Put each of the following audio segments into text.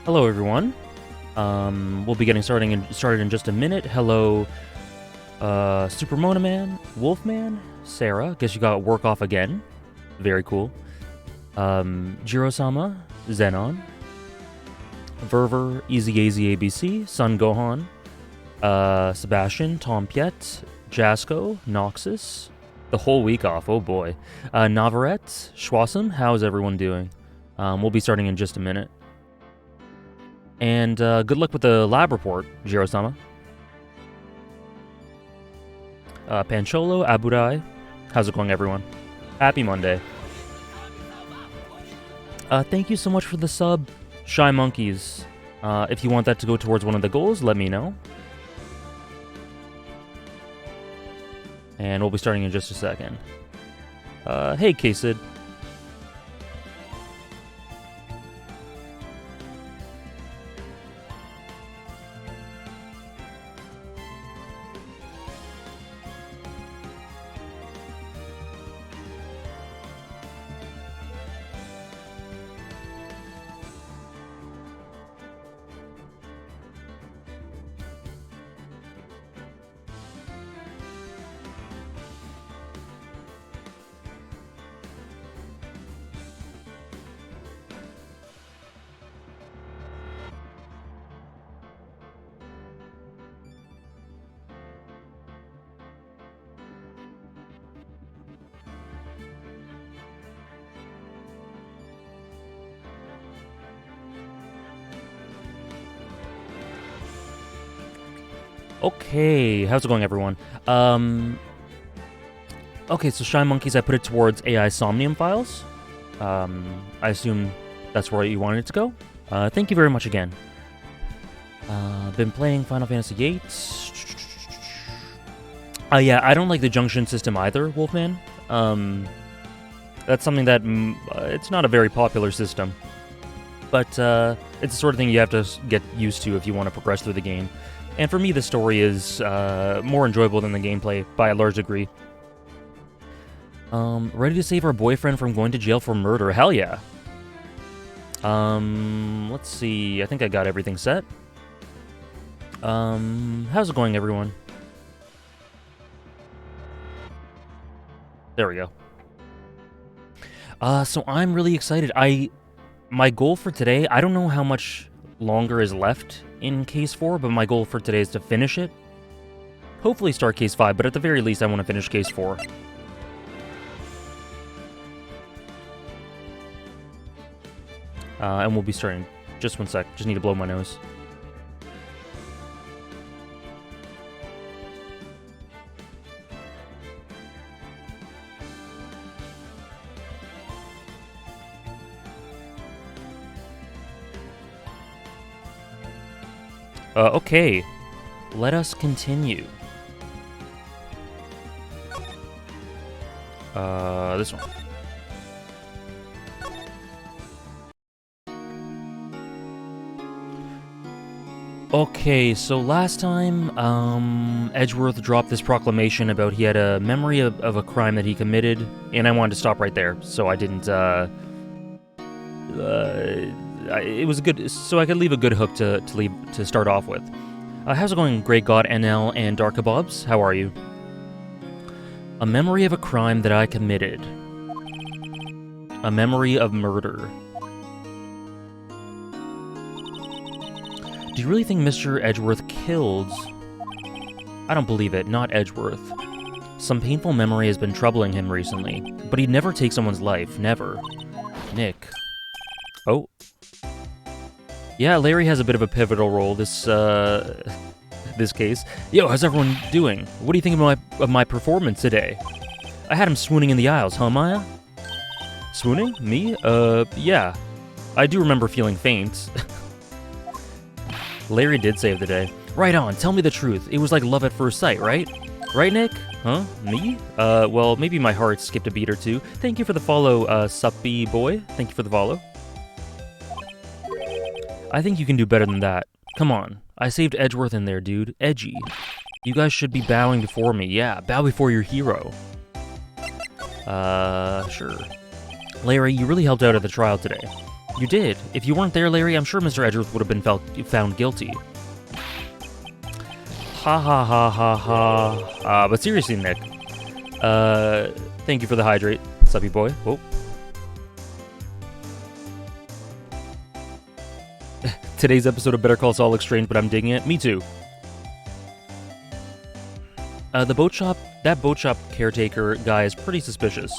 Hello, everyone. We'll be getting started in just a minute. Hello, Super Mona Man, Wolfman, Sarah. Guess you got work off again. Very cool. Jiro-sama, Zenon, Verver, Easy AZ ABC, Sun Gohan, Sebastian, Tom Piet, Jasco, Noxus. The whole week off, oh boy. Navarette, Schwassam, how's everyone doing? We'll be starting in just a minute. And good luck with the lab report, Jiro-sama. Pancholo, Aburai, how's it going, everyone? Happy Monday. Thank you so much for the sub, Shy Monkeys. If you want that to go towards one of the goals, let me know. And we'll be starting in just a second. Hey, K-Sid. Okay, how's it going, everyone? Okay, so Shy Monkeys, I put it towards AI Somnium files. I assume that's where you wanted it to go. Thank you very much again. Been playing Final Fantasy VIII. Yeah, I don't like the junction system either, Wolfman. That's something that, it's not a very popular system. But, it's the sort of thing you have to get used to if you want to progress through the game. And for me, the story is more enjoyable than the gameplay by a large degree. Ready to save our boyfriend from going to jail for murder? Hell yeah. Let's see. I think I got everything set. How's it going, everyone? There we go. So I'm really excited. My goal for today, I don't know how much longer is left in Case 4, but my goal for today is to finish it. Hopefully start Case 5, but at the very least I want to finish Case 4. And we'll be starting. Just one sec, just need to blow my nose. Okay, let us continue. This one. Okay, so last time, Edgeworth dropped this proclamation about he had a memory of a crime that he committed, and I wanted to stop right there, so I didn't, it was a good, so I could leave a good hook to start off with. How's it going, Great God NL and Dark Kebabs? How are you? A memory of a crime that I committed. A memory of murder. Do you really think Mr. Edgeworth killed? I don't believe it, not Edgeworth. Some painful memory has been troubling him recently, but he'd never take someone's life, never. Nick. Oh. Yeah, Larry has a bit of a pivotal role this case. Yo, how's everyone doing? What do you think of my performance today? I had him swooning in the aisles, huh, Maya? Swooning? Me? Yeah. I do remember feeling faint. Larry did save the day. Right on, tell me the truth. It was like love at first sight, right? Right, Nick? Huh? Me? Well, maybe my heart skipped a beat or two. Thank you for the follow, Suppy boy. Thank you for the follow. I think you can do better than that. Come on. I saved Edgeworth in there, dude. Edgy. You guys should be bowing before me. Yeah, bow before your hero. Sure. Larry, you really helped out at the trial today. You did. If you weren't there, Larry, I'm sure Mr. Edgeworth would have been found guilty. Ha ha ha ha ha. But seriously, Nick. Thank you for the hydrate, Suppy boy. Oh. Today's episode of Better Call Saul looks strange, but I'm digging it. Me too. The boat shop, that boat shop caretaker guy is pretty suspicious.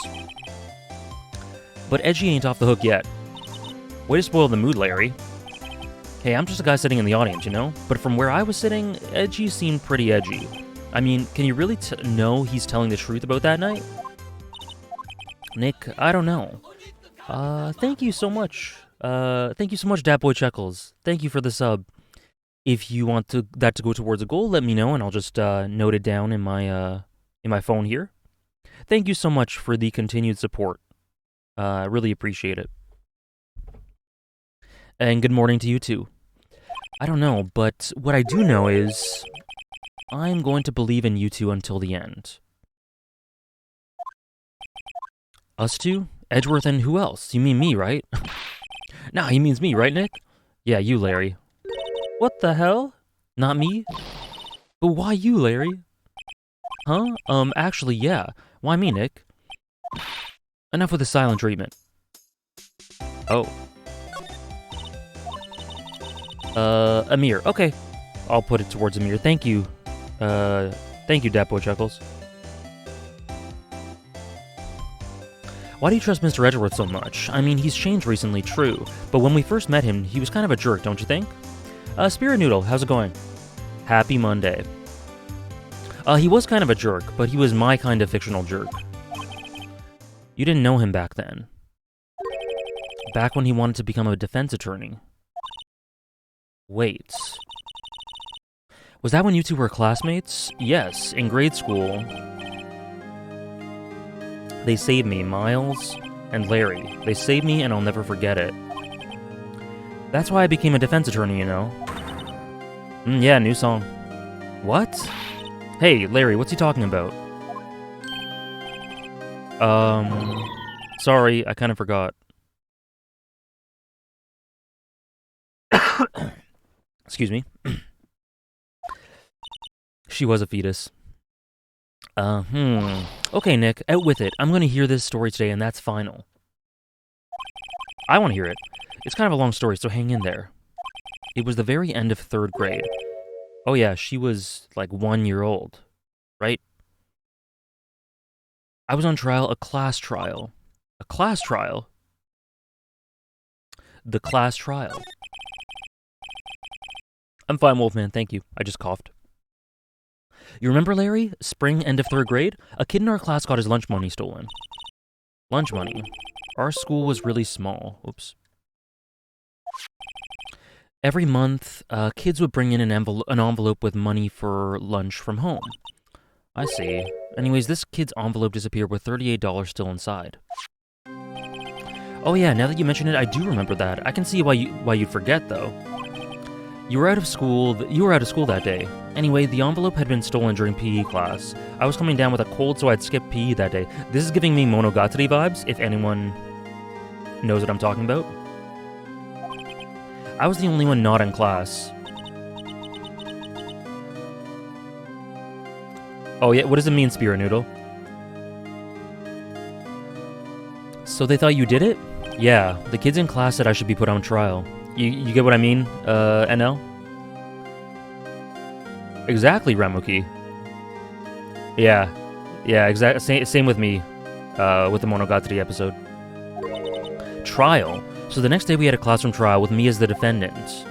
But Edgy ain't off the hook yet. Way to spoil the mood, Larry. Hey, I'm just a guy sitting in the audience, you know? But from where I was sitting, Edgy seemed pretty edgy. I mean, can you really know he's telling the truth about that night? Nick, I don't know. Thank you so much. Thank you so much, Dat Boy Chuckles. Thank you for the sub. If you want that to go towards a goal, let me know, and I'll just note it down in my phone here. Thank you so much for the continued support. I really appreciate it. And good morning to you too. I don't know, but what I do know is I'm going to believe in you two until the end. Us two? Edgeworth and who else? You mean me, right? Nah, he means me, right, Nick? Yeah, you, Larry. What the hell? Not me? But why you, Larry? Huh? Actually, yeah. Why me, Nick? Enough with the silent treatment. Oh. Amir. Okay. I'll put it towards Amir. Thank you. Thank you, Dat Boy Chuckles. Why do you trust Mr. Edgeworth so much? I mean, he's changed recently, true. But when we first met him, he was kind of a jerk, don't you think? Spirit Noodle, how's it going? Happy Monday. He was kind of a jerk, but he was my kind of fictional jerk. You didn't know him back then. Back when he wanted to become a defense attorney. Wait. Was that when you two were classmates? Yes, in grade school. They saved me, Miles and Larry. They saved me and I'll never forget it. That's why I became a defense attorney, you know. Yeah, new song. What? Hey, Larry, what's he talking about? Sorry, I kind of forgot. Excuse me. She was a fetus. Okay, Nick, out with it. I'm gonna hear this story today, and that's final. I want to hear it. It's kind of a long story, so hang in there. It was the very end of 3rd grade. Oh yeah, she was like 1 year old, right? I was on trial, a class trial. A class trial? The class trial. I'm fine, Wolfman, thank you. I just coughed. You remember, Larry? Spring, end of 3rd grade? A kid in our class got his lunch money stolen. Lunch money? Our school was really small. Oops. Every month, kids would bring in an envelope with money for lunch from home. I see. Anyways, this kid's envelope disappeared with $38 still inside. Oh yeah, now that you mention it, I do remember that. I can see why you'd forget, though. You were out of school that day. Anyway, the envelope had been stolen during PE class. I was coming down with a cold, so I'd skip PE that day. This is giving me Monogatari vibes, if anyone knows what I'm talking about. I was the only one not in class. Oh yeah, what does it mean, Spirit Noodle? So they thought you did it? Yeah, the kids in class said I should be put on trial. You get what I mean, NL? Exactly, Ramuki. Yeah, exactly. Same with me, with the Monogatari episode. Trial? So the next day we had a classroom trial with me as the defendant.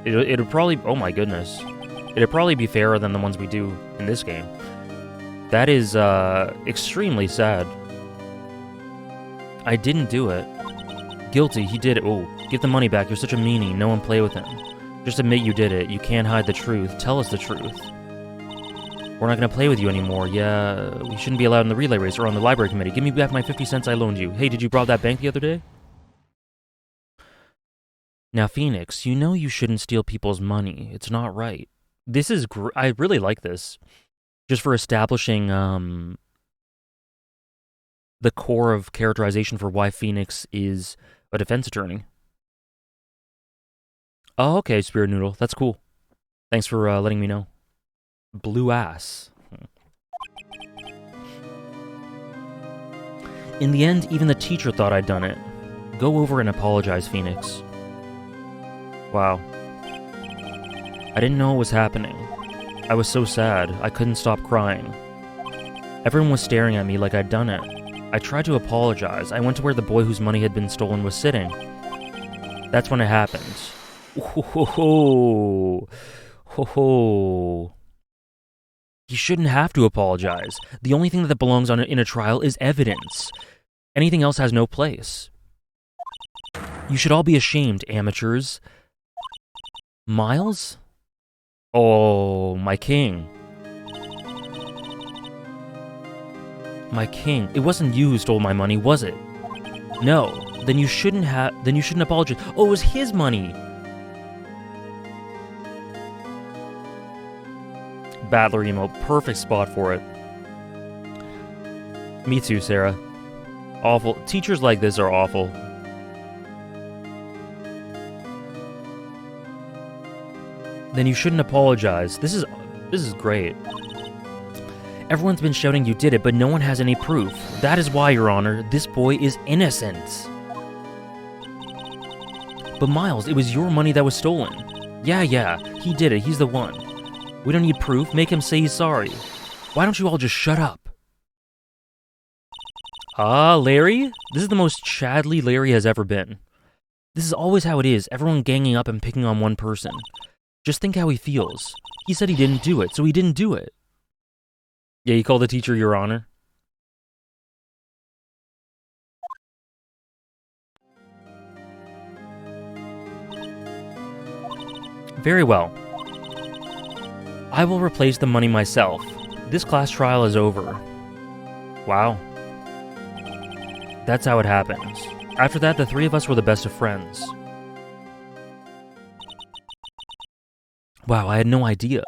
It'd probably... Oh my goodness. It'd probably be fairer than the ones we do in this game. That is, extremely sad. I didn't do it. Guilty, he did it. Oh, give the money back, you're such a meanie, no one play with him. Just admit you did it, you can't hide the truth, tell us the truth. We're not gonna play with you anymore, yeah, we shouldn't be allowed in the relay race or on the library committee. Give me back my 50 cents I loaned you. Hey, did you rob that bank the other day? Now, Phoenix, you know you shouldn't steal people's money. It's not right. This is I really like this. Just for establishing, the core of characterization for why Phoenix is A defense attorney. Oh, okay, Spirit Noodle. That's cool. Thanks for letting me know. Blue ass. In the end, even the teacher thought I'd done it. Go over and apologize, Phoenix. Wow. I didn't know what was happening. I was so sad, I couldn't stop crying. Everyone was staring at me like I'd done it. I tried to apologize. I went to where the boy whose money had been stolen was sitting. That's when it happened. Ho ho ho. Ho ho. You shouldn't have to apologize. The only thing that belongs in a trial is evidence. Anything else has no place. You should all be ashamed, amateurs. Miles? Oh, my king. My king. It wasn't you who stole my money, was it? No. Then you shouldn't apologize. Oh, it was his money. Battler emote, perfect spot for it. Me too, Sarah. Awful. Teachers like this are awful. Then you shouldn't apologize. This is great. Everyone's been shouting you did it, but no one has any proof. That is why, Your Honor, this boy is innocent. But Miles, it was your money that was stolen. Yeah, he did it. He's the one. We don't need proof. Make him say he's sorry. Why don't you all just shut up? Ah, Larry? This is the most Chadley Larry has ever been. This is always how it is, everyone ganging up and picking on one person. Just think how he feels. He said he didn't do it, so he didn't do it. Yeah, you call the teacher Your Honor? Very well. I will replace the money myself. This class trial is over. Wow. That's how it happens. After that, the three of us were the best of friends. Wow, I had no idea.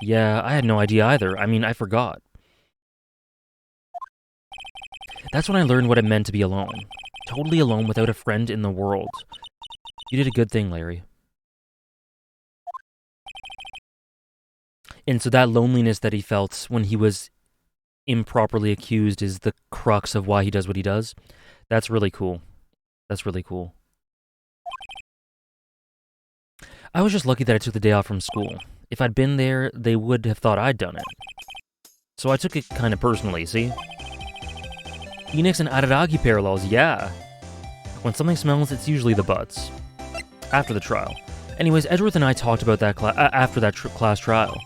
Yeah, I had no idea either. I mean, I forgot. That's when I learned what it meant to be alone. Totally alone without a friend in the world. You did a good thing, Larry. And so that loneliness that he felt when he was improperly accused is the crux of why he does what he does. That's really cool. That's really cool. I was just lucky that I took the day off from school. If I'd been there, they would have thought I'd done it. So I took it kind of personally, see? Phoenix and Araragi parallels, yeah. When something smells, it's usually the butts. After the trial. Anyways, Edgeworth and I talked about that after that class trial.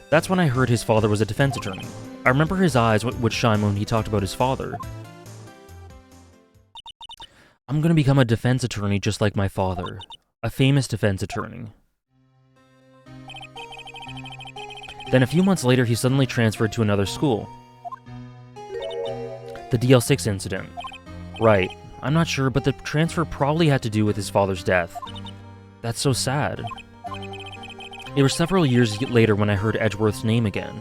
That's when I heard his father was a defense attorney. I remember his eyes would shine when he talked about his father. I'm gonna become a defense attorney just like my father. A famous defense attorney. Then a few months later, he suddenly transferred to another school. The DL6 incident. Right. I'm not sure, but the transfer probably had to do with his father's death. That's so sad. It was several years later when I heard Edgeworth's name again.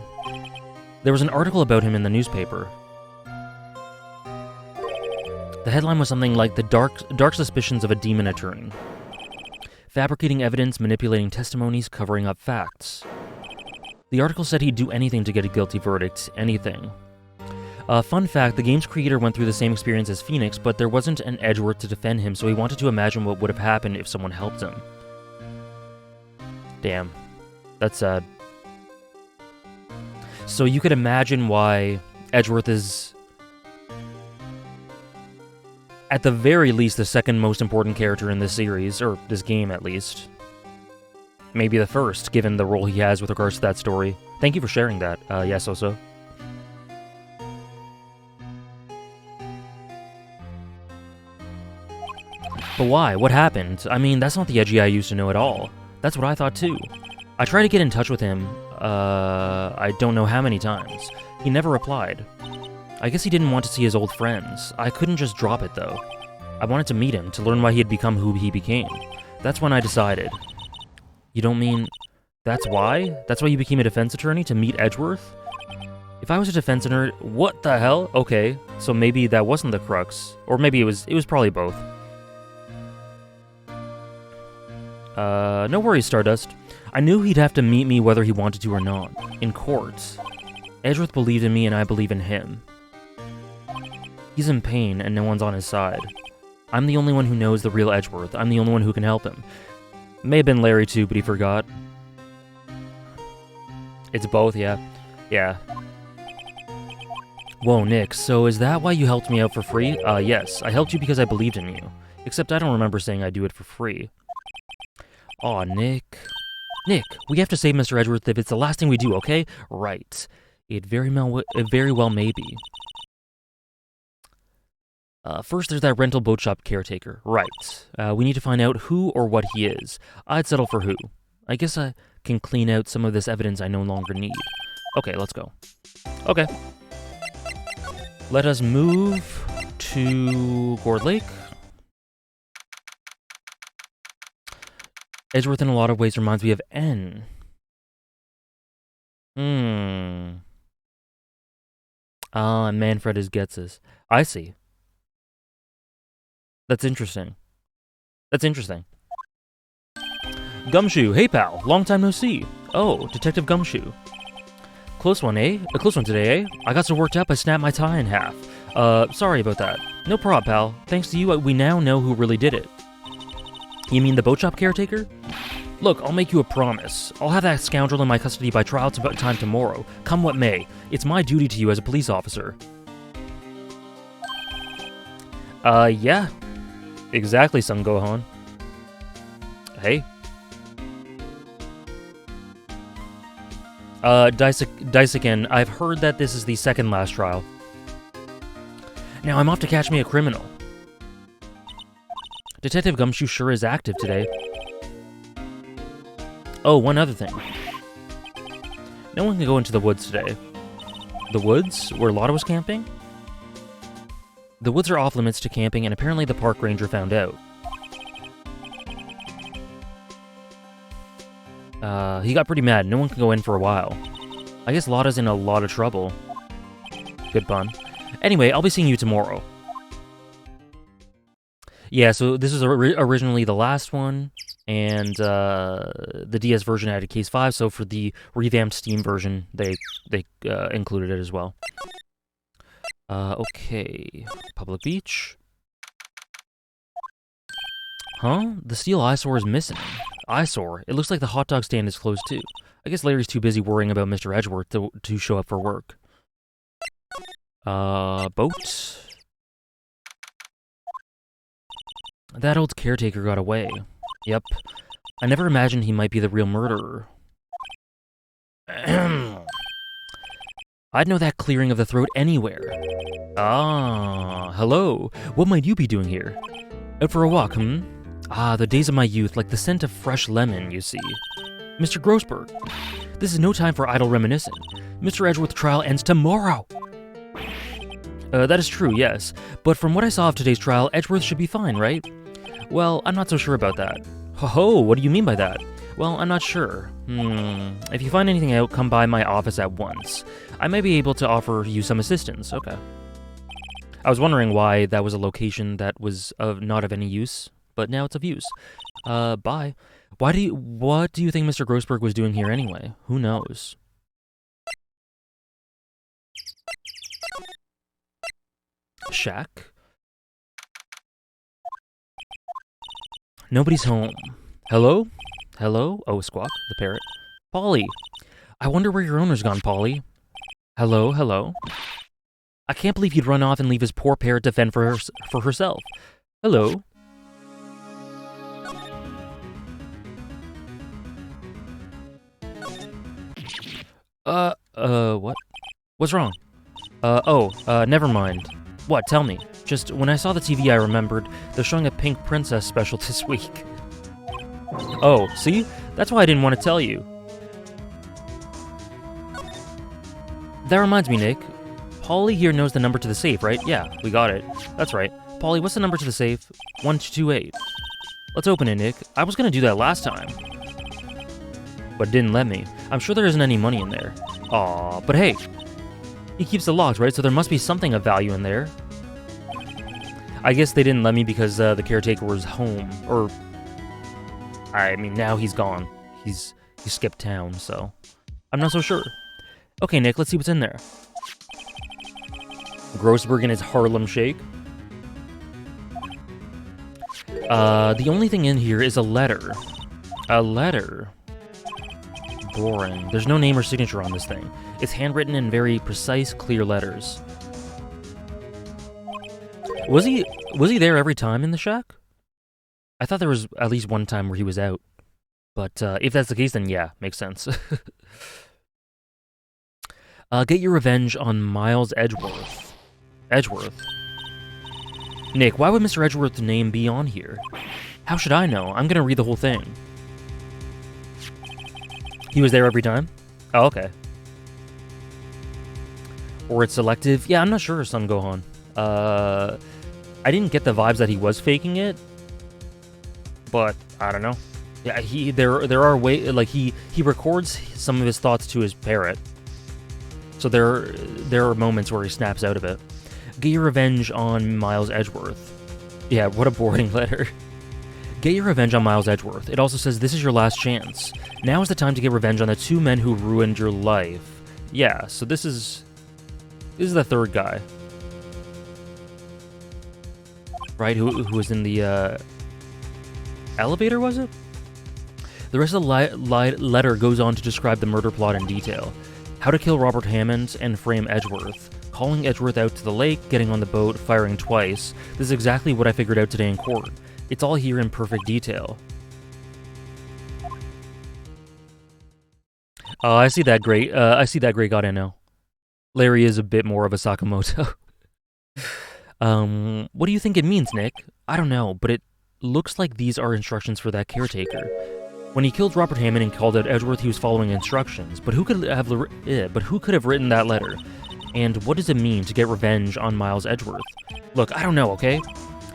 There was an article about him in the newspaper. The headline was something like the dark suspicions of a demon attorney. Fabricating evidence, manipulating testimonies, covering up facts. The article said he'd do anything to get a guilty verdict. Anything. Fun fact, the game's creator went through the same experience as Phoenix, but there wasn't an Edgeworth to defend him, so he wanted to imagine what would have happened if someone helped him. Damn. That's sad. So you could imagine why Edgeworth is, at the very least, the second most important character in this series, or this game at least. Maybe the first, given the role he has with regards to that story. Thank you for sharing that, yes, also. But why? What happened? I mean, that's not the Edgy I used to know at all. That's what I thought too. I tried to get in touch with him, I don't know how many times. He never replied. I guess he didn't want to see his old friends. I couldn't just drop it though. I wanted to meet him, to learn why he had become who he became. That's when I decided. You don't mean... That's why? That's why you became a defense attorney? To meet Edgeworth? If I was a defense attorney... What the hell? Okay, so maybe that wasn't the crux. Or maybe it was probably both. No worries, Stardust. I knew he'd have to meet me whether he wanted to or not. In court. Edgeworth believed in me and I believe in him. He's in pain and no one's on his side. I'm the only one who knows the real Edgeworth. I'm the only one who can help him. May have been Larry too, but he forgot. It's both, yeah. Yeah. Whoa, Nick, so is that why you helped me out for free? Yes. I helped you because I believed in you. Except I don't remember saying I'd do it for free. Aw, Nick. Nick, we have to save Mr. Edgeworth if it's the last thing we do, okay? Right. It very well may be. First, there's that rental boat shop caretaker. Right. We need to find out who or what he is. I'd settle for who. I guess I can clean out some of this evidence I no longer need. Okay, let's go. Okay. Let us move to Gourd Lake. Edgeworth in a lot of ways reminds me of N. And Manfred is Getz's. I see. That's interesting. That's interesting. Gumshoe, hey pal, long time no see. Oh, Detective Gumshoe. Close one, eh? A close one today, eh? I got so worked up I snapped my tie in half. Sorry about that. No prob, pal. Thanks to you, we now know who really did it. You mean the boat shop caretaker? Look, I'll make you a promise. I'll have that scoundrel in my custody by trial time tomorrow, come what may. It's my duty to you as a police officer. Yeah. Exactly, Son Gohan. Hey. Daisuken, I've heard that this is the second last trial. Now I'm off to catch me a criminal. Detective Gumshoe sure is active today. Oh, one other thing. No one can go into the woods today. The woods? Where Lotta was camping? The woods are off limits to camping, and apparently the park ranger found out. He got pretty mad. No one can go in for a while. I guess Lotta's in a lot of trouble. Good pun. Anyway, I'll be seeing you tomorrow. Yeah, so this was originally the last one, and the DS version added Case 5, so for the revamped Steam version, they included it as well. Okay. Public Beach. Huh? The steel eyesore is missing. Eyesore? It looks like the hot dog stand is closed too. I guess Larry's too busy worrying about Mr. Edgeworth to show up for work. Boat? That old caretaker got away. Yep. I never imagined he might be the real murderer. I'd know that clearing of the throat anywhere. Ah, hello. What might you be doing here? Out for a walk, hmm? Ah, the days of my youth, like the scent of fresh lemon, you see. Mr. Grossberg, this is no time for idle reminiscing. Mr. Edgeworth's trial ends tomorrow. That is true, yes. But from what I saw of today's trial, Edgeworth should be fine, right? Well, I'm not so sure about that. Ho-ho, what do you mean by that? Well, I'm not sure. If you find anything out, come by my office at once. I may be able to offer you some assistance. Okay. I was wondering why that was a location that was not of any use, but now it's of use. Bye. What do you think Mr. Grossberg was doing here anyway? Who knows? Shack? Nobody's home. Hello? Hello? Oh, Squawk, the parrot. Polly! I wonder where your owner's gone, Polly. Hello, hello? I can't believe he'd run off and leave his poor parrot to fend for herself. Hello? What? What's wrong? Never mind. What? Tell me. Just, when I saw the TV, I remembered they're showing a Pink Princess special this week. Oh, see? That's why I didn't want to tell you. That reminds me, Nick. Polly here knows the number to the safe, right? Yeah, we got it. That's right. Polly, what's the number to the safe? 1228. Let's open it, Nick. I was gonna do that last time, but it didn't let me. I'm sure there isn't any money in there. Aw, but hey, he keeps the locks, right? So there must be something of value in there. I guess they didn't let me because the caretaker was home, or I mean, now he's gone. He skipped town, so I'm not so sure. Okay, Nick, let's see what's in there. Grossberg and his Harlem Shake. The only thing in here is a letter. A letter. Boring. There's no name or signature on this thing. It's handwritten in very precise, clear letters. Was he there every time in the shack? I thought there was at least one time where he was out. But if that's the case, then yeah, makes sense. Get your revenge on Miles Edgeworth. Edgeworth? Nick, why would Mr. Edgeworth's name be on here? How should I know? I'm gonna read the whole thing. He was there every time? Oh, okay. Or it's selective? Yeah, I'm not sure, Son Gohan. I didn't get the vibes that he was faking it, but I don't know. Yeah, there are like he records some of his thoughts to his parrot, so there are moments where he snaps out of it. Get your revenge on Miles Edgeworth. Yeah, what a boring letter. Get your revenge on Miles Edgeworth. It also says this is your last chance. Now is the time to get revenge on the two men who ruined your life. Yeah, so this is the third guy. Right, who was in the elevator, was it? The rest of the letter goes on to describe the murder plot in detail. How to kill Robert Hammond and frame Edgeworth. Calling Edgeworth out to the lake, getting on the boat, firing twice. This is exactly what I figured out today in court. It's all here in perfect detail. Oh, I see that great God I know. Larry is a bit more of a Sakamoto. What do you think it means, Nick? I don't know, but it looks like these are instructions for that caretaker. When he killed Robert Hammond and called out Edgeworth, he was following instructions. But who could have written that letter? And what does it mean to get revenge on Miles Edgeworth? Look, I don't know, okay?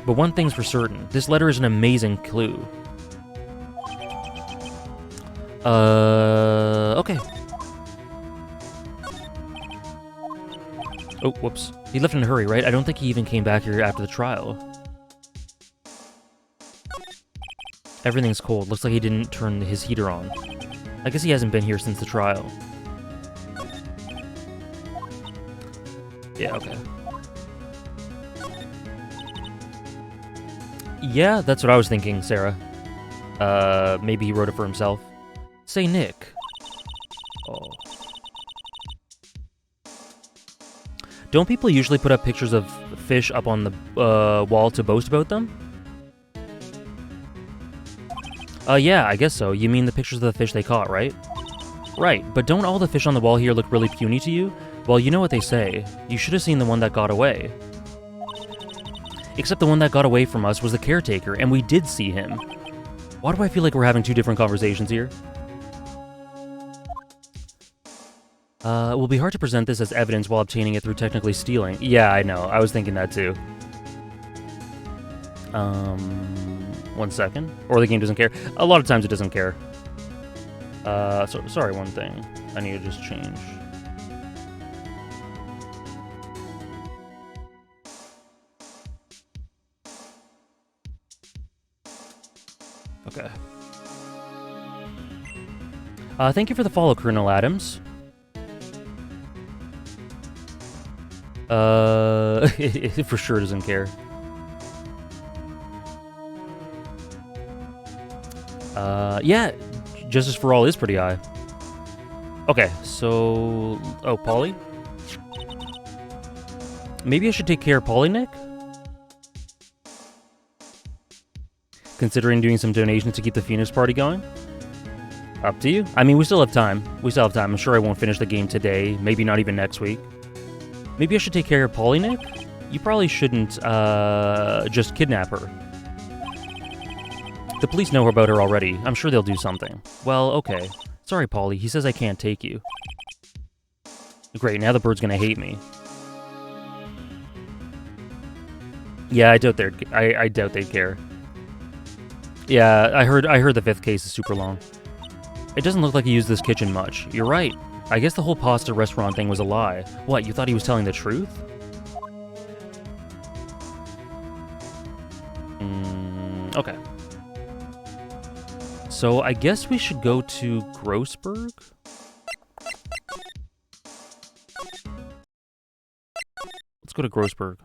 But one thing's for certain. This letter is an amazing clue. Okay. Oh, whoops. He left in a hurry, right? I don't think he even came back here after the trial. Everything's cold. Looks like he didn't turn his heater on. I guess he hasn't been here since the trial. Yeah, okay. Yeah, that's what I was thinking, Sarah. Maybe he wrote it for himself. Say, Nick. Oh. Don't people usually put up pictures of fish up on the wall to boast about them? Yeah, I guess so. You mean the pictures of the fish they caught, right? Right, but don't all the fish on the wall here look really puny to you? Well, you know what they say. You should have seen the one that got away. Except the one that got away from us was the caretaker, and we did see him. Why do I feel like we're having two different conversations here? It will be hard to present this as evidence while obtaining it through technically stealing. Yeah, I know. I was thinking that too. 1 second. Or the game doesn't care. A lot of times it doesn't care. Sorry, one thing. I need to just change. Okay. Thank you for the follow, Colonel Adams. It for sure doesn't care. Yeah, Justice for All is pretty high. Okay, so... Oh, Polly? Maybe I should take care of Polly, Nick? Considering doing some donations to keep the Phoenix Party going? Up to you. I mean, we still have time. I'm sure I won't finish the game today, maybe not even next week. Maybe I should take care of Polly, Nick? You probably shouldn't, just kidnap her. The police know about her already. I'm sure they'll do something. Well, okay. Sorry, Polly. He says I can't take you. Great, now the bird's gonna hate me. Yeah, I doubt they'd care. Yeah, I heard the fifth case is super long. It doesn't look like he used this kitchen much. You're right. I guess the whole pasta restaurant thing was a lie. What, you thought he was telling the truth? Okay. So I guess we should go to Grossberg? Let's go to Grossberg.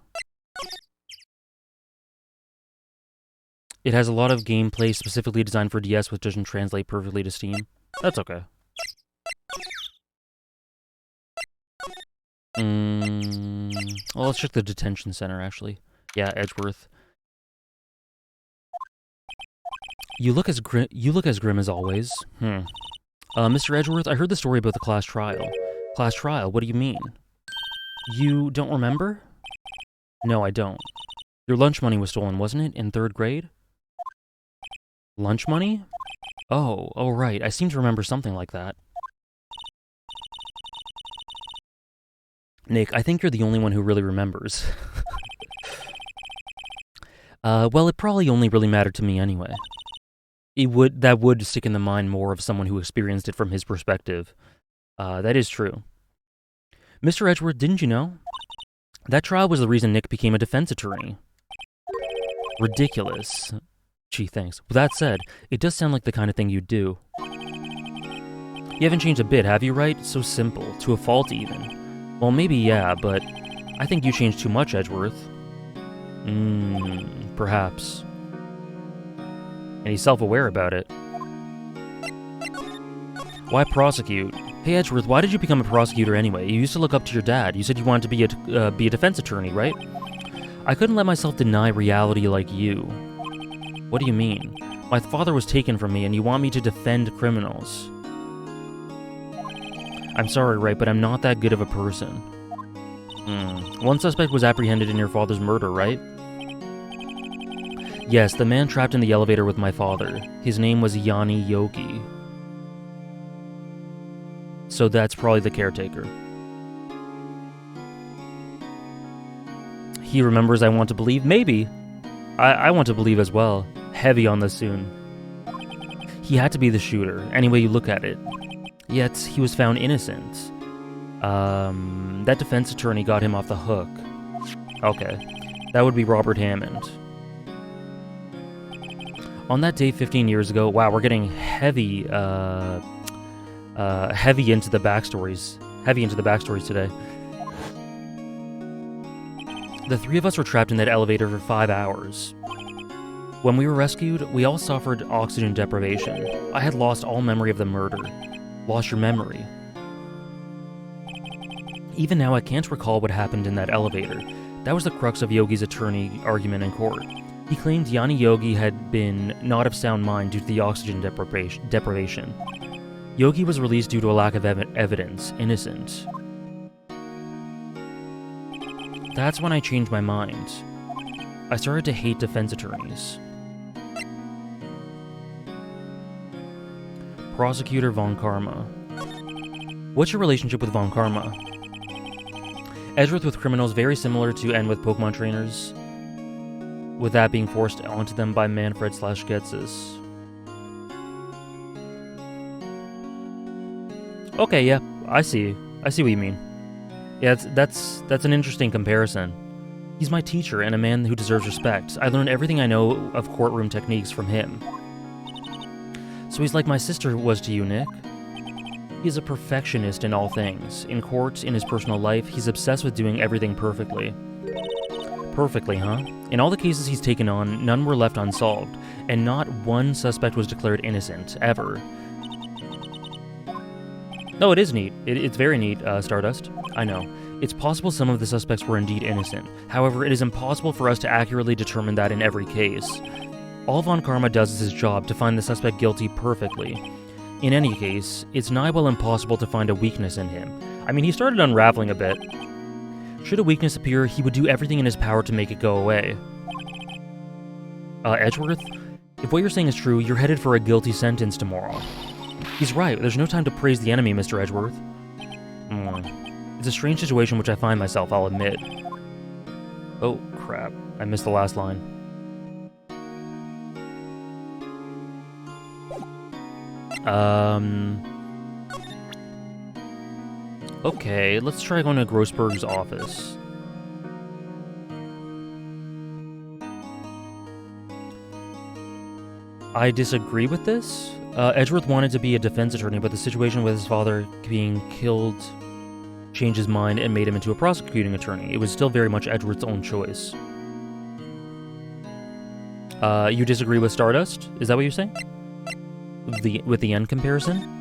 It has a lot of gameplay specifically designed for DS, which doesn't translate perfectly to Steam. That's okay. Well, let's check the detention center, actually. Yeah, Edgeworth. You look as grim as always. Mr. Edgeworth, I heard the story about the class trial. Class trial? What do you mean? You don't remember? No, I don't. Your lunch money was stolen, wasn't it, in 3rd grade? Lunch money? Oh, right. I seem to remember something like that. Nick, I think you're the only one who really remembers. Well, it probably only really mattered to me anyway. That would stick in the mind more of someone who experienced it from his perspective. That is true. Mr. Edgeworth, didn't you know? That trial was the reason Nick became a defense attorney. Ridiculous. Gee, thanks. With that said, it does sound like the kind of thing you'd do. You haven't changed a bit, have you, Wright? So simple. To a fault, even. Well, maybe yeah, but I think you changed too much, Edgeworth. Perhaps. And he's self-aware about it. Why prosecute? Hey, Edgeworth, why did you become a prosecutor anyway? You used to look up to your dad. You said you wanted to be a defense attorney, right? I couldn't let myself deny reality like you. What do you mean? My father was taken from me, and you want me to defend criminals. I'm sorry, Wright, but I'm not that good of a person. One suspect was apprehended in your father's murder, right? Yes, the man trapped in the elevator with my father. His name was Yanni Yogi. So that's probably the caretaker. He remembers, I want to believe? Maybe. I want to believe as well. Heavy on the soon. He had to be the shooter, any way you look at it. Yet, he was found innocent. That defense attorney got him off the hook. Okay. That would be Robert Hammond. On that day 15 years ago, wow, we're getting heavy into the backstories today. The 3 of us were trapped in that elevator for 5 hours. When we were rescued, we all suffered oxygen deprivation. I had lost all memory of the murder. Lost your memory. Even now, I can't recall what happened in that elevator. That was the crux of Yogi's attorney argument in court. He claimed Yanni Yogi had been not of sound mind due to the oxygen deprivation. Yogi was released due to a lack of evidence, innocent. That's when I changed my mind. I started to hate defense attorneys. Prosecutor Von Karma. What's your relationship with Von Karma? Edgeworth with criminals very similar to N with Pokemon trainers, with that being forced onto them by Manfred/Getsis. Okay, yeah, I see what you mean. Yeah, that's an interesting comparison. He's my teacher and a man who deserves respect. I learned everything I know of courtroom techniques from him. So he's like my sister was to you, Nick. He's a perfectionist in all things. In court, in his personal life, he's obsessed with doing everything perfectly. Perfectly, huh? In all the cases he's taken on, none were left unsolved, and not one suspect was declared innocent, ever. No, it is neat. It's very neat, Stardust. I know. It's possible some of the suspects were indeed innocent. However, it is impossible for us to accurately determine that in every case. All Von Karma does is his job to find the suspect guilty perfectly. In any case, it's nigh well impossible to find a weakness in him. I mean, he started unraveling a bit. Should a weakness appear, he would do everything in his power to make it go away. Edgeworth? If what you're saying is true, you're headed for a guilty sentence tomorrow. He's right, there's no time to praise the enemy, Mr. Edgeworth. It's a strange situation which I find myself, I'll admit. Oh, crap. I missed the last line. Okay, let's try going to Grossberg's office. I disagree with this. Edgeworth wanted to be a defense attorney, but the situation with his father being killed changed his mind and made him into a prosecuting attorney. It was still very much Edgeworth's own choice. You disagree with Stardust? Is that what you're saying? With the end comparison?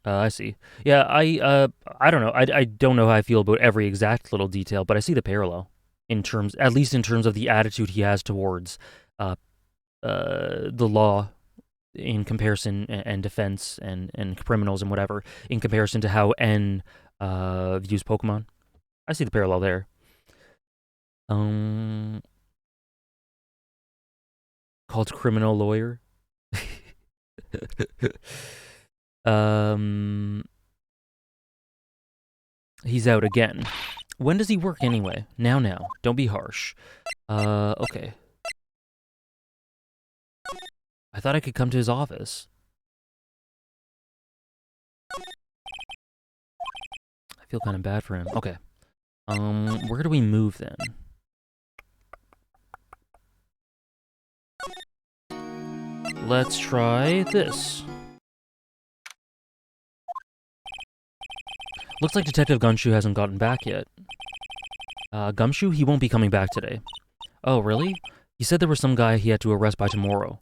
I see. Yeah, I don't know. I don't know how I feel about every exact little detail, but I see the parallel at least in terms of the attitude he has towards the law in comparison and defense and criminals and whatever in comparison to how N views Pokemon. I see the parallel there. Called criminal lawyer. He's out again. When does he work anyway? Now. Don't be harsh. Okay. I thought I could come to his office. I feel kind of bad for him. Okay. Where do we move then? Let's try this. Looks like Detective Gumshoe hasn't gotten back yet. Gumshoe? He won't be coming back today. Oh, really? He said there was some guy he had to arrest by tomorrow.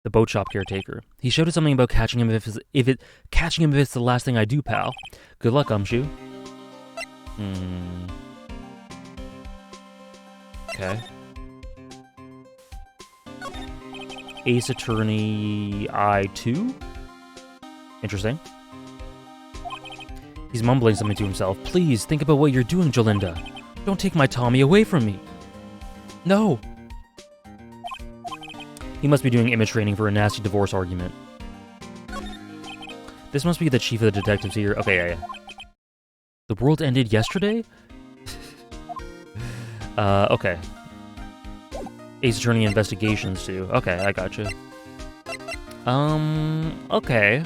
The boat shop caretaker. He shouted something about catching him if it's the last thing I do, pal. Good luck, Gumshoe. Okay. Ace Attorney I2? Interesting. He's mumbling something to himself. Please, think about what you're doing, Jolinda. Don't take my Tommy away from me. No! He must be doing image training for a nasty divorce argument. This must be the chief of the detectives here. Okay, yeah. The world ended yesterday? Okay. Ace Attorney investigations too. Okay, I gotcha. Okay.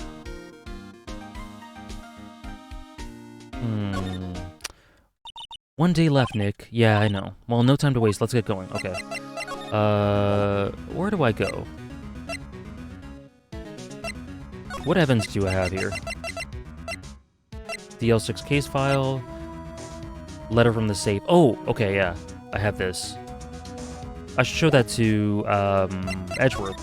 One day left, Nick. Yeah, I know. Well, no time to waste. Let's get going. Okay. Where do I go? What evidence do I have here? The L6 case file. Letter from the safe. Oh, okay, yeah. I have this. I should show that to, Edgeworth.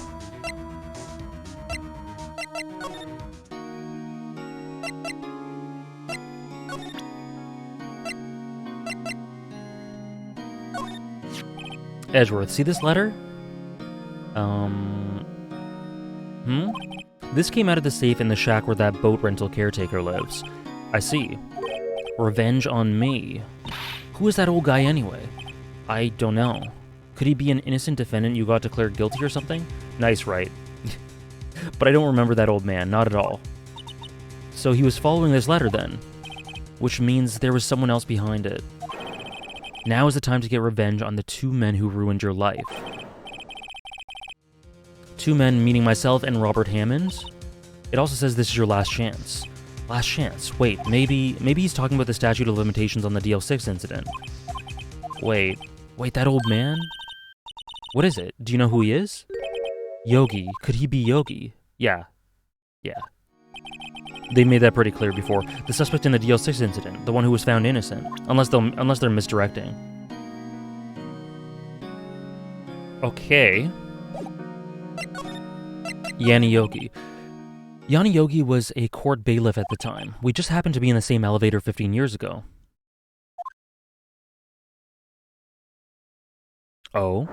Edgeworth, see this letter? This came out of the safe in the shack where that boat rental caretaker lives. I see. Revenge on me. Who is that old guy anyway? I don't know. Could he be an innocent defendant you got declared guilty or something? Nice, Wright. But I don't remember that old man, not at all. So he was following this letter then, which means there was someone else behind it. Now is the time to get revenge on the two men who ruined your life. Two men meaning myself and Robert Hammond? It also says this is your last chance. Last chance? Wait, maybe he's talking about the statute of limitations on the DL6 incident. Wait, that old man? What is it? Do you know who he is? Yogi. Could he be Yogi? Yeah. They made that pretty clear before. The suspect in the DL6 incident, the one who was found innocent. Unless they're misdirecting. Okay. Yanni Yogi. Yanni Yogi was a court bailiff at the time. We just happened to be in the same elevator 15 years ago. Oh?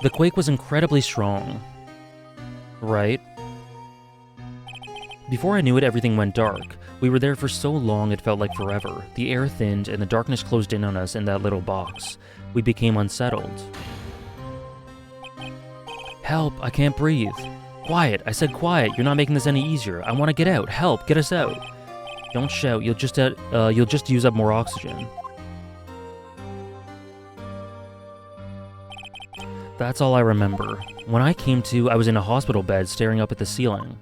The quake was incredibly strong. Right? Before I knew it, everything went dark. We were there for so long it felt like forever. The air thinned and the darkness closed in on us in that little box. We became unsettled. Help, I can't breathe. Quiet, I said quiet. You're not making this any easier. I want to get out. Help, get us out. Don't shout, you'll just use up more oxygen. That's all I remember. When I came to, I was in a hospital bed staring up at the ceiling.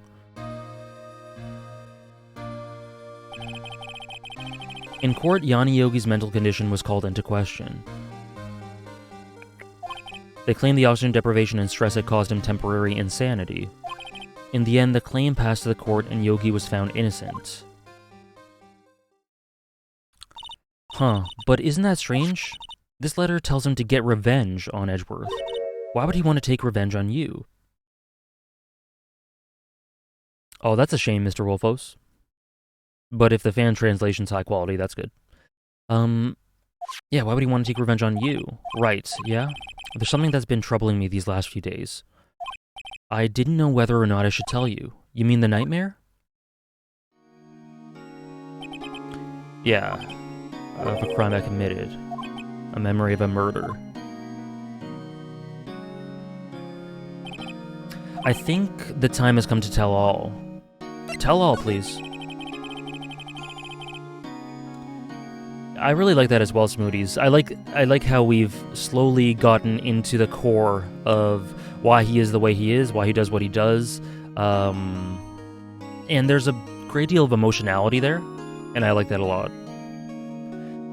In court, Yanni Yogi's mental condition was called into question. They claimed the oxygen deprivation and stress had caused him temporary insanity. In the end, the claim passed to the court and Yogi was found innocent. Huh, but isn't that strange? This letter tells him to get revenge on Edgeworth. Why would he want to take revenge on you? Oh, that's a shame, Mr. Wolfos. But if the fan translation's high quality, that's good. Yeah, why would he want to take revenge on you? Right, yeah? There's something that's been troubling me these last few days. I didn't know whether or not I should tell you. You mean the nightmare? Yeah. Of a crime I committed. A memory of a murder. I think the time has come to tell all. Tell all, please. I really like that as well, Smoothies. I like how we've slowly gotten into the core of why he is the way he is, why he does what he does. And there's a great deal of emotionality there, and I like that a lot.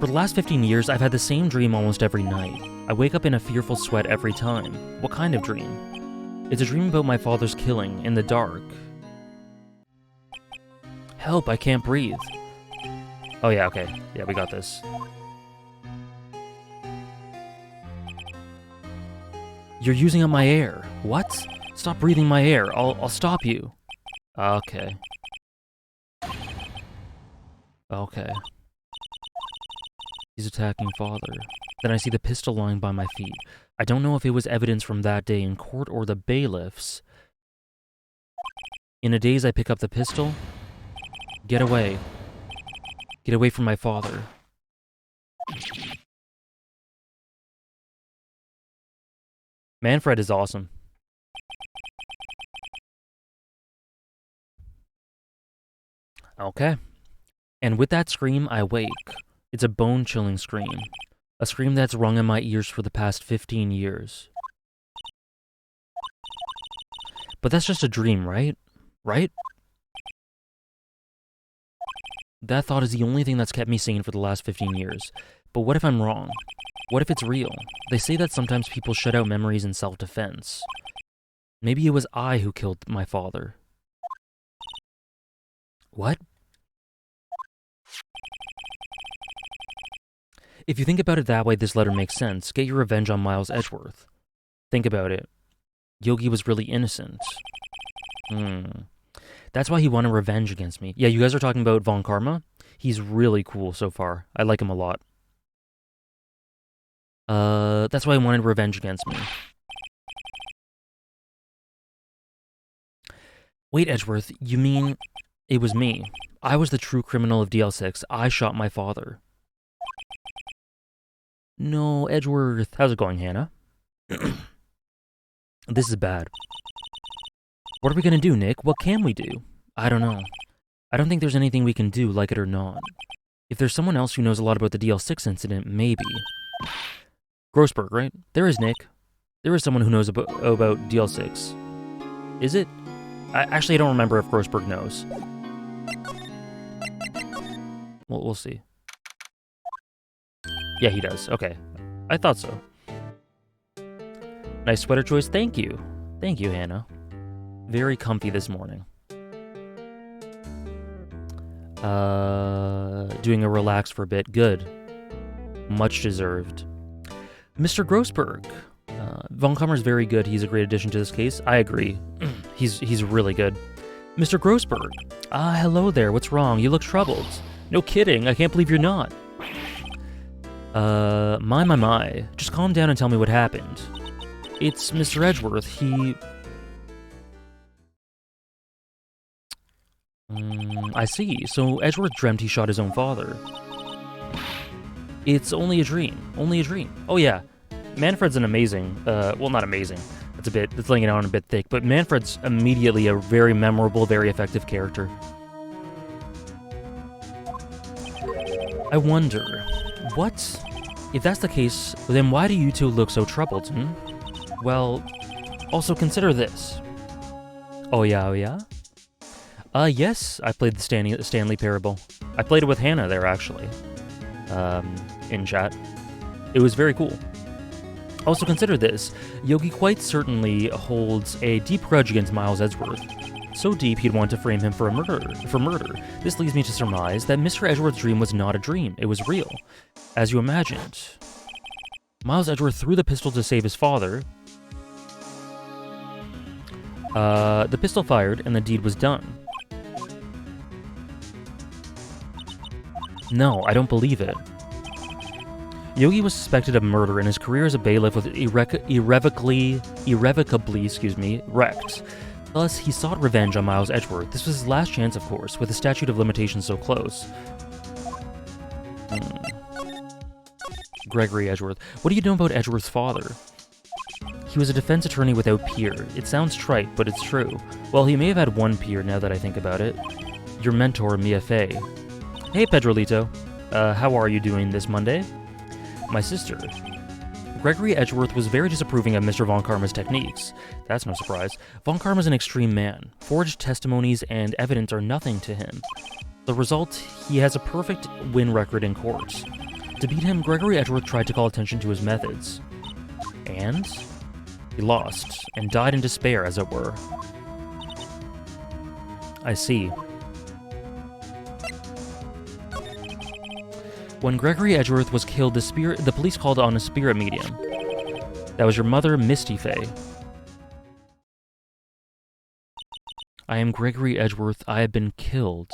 For the last 15 years, I've had the same dream almost every night. I wake up in a fearful sweat every time. What kind of dream? It's a dream about my father's killing, in the dark. Help, I can't breathe. Oh yeah, okay. Yeah, we got this. You're using up my air. What? Stop breathing my air. I'll stop you. Okay. Okay. He's attacking father. Then I see the pistol lying by my feet. I don't know if it was evidence from that day in court or the bailiffs. In a daze, I pick up the pistol. Get away. Get away from my father. Manfred is awesome. Okay. And with that scream, I wake. It's a bone-chilling scream. A scream that's rung in my ears for the past 15 years. But that's just a dream, right? Right? That thought is the only thing that's kept me sane for the last 15 years. But what if I'm wrong? What if it's real? They say that sometimes people shut out memories in self-defense. Maybe it was I who killed my father. What? If you think about it that way, this letter makes sense. Get your revenge on Miles Edgeworth. Think about it. Yogi was really innocent. That's why he wanted revenge against me. Yeah, you guys are talking about Von Karma? He's really cool so far. I like him a lot. That's why he wanted revenge against me. Wait, Edgeworth, you mean it was me? I was the true criminal of DL6. I shot my father. No, Edgeworth. How's it going, Hannah? This is bad. What are we gonna do, Nick? What can we do? I don't know. I don't think there's anything we can do, like it or not. If there's someone else who knows a lot about the DL6 incident, maybe. Grossberg, right? There is Nick. There is someone who knows about DL6. Is it? I don't remember if Grossberg knows. Well, we'll see. Yeah, he does. Okay. I thought so. Nice sweater choice. Thank you. Thank you, Hannah. Very comfy this morning. Doing a relax for a bit. Good. Much deserved. Mr. Grossberg. Von Kammer's very good. He's a great addition to this case. I agree. He's really good. Mr. Grossberg. Hello there. What's wrong? You look troubled. No kidding. I can't believe you're not. My. Just calm down and tell me what happened. It's Mr. Edgeworth. He... I see. So Edgeworth dreamt he shot his own father. It's only a dream. Only a dream. Oh yeah. Manfred's an amazing, well, not amazing. That's laying it on a bit thick, but Manfred's immediately a very memorable, very effective character. I wonder, what? If that's the case, then why do you two look so troubled, Well, also consider this. Oh yeah? Yes, I played the Stanley Parable. I played it with Hannah there, actually. in chat. It was very cool. Also, consider this. Yogi quite certainly holds a deep grudge against Miles Edgeworth. So deep he'd want to frame him for murder. This leads me to surmise that Mr. Edgeworth's dream was not a dream, it was real. As you imagined. Miles Edgeworth threw the pistol to save his father. The pistol fired, and the deed was done. No, I don't believe it. Yogi was suspected of murder, and his career as a bailiff was irrevocably wrecked. Thus, he sought revenge on Miles Edgeworth. This was his last chance, of course, with the statute of limitations so close. Gregory Edgeworth. What do you know about Edgeworth's father? He was a defense attorney without peer. It sounds trite, but it's true. Well, he may have had one peer now that I think about it. Your mentor, Mia Fey. Hey, Pedrolito. How are you doing this Monday? My sister. Gregory Edgeworth was very disapproving of Mr. Von Karma's techniques. That's no surprise. Von Karma's an extreme man. Forged testimonies and evidence are nothing to him. The result, he has a perfect win record in court. To beat him, Gregory Edgeworth tried to call attention to his methods. And he lost, and died in despair, as it were. I see. When Gregory Edgeworth was killed, the police called on a spirit medium. That was your mother, Misty Fey. I am Gregory Edgeworth. I have been killed.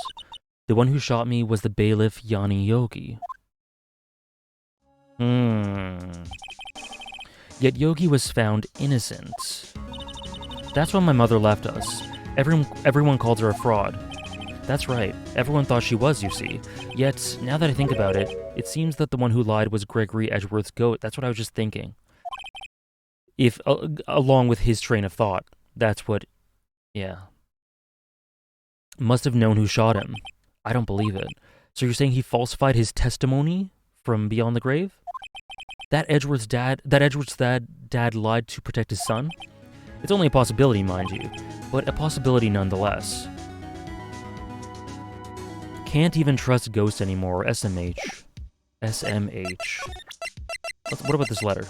The one who shot me was the bailiff, Yanni Yogi. Yet Yogi was found innocent. That's when my mother left us. Everyone called her a fraud. That's right, everyone thought she was, you see. Yet, now that I think about it, it seems that the one who lied was Gregory Edgeworth's goat. That's what I was just thinking. If, along with his train of thought, that's what, yeah. Must have known who shot him. I don't believe it. So you're saying he falsified his testimony from beyond the grave? That Edgeworth's dad lied to protect his son? It's only a possibility, mind you, but a possibility nonetheless. Can't even trust ghosts anymore, SMH. SMH. What about this letter?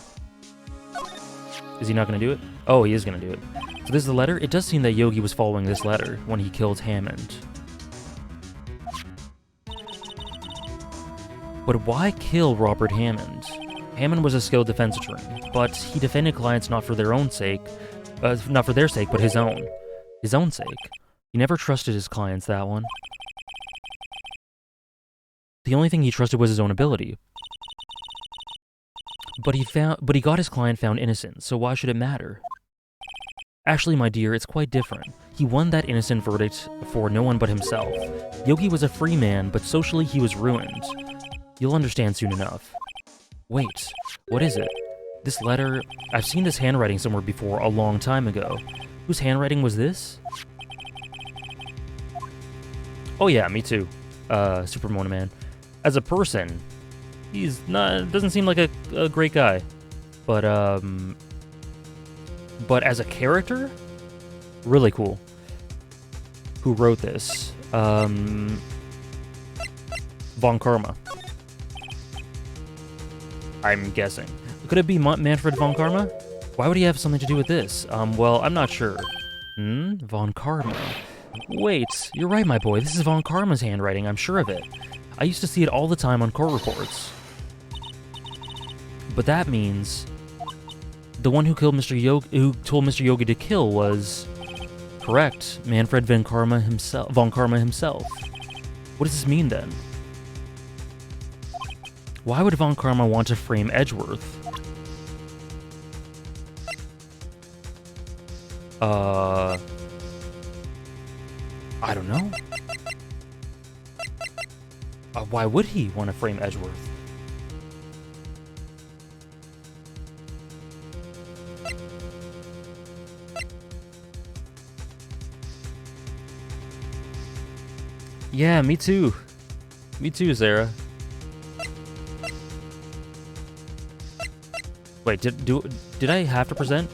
Is he not going to do it? Oh, he is going to do it. So this is the letter? It does seem that Yogi was following this letter when he killed Hammond. But why kill Robert Hammond? Hammond was a skilled defense attorney, but he defended clients not for their sake, but his own. His own sake. He never trusted his clients, that one. The only thing he trusted was his own ability. But he got his client found innocent, so why should it matter? Actually, my dear, it's quite different. He won that innocent verdict for no one but himself. Yogi was a free man, but socially he was ruined. You'll understand soon enough. Wait, what is it? This letter... I've seen this handwriting somewhere before, a long time ago. Whose handwriting was this? Oh yeah, me too. Super Mona Man. As a person, he's not... doesn't seem like a great guy. But as a character, really cool. Who wrote this? Von Karma. I'm guessing. Could it be Manfred Von Karma? Why would he have something to do with this? Well, I'm not sure. Von Karma. Wait, you're right, my boy. This is Von Karma's handwriting, I'm sure of it. I used to see it all the time on court reports. But that means the one who killed who told Mr. Yogi to kill was correct, Manfred Von Karma himself. What does this mean then? Why would Von Karma want to frame Edgeworth? I don't know. Why would he want to frame Edgeworth? Yeah, me too. Me too, Sarah. Wait, did I have to present?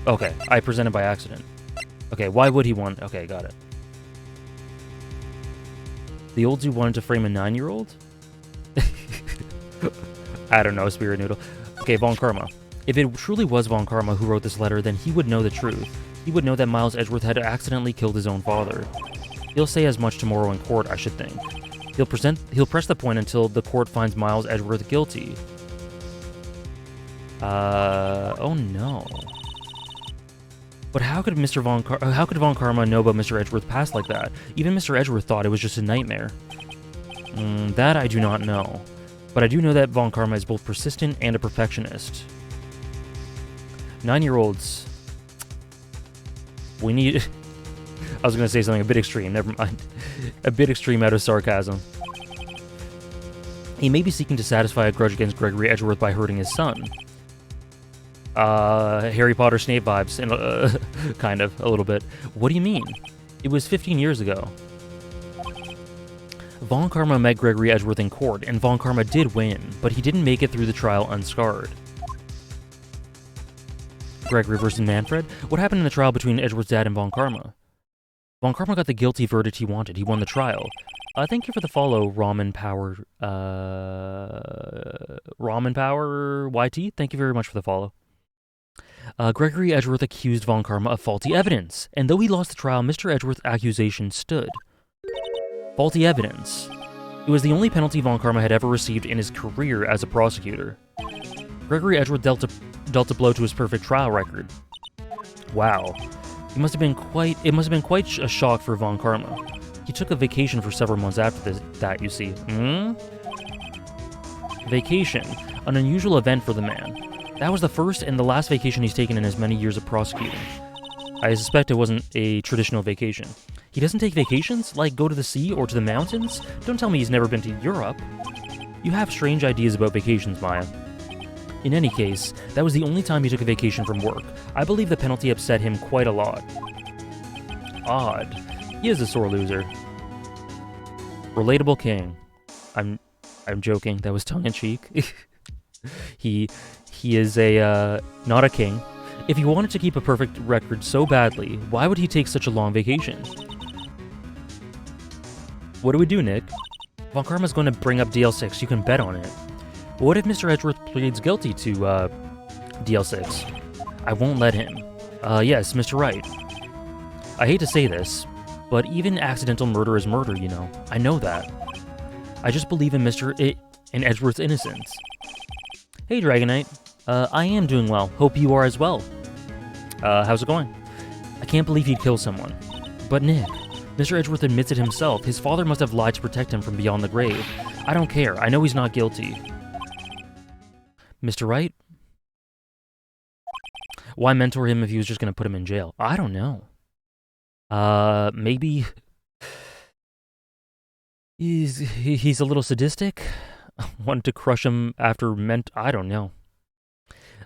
Okay, I presented by accident. Okay, why would he want... Okay, got it. The old dude wanted to frame a 9-year-old? I don't know, Spirit Noodle. Okay, Von Karma. If it truly was Von Karma who wrote this letter, then he would know the truth. He would know that Miles Edgeworth had accidentally killed his own father. He'll say as much tomorrow in court, I should think. He'll press the point until the court finds Miles Edgeworth guilty. Oh no. But how could Von Karma know about Mr. Edgeworth's past like that? Even Mr. Edgeworth thought it was just a nightmare. That I do not know. But I do know that Von Karma is both persistent and a perfectionist. 9-year-olds. We need... I was going to say something a bit extreme, never mind. A bit extreme out of sarcasm. He may be seeking to satisfy a grudge against Gregory Edgeworth by hurting his son. Harry Potter Snape vibes, and kind of, a little bit. What do you mean? It was 15 years ago. Von Karma met Gregory Edgeworth in court, and Von Karma did win, but he didn't make it through the trial unscarred. Gregory versus Manfred? What happened in the trial between Edgeworth's dad and Von Karma? Von Karma got the guilty verdict he wanted. He won the trial. Thank you for the follow, Ramen Power YT. Thank you very much for the follow. Gregory Edgeworth accused Von Karma of faulty evidence, and though he lost the trial, Mr. Edgeworth's accusation stood. Faulty evidence. It was the only penalty Von Karma had ever received in his career as a prosecutor. Gregory Edgeworth dealt a blow to his perfect trial record. Wow. It must have been quite a shock for Von Karma. He took a vacation for several months after that, you see. Vacation. An unusual event for the man. That was the first and the last vacation he's taken in his many years of prosecuting. I suspect it wasn't a traditional vacation. He doesn't take vacations? Like go to the sea or to the mountains? Don't tell me he's never been to Europe. You have strange ideas about vacations, Maya. In any case, that was the only time he took a vacation from work. I believe the penalty upset him quite a lot. Odd. He is a sore loser. Relatable king. I'm joking. That was tongue-in-cheek. He is not a king. If he wanted to keep a perfect record so badly, why would he take such a long vacation? What do we do, Nick? Von Karma's going to bring up DL6. You can bet on it. What if Mr. Edgeworth pleads guilty to DL6? I won't let him. Yes, Mr. Wright. I hate to say this, but even accidental murder is murder, you know. I know that. I just believe in in Edgeworth's innocence. Hey, Dragonite. I am doing well. Hope you are as well. How's it going? I can't believe he'd kill someone. But Nick, Mr. Edgeworth admits it himself. His father must have lied to protect him from beyond the grave. I don't care. I know he's not guilty. Mr. Wright? Why mentor him if he was just going to put him in jail? I don't know. Maybe he's a little sadistic? Wanted to crush him after I don't know.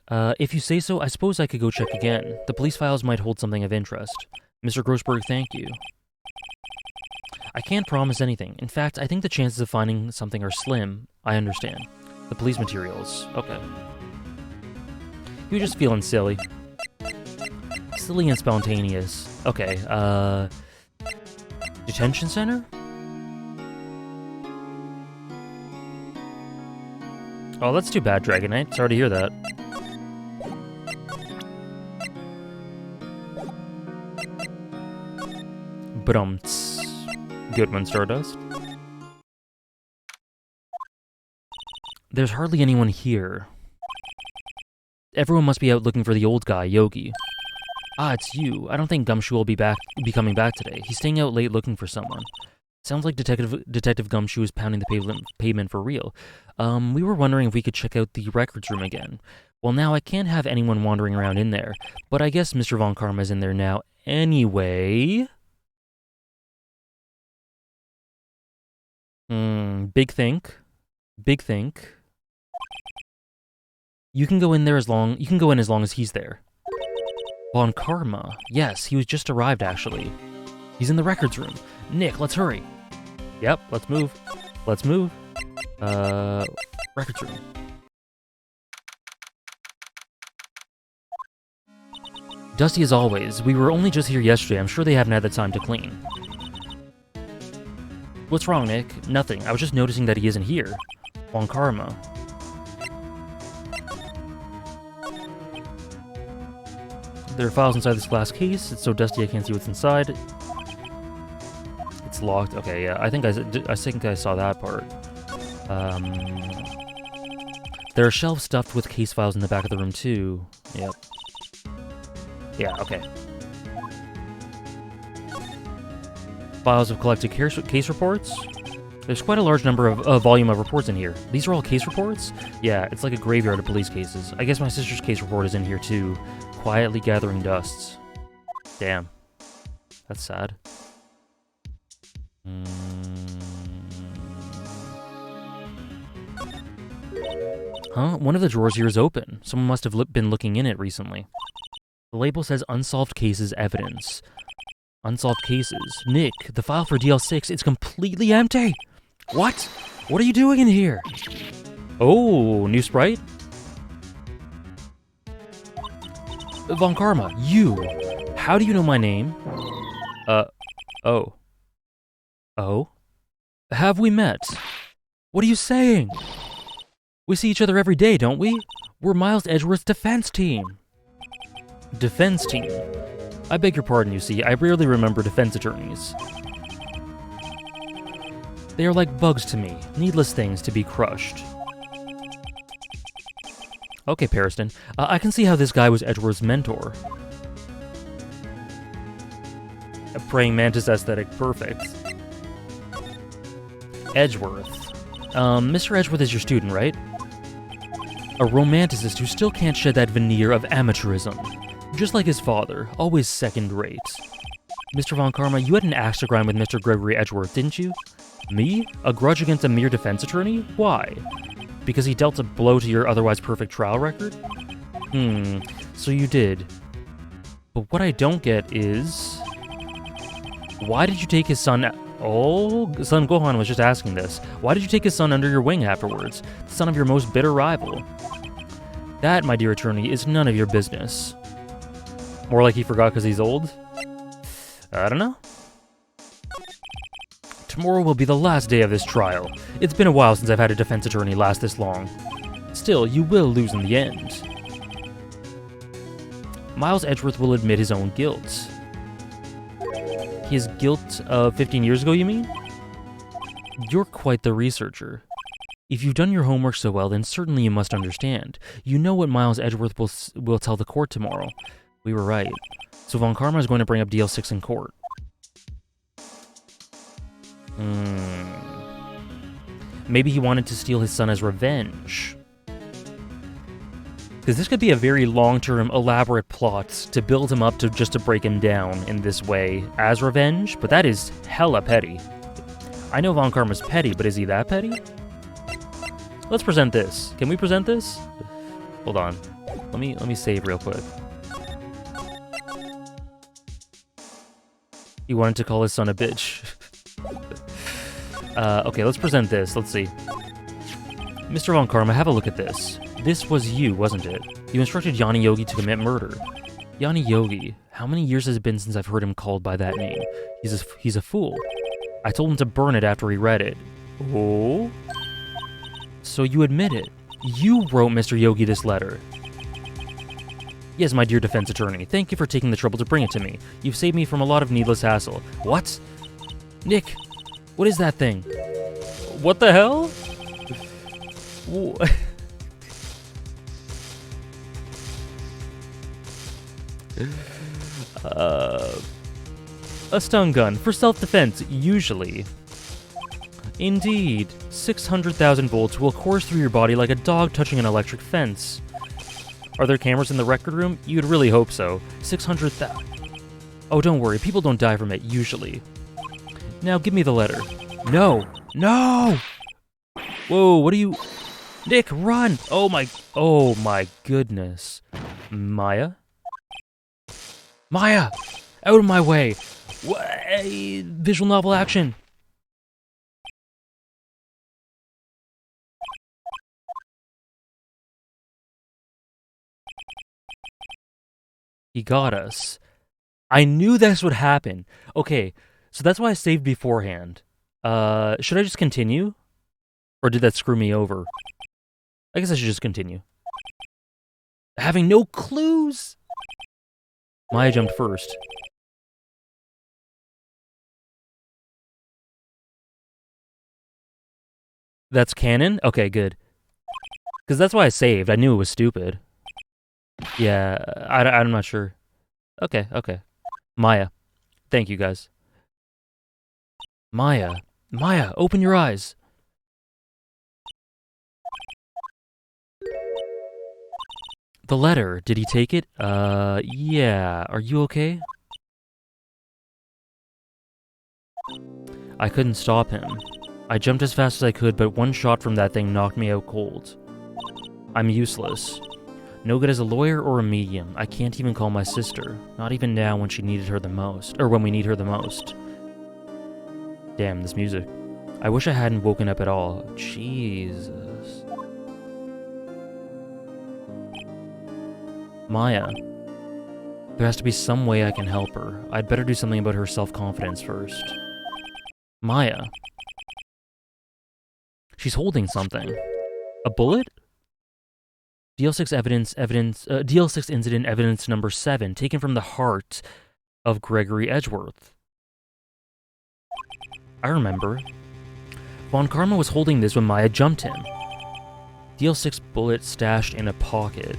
If you say so, I suppose I could go check again. The police files might hold something of interest. Mr. Grossberg, thank you. I can't promise anything. In fact, I think the chances of finding something are slim. I understand. The police materials. Okay. You're just feeling silly. Silly and spontaneous. Okay, detention center? Oh, that's too bad, Dragonite. Sorry to hear that. Good one, Stardust. There's hardly anyone here. Everyone must be out looking for the old guy, Yogi. Ah, it's you. I don't think Gumshoe will be coming back today. He's staying out late looking for someone. Sounds like Detective Gumshoe is pounding the pavement for real. We were wondering if we could check out the records room again. Well, now I can't have anyone wandering around in there, but I guess Mr. Von Karma is in there now anyway. Big think. You can go in as long as he's there. Von Karma. Yes, he was just arrived, actually. He's in the records room. Nick, let's hurry. Yep, let's move. Records room. Dusty as always. We were only just here yesterday. I'm sure they haven't had the time to clean. What's wrong, Nick? Nothing. I was just noticing that he isn't here. Von Karma. There are files inside this glass case. It's so dusty I can't see what's inside. It's locked. Okay, yeah, I think I saw that part. There are shelves stuffed with case files in the back of the room too. Yep. Yeah, okay. Files of collected case reports. There's quite a large number of volume of reports in here. These are all case reports? Yeah, it's like a graveyard of police cases. I guess my sister's case report is in here too. Quietly gathering dusts. Damn. That's sad. Huh? One of the drawers here is open. Someone must have been looking in it recently. The label says unsolved cases evidence. Unsolved cases. Nick, the file for DL6, it's completely empty! What? What are you doing in here? Oh, new sprite? Von Karma, you! How do you know my name? Oh. Oh? Have we met? What are you saying? We see each other every day, don't we? We're Miles Edgeworth's defense team. Defense team? I beg your pardon, you see, I rarely remember defense attorneys. They are like bugs to me, needless things to be crushed. Okay, Pariston, I can see how this guy was Edgeworth's mentor. A praying mantis aesthetic, perfect. Edgeworth. Mr. Edgeworth is your student, right? A romanticist who still can't shed that veneer of amateurism. Just like his father, always second-rate. Mr. Von Karma, you had an axe to grind with Mr. Gregory Edgeworth, didn't you? Me? A grudge against a mere defense attorney? Why? Because he dealt a blow to your otherwise perfect trial record? So you did. But what I don't get is... why did you take his son... Oh, son Gohan was just asking this. Why did you take his son under your wing afterwards? The son of your most bitter rival? That, my dear attorney, is none of your business. More like he forgot because he's old? I don't know. Tomorrow will be the last day of this trial. It's been a while since I've had a defense attorney last this long. Still, you will lose in the end. Miles Edgeworth will admit his own guilt. His guilt of 15 years ago, you mean? You're quite the researcher. If you've done your homework so well, then certainly you must understand. You know what Miles Edgeworth will tell the court tomorrow. We were right. So Von Karma is going to bring up DL6 in court. Maybe he wanted to steal his son as revenge. Because this could be a very long-term, elaborate plot to build him up to just to break him down in this way as revenge, but that is hella petty. I know Von Karma's petty, but is he that petty? Let's present this. Can we present this? Hold on. Let me save real quick. He wanted to call his son a bitch. Okay, let's present this. Let's see. Mr. Von Karma, have a look at this. This was you, wasn't it? You instructed Yanni Yogi to commit murder. Yanni Yogi. How many years has it been since I've heard him called by that name? He's a fool. I told him to burn it after he read it. Oh? So you admit it. You wrote Mr. Yogi this letter. Yes, my dear defense attorney. Thank you for taking the trouble to bring it to me. You've saved me from a lot of needless hassle. What? Nick, what is that thing? What the hell? A stun gun for self-defense, usually. Indeed, 600,000 volts will course through your body like a dog touching an electric fence. Are there cameras in the record room? You'd really hope so. 600,000. Oh, don't worry, people don't die from it, usually. Now give me the letter. No! No! Whoa, what are you... Nick, run! Oh my goodness. Maya? Maya! Out of my way! Visual novel action! He got us. I knew this would happen. Okay, so that's why I saved beforehand. Should I just continue? Or did that screw me over? I guess I should just continue. Having no clues? Maya jumped first. That's canon? Okay, good. Because that's why I saved. I knew it was stupid. Yeah, I'm not sure. Okay, okay. Maya. Thank you, guys. Maya. Maya, open your eyes. The letter. Did he take it? Yeah. Are you okay? I couldn't stop him. I jumped as fast as I could, but one shot from that thing knocked me out cold. I'm useless. No good as a lawyer or a medium. I can't even call my sister. Not even now when she needed her the most. Or when we need her the most. Damn, this music. I wish I hadn't woken up at all. Jesus. Maya. There has to be some way I can help her. I'd better do something about her self-confidence first. Maya. She's holding something. A bullet? DL6 DL6 incident evidence number 7, taken from the heart of Gregory Edgeworth. I remember. Von Karma was holding this when Maya jumped him. DL6 bullet stashed in a pocket.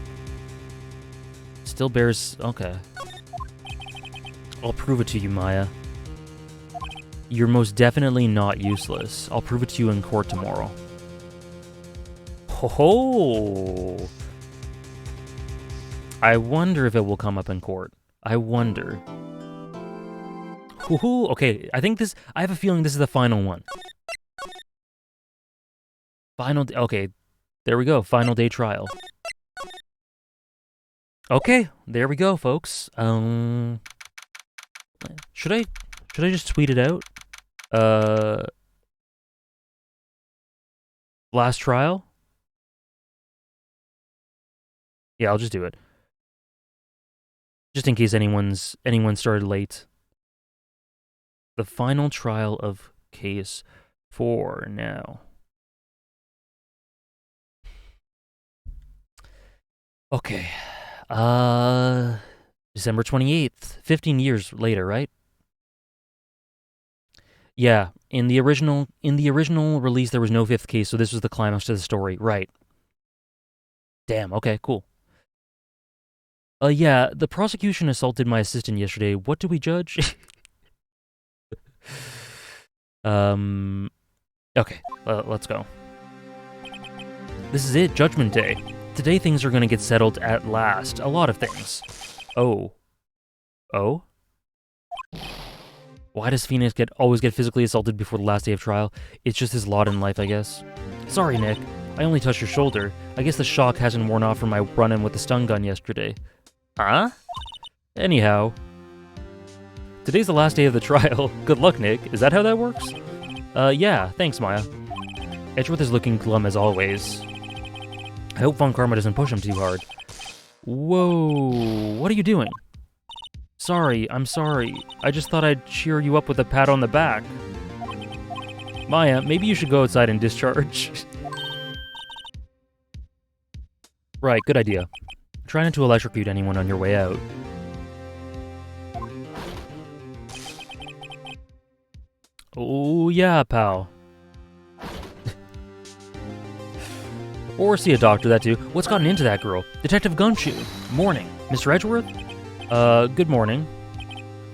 Still bears... okay. I'll prove it to you, Maya. You're most definitely not useless. I'll prove it to you in court tomorrow. Ho ho! I wonder if it will come up in court. I wonder. Hoo-hoo. Okay, I have a feeling this is the final one. Okay, there we go. Final day trial. Okay, there we go, folks. Should I just tweet it out? Last trial? Yeah, I'll just do it. Just in case anyone started late. The final trial of case 4 now. Okay. December 28th. 15 years later, right? Yeah, in the original release there was no 5th case, so this was the climax to the story, right? Damn, okay, cool. Yeah, the prosecution assaulted my assistant yesterday. What do we judge? Okay, let's go. This is it, Judgment Day. Today things are gonna get settled at last. A lot of things. Oh. Oh? Why does Phoenix always get physically assaulted before the last day of trial? It's just his lot in life, I guess. Sorry, Nick. I only touched your shoulder. I guess the shock hasn't worn off from my run-in with the stun gun yesterday. Huh? Anyhow. Today's the last day of the trial. Good luck, Nick. Is that how that works? Yeah. Thanks, Maya. Edgeworth is looking glum as always. I hope Von Karma doesn't push him too hard. Whoa. What are you doing? Sorry, I'm sorry. I just thought I'd cheer you up with a pat on the back. Maya, maybe you should go outside and discharge. Right, good idea. Try not to electrocute anyone on your way out. Oh yeah, pal. Or see a doctor, that too. What's gotten into that girl? Detective Gumshoe. Morning. Mr. Edgeworth? Good morning.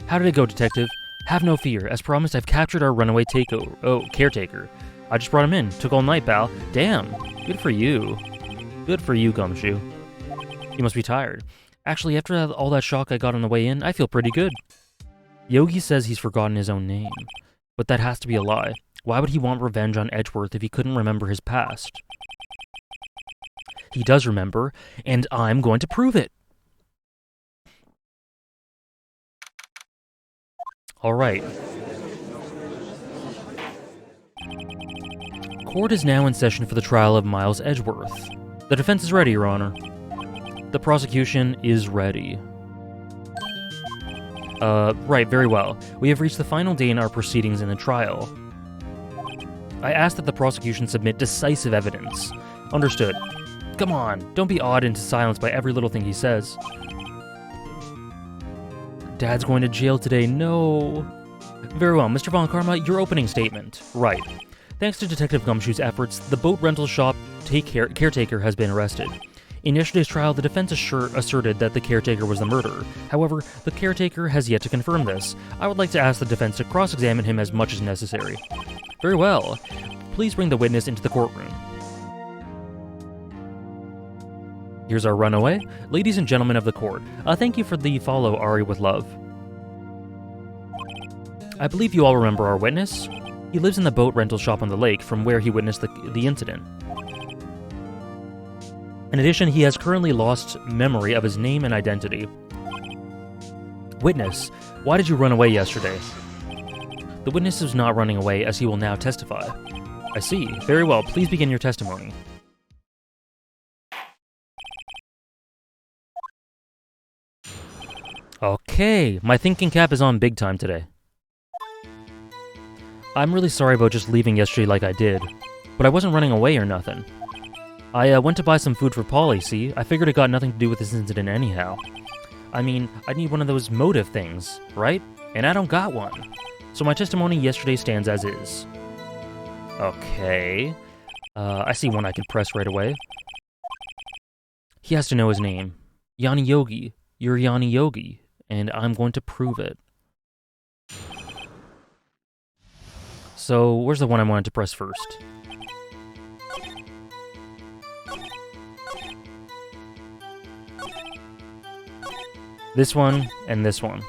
How did it go, Detective? Have no fear. As promised, I've captured our runaway caretaker. I just brought him in. Took all night, pal. Damn. Good for you. Good for you, Gumshoe. You must be tired. Actually, after all that shock I got on the way in, I feel pretty good. Yogi says he's forgotten his own name. But that has to be a lie. Why would he want revenge on Edgeworth if he couldn't remember his past? He does remember, and I'm going to prove it. All right. Court is now in session for the trial of Miles Edgeworth. The defense is ready, Your Honor. The prosecution is ready. Right, very well. We have reached the final day in our proceedings in the trial. I ask that the prosecution submit decisive evidence. Understood. Come on, don't be awed into silence by every little thing he says. Dad's going to jail today, no. Very well, Mr. Von Karma, your opening statement. Right. Thanks to Detective Gumshoe's efforts, the boat rental shop caretaker has been arrested. In yesterday's trial, the defense asserted that the caretaker was the murderer. However, the caretaker has yet to confirm this. I would like to ask the defense to cross-examine him as much as necessary. Very well. Please bring the witness into the courtroom. Here's our runaway. Ladies and gentlemen of the court, thank you for the follow, Ari with love. I believe you all remember our witness. He lives in the boat rental shop on the lake from where he witnessed the incident. In addition, he has currently lost memory of his name and identity. Witness, why did you run away yesterday? The witness is not running away, as he will now testify. I see. Very well. Please begin your testimony. Okay, my thinking cap is on big time today. I'm really sorry about just leaving yesterday like I did, but I wasn't running away or nothing. I went to buy some food for Polly, see? I figured it got nothing to do with this incident anyhow. I mean, I need one of those motive things, right? And I don't got one. So my testimony yesterday stands as is. Okay. I see one I can press right away. He has to know his name. Yanni Yogi. You're Yanni Yogi, and I'm going to prove it. So, where's the one I wanted to press first? This one, and this one.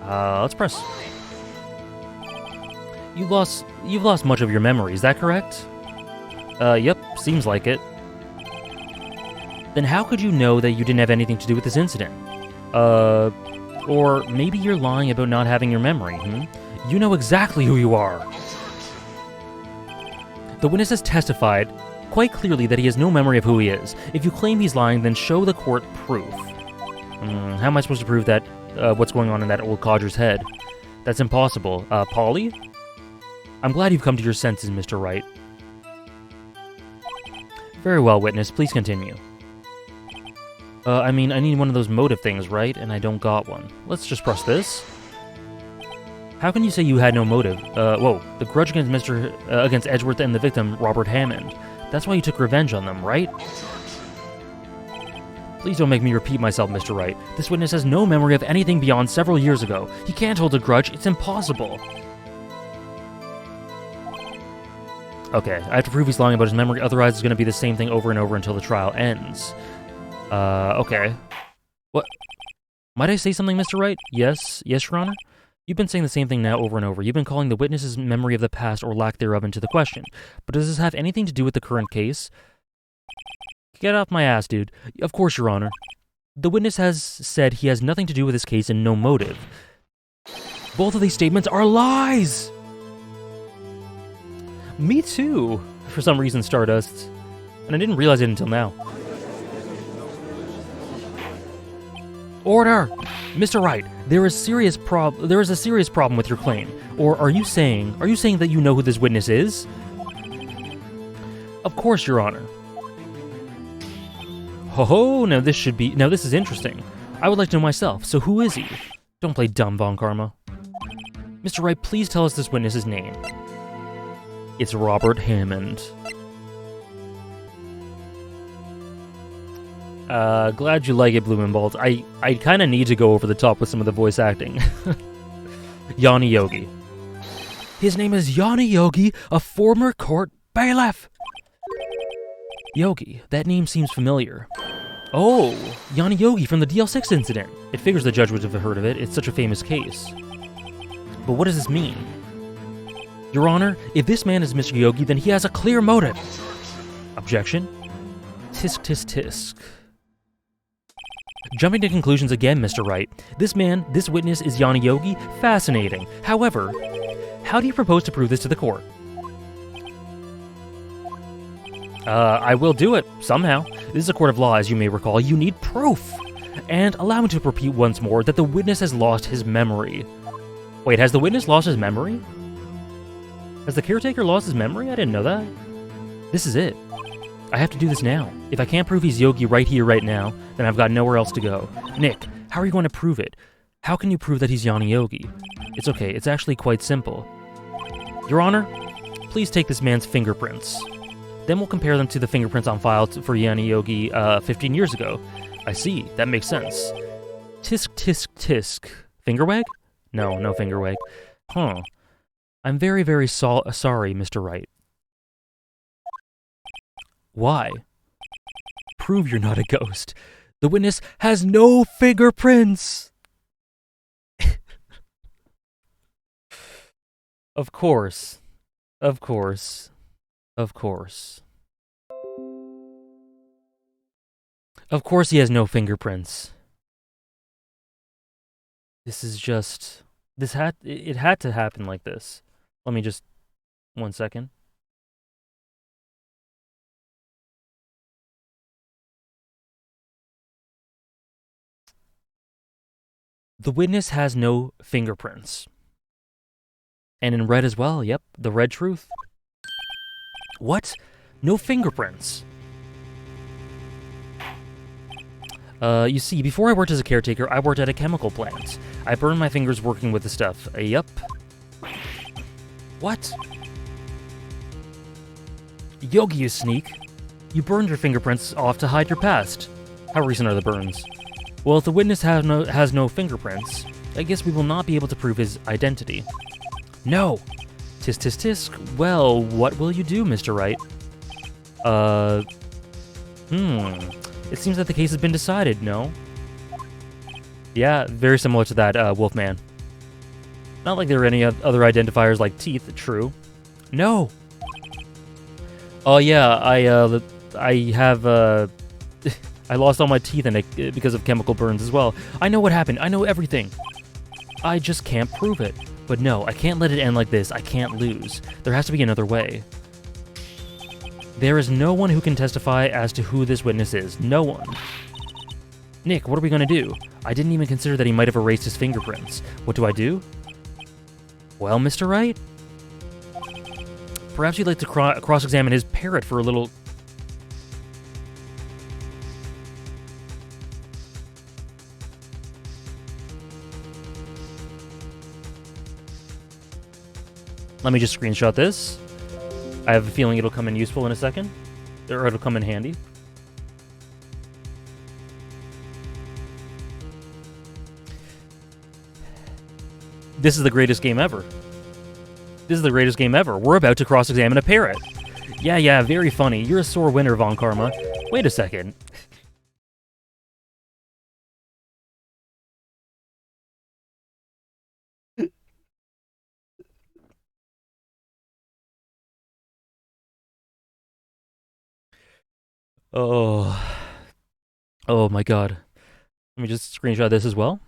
Let's press. You've lost much of your memory, is that correct? Yep, seems like it. Then how could you know that you didn't have anything to do with this incident? Or maybe you're lying about not having your memory, You know exactly who you are. The witness has testified quite clearly that he has no memory of who he is. If you claim he's lying, then show the court proof. How am I supposed to prove that, what's going on in that old codger's head? That's impossible. Polly? I'm glad you've come to your senses, Mr. Wright. Very well, witness. Please continue. I mean, I need one of those motive things, right? And I don't got one. Let's just press this. How can you say you had no motive? Whoa. The grudge against against Edgeworth and the victim, Robert Hammond. That's why you took revenge on them, right? Please don't make me repeat myself, Mr. Wright. This witness has no memory of anything beyond several years ago. He can't hold a grudge. It's impossible. Okay, I have to prove he's lying about his memory, otherwise it's going to be the same thing over and over until the trial ends. Okay. What? Might I say something, Mr. Wright? Yes, Your Honor? You've been saying the same thing now over and over. You've been calling the witness's memory of the past or lack thereof into the question. But does this have anything to do with the current case? Get off my ass, dude. Of course, Your Honor. The witness has said he has nothing to do with this case and no motive. Both of these statements are lies! Me too, for some reason, Stardust. And I didn't realize it until now. Order! Mr. Wright, there is a serious problem with your claim. Or are you saying that you know who this witness is? Of course, Your Honor. Ho-ho, now this is interesting. I would like to know myself, so who is he? Don't play dumb, Von Karma. Mr. Wright, please tell us this witness's name. It's Robert Hammond. Glad you like it, Blumenbald. I kind of need to go over the top with some of the voice acting. Yanni Yogi. His name is Yanni Yogi, a former court bailiff. Yogi, that name seems familiar. Oh, Yanni Yogi from the DL6 incident. It figures the judge would have heard of it. It's such a famous case. But what does this mean? Your Honor, if this man is Mr. Yogi, then he has a clear motive. Objection? Tisk, tisk, tisk. Jumping to conclusions again, Mr. Wright. This witness is Yanni Yogi. Fascinating. However, how do you propose to prove this to the court? I will do it, somehow. This is a court of law, as you may recall. You need proof. And allow me to repeat once more that the witness has lost his memory. Wait, has the witness lost his memory? Has the caretaker lost his memory? I didn't know that. This is it. I have to do this now. If I can't prove he's Yogi right here, right now, then I've got nowhere else to go. Nick, how are you going to prove it? How can you prove that he's Yanni Yogi? It's okay, it's actually quite simple. Your Honor, please take this man's fingerprints. Then we'll compare them to the fingerprints on file for Yanni Yogi 15 years ago. I see, that makes sense. Tisk, tisk, tisk. Finger wag? No, no finger wag. Huh. I'm very, very sorry, Mr. Wright. Why? Prove you're not a ghost. The witness has no fingerprints! Of course. Of course. Of course. Of course he has no fingerprints. This is just... It had to happen like this. Let me just... 1 second. The witness has no fingerprints. And in red as well, yep, the red truth. What? No fingerprints? You see, before I worked as a caretaker, I worked at a chemical plant. I burned my fingers working with the stuff. Yup. What? Yogi, you sneak. You burned your fingerprints off to hide your past. How recent are the burns? Well, if the witness has no fingerprints, I guess we will not be able to prove his identity. No! Tisk, tisk, tisk. Well, what will you do, Mr. Wright? It seems that the case has been decided, no? Yeah, very similar to that, Wolfman. Not like there are any other identifiers like teeth, true. No! Oh yeah, I have, I lost all my teeth in it because of chemical burns as well. I know what happened, I know everything. I just can't prove it. But no, I can't let it end like this. I can't lose. There has to be another way. There is no one who can testify as to who this witness is. No one. Nick, what are we going to do? I didn't even consider that he might have erased his fingerprints. What do I do? Well, Mr. Wright? Perhaps you'd like to cross-examine his parrot for a little... Let me just screenshot this. I have a feeling it'll come in useful in a second. Or it'll come in handy. This is the greatest game ever. This is the greatest game ever. We're about to cross-examine a parrot. Yeah, very funny. You're a sore winner, Von Karma. Wait a second. Oh my god. Let me just screenshot this as well.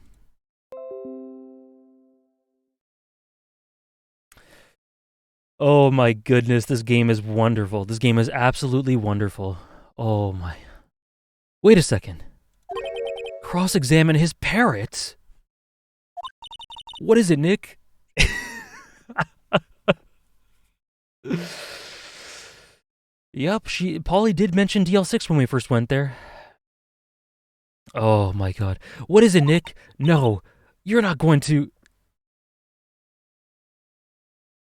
Oh my goodness, this game is wonderful. This game is absolutely wonderful. Oh my... Wait a second. Cross-examine his parrot? What is it, Nick? Yep, Polly did mention DL6 when we first went there. Oh my god. What is it, Nick? No, you're not going to...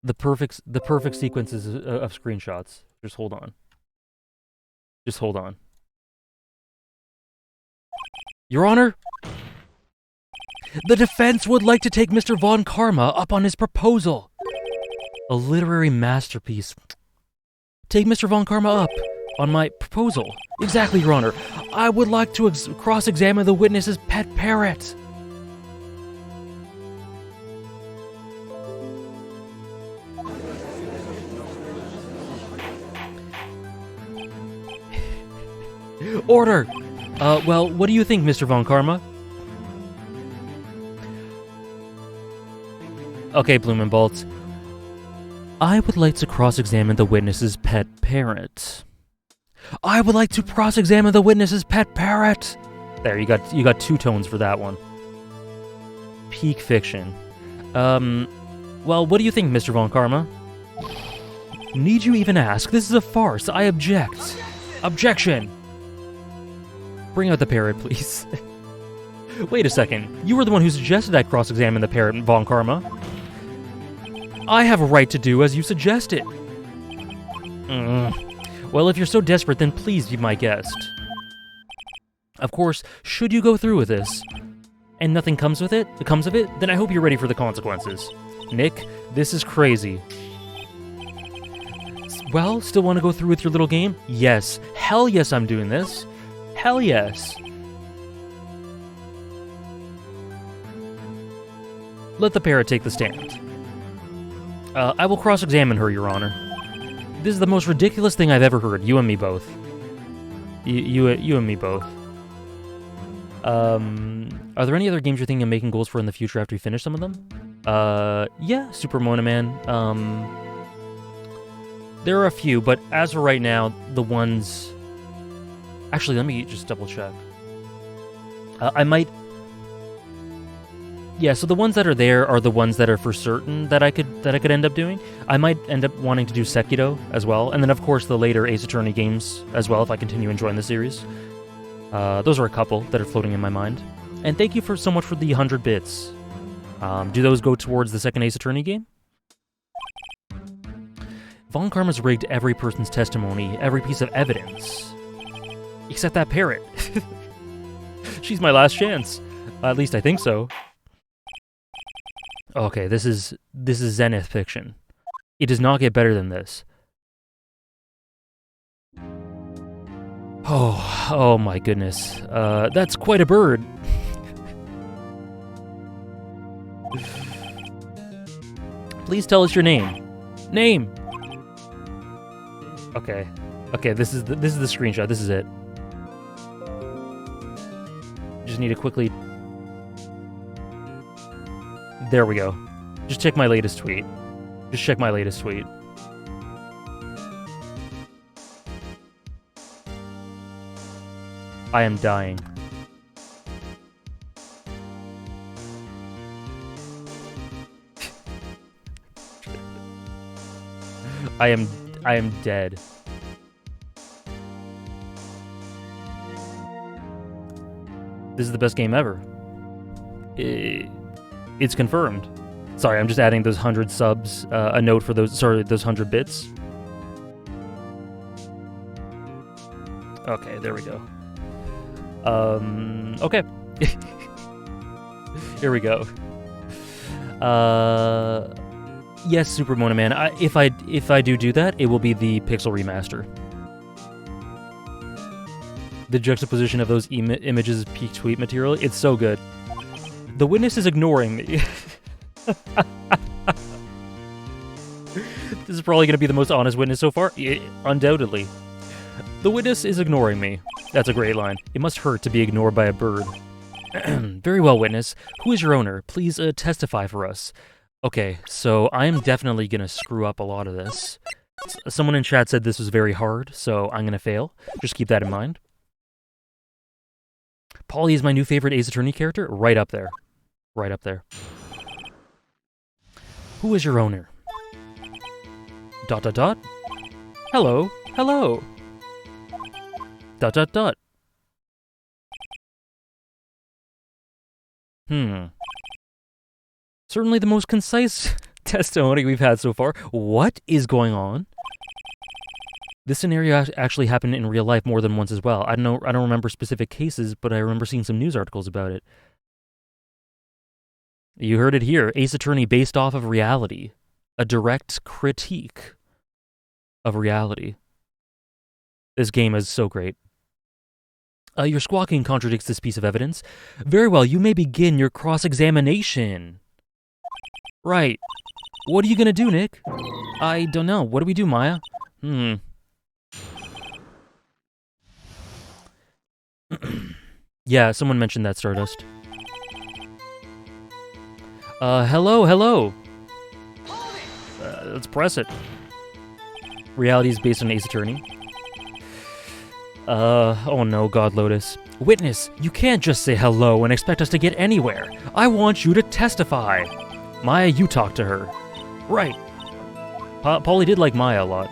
The perfect sequences of screenshots. Just hold on. Just hold on. Your Honor, the defense would like to take Mr. Von Karma up on his proposal. A literary masterpiece. Take Mr. Von Karma up on my proposal. Exactly, Your Honor. I would like to cross-examine the witness's pet parrot. Order! Well, what do you think, Mr. Von Karma? Okay, Blumenbolt. I would like to cross-examine the witness's pet parrot. I would like to cross-examine the witness's pet parrot! There, you got 2 tones for that one. Peak fiction. Well, what do you think, Mr. Von Karma? Need you even ask? This is a farce. I object. Objection! Bring out the parrot, please. Wait a second. You were the one who suggested I cross-examine the parrot, Von Karma. I have a right to do as you suggested. Well, if you're so desperate, then please be my guest. Of course, should you go through with this, and nothing comes of it, then I hope you're ready for the consequences. Nick, this is crazy. Well, still want to go through with your little game? Yes. Hell yes, I'm doing this. Hell yes. Let the parrot take the stand. I will cross-examine her, Your Honor. This is the most ridiculous thing I've ever heard. You and me both. You and me both. Are there any other games you're thinking of making goals for in the future after you finish some of them? Yeah, Super Mona Man. There are a few, but as of right now, the ones... Actually, let me just double-check. I might... Yeah, so the ones that are there are the ones that are for certain that I could end up doing. I might end up wanting to do Sekiro as well, and then of course the later Ace Attorney games as well if I continue enjoying the series. Those are a couple that are floating in my mind. And thank you so much for the 100 bits. Do those go towards the second Ace Attorney game? Von Karma's rigged every person's testimony, every piece of evidence. Except that parrot. She's my last chance. At least I think so. Okay, this is Zenith fiction. It does not get better than this. Oh my goodness. That's quite a bird. Please tell us your name. Name! Okay. Okay, this is the screenshot. This is it. Just need to quickly... There we go. Just check my latest tweet. Just check my latest tweet. I am dying. I am dead. This is the best game ever. It's confirmed. Sorry, I'm just adding those 100 subs, a note for those 100 bits. Okay, there we go. Okay. Here we go. Yes, Super Mona Man. If I do that, it will be the Pixel remaster. The juxtaposition of those images is peak tweet material. It's so good. The witness is ignoring me. This is probably going to be the most honest witness so far. Undoubtedly. The witness is ignoring me. That's a great line. It must hurt to be ignored by a bird. Very well, witness. Who is your owner? Please testify for us. Okay, so I'm definitely going to screw up a lot of this. Someone in chat said this was very hard, so I'm going to fail. Just keep that in mind. Polly is my new favorite Ace Attorney character. Right up there. Right up there. Who is your owner? ... Hello. Hello. ... Certainly the most concise testimony we've had so far. What is going on? This scenario actually happened in real life more than once as well. I don't remember specific cases, but I remember seeing some news articles about it. You heard it here. Ace Attorney based off of reality. A direct critique of reality. This game is so great. Your squawking contradicts this piece of evidence. Very well, you may begin your cross-examination. Right. What are you gonna do, Nick? I don't know. What do we do, Maya? Yeah, someone mentioned that, Stardust. Hello. Let's press it. Reality is based on Ace Attorney. Oh no, God Lotus. Witness, you can't just say hello and expect us to get anywhere. I want you to testify. Maya, you talk to her. Right. Paulie did like Maya a lot.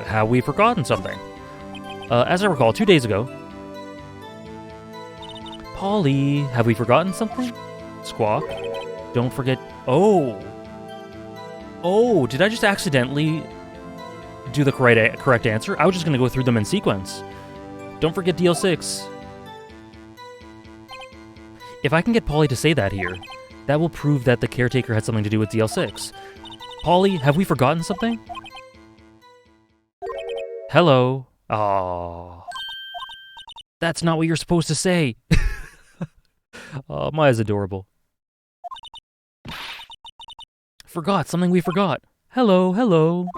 have we forgotten something? As I recall, 2 days ago... Polly, have we forgotten something? Squawk. Don't forget... Oh! Oh, did I just accidentally do the correct answer? I was just going to go through them in sequence. Don't forget DL6. If I can get Polly to say that here, that will prove that the caretaker had something to do with DL6. Polly, have we forgotten something? Hello. Aww. That's not what you're supposed to say. Oh, Maya's adorable. Forgot something we forgot. Hello, hello.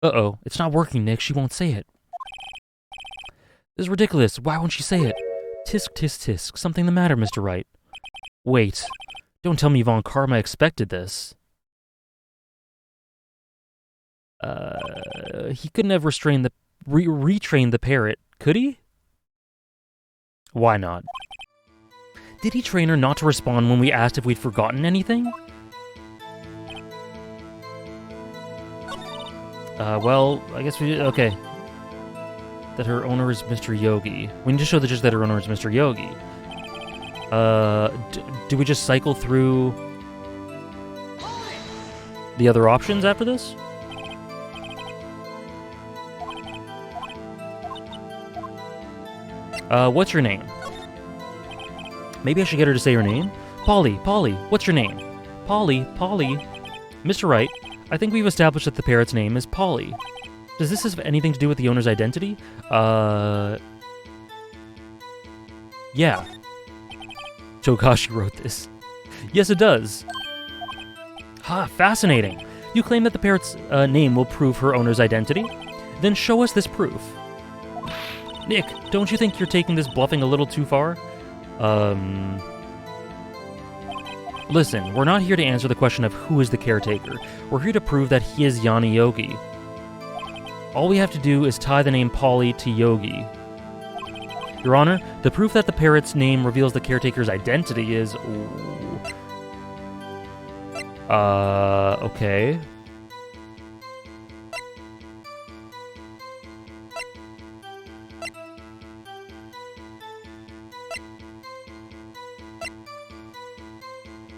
Uh-oh, it's not working, Nick. She won't say it. This is ridiculous. Why won't she say it? Tisk, tisk, tisk. Something the matter, Mr. Wright. Wait. Don't tell me Von Karma expected this. He couldn't have restrained the... retrained the parrot, could he? Why not? Did he train her not to respond when we asked if we'd forgotten anything? Well, I guess we... Okay. That her owner is Mr. Yogi. We need to show just that her owner is Mr. Yogi. Do we just cycle through the other options after this? What's your name? Maybe I should get her to say her name? Polly, Polly, what's your name? Polly, Polly. Mr. Wright, I think we've established that the parrot's name is Polly. Does this have anything to do with the owner's identity? Yeah. Togashi wrote this. Yes, it does. Ha, fascinating. You claim that the parrot's name will prove her owner's identity? Then show us this proof. Nick, don't you think you're taking this bluffing a little too far? Listen, we're not here to answer the question of who is the caretaker. We're here to prove that he is Yanni Yogi. All we have to do is tie the name Polly to Yogi. Your Honor, the proof that the parrot's name reveals the caretaker's identity is... okay.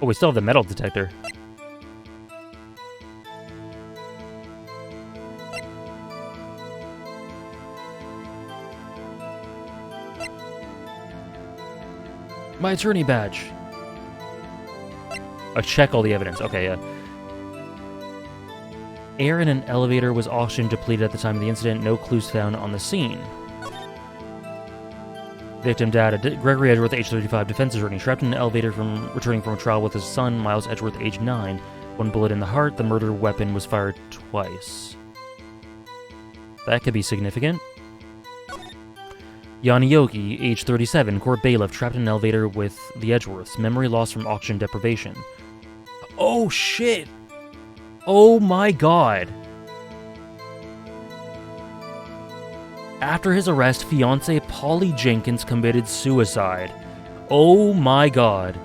Oh, we still have the metal detector. My attorney badge. Check all the evidence. Okay, yeah. Air in an elevator was oxygen depleted at the time of the incident. No clues found on the scene. Victim data. Gregory Edgeworth, age 35, defense attorney, trapped in an elevator returning from a trial with his son, Miles Edgeworth, age 9. One bullet in the heart. The murder weapon was fired twice. That could be significant. Yanni Yogi, age 37, court bailiff, trapped in an elevator with the Edgeworths. Memory loss from oxygen deprivation. Oh, shit! Oh my god! After his arrest, fiancée Polly Jenkins committed suicide. Oh my god.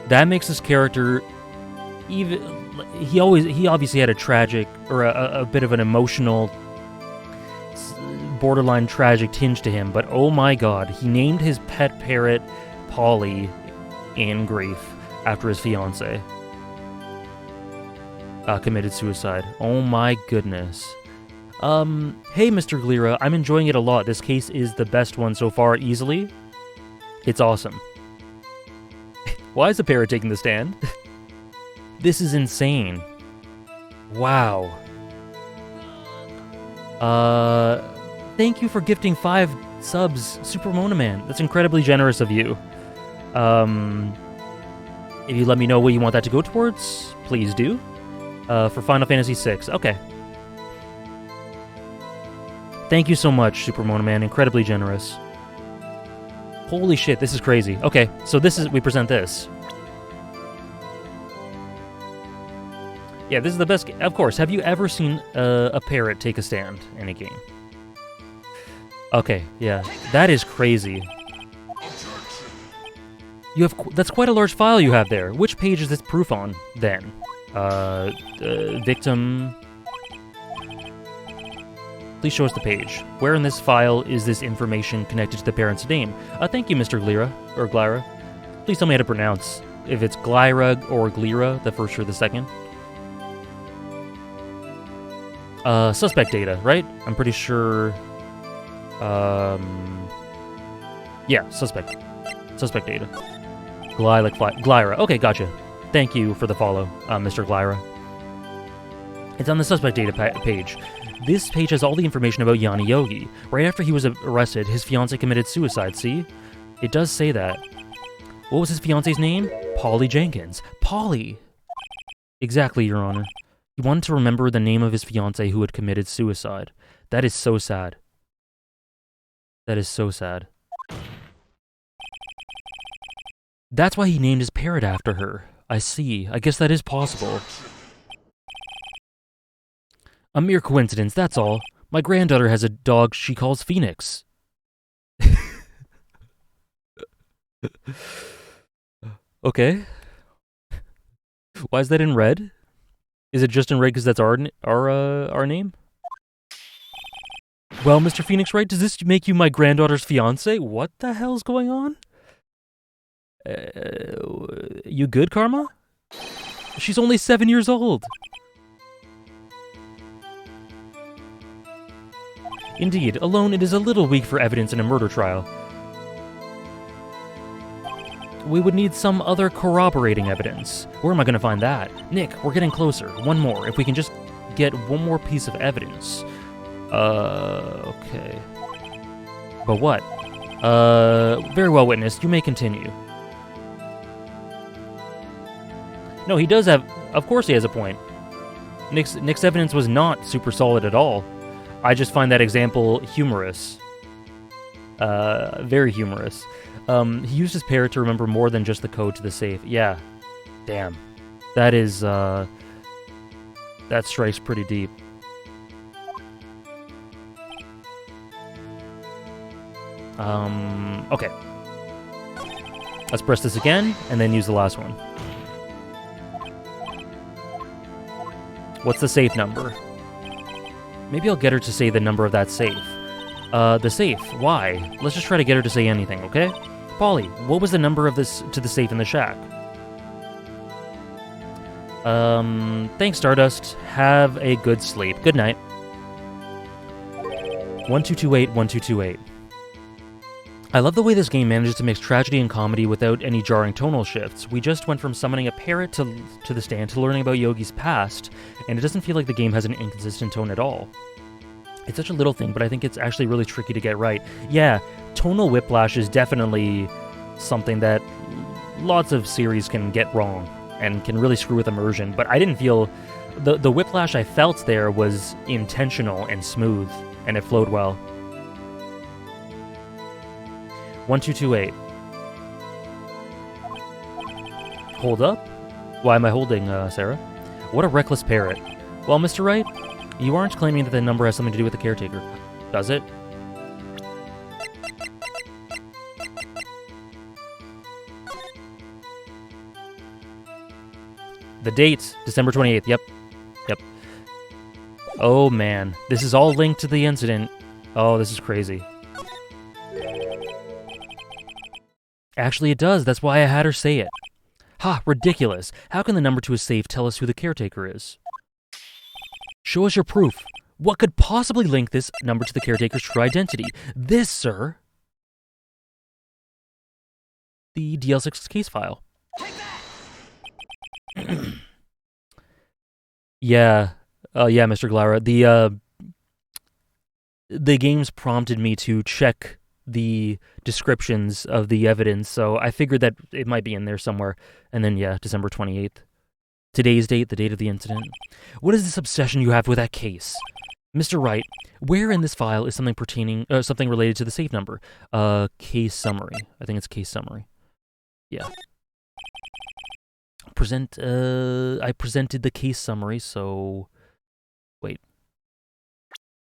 That makes his character even... He obviously had a tragic, or a bit of an emotional, borderline tragic tinge to him, but oh my god, he named his pet parrot Polly in grief after his fiancée committed suicide. Oh my goodness. Hey Mr. Glira, I'm enjoying it a lot. This case is the best one so far, easily. It's awesome. Why is the parrot taking the stand? This is insane. Wow. Thank you for gifting 5 subs, Super Mona Man. That's incredibly generous of you. If you let me know what you want that to go towards, please do. For Final Fantasy VI. Okay. Thank you so much, Super Mona Man. Incredibly generous. Holy shit, this is crazy. Okay, so we present this. Yeah, this is the best. Of course, have you ever seen a parrot take a stand in a game? Okay, yeah, that is crazy. That's quite a large file you have there. Which page is this proof on, then? Victim... Please show us the page. Where in this file is this information connected to the parent's name? Thank you, Mr. Glira, or Glyra. Please tell me how to pronounce. If it's Glyra or Glira, the first or the second. Suspect data, right? I'm pretty sure... yeah, suspect. Suspect data. Glyra. Okay, gotcha. Thank you for the follow, Mr. Glyra. It's on the suspect data page. This page has all the information about Yanni Yogi. Right after he was arrested, his fiancée committed suicide, see? It does say that. What was his fiancée's name? Polly Jenkins. Polly! Exactly, Your Honor. He wanted to remember the name of his fiancée who had committed suicide. That is so sad. That is so sad. That's why he named his parrot after her. I see. I guess that is possible. A mere coincidence, that's all. My granddaughter has a dog she calls Phoenix. Okay. Why is that in red? Is it just in red because that's our name? Well, Mr. Phoenix Wright, does this make you my granddaughter's fiancé? What the hell's going on? You good, Karma? She's only 7 years old. Indeed, alone it is a little weak for evidence in a murder trial. We would need some other corroborating evidence. Where am I going to find that? Nick, we're getting closer. One more. If we can just get one more piece of evidence. Okay. But what? Very well, witness. You may continue. No, he does have... Of course he has a point. Nick's evidence was not super solid at all. I just find that example humorous. Very humorous. He used his parrot to remember more than just the code to the safe. Yeah. Damn. That is, that strikes pretty deep. Okay. Let's press this again, and then use the last one. What's the safe number? Maybe I'll get her to say the number of that safe. The safe. Why? Let's just try to get her to say anything, okay? Polly, what was the number of this to the safe in the shack? Thanks, Stardust. Have a good sleep. Good night. 1228, 1228. I love the way this game manages to mix tragedy and comedy without any jarring tonal shifts. We just went from summoning a parrot to the stand to learning about Yogi's past, and it doesn't feel like the game has an inconsistent tone at all. It's such a little thing, but I think it's actually really tricky to get right. Yeah, tonal whiplash is definitely something that lots of series can get wrong and can really screw with immersion, but I didn't feel... The whiplash I felt there was intentional and smooth, and it flowed well. 1228. Hold up? Why am I holding, Sarah? What a reckless parrot. Well, Mr. Wright, you aren't claiming that the number has something to do with the caretaker, does it? The date, December 28th, yep. Oh man, this is all linked to the incident. Oh, this is crazy. Actually, it does. That's why I had her say it. Ha, ridiculous. How can the number to his safe tell us who the caretaker is? Show us your proof. What could possibly link this number to the caretaker's true identity? This, sir. The DL6 case file. Yeah. Yeah, Mr. Glara. The games prompted me to check the descriptions of the evidence, so I figured that it might be in there somewhere. And then, yeah, December 28th. Today's date, the date of the incident. What is this obsession you have with that case? Mr. Wright, where in this file is something something related to the safe number? Case summary. I think it's case summary. Yeah. I presented the case summary, so... Wait.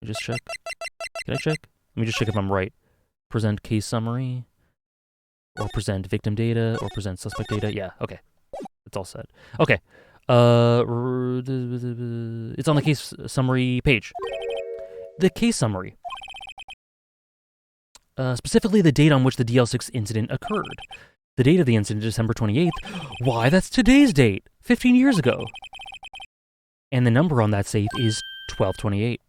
Let me just check. Can I check? Let me just check if I'm right. Present case summary, or present victim data, or present suspect data. Yeah, okay. It's all set. Okay. It's on the case summary page. The case summary. Specifically the date on which the DL6 incident occurred. The date of the incident, December 28th. Why, that's today's date! 15 years ago! And the number on that safe is 1228.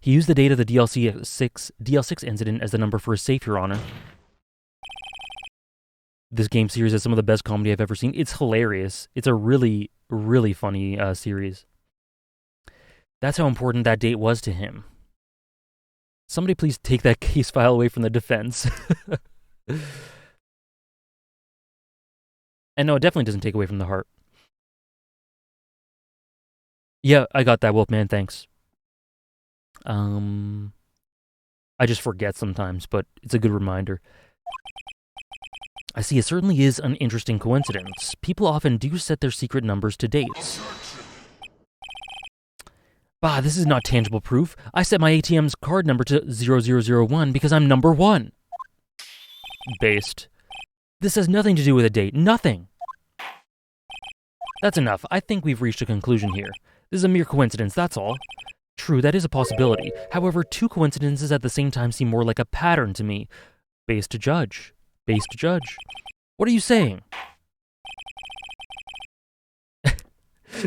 He used the date of the DL6 incident as the number for his safe, Your Honor. This game series has some of the best comedy I've ever seen. It's hilarious. It's a really, really funny series. That's how important that date was to him. Somebody please take that case file away from the defense. And no, it definitely doesn't take away from the heart. Yeah, I got that, Wolfman, thanks. I just forget sometimes, but it's a good reminder. I see, it certainly is an interesting coincidence. People often do set their secret numbers to dates. Bah, this is not tangible proof. I set my ATM's card number to 0001 because I'm number 1. Based. This has nothing to do with a date. Nothing. That's enough. I think we've reached a conclusion here. This is a mere coincidence, that's all. True, that is a possibility. However, 2 coincidences at the same time seem more like a pattern to me. Base to judge. Base to judge. What are you saying?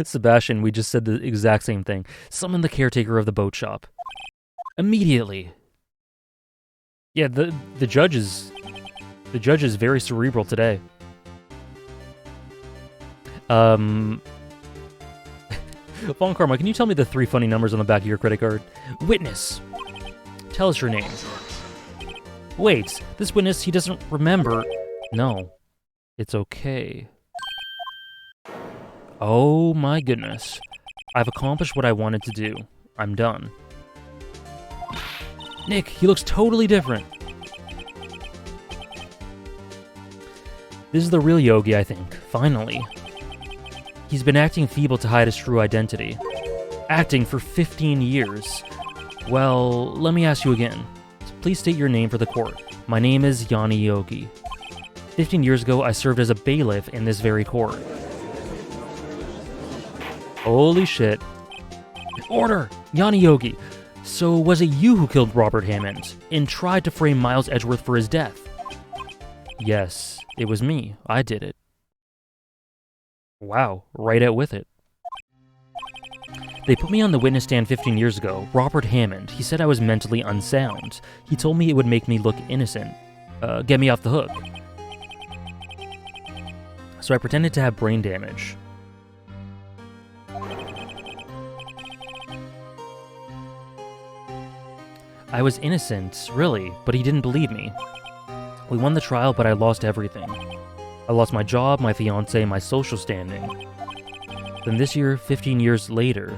Sebastian, we just said the exact same thing. Summon the caretaker of the boat shop. Immediately. Yeah, the judge is very cerebral today. Von Karma, can you tell me the 3 funny numbers on the back of your credit card? Witness. Tell us your name. Wait, this witness, he doesn't remember. No, it's okay. Oh my goodness. I've accomplished what I wanted to do. I'm done. Nick, he looks totally different. This is the real Yogi, I think. Finally. He's been acting feeble to hide his true identity. Acting for 15 years. Well, let me ask you again. Please state your name for the court. My name is Yanni Yogi. 15 years ago, I served as a bailiff in this very court. Holy shit. Order! Yanni Yogi. So was it you who killed Robert Hammond and tried to frame Miles Edgeworth for his death? Yes, it was me. I did it. Wow, right out with it. They put me on the witness stand 15 years ago. Robert Hammond. He said I was mentally unsound. He told me it would make me look innocent. Get me off the hook. So I pretended to have brain damage. I was innocent, really, but he didn't believe me. We won the trial, but I lost everything. I lost my job, my fiancé, my social standing. Then this year, 15 years later,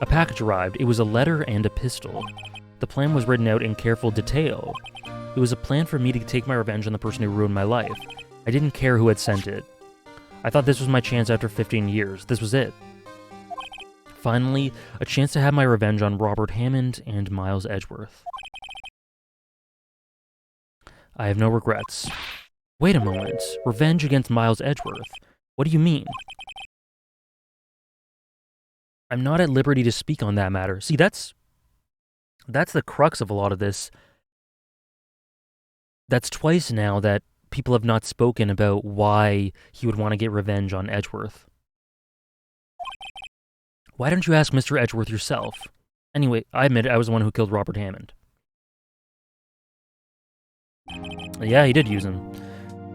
a package arrived. It was a letter and a pistol. The plan was written out in careful detail. It was a plan for me to take my revenge on the person who ruined my life. I didn't care who had sent it. I thought this was my chance after 15 years. This was it. Finally, a chance to have my revenge on Robert Hammond and Miles Edgeworth. I have no regrets. Wait a moment. Revenge against Miles Edgeworth? What do you mean? I'm not at liberty to speak on that matter. See, that's the crux of a lot of this. That's twice now that people have not spoken about why he would want to get revenge on Edgeworth. Why don't you ask Mr. Edgeworth yourself? Anyway, I admit I was the one who killed Robert Hammond. Yeah, he did use him.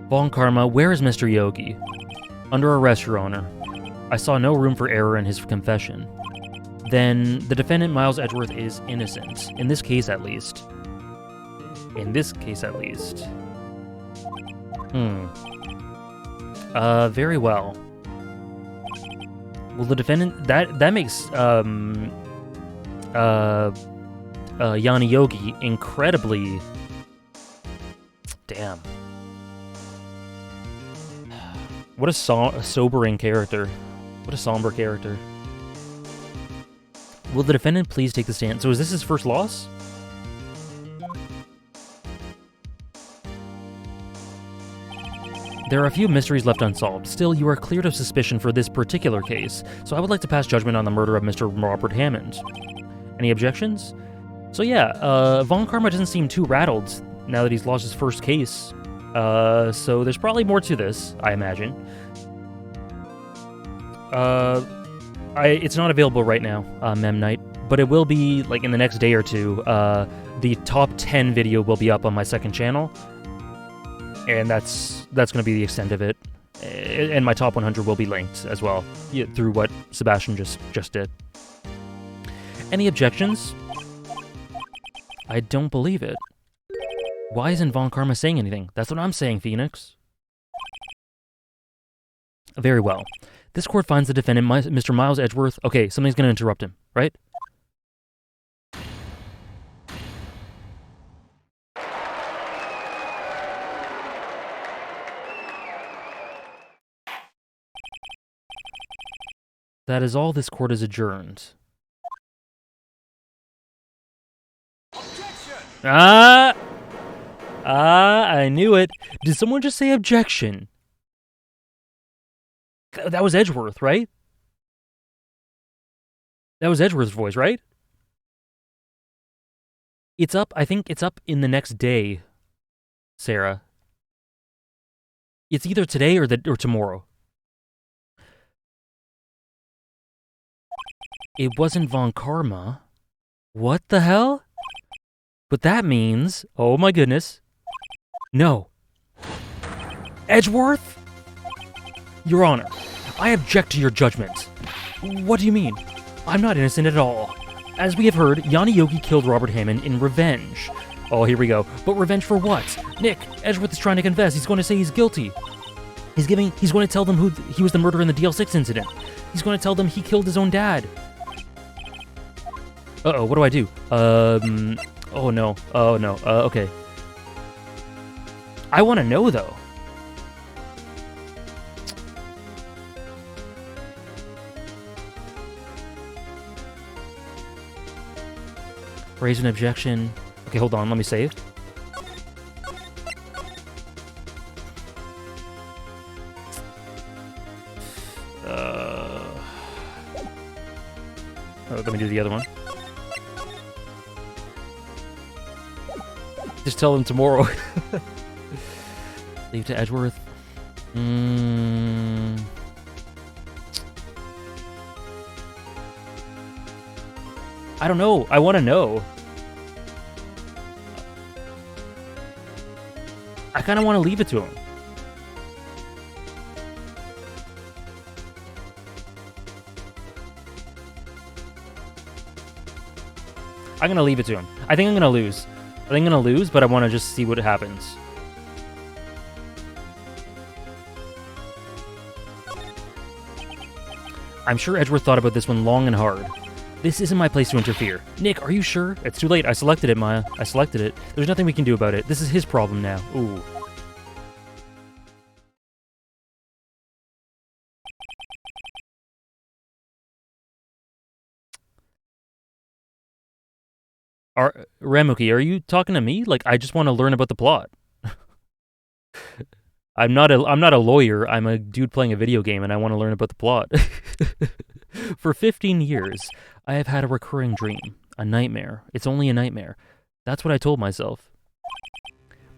Von Karma, where is Mr. Yogi? Under arrest, Your Honor. I saw no room for error in his confession. Then, the defendant, Miles Edgeworth, is innocent. In this case, at least. In this case, at least. Very well. Well, the defendant... That makes, Yanni Yogi incredibly... Damn. What a sobering character. What a somber character. Will the defendant please take the stand? So is this his first loss? There are a few mysteries left unsolved. Still, you are cleared of suspicion for this particular case, so I would like to pass judgment on the murder of Mr. Robert Hammond. Any objections? So yeah, Von Karma doesn't seem too rattled now that he's lost his first case. So there's probably more to this, I imagine. It's not available right now, Mem Knight, but it will be, like, in the next day or two. The top 10 video will be up on my second channel, and that's going to be the extent of it. And my top 100 will be linked as well, through what Sebastian just did. Any objections? I don't believe it. Why isn't Von Karma saying anything? That's what I'm saying, Phoenix. Very well. This court finds the defendant, Mr. Miles Edgeworth... Okay, something's going to interrupt him, right? That is all. This court is adjourned. I knew it. Did someone just say objection? That was Edgeworth, right? That was Edgeworth's voice, right? It's up, I think it's up in the next day, Sarah. It's either today or tomorrow. It wasn't Von Karma. What the hell? But that means, oh my goodness, no. Edgeworth? Your Honor, I object to your judgment. What do you mean? I'm not innocent at all. As we have heard, Yanni Yogi killed Robert Hammond in revenge. Oh, here we go. But revenge for what? Nick, Edgeworth is trying to confess. He's going to say he's guilty. He's going to tell them he was the murderer in the DL6 incident. He's going to tell them he killed his own dad. Uh-oh, what do I do? Oh no. Oh no. Okay. I want to know, though. Raise an objection. Okay, hold on. Let me save. Let me do the other one. Just tell them tomorrow. Leave to Edgeworth. I don't know. I want to know. I kind of want to leave it to him. I'm going to leave it to him. I think I'm going to lose. I think I'm going to lose, but I want to just see what happens. I'm sure Edgeworth thought about this one long and hard. This isn't my place to interfere. Nick, are you sure? It's too late. I selected it, Maya. I selected it. There's nothing we can do about it. This is his problem now. Ooh. Ramuki, are you talking to me? Like, I just want to learn about the plot. I'm not a lawyer. I'm a dude playing a video game, and I want to learn about the plot. For 15 years, I have had a recurring dream. A nightmare. It's only a nightmare. That's what I told myself.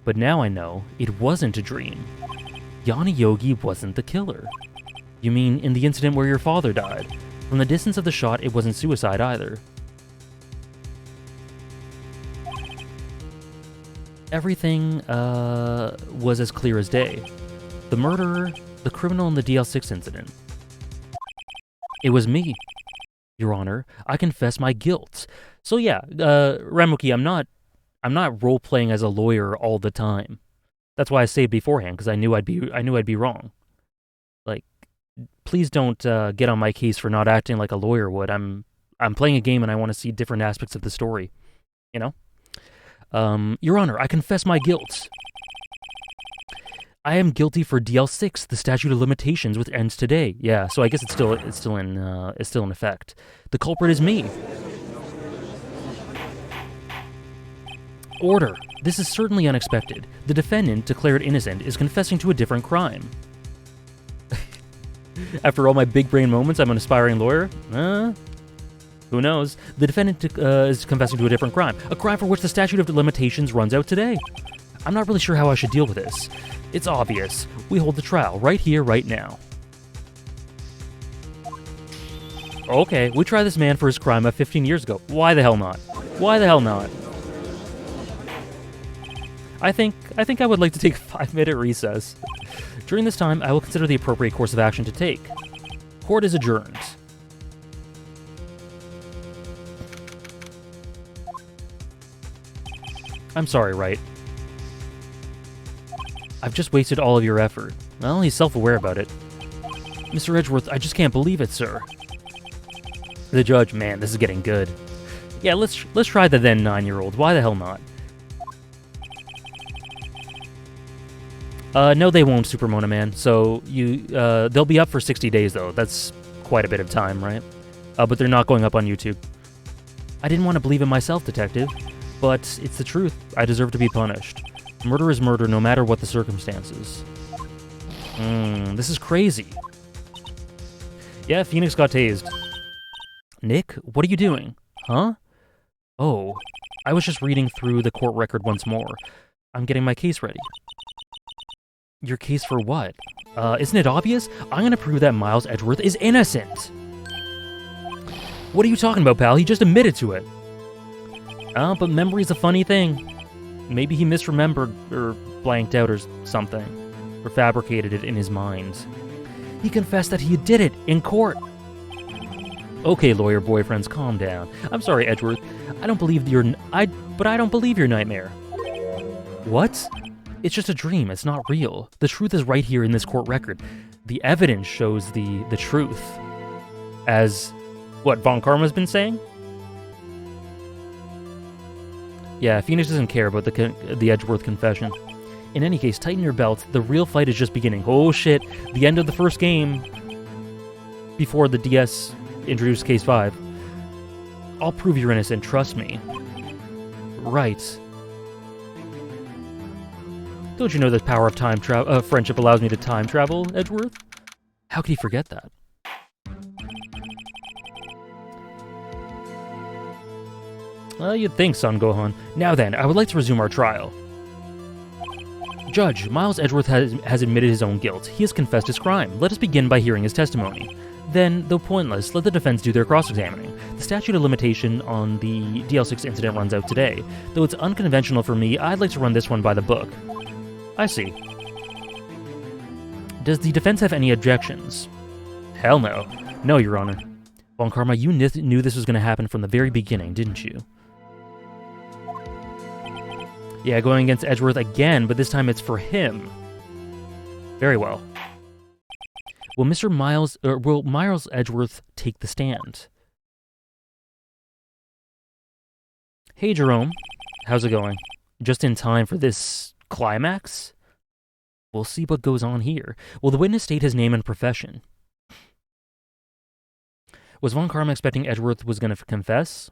But now I know it wasn't a dream. Yanni Yogi wasn't the killer. You mean in the incident where your father died? From the distance of the shot, it wasn't suicide either. Everything, was as clear as day. The murderer, the criminal in the DL6 incident. It was me, Your Honor. I confess my guilt. So yeah, Ramuki, I'm not role-playing as a lawyer all the time. That's why I saved beforehand, because I knew I'd be wrong. Like, please don't get on my case for not acting like a lawyer would. I'm playing a game and I want to see different aspects of the story. You know? Your Honor, I confess my guilt. I am guilty for DL6, the statute of limitations, which ends today. Yeah, so I guess it's still in effect. The culprit is me. Order. This is certainly unexpected. The defendant, declared innocent, is confessing to a different crime. After all my big brain moments, I'm an aspiring lawyer? Who knows? The defendant is confessing to a different crime. A crime for which the statute of limitations runs out today. I'm not really sure how I should deal with this. It's obvious. We hold the trial right here, right now. Okay, we try this man for his crime of 15 years ago. Why the hell not? Why the hell not? I think I would like to take a 5-minute recess. During this time, I will consider the appropriate course of action to take. Court is adjourned. I'm sorry, Wright. I've just wasted all of your effort. Well, he's self-aware about it. Mr. Edgeworth, I just can't believe it, sir. The judge, man, this is getting good. Yeah, let's try the then 9-year-old. Why the hell not? No, they won't, Super Mona Man. So they'll be up for 60 days though. That's quite a bit of time, right? But they're not going up on YouTube. I didn't want to believe in myself, detective, but it's the truth. I deserve to be punished. Murder is murder, no matter what the circumstances. This is crazy. Yeah, Phoenix got tased. Nick, what are you doing? Huh? Oh, I was just reading through the court record once more. I'm getting my case ready. Your case for what? Isn't it obvious? I'm gonna prove that Miles Edgeworth is innocent! What are you talking about, pal? He just admitted to it. But memory's a funny thing. Maybe he misremembered, or blanked out or something. Or fabricated it in his mind. He confessed that he did it in court. Okay, lawyer boyfriends, calm down. I'm sorry, Edgeworth. I don't believe but I don't believe your nightmare. What? It's just a dream. It's not real. The truth is right here in this court record. The evidence shows the truth. As what Von Karma's been saying? Yeah, Phoenix doesn't care about the Edgeworth confession. In any case, tighten your belts. The real fight is just beginning. Oh shit! The end of the first game. Before the DS introduced Case 5. I'll prove you're innocent. Trust me. Right. Don't you know the power of friendship allows me to time travel, Edgeworth? How could he forget that? Well, you'd think, son Gohan. Now then, I would like to resume our trial. Judge, Miles Edgeworth has admitted his own guilt. He has confessed his crime. Let us begin by hearing his testimony. Then, though pointless, let the defense do their cross-examining. The statute of limitation on the DL6 incident runs out today. Though it's unconventional for me, I'd like to run this one by the book. I see. Does the defense have any objections? Hell no. No, Your Honor. Von Karma, you knew this was going to happen from the very beginning, didn't you? Yeah, going against Edgeworth again, but this time it's for him. Very well. Will Miles Edgeworth take the stand? Hey, Jerome. How's it going? Just in time for this climax? We'll see what goes on here. Will the witness state his name and profession? Was Von Karma expecting Edgeworth was going to confess?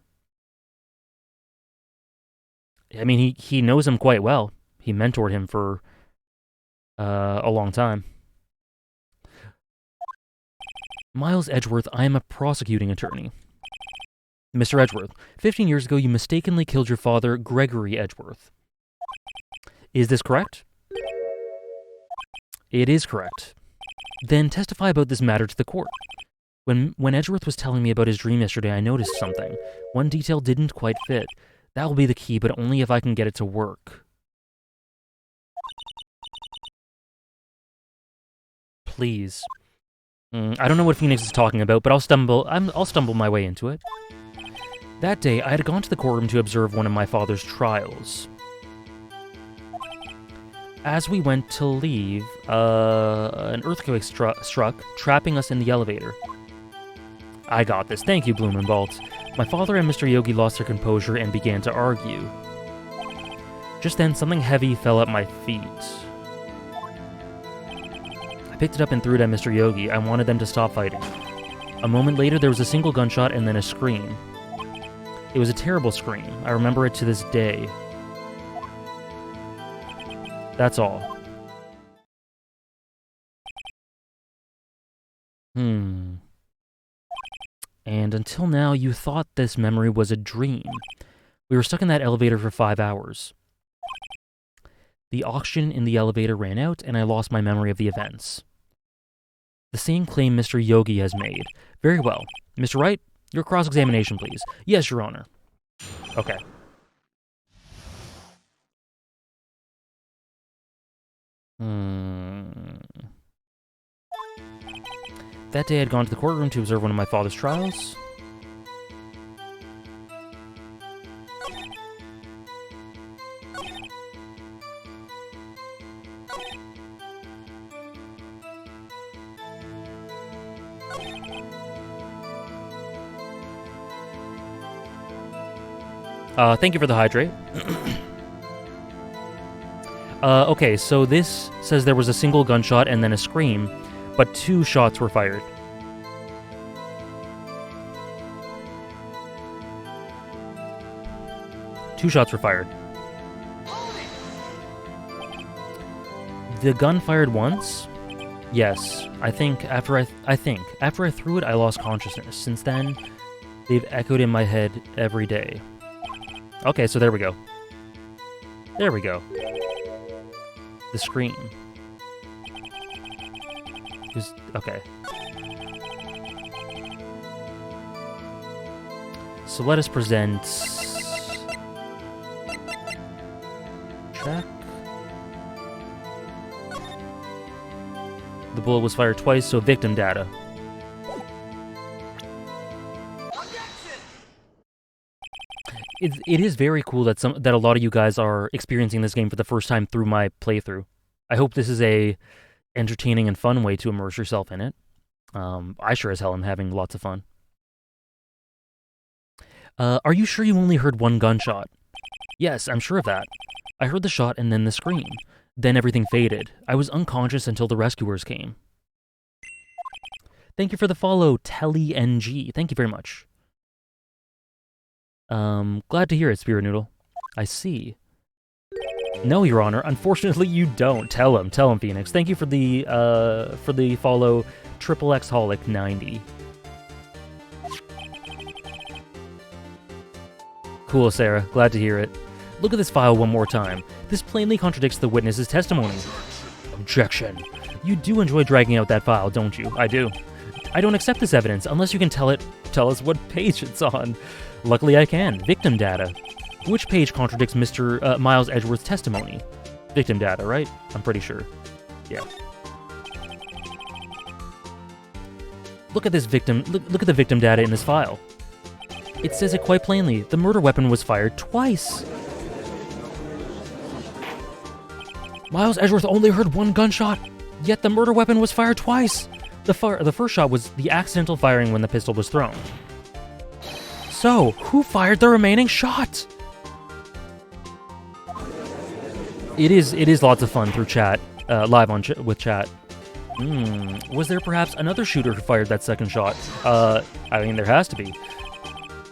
I mean, he knows him quite well. He mentored him for a long time. Miles Edgeworth, I am a prosecuting attorney. Mr. Edgeworth, 15 years ago you mistakenly killed your father, Gregory Edgeworth. Is this correct? It is correct. Then testify about this matter to the court. When Edgeworth was telling me about his dream yesterday, I noticed something. One detail didn't quite fit. That will be the key, but only if I can get it to work. Please. I don't know what Phoenix is talking about, but I'll stumble my way into it. That day, I had gone to the courtroom to observe one of my father's trials. As we went to leave, an earthquake struck, trapping us in the elevator. I got this. Thank you, Blumenbalt. My father and Mr. Yogi lost their composure and began to argue. Just then, something heavy fell at my feet. I picked it up and threw it at Mr. Yogi. I wanted them to stop fighting. A moment later, there was a single gunshot and then a scream. It was a terrible scream. I remember it to this day. That's all. And until now, you thought this memory was a dream. We were stuck in that elevator for 5 hours. The oxygen in the elevator ran out, and I lost my memory of the events. The same claim Mr. Yogi has made. Very well. Mr. Wright, your cross-examination, please. Yes, Your Honor. Okay. That day I'd gone to the courtroom to observe one of my father's trials. Thank you for the hydrate. Okay, so this says there was a single gunshot and then a scream, but 2 shots were fired. Two shots were fired. The gun fired once? Yes. I think after I threw it, I lost consciousness. Since then, they've echoed in my head every day. Okay, so there we go. There we go. The scream. Just, okay. So let us present... Check. The bullet was fired twice, so victim data. It is very cool that a lot of you guys are experiencing this game for the first time through my playthrough. I hope this is a entertaining and fun way to immerse yourself in it. I sure as hell am having lots of fun. Are you sure you only heard one gunshot? Yes, I'm sure of that. I heard the shot and then the scream. Then everything faded. I was unconscious until the rescuers came. Thank you for the follow, TellyNG. Thank you very much. Glad to hear it, Spirit Noodle. I see. No, Your Honor. Unfortunately, you don't. Tell him, Phoenix. Thank you for the follow, XXXholic90. Cool, Sarah. Glad to hear it. Look at this file one more time. This plainly contradicts the witness's testimony. Objection. You do enjoy dragging out that file, don't you? I do. I don't accept this evidence unless you can tell us what page it's on. Luckily I can. Victim data. Which page contradicts Mr. Miles Edgeworth's testimony? Victim data, right? I'm pretty sure. Yeah. Look at this victim. Look at the victim data in this file. It says it quite plainly. The murder weapon was fired twice. Miles Edgeworth only heard one gunshot, yet the murder weapon was fired twice. The first shot was the accidental firing when the pistol was thrown. So, who fired the remaining shot? It is lots of fun through chat, live on with chat. Was there perhaps another shooter who fired that second shot? I mean, there has to be.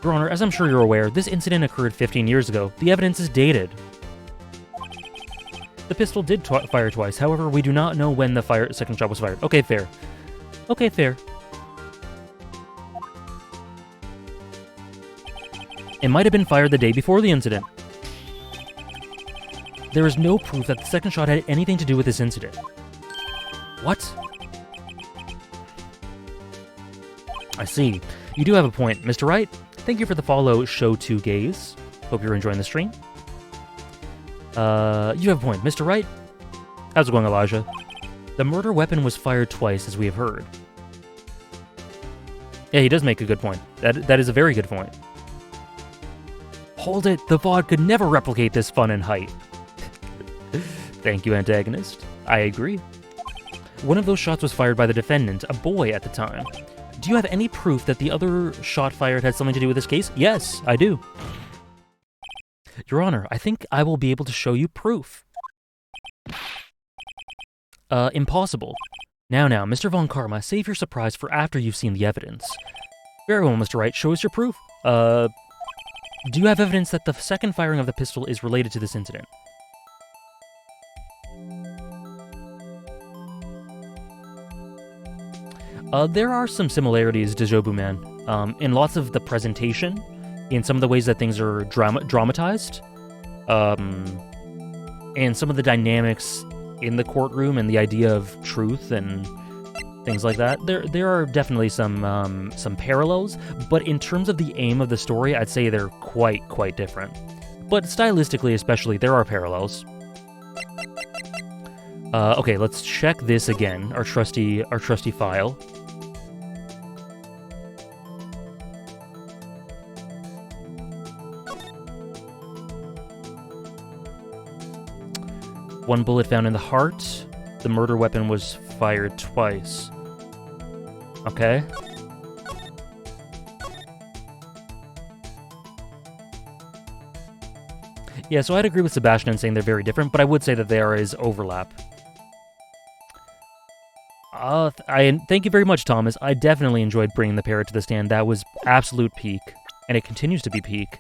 Your Honor, as I'm sure you're aware, this incident occurred 15 years ago. The evidence is dated. The pistol did fire twice, however, we do not know when the second shot was fired. Okay, fair. Okay, fair. It might have been fired the day before the incident. There is no proof that the second shot had anything to do with this incident. What? I see. You do have a point. Mr. Wright, thank you for the follow, Show2Gaze. Hope you're enjoying the stream. You have a point. Mr. Wright? How's it going, Elijah? The murder weapon was fired twice, as we have heard. Yeah, he does make a good point. That is a very good point. Hold it! The VOD could never replicate this fun and height. Thank you, antagonist. I agree. One of those shots was fired by the defendant, a boy at the time. Do you have any proof that the other shot fired had something to do with this case? Yes, I do. Your Honor, I think I will be able to show you proof. Impossible. Now, Mr. Von Karma, save your surprise for after you've seen the evidence. Very well, Mr. Wright, show us your proof. Do you have evidence that the second firing of the pistol is related to this incident? There are some similarities, Dejobu Man. in lots of the presentation, in some of the ways that things are dramatized, and some of the dynamics in the courtroom and the idea of truth and things like that. There are definitely some parallels, but in terms of the aim of the story, I'd say they're quite different. But stylistically, especially, there are parallels. Okay, let's check this again. Our trusty file. One bullet found in the heart. The murder weapon was fired twice. Okay. Yeah, so I'd agree with Sebastian in saying they're very different, but I would say that there is overlap. Thank you very much, Thomas. I definitely enjoyed bringing the parrot to the stand. That was absolute peak, and it continues to be peak.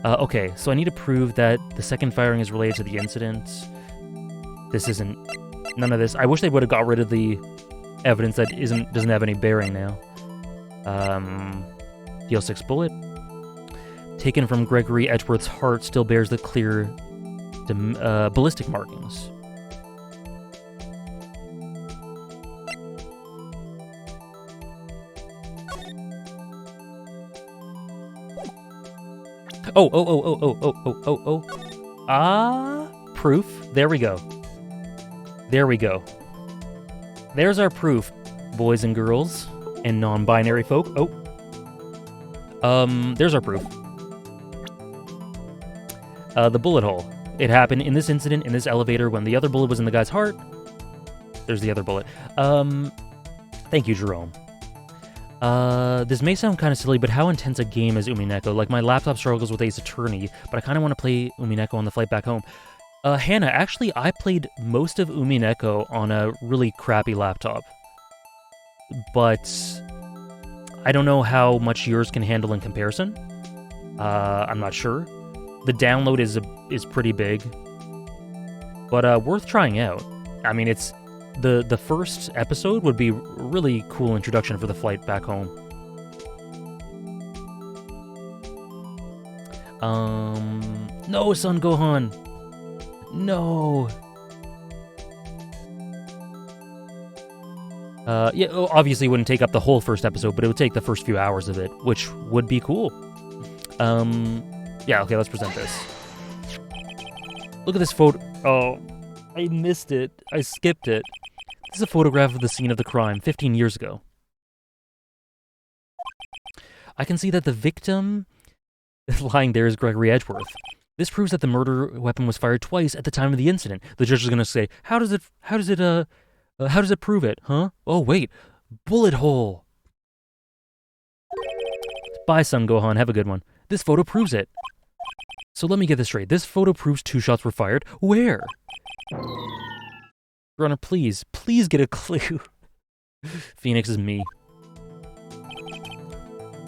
Okay, so I need to prove that the second firing is related to the incident. This isn't... None of this. I wish they would have got rid of the evidence that doesn't have any bearing now. DL6 bullet. Taken from Gregory Edgeworth's heart still bears the clear ballistic markings. Oh. Proof. There we go. There we go. There's our proof, boys and girls, and non-binary folk. Oh. There's our proof. The bullet hole. It happened in this incident, in this elevator, when the other bullet was in the guy's heart. There's the other bullet. Thank you, Jerome. This may sound kind of silly, but how intense a game is Umineko? Like, my laptop struggles with Ace Attorney, but I kind of want to play Umineko on the flight back home. Hannah, actually, I played most of Umineko on a really crappy laptop. But I don't know how much yours can handle in comparison. I'm not sure. The download is pretty big. But worth trying out. I mean, it's... The first episode would be a really cool introduction for the flight back home. No, Son Gohan! No! Yeah, obviously it wouldn't take up the whole first episode, but it would take the first few hours of it, which would be cool. Yeah, okay, let's present this. Look at this photo. Oh, I missed it. I skipped it. This is a photograph of the scene of the crime 15 years ago. I can see that the victim lying there is Gregory Edgeworth. This proves that the murder weapon was fired twice at the time of the incident. The judge is going to say, how does it prove it, huh? Oh, wait, bullet hole. Bye, Son Gohan, have a good one. This photo proves it. So let me get this straight. This photo proves 2 shots were fired. Where? Your Honor, please get a clue. Phoenix is me.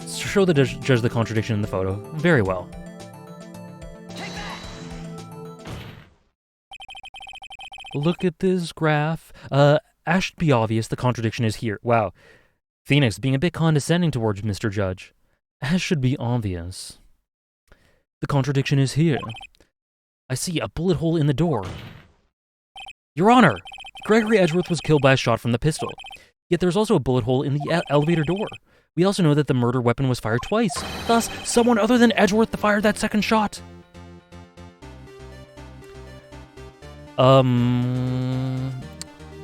Show the judge the contradiction in the photo. Very well. Look at this graph. As should be obvious, the contradiction is here. Wow. Phoenix being a bit condescending towards Mr. Judge. As should be obvious. The contradiction is here. I see a bullet hole in the door. Your Honor, Gregory Edgeworth was killed by a shot from the pistol. Yet there's also a bullet hole in the elevator door. We also know that the murder weapon was fired twice. Thus, someone other than Edgeworth fired that second shot.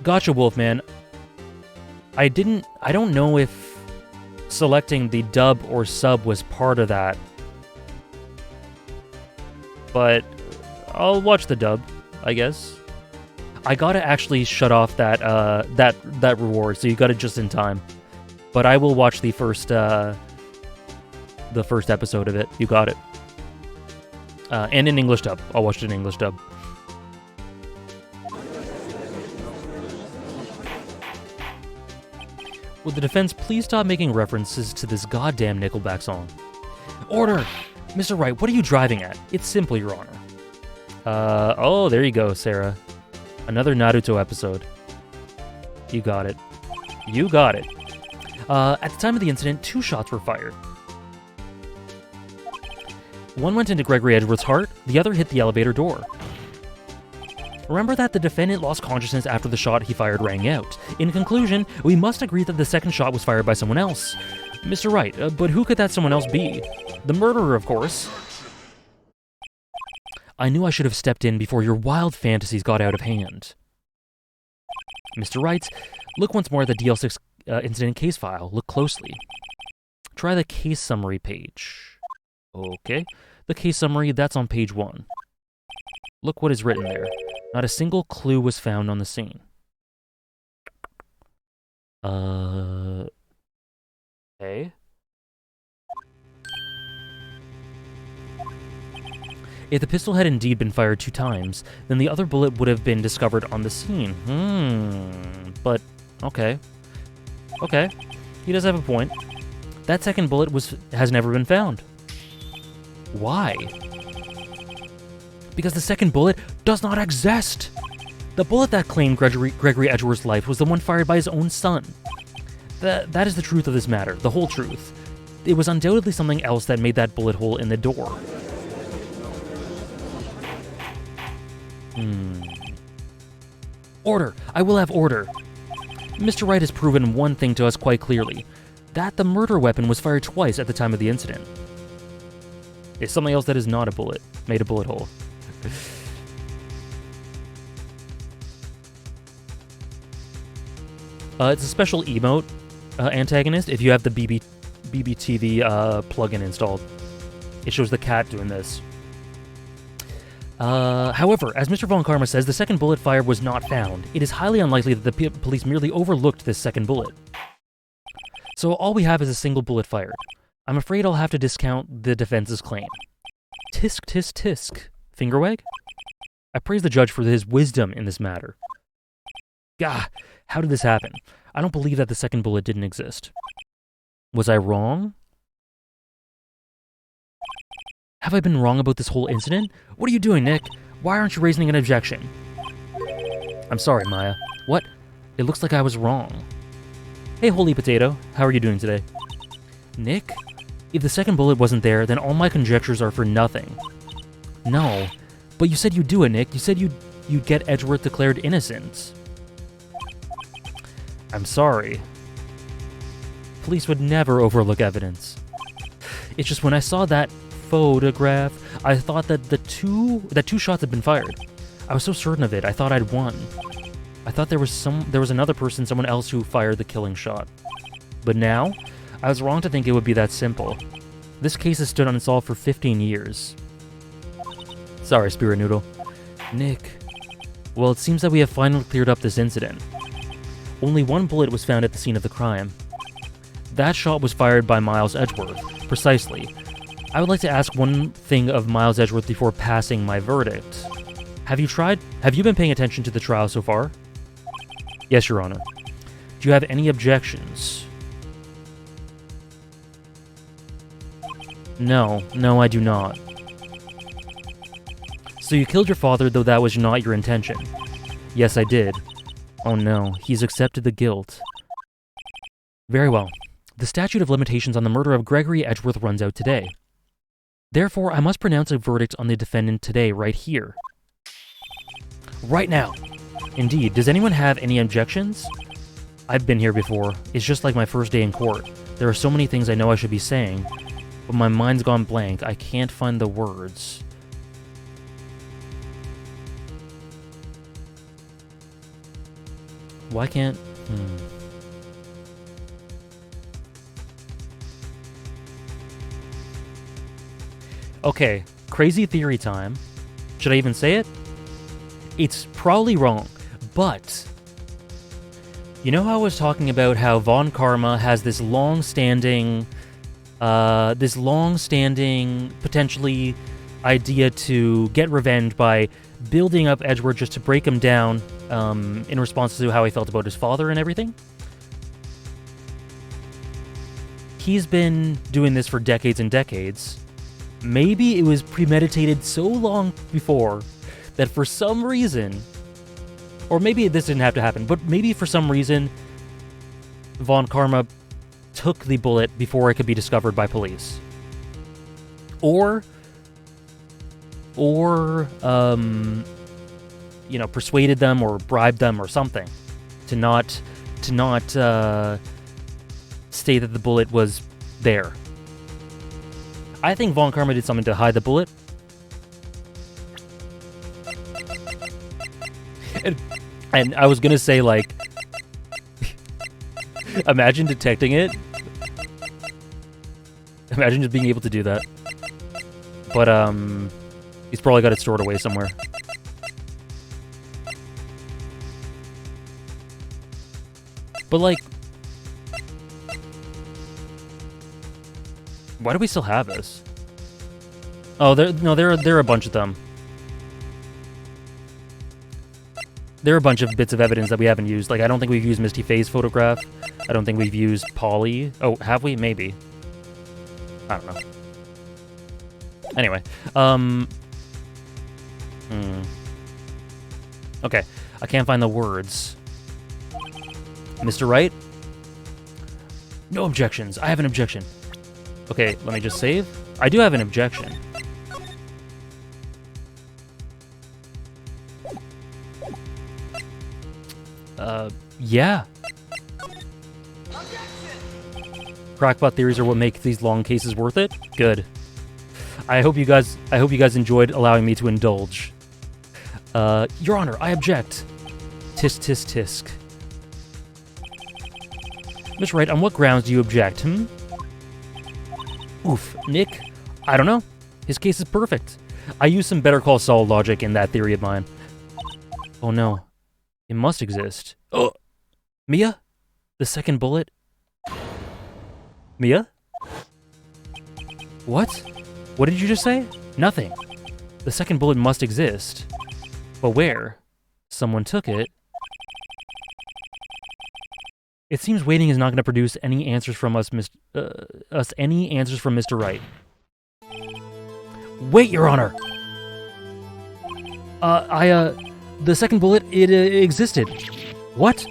Gotcha, Wolfman. I don't know if selecting the dub or sub was part of that. But I'll watch the dub, I guess. I gotta actually shut off that that reward, so you got it just in time. But I will watch the first episode of it. You got it. And in English dub. I'll watch it in English dub. Would the defense please stop making references to this goddamn Nickelback song? Order! Mr. Wright, what are you driving at? It's simple, Your Honor. Oh, there you go, Sarah. Another Naruto episode. You got it. You got it. At the time of the incident, 2 shots were fired. One went into Gregory Edgeworth's heart, the other hit the elevator door. Remember that the defendant lost consciousness after the shot he fired rang out. In conclusion, we must agree that the second shot was fired by someone else. Mr. Wright, but who could that someone else be? The murderer, of course. I knew I should have stepped in before your wild fantasies got out of hand. Mr. Wright, look once more at the DL6 incident case file. Look closely. Try the case summary page. Okay. The case summary, that's on page 1. Look what is written there. Not a single clue was found on the scene. Okay. If the pistol had indeed been fired 2 times, then the other bullet would have been discovered on the scene. But, okay. Okay. He does have a point. That second bullet has never been found. Why? Because the second bullet does not exist! The bullet that claimed Gregory Edgeworth's life was the one fired by his own son. That is the truth of this matter, the whole truth. It was undoubtedly something else that made that bullet hole in the door. Order! I will have order! Mr. Wright has proven one thing to us quite clearly, that the murder weapon was fired twice at the time of the incident. It's something else that is not a bullet, made a bullet hole. It's a special emote antagonist if you have the BBTV plugin installed. It shows the cat doing this. However, as Mr. Von Karma says, the second bullet fired was not found. It is highly unlikely that the police merely overlooked this second bullet. So all we have is a single bullet fired. I'm afraid I'll have to discount the defense's claim. Tisk, tisk, tisk. Fingerwag? I praise the judge for his wisdom in this matter. Gah, how did this happen? I don't believe that the second bullet didn't exist. Was I wrong? Have I been wrong about this whole incident? What are you doing, Nick? Why aren't you raising an objection? I'm sorry, Maya. What? It looks like I was wrong. Hey, Holy Potato. How are you doing today? Nick? If the second bullet wasn't there, then all my conjectures are for nothing. No. But you said you'd do it, Nick. You said you'd get Edgeworth declared innocent. I'm sorry. Police would never overlook evidence. It's just when I saw that photograph, I thought that two shots had been fired. I was so certain of it, I thought I'd won. I thought there was another person, someone else who fired the killing shot. But now, I was wrong to think it would be that simple. This case has stood unsolved for 15 years. Sorry, Spirit Noodle. Nick. Well, it seems that we have finally cleared up this incident. Only one bullet was found at the scene of the crime. That shot was fired by Miles Edgeworth, precisely. I would like to ask one thing of Miles Edgeworth before passing my verdict. Have you been paying attention to the trial so far? Yes, Your Honor. Do you have any objections? No, I do not. So you killed your father, though that was not your intention? Yes, I did. Oh no, he's accepted the guilt. Very well. The statute of limitations on the murder of Gregory Edgeworth runs out today. Therefore, I must pronounce a verdict on the defendant today, right here. Right now. Indeed, does anyone have any objections? I've been here before. It's just like my first day in court. There are so many things I know I should be saying, but my mind's gone blank. I can't find the words. Why can't... Okay, crazy theory time. Should I even say it? It's probably wrong, but... You know how I was talking about how Von Karma has this long-standing, potentially idea to get revenge by building up Edgeworth just to break him down in response to how he felt about his father and everything? He's been doing this for decades and decades. Maybe it was premeditated so long before that for some reason, or maybe this didn't have to happen, but maybe for some reason, Von Karma took the bullet before it could be discovered by police. Or, you know, persuaded them or bribed them or something to not say that the bullet was there. I think Von Karma did something to hide the bullet. And I was gonna say, like, imagine detecting it. Imagine just being able to do that. But, he's probably got it stored away somewhere. But, like, why do we still have this? Oh, there are a bunch of them. There are a bunch of bits of evidence that we haven't used. Like, I don't think we've used Misty Faye's photograph. I don't think we've used Polly. Oh, have we? Maybe. I don't know. Anyway, okay, I can't find the words. Mr. Wright? No objections. I have an objection. Okay, let me just save. I do have an objection. Yeah. Crackpot theories are what make these long cases worth it? Good. I hope you guys enjoyed allowing me to indulge. Your Honor, I object. Tisk, tisk, tisk. Mr. Wright, on what grounds do you object, Oof, Nick? I don't know. His case is perfect. I used some Better Call Saul logic in that theory of mine. Oh no. It must exist. Oh! Mia? The second bullet? Mia? What? What did you just say? Nothing. The second bullet must exist. But where? Someone took it. It seems waiting is not going to produce any answers from any answers from Mr. Wright. Wait, Your Honor! The second bullet, it existed. What?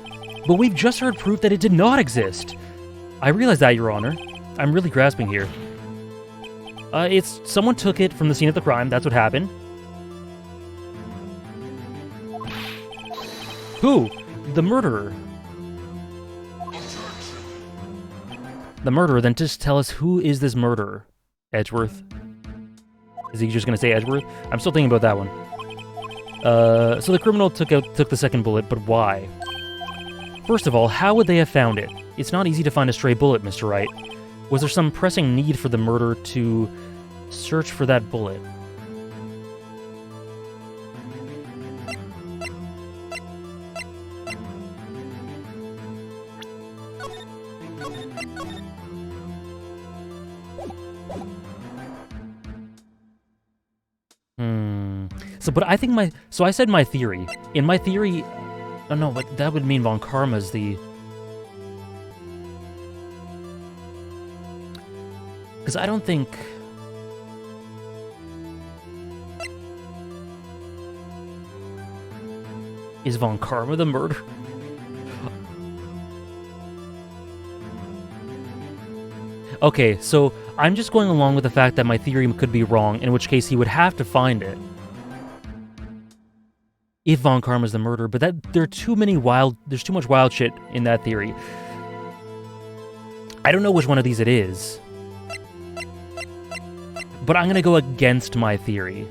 But we've just heard proof that it did not exist. I realize that, Your Honor. I'm really grasping here. Someone took it from the scene of the crime. That's what happened. Who? The murderer. The murderer, then just tell us who is this murderer? Edgeworth. Is he just gonna say Edgeworth? I'm still thinking about that one. So the criminal took the second bullet, but why? First of all, how would they have found it? It's not easy to find a stray bullet, Mr. Wright. Was there some pressing need for the murderer to search for that bullet? But I think so I said my theory. In my theory, oh no, but that would mean Von Karma's the... Because I don't think... Is Von Karma the murderer? Okay, so I'm just going along with the fact that my theory could be wrong, in which case he would have to find it. If Von Karma's the murderer, but there's too much wild shit in that theory. I don't know which one of these it is. But I'm gonna go against my theory.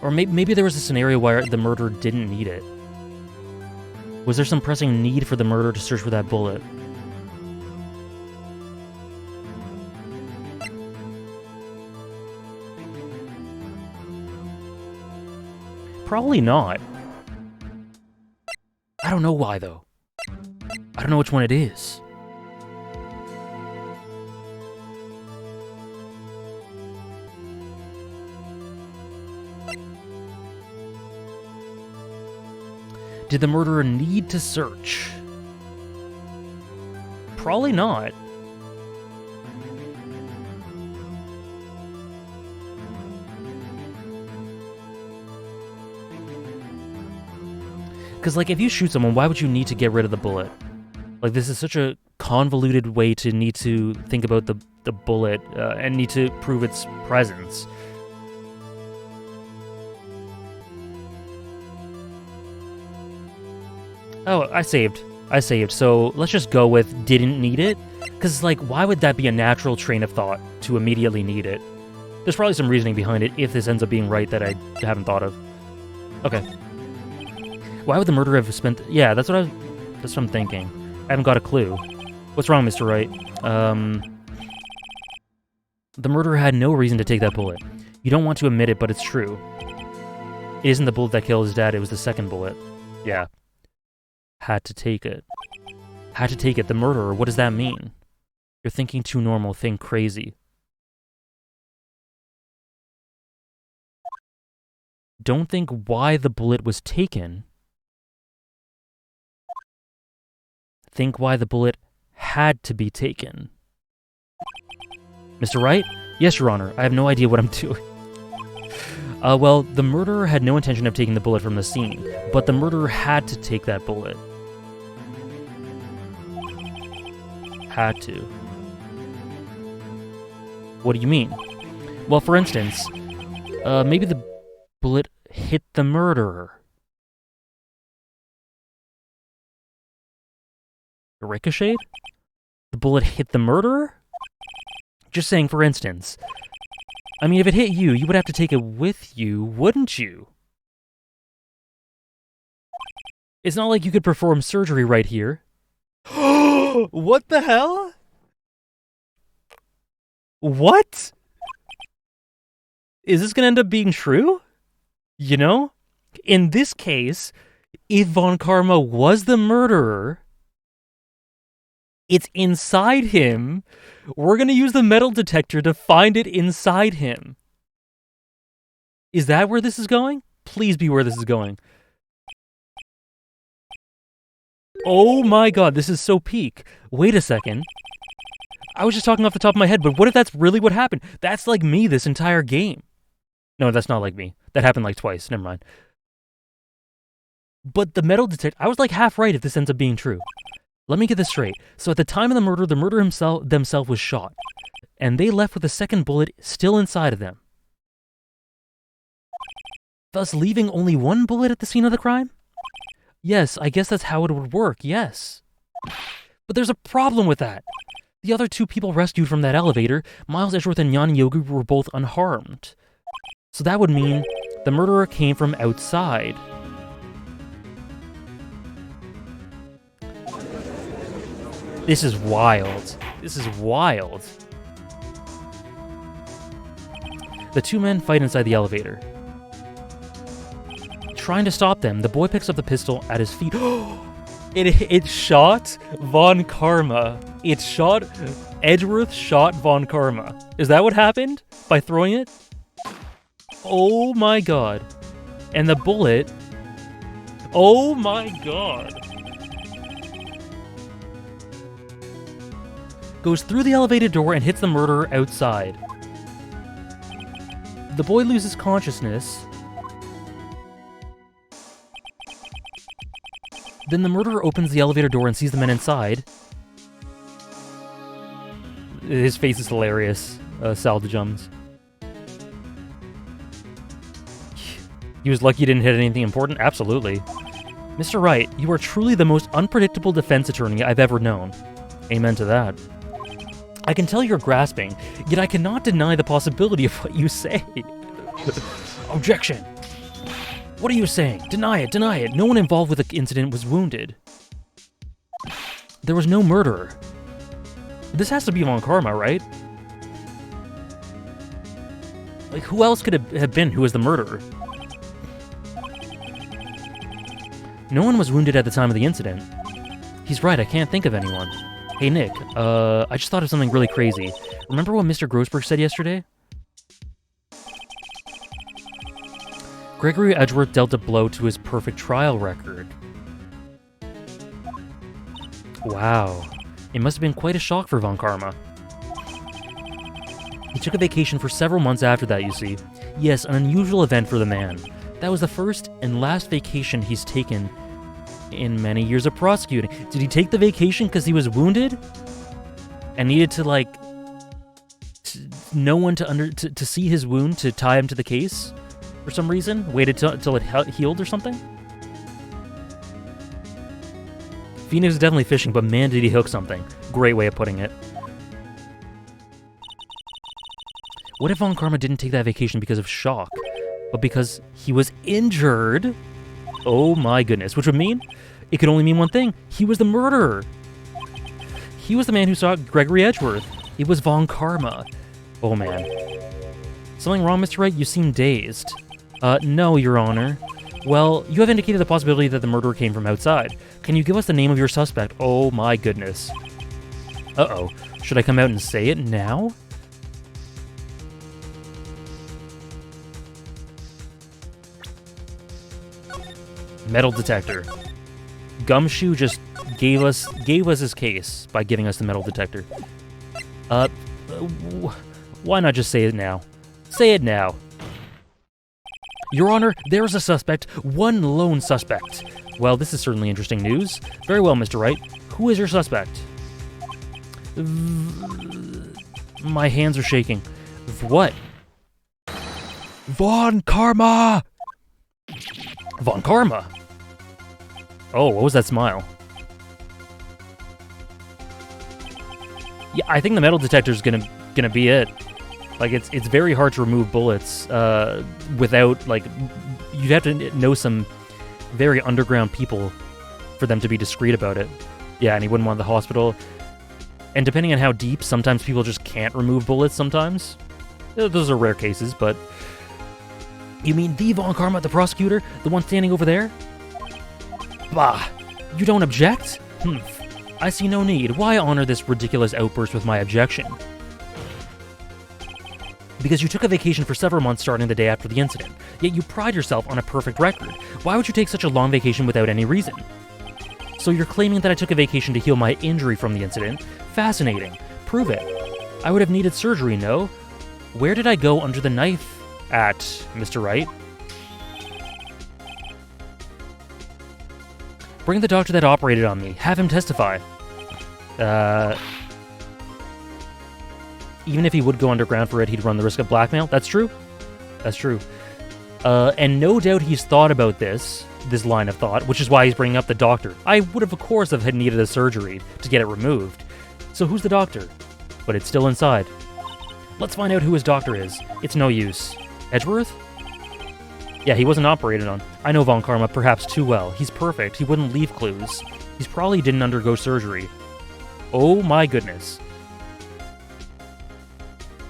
Or maybe there was a scenario where the murderer didn't need it. Was there some pressing need for the murderer to search for that bullet? Probably not. I don't know why, though. I don't know which one it is. Did the murderer need to search? Probably not. Because, like, if you shoot someone, why would you need to get rid of the bullet? Like, this is such a convoluted way to need to think about the bullet and need to prove its presence. Oh, I saved. So let's just go with didn't need it. Because, like, why would that be a natural train of thought to immediately need it? There's probably some reasoning behind it if this ends up being right that I haven't thought of. Okay. Why would the murderer have spent... Yeah, that's what I'm thinking. I haven't got a clue. What's wrong, Mr. Wright? The murderer had no reason to take that bullet. You don't want to admit it, but it's true. It isn't the bullet that killed his dad, it was the second bullet. Yeah. Had to take it. Had to take it. The murderer, what does that mean? You're thinking too normal, think crazy. Don't think why the bullet was taken. Think why the bullet had to be taken. Mr. Wright? Yes, Your Honor. I have no idea what I'm doing. Well, the murderer had no intention of taking the bullet from the scene, but the murderer had to take that bullet. Had to. What do you mean? Well, for instance, maybe the bullet hit the murderer. Ricocheted? The bullet hit the murderer? Just saying, for instance. I mean, if it hit you, you would have to take it with you, wouldn't you? It's not like you could perform surgery right here. What the hell? What? Is this gonna end up being true? You know? In this case, if Von Karma was the murderer, it's inside him. We're gonna use the metal detector to find it inside him. Is that where this is going? Please be where this is going. Oh my god, this is so peak. Wait a second. I was just talking off the top of my head, but what if that's really what happened? That's like me this entire game. No, that's not like me. That happened like twice. Never mind. But the metal detector... I was like half right if this ends up being true. Let me get this straight. So at the time of the murderer themselves was shot. And they left with a second bullet still inside of them. Thus leaving only one bullet at the scene of the crime? Yes, I guess that's how it would work, yes. But there's a problem with that. The other two people rescued from that elevator, Miles Edgeworth and Yanni Yogi, were both unharmed. So that would mean the murderer came from outside. This is wild. This is wild. The two men fight inside the elevator. Trying to stop them, the boy picks up the pistol at his feet. It shot Von Karma. It shot... Edgeworth shot Von Karma. Is that what happened? By throwing it? Oh my god. And the bullet... Oh my god. Goes through the elevator door and hits the murderer outside. The boy loses consciousness. Then the murderer opens the elevator door and sees the men inside. His face is hilarious. Salvagums. He was lucky he didn't hit anything important? Absolutely. Mr. Wright, you are truly the most unpredictable defense attorney I've ever known. Amen to that. I can tell you're grasping, yet I cannot deny the possibility of what you say. Objection! What are you saying? Deny it, deny it. No one involved with the incident was wounded. There was no murderer. This has to be Von Karma, right? Like, who else could it have been who was the murderer? No one was wounded at the time of the incident. He's right, I can't think of anyone. Hey, Nick, I just thought of something really crazy. Remember what Mr. Grossberg said yesterday? Gregory Edgeworth dealt a blow to his perfect trial record. Wow. It must have been quite a shock for Von Karma. He took a vacation for several months after that, you see. Yes, an unusual event for the man. That was the first and last vacation he's taken in many years of prosecuting. Did he take the vacation because he was wounded? And needed to, like, no one to see his wound to tie him to the case for some reason? Waited till it healed or something? Phoenix is definitely fishing, but man, did he hook something. Great way of putting it. What if Von Karma didn't take that vacation because of shock, but because he was injured? Oh my goodness, which would mean it could only mean one thing. He was the murderer. He was the man who saw Gregory Edgeworth. It was Von Karma. Oh man. Something wrong, Mr. Wright? You seem dazed. No, Your Honor. Well, you have indicated the possibility that the murderer came from outside. Can you give us the name of your suspect? Oh my goodness. Uh-oh. Should I come out and say it now? Metal detector. Gumshoe just gave us his case by giving us the metal detector. Why not just say it now? Say it now. Your Honor, there is a suspect, one lone suspect. Well, this is certainly interesting news. Very well, Mr. Wright. Who is your suspect? My hands are shaking. What? Von Karma! Von Karma? Oh, what was that smile? Yeah, I think the metal detector is gonna be it. Like, it's very hard to remove bullets without, like, you'd have to know some very underground people for them to be discreet about it. Yeah, and he wouldn't want the hospital. And depending on how deep, sometimes people just can't remove bullets sometimes. Those are rare cases, but... You mean the Von Karma, the prosecutor? The one standing over there? Bah! You don't object? I see no need. Why honor this ridiculous outburst with my objection? Because you took a vacation for several months starting the day after the incident, yet you pride yourself on a perfect record. Why would you take such a long vacation without any reason? So you're claiming that I took a vacation to heal my injury from the incident? Fascinating. Prove it. I would have needed surgery, no? Where did I go under the knife at, Mr. Wright? Bring the doctor that operated on me. Have him testify. Even if he would go underground for it, he'd run the risk of blackmail. That's true. That's true. And no doubt he's thought about this line of thought, which is why he's bringing up the doctor. I would have, of course, have needed a surgery to get it removed. So who's the doctor? But it's still inside. Let's find out who his doctor is. It's no use. Edgeworth? Yeah, he wasn't operated on. I know Von Karma perhaps too well. He's perfect. He wouldn't leave clues. He's probably didn't undergo surgery. Oh my goodness.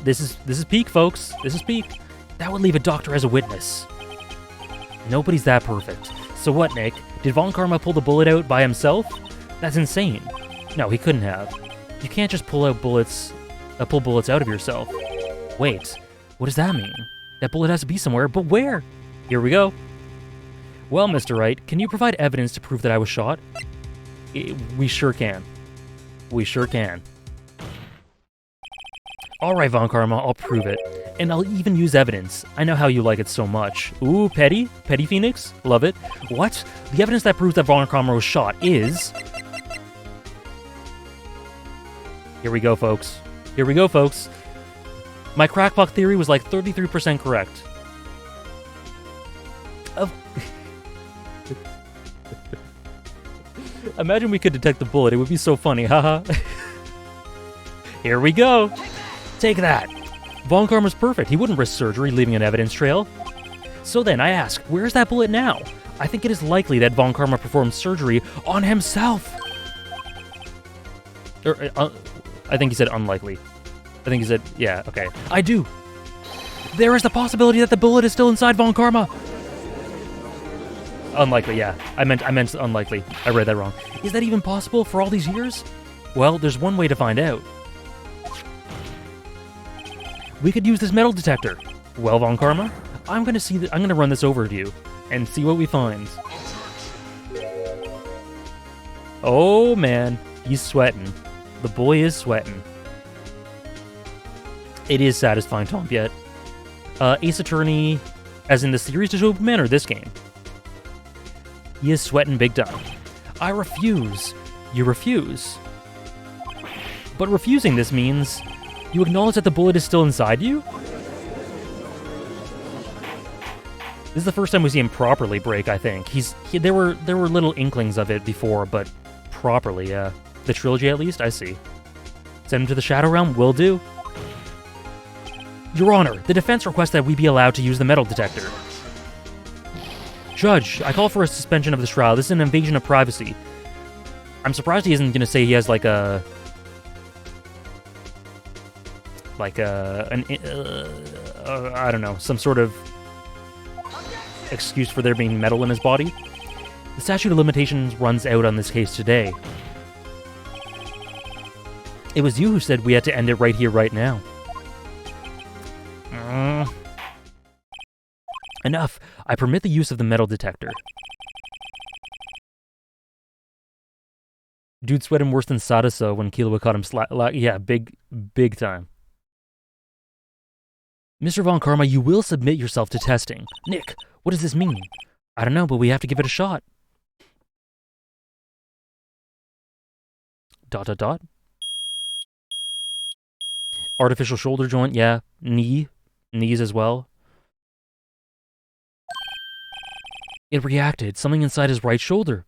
This is peak, folks. This is peak. That would leave a doctor as a witness. Nobody's that perfect. So what, Nick? Did Von Karma pull the bullet out by himself? That's insane. No, he couldn't have. You can't just pull bullets out of yourself. Wait, what does that mean? That bullet has to be somewhere, but where? Here we go. Well, Mr. Wright, can you provide evidence to prove that I was shot? We sure can. We sure can. Alright, Von Karma, I'll prove it. And I'll even use evidence. I know how you like it so much. Ooh, petty? Petty Phoenix? Love it. What? The evidence that proves that Von Karma was shot is... Here we go, folks. Here we go, folks. My crackpot theory was like 33% correct. Imagine we could detect the bullet. It would be so funny, haha. Here we go. Take that. Von Karma's perfect. He wouldn't risk surgery, leaving an evidence trail. So then, I ask, where is that bullet now? I think it is likely that Von Karma performed surgery on himself. I think he said unlikely. I think he said, yeah, okay. I do. There is the possibility that the bullet is still inside Von Karma. Unlikely, yeah. I meant unlikely. I read that wrong. Is that even possible for all these years? Well, there's one way to find out. We could use this metal detector. Well, Von Karma, I'm gonna run this over to you and see what we find. Oh man, he's sweating. The boy is sweating. It is satisfying, Tom Piet. Ace Attorney, as in the series to Superman or this game? He is sweating big time. I refuse. You refuse. But refusing this means you acknowledge that the bullet is still inside you? This is the first time we see him properly break, I think. There were little inklings of it before, but properly, yeah. The trilogy, at least, I see. Send him to the Shadow Realm? Will do. Your Honor, the defense requests that we be allowed to use the metal detector. Judge, I call for a suspension of this trial. This is an invasion of privacy. I'm surprised he isn't going to say he has like I don't know, some sort of excuse for there being metal in his body. The statute of limitations runs out on this case today. It was you who said we had to end it right here, right now. Enough. I permit the use of the metal detector. Dude sweating worse than Sadasa when Killua caught him yeah, big time. Mr. Von Karma, you will submit yourself to testing. Nick, what does this mean? I don't know, but we have to give it a shot. ... Artificial shoulder joint, yeah. Knees as well. It reacted. Something inside his right shoulder.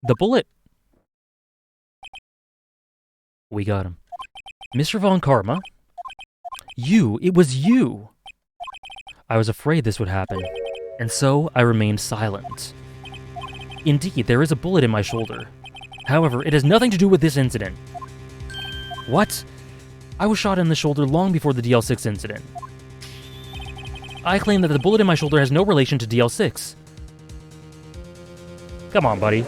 The bullet. We got him. Mr. Von Karma? It was you! I was afraid this would happen, and so I remained silent. Indeed, there is a bullet in my shoulder. However, it has nothing to do with this incident. What? I was shot in the shoulder long before the DL6 incident. I claim that the bullet in my shoulder has no relation to DL6. Come on, buddy.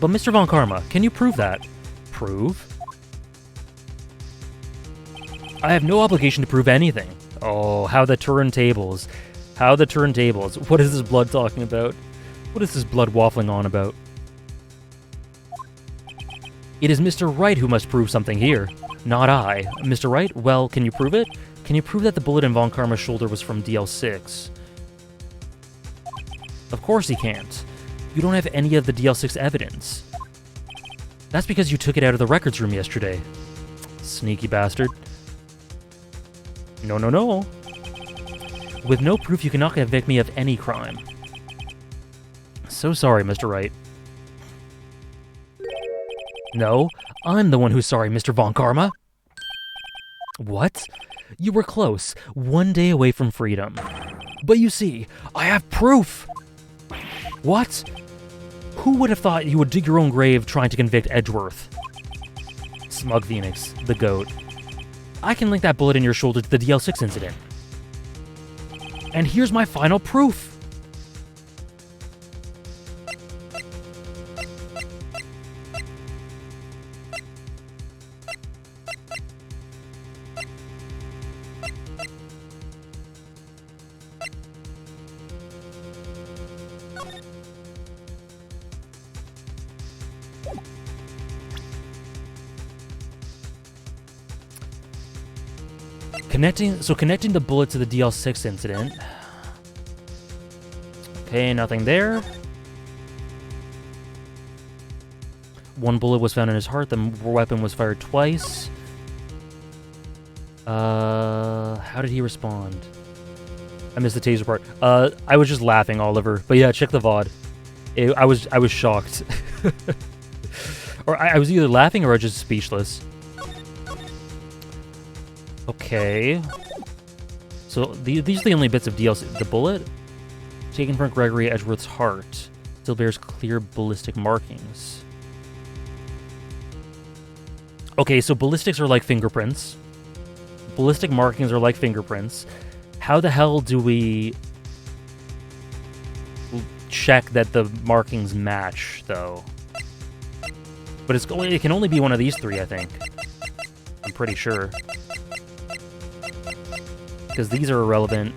But Mr. Von Karma, can you prove that? Prove? I have no obligation to prove anything. Oh, how the turntables. How the turntables. What is this blood talking about? What is this blood waffling on about? It is Mr. Wright who must prove something here, not I. Mr. Wright, well, can you prove it? Can you prove that the bullet in Von Karma's shoulder was from DL6? Of course he can't. You don't have any of the DL6 evidence. That's because you took it out of the records room yesterday. Sneaky bastard. No, no, no. With no proof, you cannot convict me of any crime. So sorry, Mr. Wright. No, I'm the one who's sorry, Mr. Von Karma. What? You were close, 1 day away from freedom. But you see, I have proof! What? Who would have thought you would dig your own grave trying to convict Edgeworth? Smug Phoenix, the GOAT. I can link that bullet in your shoulder to the DL6 incident. And here's my final proof! Connecting the bullet to the DL6 incident. Okay, nothing there. One bullet was found in his heart. The weapon was fired twice. How did he respond? I missed the taser part. I was just laughing, Oliver. But yeah, check the VOD. I was shocked. Or I was either laughing or just speechless. Okay. So these are the only bits of DLC. The bullet, taken from Gregory Edgeworth's heart, still bears clear ballistic markings. Okay, so ballistics are like fingerprints. Ballistic markings are like fingerprints. How the hell do we check that the markings match, though? But it can only be one of these three, I think. I'm pretty sure. Because these are irrelevant.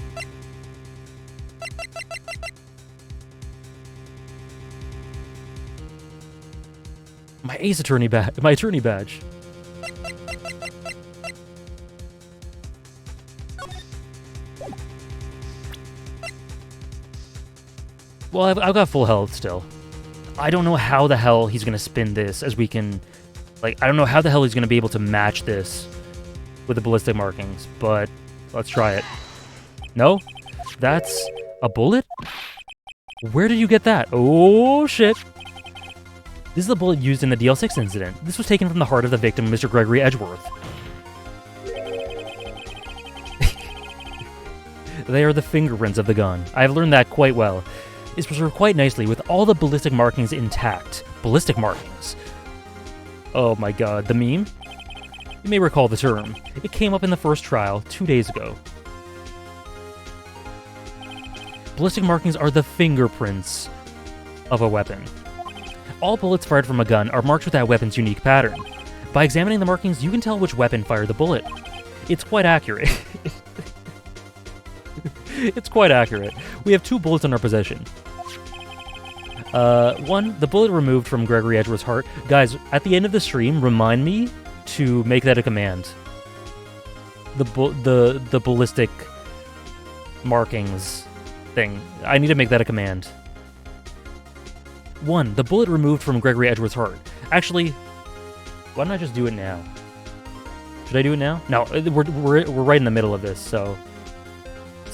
My Ace Attorney badge. My attorney badge. Well, I've got full health still. I don't know how the hell he's gonna spin this as we can... Like, I don't know how the hell he's gonna be able to match this with the ballistic markings, but let's try it. No? That's a bullet? Where did you get that? Oh, shit. This is the bullet used in the DL6 incident. This was taken from the heart of the victim, Mr. Gregory Edgeworth. They are the fingerprints of the gun. I've learned that quite well. It's preserved quite nicely with all the ballistic markings intact. Ballistic markings. Oh my god, the meme? You may recall the term. It came up in the first trial 2 days ago. Ballistic markings are the fingerprints of a weapon. All bullets fired from a gun are marked with that weapon's unique pattern. By examining the markings, you can tell which weapon fired the bullet. It's quite accurate. It's quite accurate. We have 2 bullets in our possession. One, the bullet removed from Gregory Edgeworth's heart. Guys, at the end of the stream, remind me to make that a command. The ballistic markings thing. I need to make that a command. 1, the bullet removed from Gregory Edgeworth's heart. Actually, why don't I just do it now? Should I do it now? No, we're right in the middle of this, so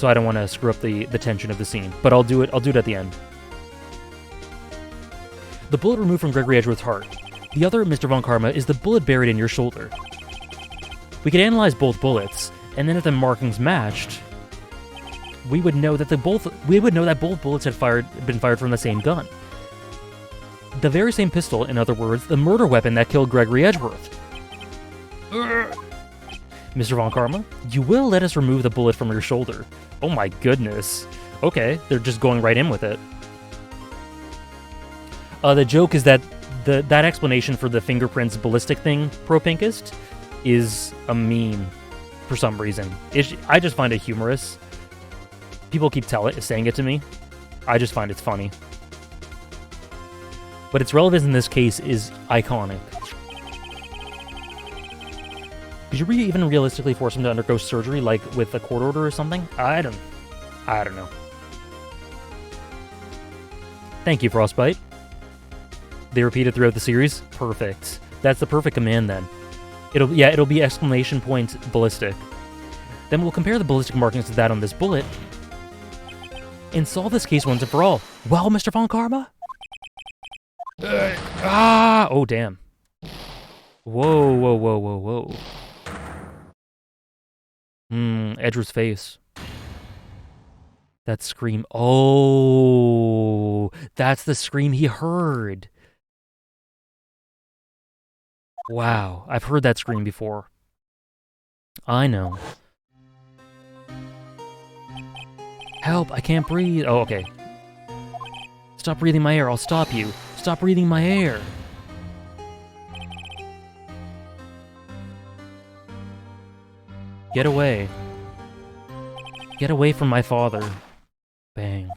I don't want to screw up the tension of the scene. But I'll do it at the end. The bullet removed from Gregory Edgeworth's heart. The other, Mr. Von Karma, is the bullet buried in your shoulder. We could analyze both bullets, and then if the markings matched, we would know that both bullets had been fired from the same gun. The very same pistol, in other words, the murder weapon that killed Gregory Edgeworth. Mr. Von Karma, you will let us remove the bullet from your shoulder. Oh my goodness. Okay, they're just going right in with it. The joke is that that explanation for the fingerprints ballistic thing, Pro Pinkist, is a meme for some reason. I just find it humorous. People keep saying it to me. I just find it funny. But its relevance in this case is iconic. Could you even realistically force him to undergo surgery, like with a court order or something? I don't know. Thank you, Frostbite. They repeat it throughout the series? Perfect. That's the perfect command then. It'll be exclamation point ballistic. Then we'll compare the ballistic markings to that on this bullet and solve this case once and for all. Well, Mr. Von Karma? Oh, damn. Whoa. Edgeworth's face. That scream. Oh, that's the scream he heard. Wow, I've heard that scream before. I know. Help, I can't breathe. Oh, okay. Stop breathing my air, I'll stop you. Stop breathing my air. Get away. Get away from my father. Bang.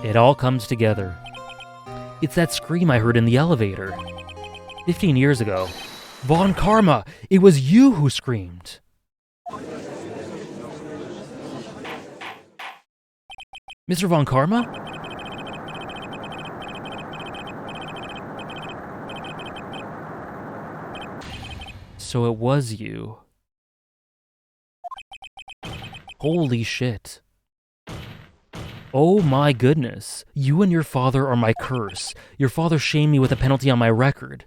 It all comes together. It's that scream I heard in the elevator. 15 years ago. Von Karma! It was you who screamed! Mr. Von Karma? So it was you. Holy shit. Oh my goodness. You and your father are my curse. Your father shamed me with a penalty on my record.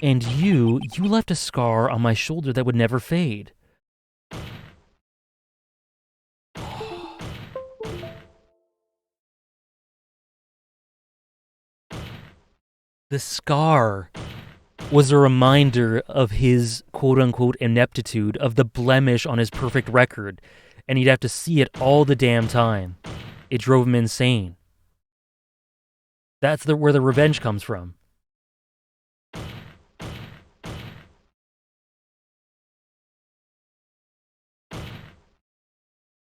And you left a scar on my shoulder that would never fade. The scar was a reminder of his quote-unquote ineptitude, of the blemish on his perfect record, and he'd have to see it all the damn time. It drove him insane. That's where the revenge comes from.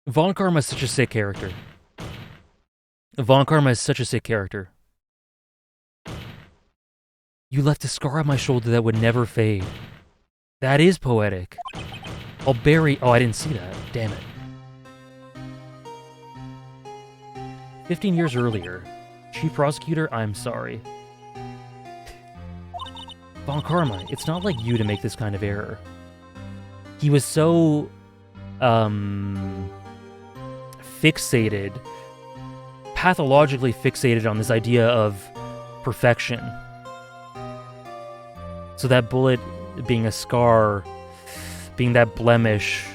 Von Karma is such a sick character. Von Karma is such a sick character. You left a scar on my shoulder that would never fade. That is poetic. I'll bury... Oh, I didn't see that. Damn it. 15 years earlier. Chief Prosecutor, I'm sorry. Von Karma, it's not like you to make this kind of error. He was so... fixated, pathologically fixated on this idea of perfection. So that bullet being a scar, being that blemish,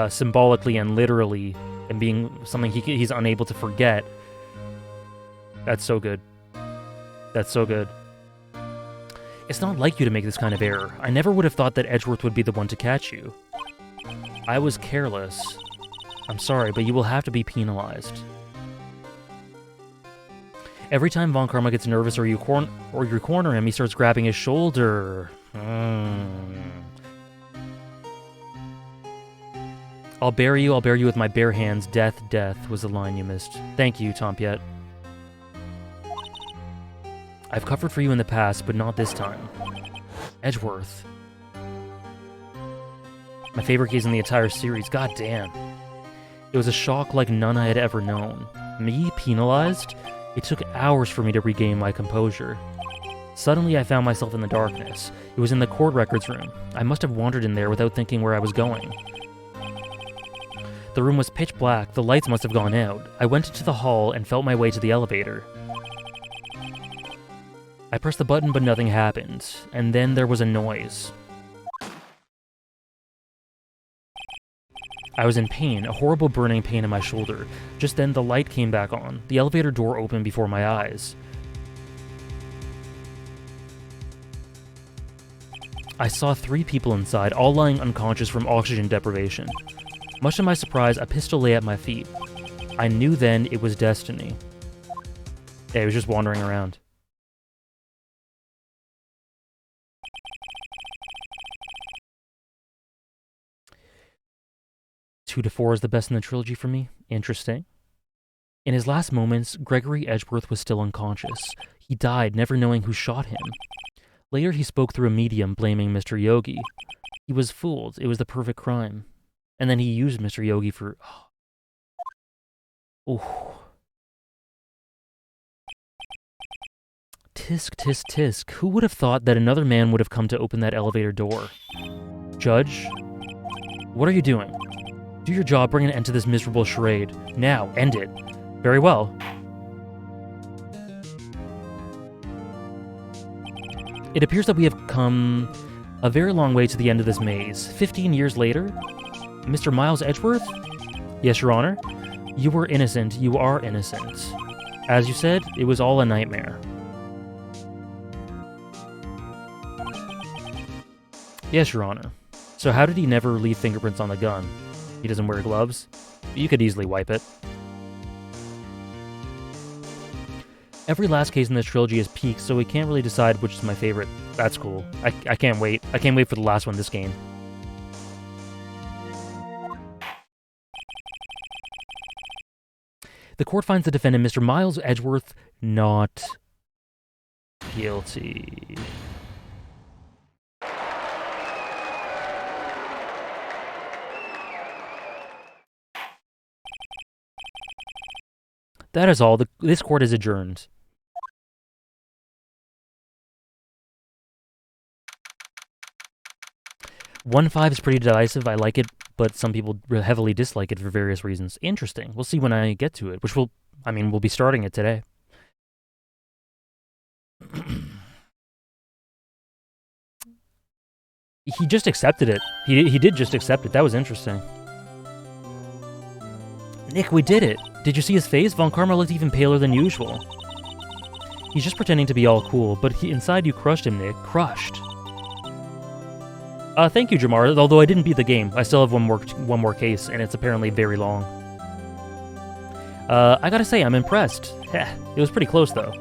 symbolically and literally, and being something he's unable to forget. That's so good. That's so good. It's not like you to make this kind of error. I never would have thought that Edgeworth would be the one to catch you. I was careless. I'm sorry, but you will have to be penalized. Every time Von Karma gets nervous or you corner him, he starts grabbing his shoulder. I'll bury you with my bare hands. Death, death was the line you missed. Thank you, Tompiet. I've covered for you in the past, but not this time. Edgeworth. My favorite case in the entire series, god damn. It was a shock like none I had ever known. Me, penalized? It took hours for me to regain my composure. Suddenly I found myself in the darkness. It was in the court records room. I must have wandered in there without thinking where I was going. The room was pitch black, the lights must have gone out. I went into the hall and felt my way to the elevator. I pressed the button but nothing happened, and then there was a noise. I was in pain, a horrible burning pain in my shoulder. Just then the light came back on. The elevator door opened before my eyes. I saw 3 people inside, all lying unconscious from oxygen deprivation. Much to my surprise, a pistol lay at my feet. I knew then it was destiny. Yeah, he was just wandering around. Two to 4 is the best in the trilogy for me. Interesting. In his last moments, Gregory Edgeworth was still unconscious. He died, never knowing who shot him. Later, he spoke through a medium, blaming Mr. Yogi. He was fooled. It was the perfect crime. And then he used Mr. Yogi for... Oh. Tisk, tisk, tisk. Who would have thought that another man would have come to open that elevator door? Judge? What are you doing? Do your job, bring an end to this miserable charade. Now, end it. Very well. It appears that we have come a very long way to the end of this maze. 15 years later? Mr. Miles Edgeworth? Yes, Your Honor. You were innocent. You are innocent. As you said, it was all a nightmare. Yes, Your Honor. So how did he never leave fingerprints on the gun? He doesn't wear gloves. You could easily wipe it. Every last case in this trilogy is peaked, so we can't really decide which is my favorite. That's cool. I can't wait. I can't wait for the last one this game. The court finds the defendant, Mr. Miles Edgeworth, not guilty. That is all. This court is adjourned. One 5 is pretty divisive. I like it, but some people heavily dislike it for various reasons. Interesting. We'll see when I get to it, which we'll be starting it today. He just accepted it. He did just accept it. That was interesting. Nick, we did it! Did you see his face? Von Karma looked even paler than usual. He's just pretending to be all cool, but inside you crushed him, Nick. Crushed. Thank you, Jamar. Although I didn't beat the game, I still have one more case, and it's apparently very long. I gotta say, I'm impressed. Heh, it was pretty close, though.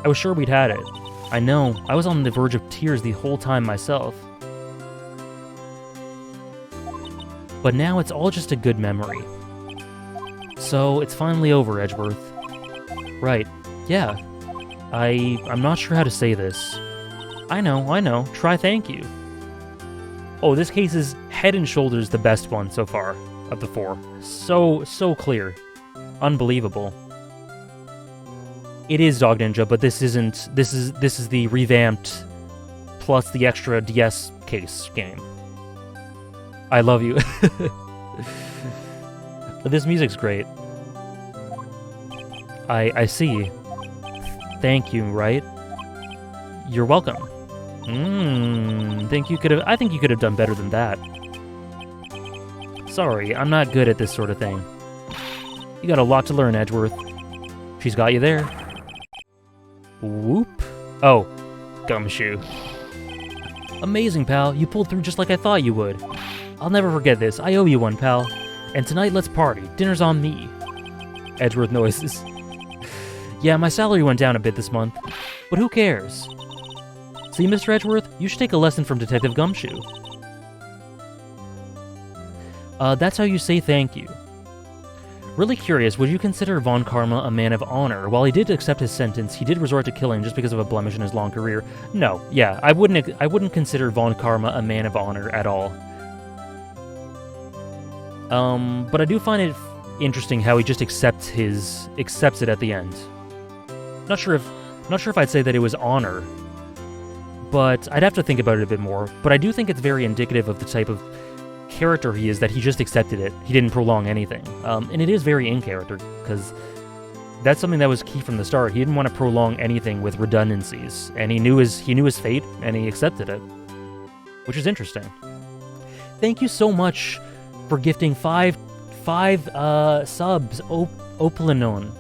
I was sure we'd had it. I know, I was on the verge of tears the whole time myself. But now it's all just a good memory. So, it's finally over, Edgeworth. Right. Yeah. I'm not sure how to say this. I know. Try thank you. Oh, this case is head and shoulders the best one so far of the 4. So clear. Unbelievable. It is Dog Ninja, but this isn't. This is the revamped plus the extra DS case game. I love you. This music's great. I see. Thank you, Wright. You're welcome. I think you could have done better than that. Sorry, I'm not good at this sort of thing. You got a lot to learn, Edgeworth. She's got you there. Whoop. Oh, Gumshoe. Amazing, pal. You pulled through just like I thought you would. I'll never forget this. I owe you one, pal. And tonight, let's party. Dinner's on me. Edgeworth noises. Yeah, my salary went down a bit this month, but who cares? See, Mr. Edgeworth, you should take a lesson from Detective Gumshoe. That's how you say thank you. Really curious, would you consider Von Karma a man of honor? While he did accept his sentence, he did resort to killing just because of a blemish in his long career. No, yeah, I wouldn't consider Von Karma a man of honor at all. But I do find it interesting how he just accepts it at the end. Not sure if I'd say that it was honor, but I'd have to think about it a bit more. But I do think it's very indicative of the type of character he is, that he just accepted it. He didn't prolong anything. And it is very in character, because that's something that was key from the start. He didn't want to prolong anything with redundancies, and he knew his fate, and he accepted it, which is interesting. Thank you so much for gifting five subs, Opalinon.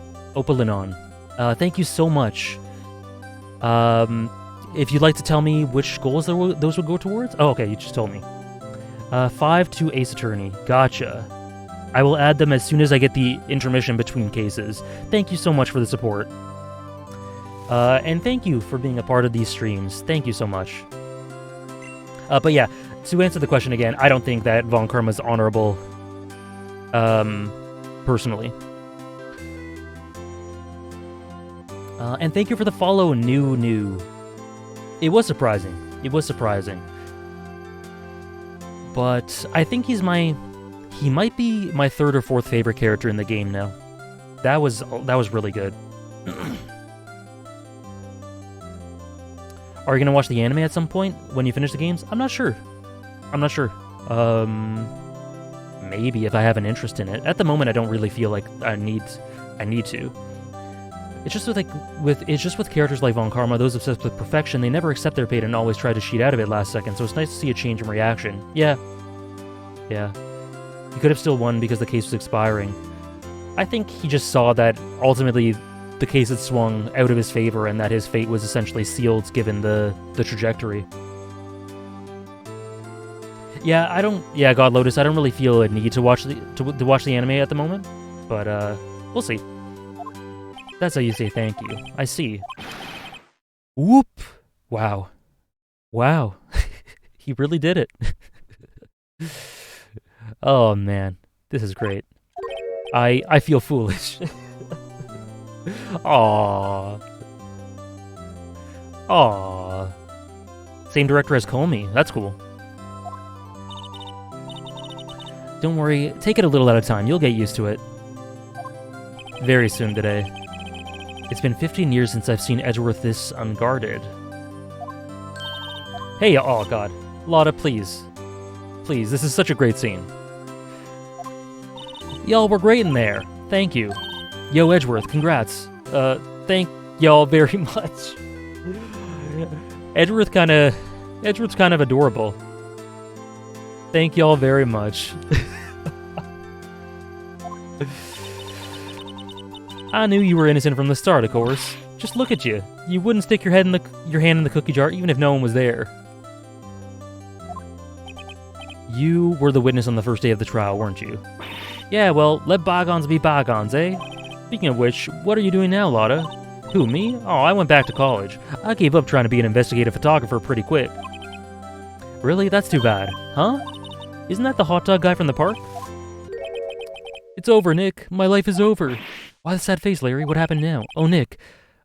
Thank you so much. If you'd like to tell me which goals those would go towards? Oh, okay, you just told me. 5 to Ace Attorney. Gotcha. I will add them as soon as I get the intermission between cases. Thank you so much for the support. And thank you for being a part of these streams. Thank you so much. But yeah, to answer the question again, I don't think that Von Karma is honorable, personally. And thank you for the follow, New. It was surprising. But I think he might be my 3rd or 4th favorite character in the game now. That was really good. Are you gonna watch the anime at some point when you finish the games? I'm not sure. Maybe if I have an interest in it. At the moment, I don't really feel like I need to. It's just with characters like Von Karma, those obsessed with perfection, they never accept their fate and always try to cheat out of it last second, so it's nice to see a change in reaction. Yeah. He could have still won because the case was expiring. I think he just saw that ultimately the case had swung out of his favor and that his fate was essentially sealed given the trajectory. Yeah, God Lotus, I don't really feel a need to watch the anime at the moment, but we'll see. That's how you say thank you. I see. Whoop! Wow. He really did it. Oh man, this is great. I feel foolish. Aww. Same director as Comey. That's cool. Don't worry, take it a little at a time. You'll get used to it. Very soon today. It's been 15 years since I've seen Edgeworth this unguarded. Hey, oh god. Lotta, please. Please, this is such a great scene. Y'all were great in there. Thank you. Yo, Edgeworth, congrats. Thank y'all very much. Edgeworth's kind of adorable. Thank y'all very much. I knew you were innocent from the start, of course. Just look at you. You wouldn't stick your hand in the cookie jar even if no one was there. You were the witness on the first day of the trial, weren't you? Yeah, well, let bygones be bygones, eh? Speaking of which, what are you doing now, Lotta? Who, me? Oh, I went back to college. I gave up trying to be an investigative photographer pretty quick. Really? That's too bad. Huh? Isn't that the hot dog guy from the park? It's over, Nick. My life is over. Why the sad face, Larry? What happened now? Oh, Nick.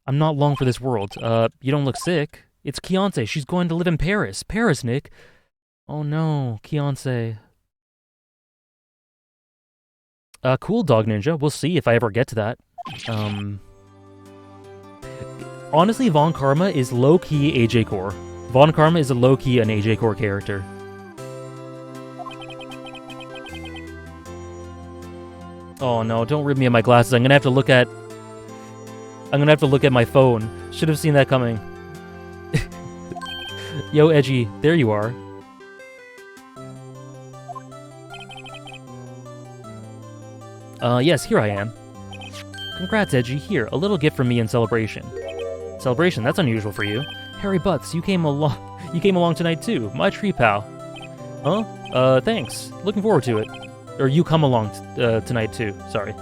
I'm not long for this world. You don't look sick. It's Kiance. She's going to live in Paris. Paris, Nick. Oh no, Kiance. Cool, Dog Ninja. We'll see if I ever get to that. Honestly, Von Karma is low-key AJ Core. Von Karma is a low-key an AJ Core character. Oh no, don't rip me of my glasses. I'm gonna have to look at my phone. Should have seen that coming. Yo, Edgy, there you are. Yes, here I am. Congrats, Edgy. Here, a little gift from me in celebration. Celebration? That's unusual for you. Harry Butts, you came along tonight too. My tree pal. Huh? Thanks. Looking forward to it. Or you come along tonight too. Sorry.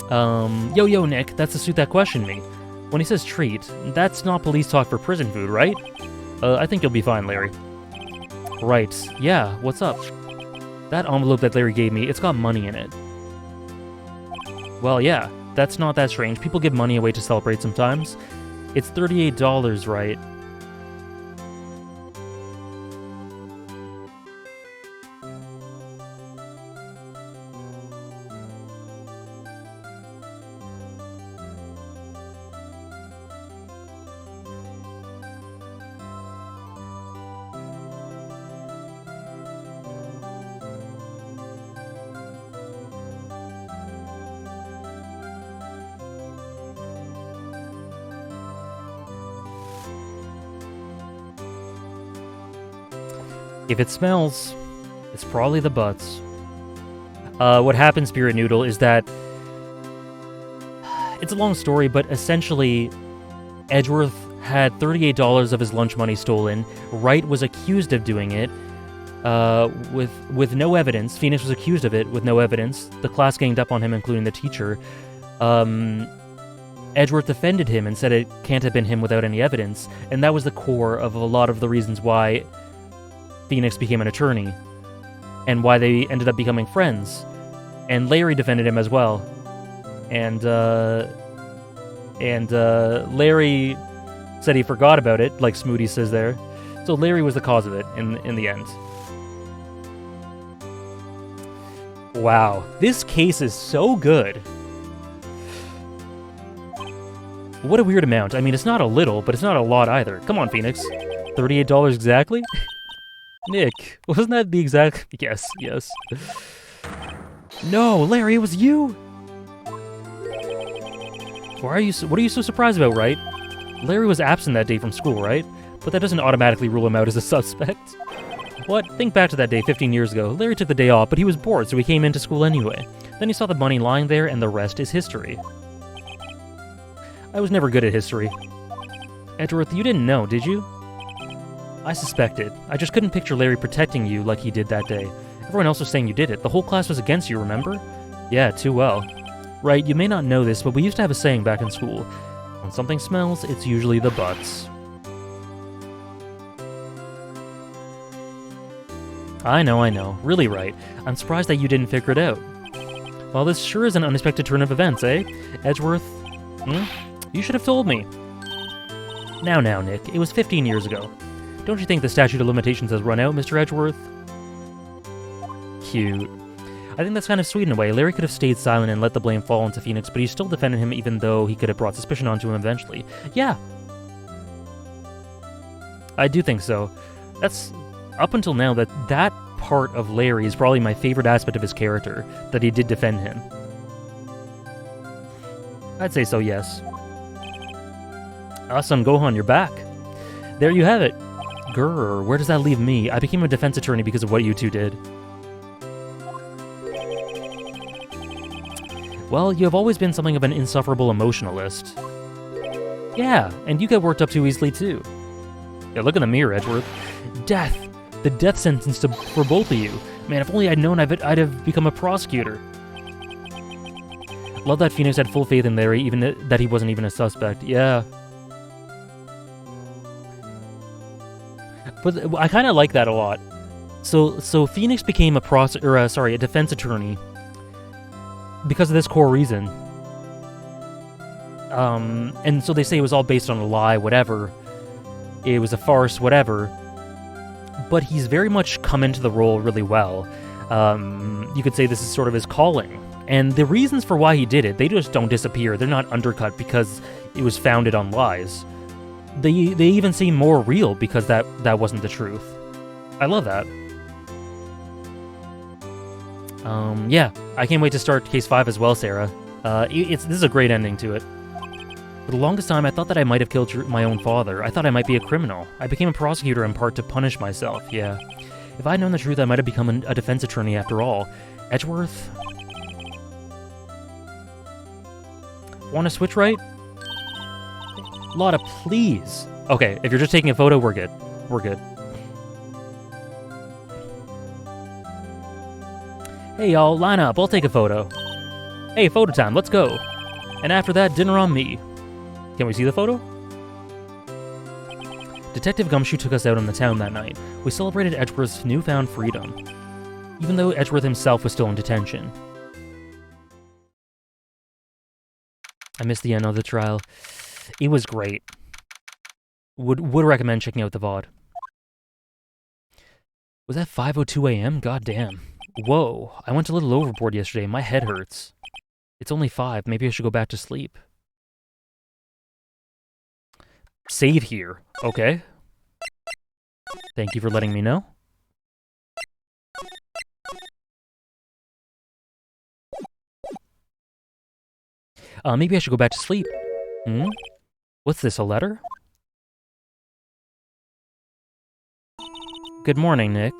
Yo, Nick, that's the suit that questioned me. When he says treat, that's not police talk for prison food, right? I think you'll be fine, Larry. Right. Yeah, what's up? That envelope that Larry gave me, it's got money in it. Well, yeah, that's not that strange. People give money away to celebrate sometimes. It's $38, right? If it smells, it's probably the butts. What happened, Spirit Noodle, is that... It's a long story, but essentially, Edgeworth had $38 of his lunch money stolen. Wright was accused of doing it, with no evidence. Phoenix was accused of it with no evidence. The class ganged up on him, including the teacher. Edgeworth defended him and said it can't have been him without any evidence, and that was the core of a lot of the reasons why Phoenix became an attorney, and why they ended up becoming friends. And Larry defended him as well. And Larry said he forgot about it, like Smoothie says there. So Larry was the cause of it in the end. Wow, this case is so good. What a weird amount. I mean, it's not a little, but it's not a lot either. Come on, Phoenix. $38 exactly? Nick, wasn't that the exact... Yes. No, Larry, it was you! What are you so surprised about, Wright? Larry was absent that day from school, right? But that doesn't automatically rule him out as a suspect. What? Think back to that day 15 years ago. Larry took the day off, but he was bored, so he came into school anyway. Then he saw the money lying there, and the rest is history. I was never good at history. Edgeworth, you didn't know, did you? I suspected. I just couldn't picture Larry protecting you like he did that day. Everyone else was saying you did it. The whole class was against you, remember? Yeah, too well. Right, you may not know this, but we used to have a saying back in school. When something smells, it's usually the butts. I know. Really, Right. I'm surprised that you didn't figure it out. Well, this sure is an unexpected turn of events, eh? Edgeworth? You should have told me. Now, Nick. It was 15 years ago. Don't you think the statute of limitations has run out, Mr. Edgeworth? Cute. I think that's kind of sweet in a way. Larry could have stayed silent and let the blame fall onto Phoenix, but he still defended him even though he could have brought suspicion onto him eventually. Yeah. I do think so. That's... Up until now, that part of Larry is probably my favorite aspect of his character, that he did defend him. I'd say so, yes. Son Gohan, you're back. There you have it. Grr, where does that leave me? I became a defense attorney because of what you two did. Well, you have always been something of an insufferable emotionalist. Yeah, and you get worked up too easily too. Yeah, look in the mirror, Edgeworth. Death! The death sentence for both of you. Man, if only I'd known I'd have become a prosecutor. Love that Phoenix had full faith in Larry, even that he wasn't even a suspect. Yeah. But I kind of like that a lot. So Phoenix became a defense attorney because of this core reason. And so they say it was all based on a lie, whatever. It was a farce, whatever. but he's very much come into the role really well. You could say this is sort of his calling. And the reasons for why he did it, they just don't disappear. They're not undercut because it was founded on lies. They even seem more real because that wasn't the truth. I love that. Yeah, I can't wait to start Case 5 as well, Sarah. This is a great ending to it. For the longest time, I thought that I might have killed my own father. I thought I might be a criminal. I became a prosecutor in part to punish myself, yeah. If I had known the truth, I might have become a defense attorney after all. Edgeworth? Want to switch right? Lotta, please. Okay, if you're just taking a photo, we're good. We're good. Hey y'all, line up, I'll take a photo. Hey, photo time, let's go. And after that, dinner on me. Can we see the photo? Detective Gumshoe took us out on the town that night. We celebrated Edgeworth's newfound freedom, even though Edgeworth himself was still in detention. I missed the end of the trial. It was great. Would recommend checking out the VOD. Was that 5:02 a.m.? God damn. Whoa, I went a little overboard yesterday. My head hurts. It's only 5. Maybe I should go back to sleep. Save here. Okay. Thank you for letting me know. Maybe I should go back to sleep. What's this, a letter? Good morning, Nick.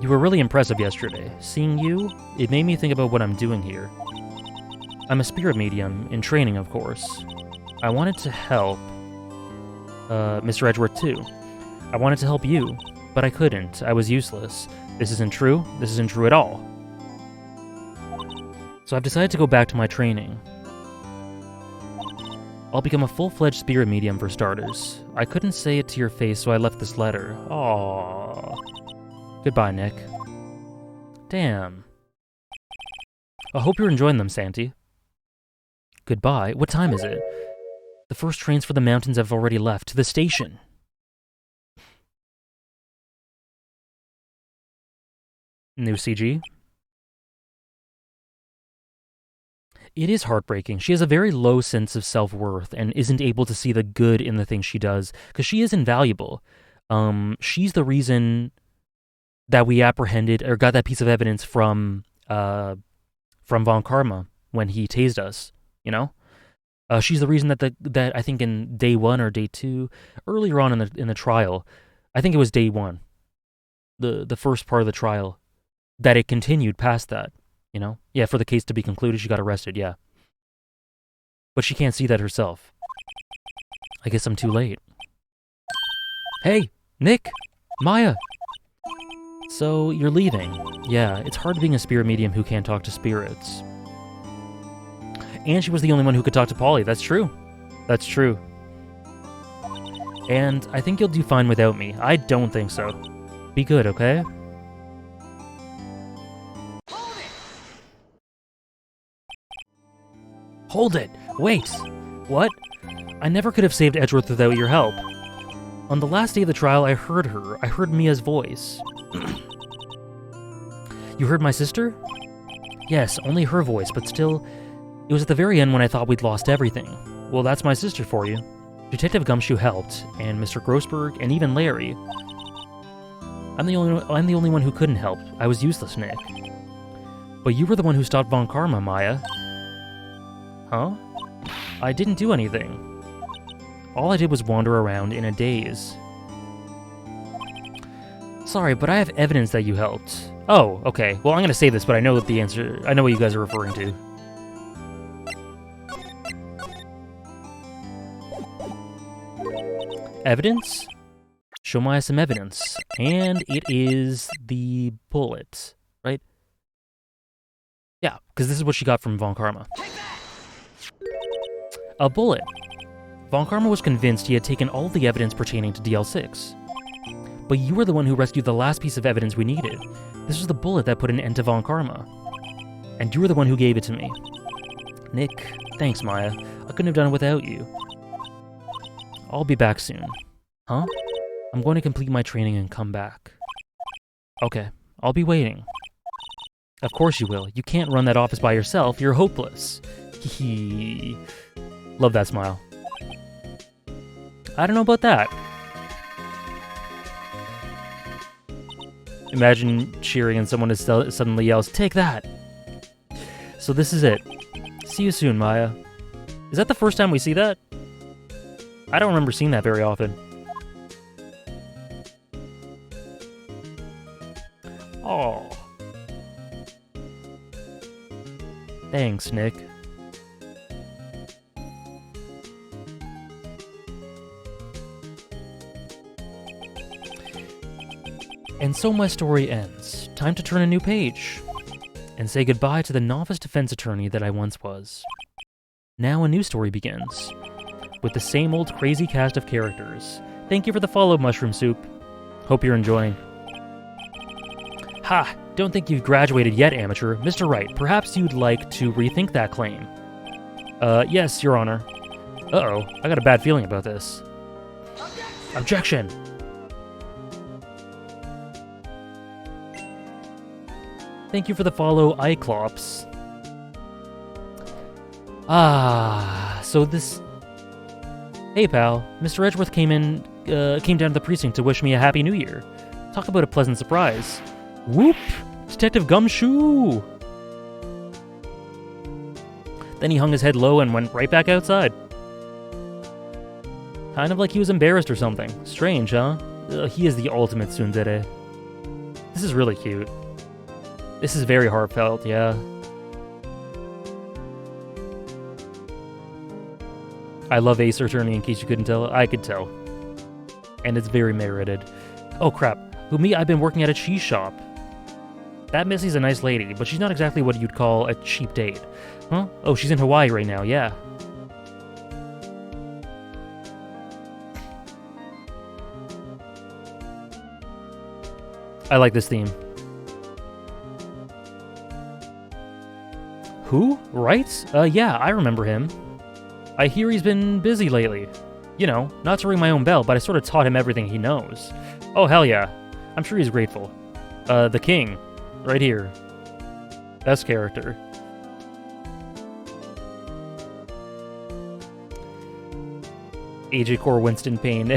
You were really impressive yesterday. Seeing you, it made me think about what I'm doing here. I'm a spirit medium, in training, of course. I wanted to help Mr. Edgeworth too. I wanted to help you, but I couldn't. I was useless. This isn't true. This isn't true at all. So I've decided to go back to my training. I'll become a full-fledged spirit medium for starters. I couldn't say it to your face, so I left this letter. Aww. Goodbye, Nick. Damn. I hope you're enjoying them, Santi. Goodbye. What time is it? The first trains for the mountains have already left. To the station. New CG. It is heartbreaking. She has a very low sense of self-worth and isn't able to see the good in the things she does, because she is invaluable. She's the reason that we apprehended, or got that piece of evidence from Von Karma when he tased us, you know? She's the reason that I think in day 1 or day 2, earlier on in the trial, I think it was day 1, the first part of the trial, that it continued past that, you know? Yeah, for the case to be concluded, she got arrested, yeah. But she can't see that herself. I guess I'm too late. Hey, Nick! Maya! So, you're leaving. Yeah, it's hard being a spirit medium who can't talk to spirits. And she was the only one who could talk to Polly. That's true. That's true. And I think you'll do fine without me. I don't think so. Be good, okay? Hold it! Wait! What? I never could have saved Edgeworth without your help. On the last day of the trial, I heard her. I heard Mia's voice. You heard my sister? Yes, only her voice, but still... It was at the very end when I thought we'd lost everything. Well, that's my sister for you. Detective Gumshoe helped, and Mr. Grossberg, and even Larry. I'm the only one who couldn't help. I was useless, Nick. But you were the one who stopped Von Karma, Maya. Huh? I didn't do anything. All I did was wander around in a daze. Sorry, but I have evidence that you helped. Oh, okay. Well, I'm gonna say this, but I know the answer. I know what you guys are referring to. Evidence? Show Maya some evidence. And it is the bullet, right? Yeah, because this is what she got from Von Karma. A bullet. Von Karma was convinced he had taken all the evidence pertaining to DL6. But you were the one who rescued the last piece of evidence we needed. This was the bullet that put an end to Von Karma. And you were the one who gave it to me. Nick, thanks, Maya. I couldn't have done it without you. I'll be back soon. Huh? I'm going to complete my training and come back. Okay, I'll be waiting. Of course you will. You can't run that office by yourself. You're hopeless. Hee. Love that smile. I don't know about that. Imagine cheering and someone suddenly yells, "Take that!" So this is it. See you soon, Maya. Is that the first time we see that? I don't remember seeing that very often. Oh. Thanks, Nick. And so my story ends. Time to turn a new page. And say goodbye to the novice defense attorney that I once was. Now a new story begins. With the same old crazy cast of characters. Thank you for the follow, Mushroom Soup. Hope you're enjoying. Ha! Don't think you've graduated yet, amateur. Mr. Wright, perhaps you'd like to rethink that claim. Yes, Your Honor. Uh-oh, I got a bad feeling about this. Objection! Thank you for the follow, Iclops. So this... Hey, pal. Mr. Edgeworth came down to the precinct to wish me a happy new year. Talk about a pleasant surprise. Whoop! Detective Gumshoe! Then he hung his head low and went right back outside. Kind of like he was embarrassed or something. Strange, huh? He is the ultimate tsundere. This is really cute. This is very heartfelt, yeah. I love Ace Attorney, in case you couldn't tell. I could tell. And it's very merited. Oh crap. Who me? I've been working at a cheese shop. That Missy's a nice lady, but she's not exactly what you'd call a cheap date. Huh? Oh, she's in Hawaii right now, yeah. I like this theme. Who? Wright? Yeah, I remember him. I hear he's been busy lately. You know, not to ring my own bell, but I sort of taught him everything he knows. Oh, hell yeah. I'm sure he's grateful. The king. Right here. Best character. AJ Core Winston Payne.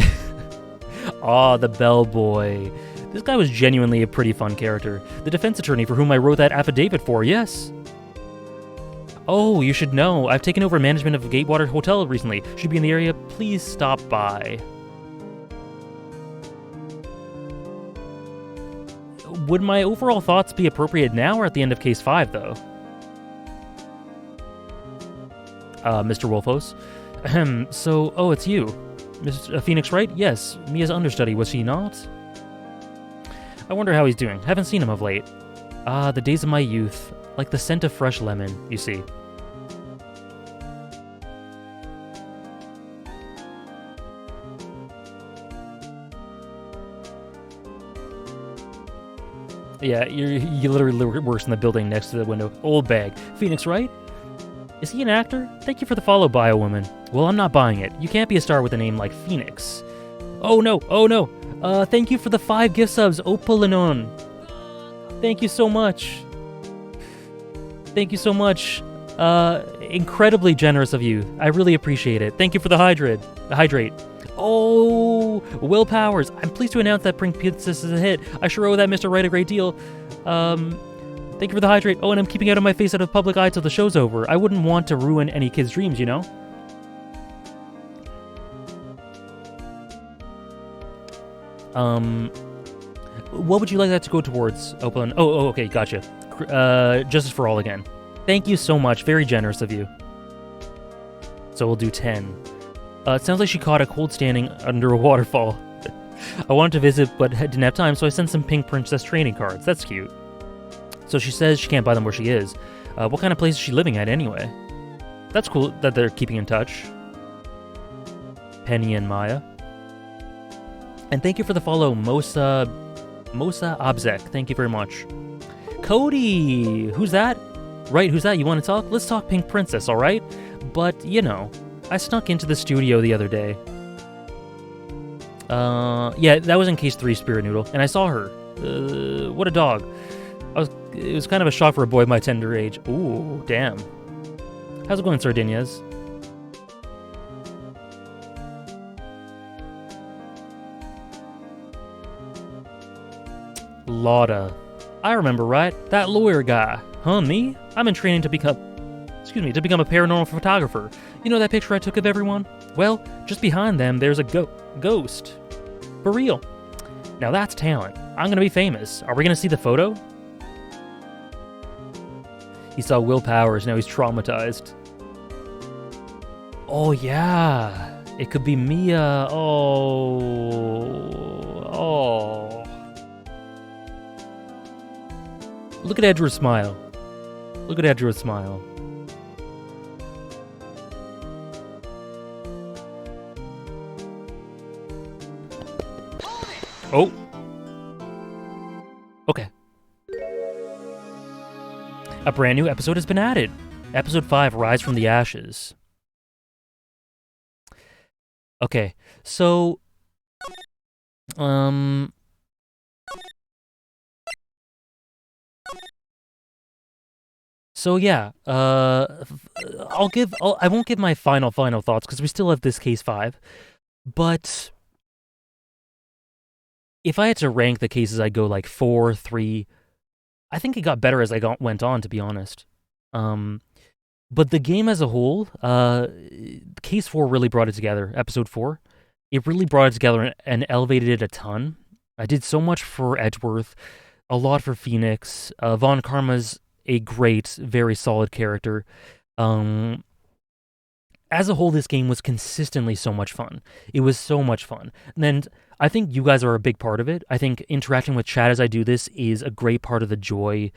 Aw, the bellboy. This guy was genuinely a pretty fun character. The defense attorney for whom I wrote that affidavit for, yes. Oh, you should know. I've taken over management of Gatewater Hotel recently. Should be in the area. Please stop by. Would my overall thoughts be appropriate now or at the end of Case 5, though? Mr. Wolfos? Ahem, so, oh, it's you. Mr. Phoenix Wright? Yes, Mia's understudy, was she not? I wonder how he's doing. Haven't seen him of late. Ah, the days of my youth. Like the scent of fresh lemon, you see. Yeah, he literally works in the building next to the window. Old bag. Phoenix Wright? Is he an actor? Thank you for the follow, Bio Woman. Well, I'm not buying it. You can't be a star with a name like Phoenix. Oh no, oh no. Thank you for the 5 gift subs, Opalinon. Thank you so much. Thank you so much. Incredibly generous of you. I really appreciate it. Thank you for the hydrate. Oh, Will Powers. I'm pleased to announce that Pink Princess is a hit. I sure owe that Mr. Wright a great deal. Thank you for the hydrate. Oh, and I'm keeping out of my face out of public eye till the show's over. I wouldn't want to ruin any kid's dreams, you know? What would you like that to go towards, Opaline? Oh, okay, gotcha. Justice for All again. Thank you so much. Very generous of you. So we'll do 10. It sounds like she caught a cold standing under a waterfall. I wanted to visit, but didn't have time, so I sent some Pink Princess trading cards. That's cute. So she says she can't buy them where she is. What kind of place is she living at anyway? That's cool that they're keeping in touch. Penny and Maya. And thank you for the follow, Mosa Obzek. Thank you very much. Cody! Who's that? Right, who's that? You want to talk? Let's talk Pink Princess, alright? But, you know, I snuck into the studio the other day. Yeah, that was in Case 3, Spirit Noodle, and I saw her. What a dog. It was kind of a shock for a boy my tender age. Ooh, damn. How's it going, Sardinias? Lauda. I remember, right? That lawyer guy. Huh, me? I'm in training to become a paranormal photographer. You know that picture I took of everyone? Well, just behind them, there's a ghost. For real. Now that's talent. I'm gonna be famous. Are we gonna see the photo? He saw Will Powers, now he's traumatized. Oh yeah. It could be Mia. Oh. Look at Edgeworth's smile. Look at Edgeworth's smile. Oh. Okay. A brand new episode has been added. Episode 5, Rise from the Ashes. Okay, so... So yeah, I won't give my final thoughts because we still have this case 5, but if I had to rank the cases, I'd go like 4, 3. I think it got better as I went on, to be honest. But the game as a whole, case 4 really brought it together. Episode 4, it really brought it together and elevated it a ton. I did so much for Edgeworth, a lot for Phoenix. Von Karma's a great, very solid character. As a whole, this game was consistently so much fun. It was so much fun. And I think you guys are a big part of it. I think interacting with chat as I do this is a great part of the joy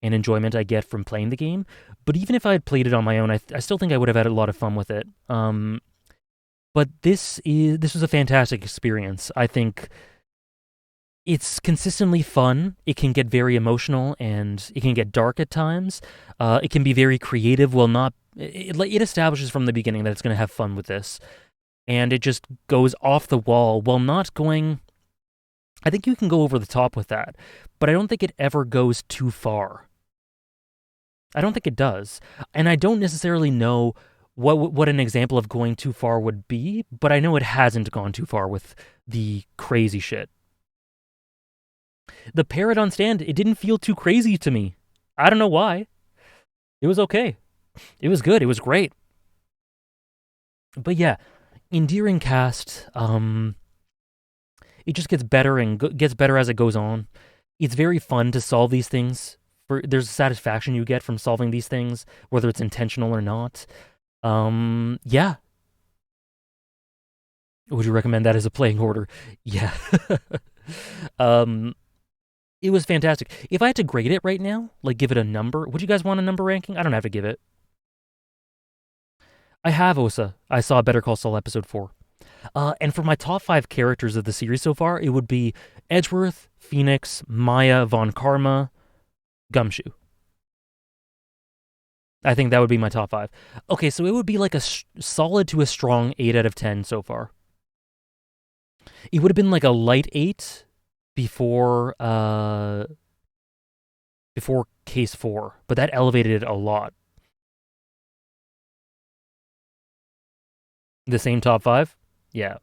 and enjoyment I get from playing the game. But even if I had played it on my own, I still think I would have had a lot of fun with it. But this was a fantastic experience. I think it's consistently fun. It can get very emotional and it can get dark at times. It can be very creative. It establishes from the beginning that it's going to have fun with this. And it just goes off the wall while not going... I think you can go over the top with that, but I don't think it ever goes too far. I don't think it does. And I don't necessarily know what an example of going too far would be, but I know it hasn't gone too far with the crazy shit. The parrot on stand, it didn't feel too crazy to me. I don't know why. It was okay. It was good. It was great. But yeah, endearing cast. It just gets better and gets better as it goes on. It's very fun to solve these things. There's a satisfaction you get from solving these things, whether it's intentional or not. Yeah. Would you recommend that as a playing order? Yeah. It was fantastic. If I had to grade it right now, like give it a number, would you guys want a number ranking? I don't have to give it. I have, Osa. I saw Better Call Saul episode 4. And for my top 5 characters of the series so far, it would be Edgeworth, Phoenix, Maya, Von Karma, Gumshoe. I think that would be my top 5. Okay, so it would be like a solid to a strong 8 out of 10 so far. It would have been like a light 8 before case 4, but that elevated it a lot. The same top 5? Yeah.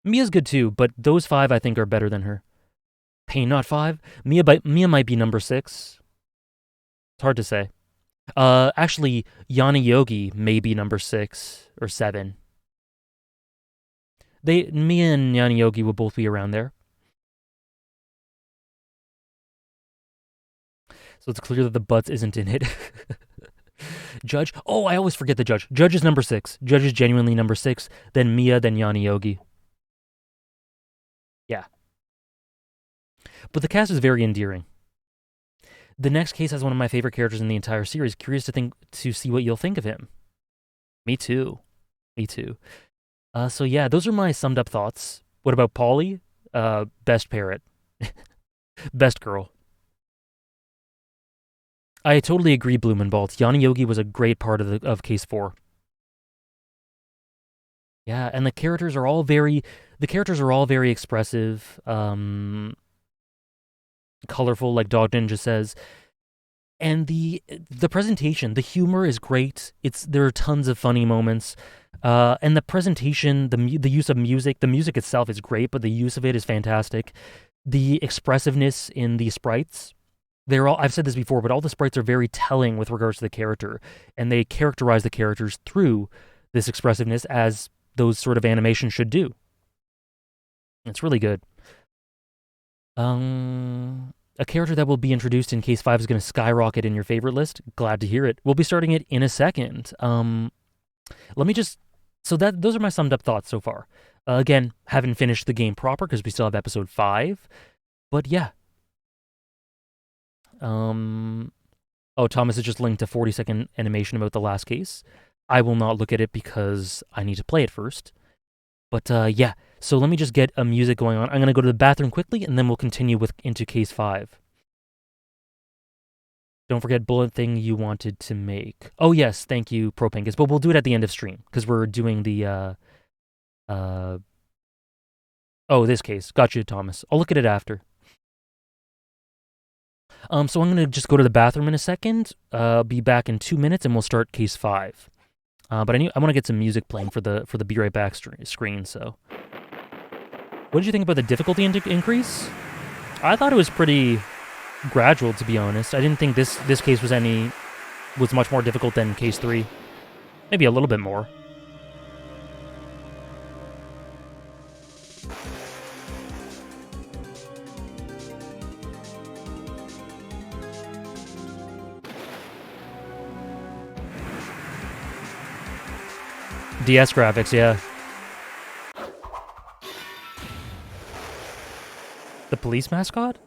Mia's good too, but those 5 I think are better than her. Pain not 5? Mia might be number 6. It's hard to say. Actually, Yanni Yogi may be number 6 or 7. Mia and Yanni Yogi will both be around there. So it's clear that the butts isn't in it. Judge. Oh, I always forget the Judge. Judge is number 6. Judge is genuinely number 6. Then Mia, then Yanni Yogi. Yeah. But the cast is very endearing. The next case has one of my favorite characters in the entire series. Curious to see what you'll think of him. Me too. So yeah, those are my summed up thoughts. What about Polly? Best parrot. Best girl. I totally agree, Blumenbalt. Yanni Yogi was a great part of Case 4. Yeah, and the characters are all very expressive. colorful, like Dog Ninja says. And the presentation, the humor is great. There are tons of funny moments. And the presentation, the use of music, the music itself is great, but the use of it is fantastic. The expressiveness in the sprites, they're all, I've said this before, but all the sprites are very telling with regards to the character, and they characterize the characters through this expressiveness as those sort of animations should do. It's really good. A character that will be introduced in Case 5 is going to skyrocket in your favorite list. Glad to hear it. We'll be starting it in a second. Let me just... So those are my summed up thoughts so far. Again, haven't finished the game proper because we still have episode 5. But yeah. Oh, Thomas has just linked a 40-second animation about the last case. I will not look at it because I need to play it first. But yeah, so let me just get a music going on. I'm going to go to the bathroom quickly, and then we'll continue into Case 5. Don't forget bullet thing you wanted to make. Oh, yes, thank you, Propinkus. But we'll do it at the end of stream, because we're doing the... Oh, this case. Got you, Thomas. I'll look at it after. So I'm going to just go to the bathroom in a second. Be back in 2 minutes, and we'll start Case 5. But I want to get some music playing for the Be Right Back screen, so... What did you think about the difficulty increase? I thought it was pretty gradual, to be honest. I didn't think this case was much more difficult than Case 3. Maybe a little bit more. DS graphics, yeah. The police mascot?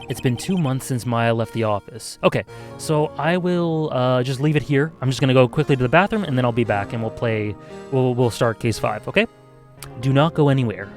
It's been 2 months since Maya left the office. Okay, so I will just leave it here. I'm just gonna go quickly to the bathroom, and then I'll be back, and we'll start Case 5, okay? Do not go anywhere.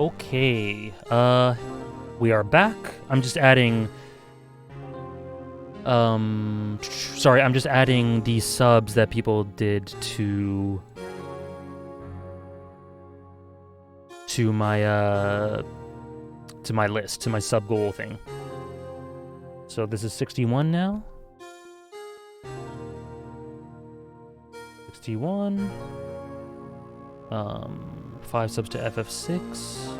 Okay. We are back. I'm just adding... Sorry, I'm just adding the subs that people did to my list, to my sub goal thing. So this is 61 now. 61. 5 subs to FF6.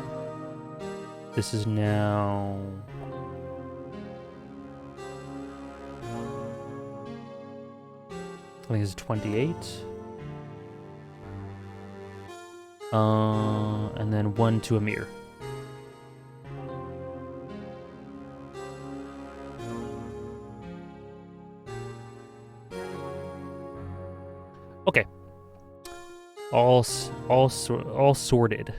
This is now... I think it's 28. And then 1 to Amir. Okay. All sorted.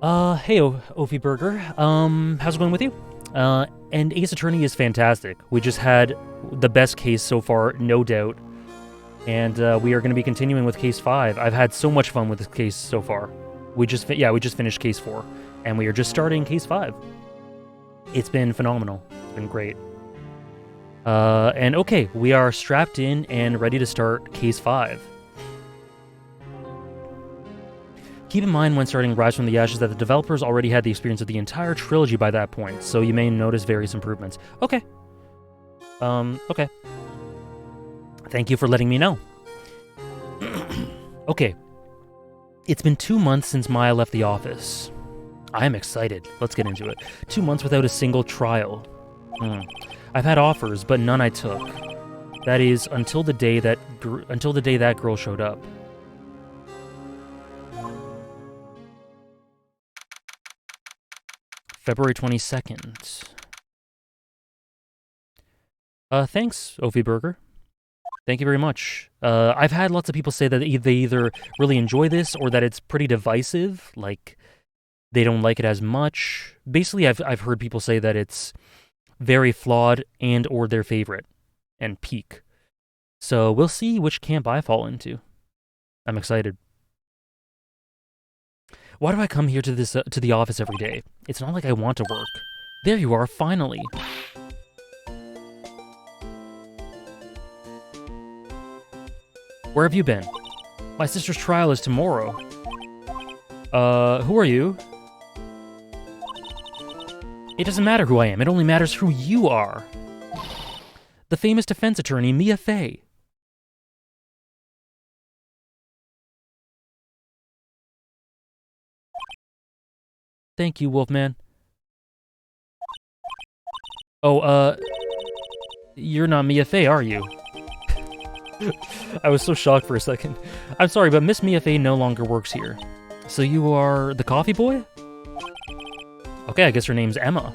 Hey, Ophie Burger. How's it going with you? And Ace Attorney is fantastic. We just had the best case so far, no doubt. And we are going to be continuing with Case 5. I've had so much fun with this case so far. We just finished Case 4, and we are just starting Case 5. It's been phenomenal. It's been great. And okay, we are strapped in and ready to start Case 5. Keep in mind when starting Rise from the Ashes that the developers already had the experience of the entire trilogy by that point, so you may notice various improvements. Okay. Okay. Thank you for letting me know. Okay. It's been 2 months since Maya left the office. I am excited. Let's get into it. 2 months without a single trial. I've had offers, but none I took. That is, until the day that girl showed up. February 22nd. Thanks, Ophie Burger. Thank you very much. I've had lots of people say that they either really enjoy this or that it's pretty divisive, like they don't like it as much. Basically, I've heard people say that it's very flawed and or their favorite and peak. So we'll see which camp I fall into. I'm excited. Why do I come here to the office every day? It's not like I want to work. There you are, finally. Where have you been? My sister's trial is tomorrow. Who are you? It doesn't matter who I am, it only matters who you are. The famous defense attorney, Mia Fey. Thank you, Wolfman. Oh, you're not Mia Fey, are you? I was so shocked for a second. I'm sorry, but Miss Mia Fey no longer works here. So you are the coffee boy? Okay, I guess her name's Emma.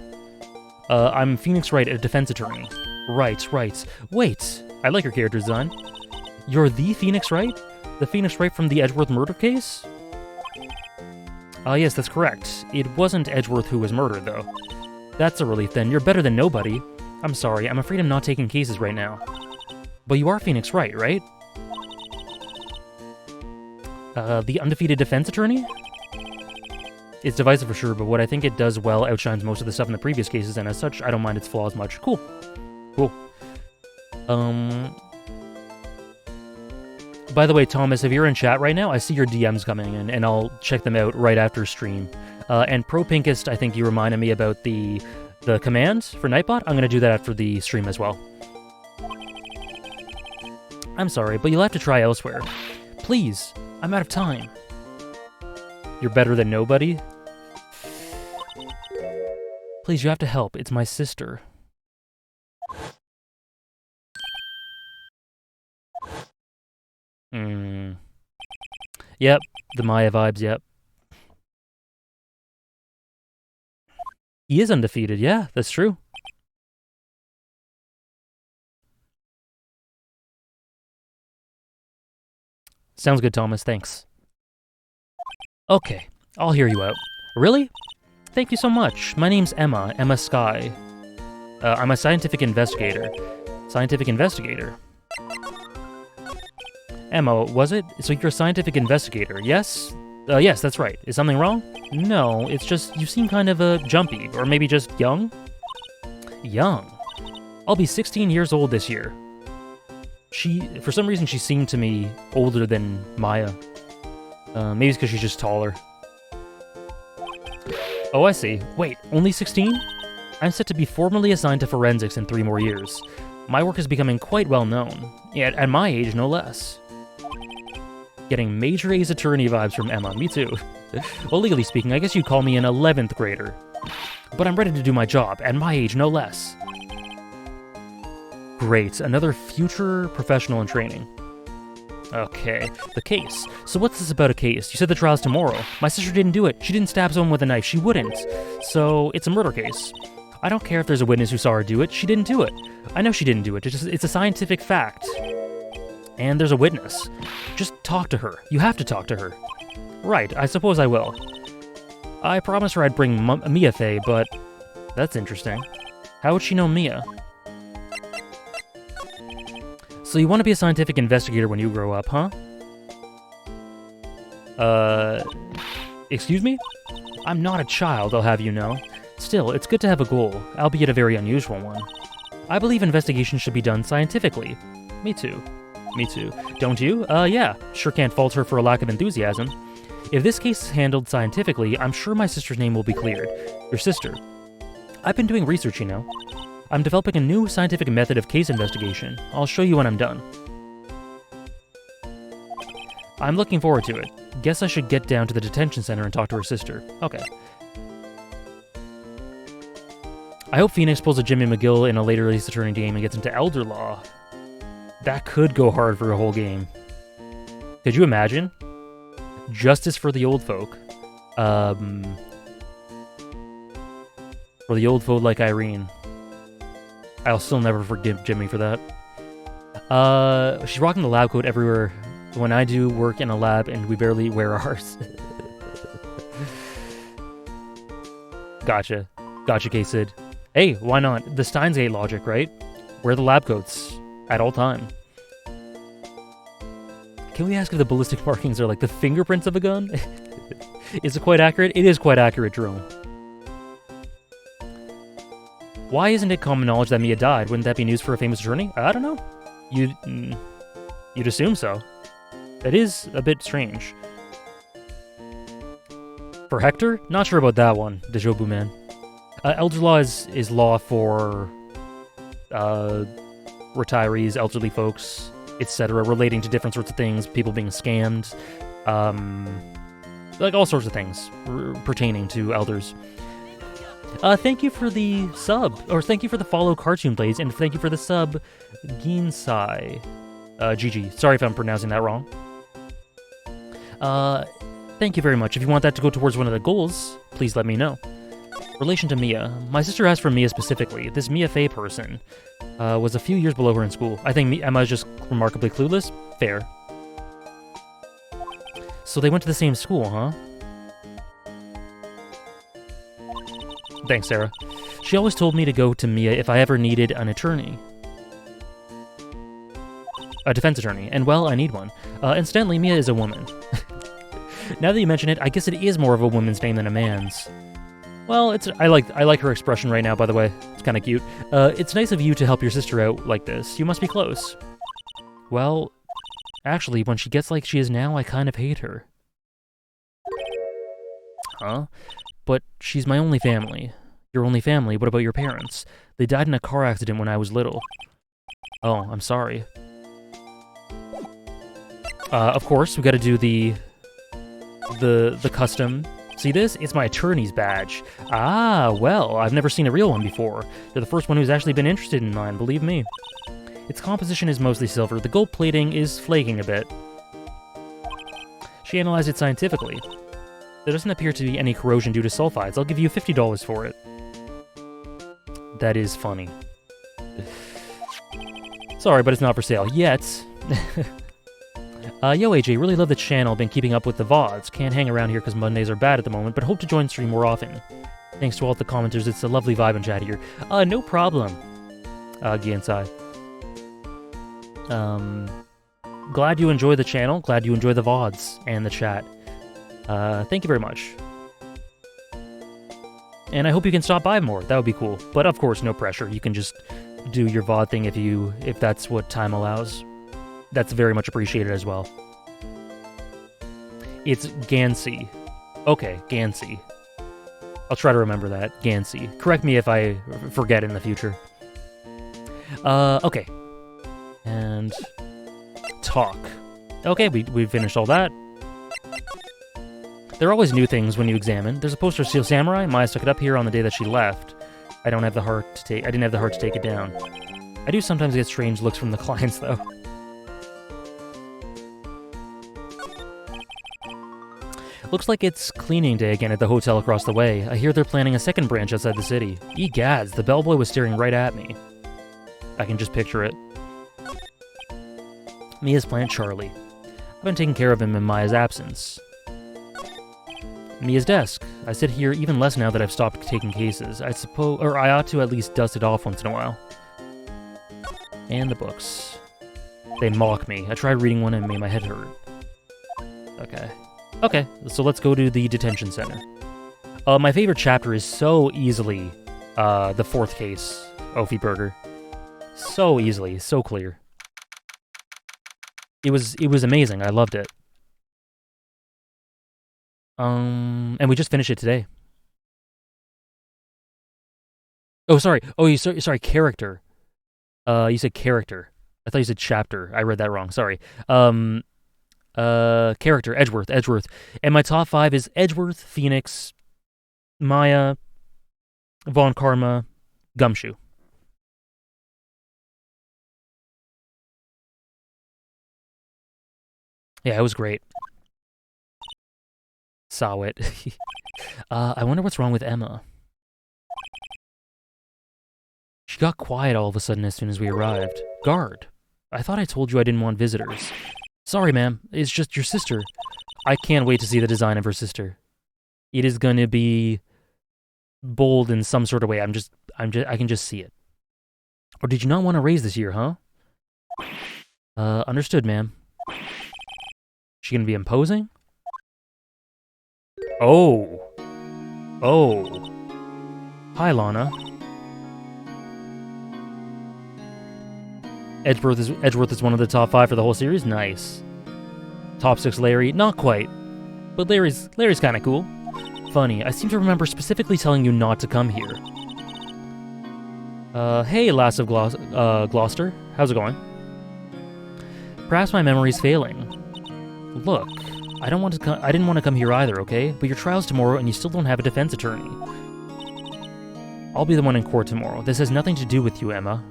I'm Phoenix Wright, a defense attorney. Right. Wait, I like your character design. You're the Phoenix Wright? The Phoenix Wright from the Edgeworth murder case? Yes, that's correct. It wasn't Edgeworth who was murdered, though. That's a relief, then. You're better than nobody. I'm sorry, I'm afraid I'm not taking cases right now. But you are Phoenix Wright, right? The undefeated defense attorney? It's divisive for sure, but what I think it does well outshines most of the stuff in the previous cases, and as such, I don't mind its flaws much. Cool. By the way, Thomas, if you're in chat right now, I see your DMs coming in, and I'll check them out right after stream. And Pro Pinkest, I think you reminded me about the command for Nightbot. I'm going to do that after the stream as well. I'm sorry, but you'll have to try elsewhere. Please, I'm out of time. You're better than nobody? Please, you have to help. It's my sister. Yep, the Maya vibes, yep. He is undefeated, yeah, that's true. Sounds good, Thomas, thanks. Okay, I'll hear you out. Really? Thank you so much. My name's Emma Sky. I'm a scientific investigator. Scientific investigator? Emma, was it? So you're a scientific investigator, yes? Yes, that's right. Is something wrong? No, it's just you seem kind of, jumpy, or maybe just young? Young? I'll be 16 years old this year. For some reason, she seemed to me older than Maya. Maybe it's because she's just taller. Oh, I see. Wait, only 16? I'm set to be formally assigned to forensics in 3 more years. My work is becoming quite well known, yet at my age, no less. Getting major Ace Attorney vibes from Emma, me too. Well, legally speaking, I guess you'd call me an 11th grader. But I'm ready to do my job, at my age, no less. Great, another future professional in training. Okay, the case. So what's this about a case? You said the trial's tomorrow. My sister didn't do it. She didn't stab someone with a knife. She wouldn't. So it's a murder case. I don't care if there's a witness who saw her do it. She didn't do it. I know she didn't do it. It's a scientific fact. And there's a witness. Just talk to her. You have to talk to her. Right, I suppose I will. I promised her I'd bring Mia Fey, but that's interesting. How would she know Mia? So you want to be a scientific investigator when you grow up, huh? Excuse me? I'm not a child, I'll have you know. Still, it's good to have a goal, albeit a very unusual one. I believe investigations should be done scientifically. Me too. Me too. Don't you? Yeah. Sure can't fault her for a lack of enthusiasm. If this case is handled scientifically, I'm sure my sister's name will be cleared. Your sister. I've been doing research, you know. I'm developing a new scientific method of case investigation. I'll show you when I'm done. I'm looking forward to it. Guess I should get down to the detention center and talk to her sister. Okay. I hope Phoenix pulls a Jimmy McGill in a later Ace Attorney game and gets into Elder Law. That could go hard for a whole game. Could you imagine? Justice for the old folk. For the old folk like Irene. I'll still never forgive Jimmy for that. She's rocking the lab coat everywhere when I do work in a lab and we barely wear ours. Gotcha. Gotcha, K-Sid. Hey, why not? The Steins Gate logic, right? Wear the lab coats at all time. Can we ask if the ballistic markings are like the fingerprints of a gun? Is it quite accurate? It is quite accurate, Jerome. Why isn't it common knowledge that Mia died? Wouldn't that be news for a famous attorney? I don't know. You'd assume so. That is a bit strange. For Hector? Not sure about that one, Dejobu man. Elder law is law for retirees, elderly folks, etc., relating to different sorts of things, people being scammed, like all sorts of things pertaining to elders. Thank you for the sub, or thank you for the follow Cartoon Blades, and thank you for the sub Ginsai. GG. Sorry if I'm pronouncing that wrong. Thank you very much. If you want that to go towards one of the goals, please let me know. Relation to Mia. My sister asked for Mia specifically. This Mia Fey person was a few years below her in school. I think Emma is just remarkably clueless. Fair. So they went to the same school, huh? Thanks, Sarah. She always told me to go to Mia if I ever needed an attorney. A defense attorney. And, well, I need one. Incidentally, Mia is a woman. Now that you mention it, I guess it is more of a woman's name than a man's. Well, I like her expression right now, by the way. It's kind of cute. It's nice of you to help your sister out like this. You must be close. Well, actually, when she gets like she is now, I kind of hate her. Huh? But she's my only family. Your only family? What about your parents? They died in a car accident when I was little. Oh, I'm sorry. Of course, we gotta do the custom. See this? It's my attorney's badge. Ah, well, I've never seen a real one before. You're the first one who's actually been interested in mine, believe me. Its composition is mostly silver. The gold plating is flaking a bit. She analyzed it scientifically. There doesn't appear to be any corrosion due to sulfides. I'll give you $50 for it. That is funny. Sorry, but it's not for sale yet. Yo, AJ, really love the channel. Been keeping up with the VODs. Can't hang around here because Mondays are bad at the moment, but hope to join stream more often. Thanks to all the commenters. It's a lovely vibe and chat here. No problem. Giensai. Glad you enjoy the channel. Glad you enjoy the VODs and the chat. Thank you very much. And I hope you can stop by more. That would be cool. But of course, no pressure. You can just do your VOD thing if that's what time allows. That's very much appreciated as well. It's Gansey. Okay, Gansey. I'll try to remember that. Gansey. Correct me if I forget in the future. Okay. And talk. Okay, we finished all that. There are always new things when you examine. There's a poster of Steel Samurai. Maya stuck it up here on the day that she left. I didn't have the heart to take it down. I do sometimes get strange looks from the clients, though. Looks like it's cleaning day again at the hotel across the way. I hear they're planning a second branch outside the city. Egads, the bellboy was staring right at me. I can just picture it. Mia's plant Charlie. I've been taking care of him in Maya's absence. Mia's desk. I sit here even less now that I've stopped taking cases. I ought to at least dust it off once in a while. And the books. They mock me. I tried reading one and it made my head hurt. Okay, so let's go to the detention center. My favorite chapter is so easily the fourth case, Ophi Burger. So easily, so clear. It was amazing. I loved it. And we just finished it today. Oh, sorry. Oh, sorry, character. You said character. I thought you said chapter. I read that wrong. Sorry. Character, Edgeworth. And my top 5 is Edgeworth, Phoenix, Maya, Von Karma, Gumshoe. Yeah, it was great. Saw it. I wonder what's wrong with Emma. She got quiet all of a sudden as soon as we arrived. Guard. I thought I told you I didn't want visitors. Sorry, ma'am. It's just your sister. I can't wait to see the design of her sister. It is gonna be bold in some sort of way. I can just see it. Or did you not want to raise this year, huh? Understood, ma'am. She gonna be imposing? Oh. Hi, Lana. Edgeworth is one of the top 5 for the whole series? Nice. Top 6 Larry? Not quite. But Larry's kinda cool. Funny, I seem to remember specifically telling you not to come here. Hey, lass of Gloucester. How's it going? Perhaps my memory's failing. Look, I didn't want to come here either, okay? But your trial's tomorrow and you still don't have a defense attorney. I'll be the one in court tomorrow. This has nothing to do with you, Emma.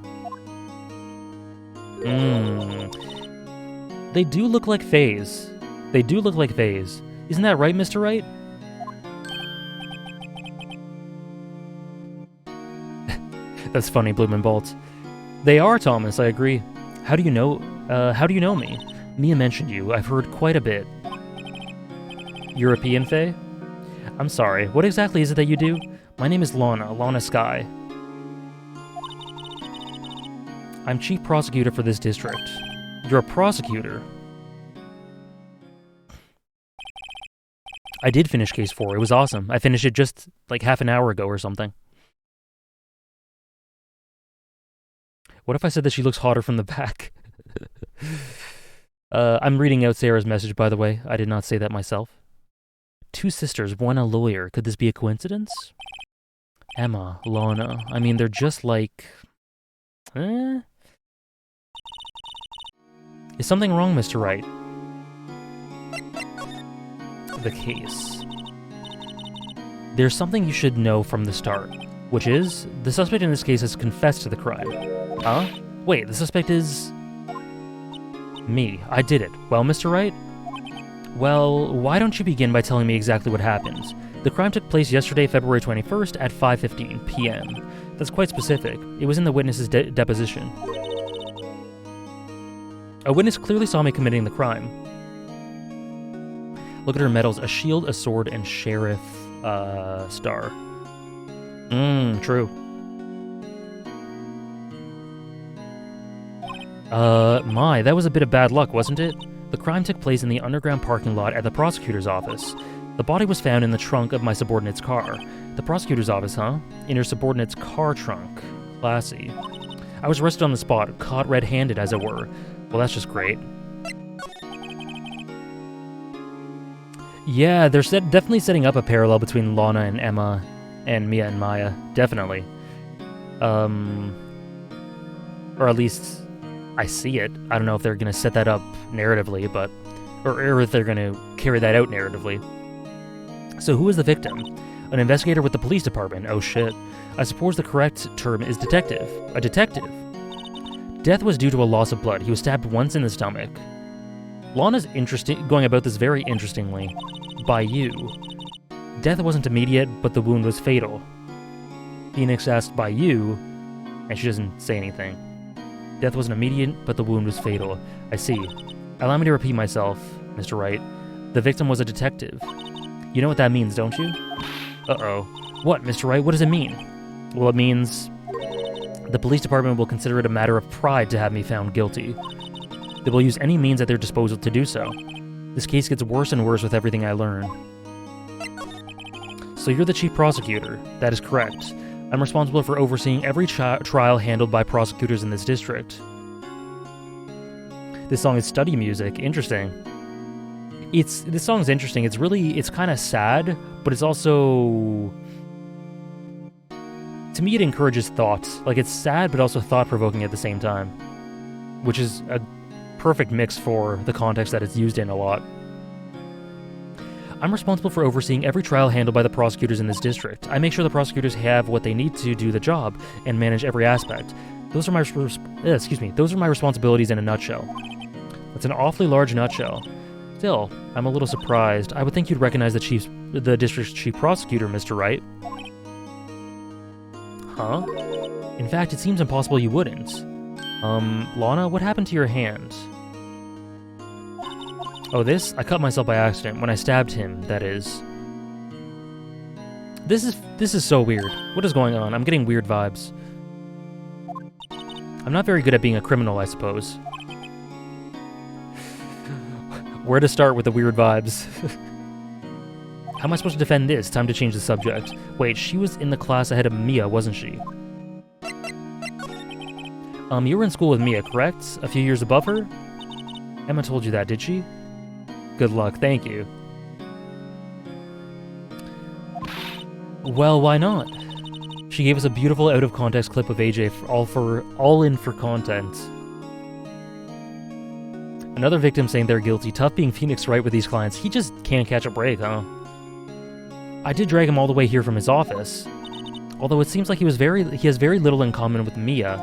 They do look like Fays. Isn't that right, Mr. Wright? That's funny, Bloom and Bolt. They are, Thomas, I agree. How do you know me? Mia mentioned you. I've heard quite a bit. European Fae? I'm sorry, what exactly is it that you do? My name is Lana Sky. I'm chief prosecutor for this district. You're a prosecutor? I did finish case 4. It was awesome. I finished it just like half an hour ago or something. What if I said that she looks hotter from the back? I'm reading out Sarah's message, by the way. I did not say that myself. 2 sisters, one a lawyer. Could this be a coincidence? Emma, Lana. I mean, they're just like... Is something wrong, Mr. Wright? The case. There's something you should know from the start, which is, the suspect in this case has confessed to the crime. Huh? Wait, the suspect is... me. I did it. Well, Mr. Wright? Well, why don't you begin by telling me exactly what happened? The crime took place yesterday, February 21st at 5:15 p.m. That's quite specific. It was in the witness's deposition. A witness clearly saw me committing the crime. Look at her medals. A shield, a sword, and sheriff, star. True. That was a bit of bad luck, wasn't it? The crime took place in the underground parking lot at the prosecutor's office. The body was found in the trunk of my subordinate's car. The prosecutor's office, huh? In your subordinate's car trunk. Classy. I was arrested on the spot, caught red-handed, as it were. Well, that's just great. Yeah, they're definitely setting up a parallel between Lana and Emma and Mia and Maya. Definitely. Or at least I see it. I don't know if they're going to set that up narratively, but... Or if they're going to carry that out narratively. So who is the victim? An investigator with the police department. Oh shit. I suppose the correct term is detective. A detective. Death was due to a loss of blood. He was stabbed once in the stomach. Lana's going about this very interestingly. By you. Death wasn't immediate, but the wound was fatal. Phoenix asked by you, and she doesn't say anything. Death wasn't immediate, but the wound was fatal. I see. Allow me to repeat myself, Mr. Wright. The victim was a detective. You know what that means, don't you? Uh-oh. What, Mr. Wright? What does it mean? Well, it means the police department will consider it a matter of pride to have me found guilty. They will use any means at their disposal to do so. This case gets worse and worse with everything I learn. So you're the chief prosecutor. That is correct. I'm responsible for overseeing every trial handled by prosecutors in this district. This song is study music. Interesting. This song's interesting. It's kind of sad, but it's also... To me, it encourages thought. Like, it's sad, but also thought-provoking at the same time. Which is a perfect mix for the context that it's used in a lot. I'm responsible for overseeing every trial handled by the prosecutors in this district. I make sure the prosecutors have what they need to do the job and manage every aspect. Those are my responsibilities in a nutshell. That's an awfully large nutshell. Still, I'm a little surprised. I would think you'd recognize the district's chief prosecutor, Mr. Wright. Huh? In fact, it seems impossible you wouldn't. Lana, what happened to your hand? Oh, this? I cut myself by accident, when I stabbed him, that is. This is so weird. What is going on? I'm getting weird vibes. I'm not very good at being a criminal, I suppose. Where to start with the weird vibes? How am I supposed to defend this? Time to change the subject. Wait, she was in the class ahead of Mia, wasn't she? You were in school with Mia, correct? A few years above her? Emma told you that, did she? Good luck, thank you. Well, why not? She gave us a beautiful out-of-context clip of AJ all in for content. Another victim saying they're guilty. Tough being Phoenix Wright with these clients. He just can't catch a break, huh? I did drag him all the way here from his office. Although it seems like he has very little in common with Mia.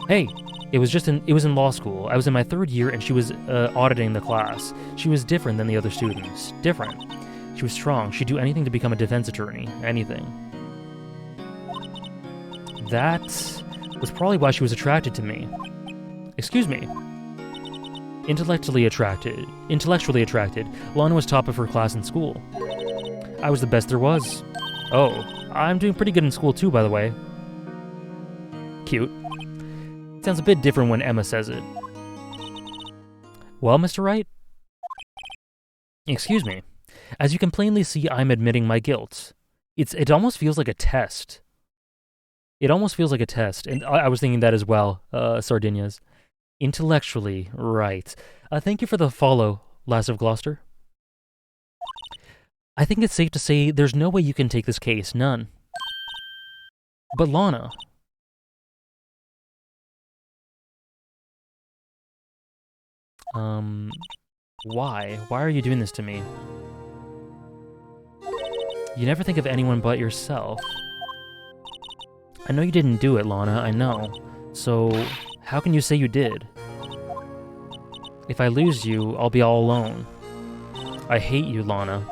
Hey, it was in law school. I was in my 3rd year and she was auditing the class. She was different than the other students. Different. She was strong. She'd do anything to become a defense attorney. Anything. That was probably why she was attracted to me. Excuse me. Intellectually attracted. Lana was top of her class in school. I was the best there was. Oh, I'm doing pretty good in school too, by the way. Cute. Sounds a bit different when Emma says it. Well, Mr. Wright? Excuse me. As you can plainly see, I'm admitting my guilt. It almost feels like a test. It almost feels like a test, and I was thinking that as well, Sardinias. Intellectually, right. Thank you for the follow, Lass of Gloucester. I think it's safe to say there's no way you can take this case, none. But Lana... Why? Why are you doing this to me? You never think of anyone but yourself. I know you didn't do it, Lana, I know. So, how can you say you did? If I lose you, I'll be all alone. I hate you, Lana.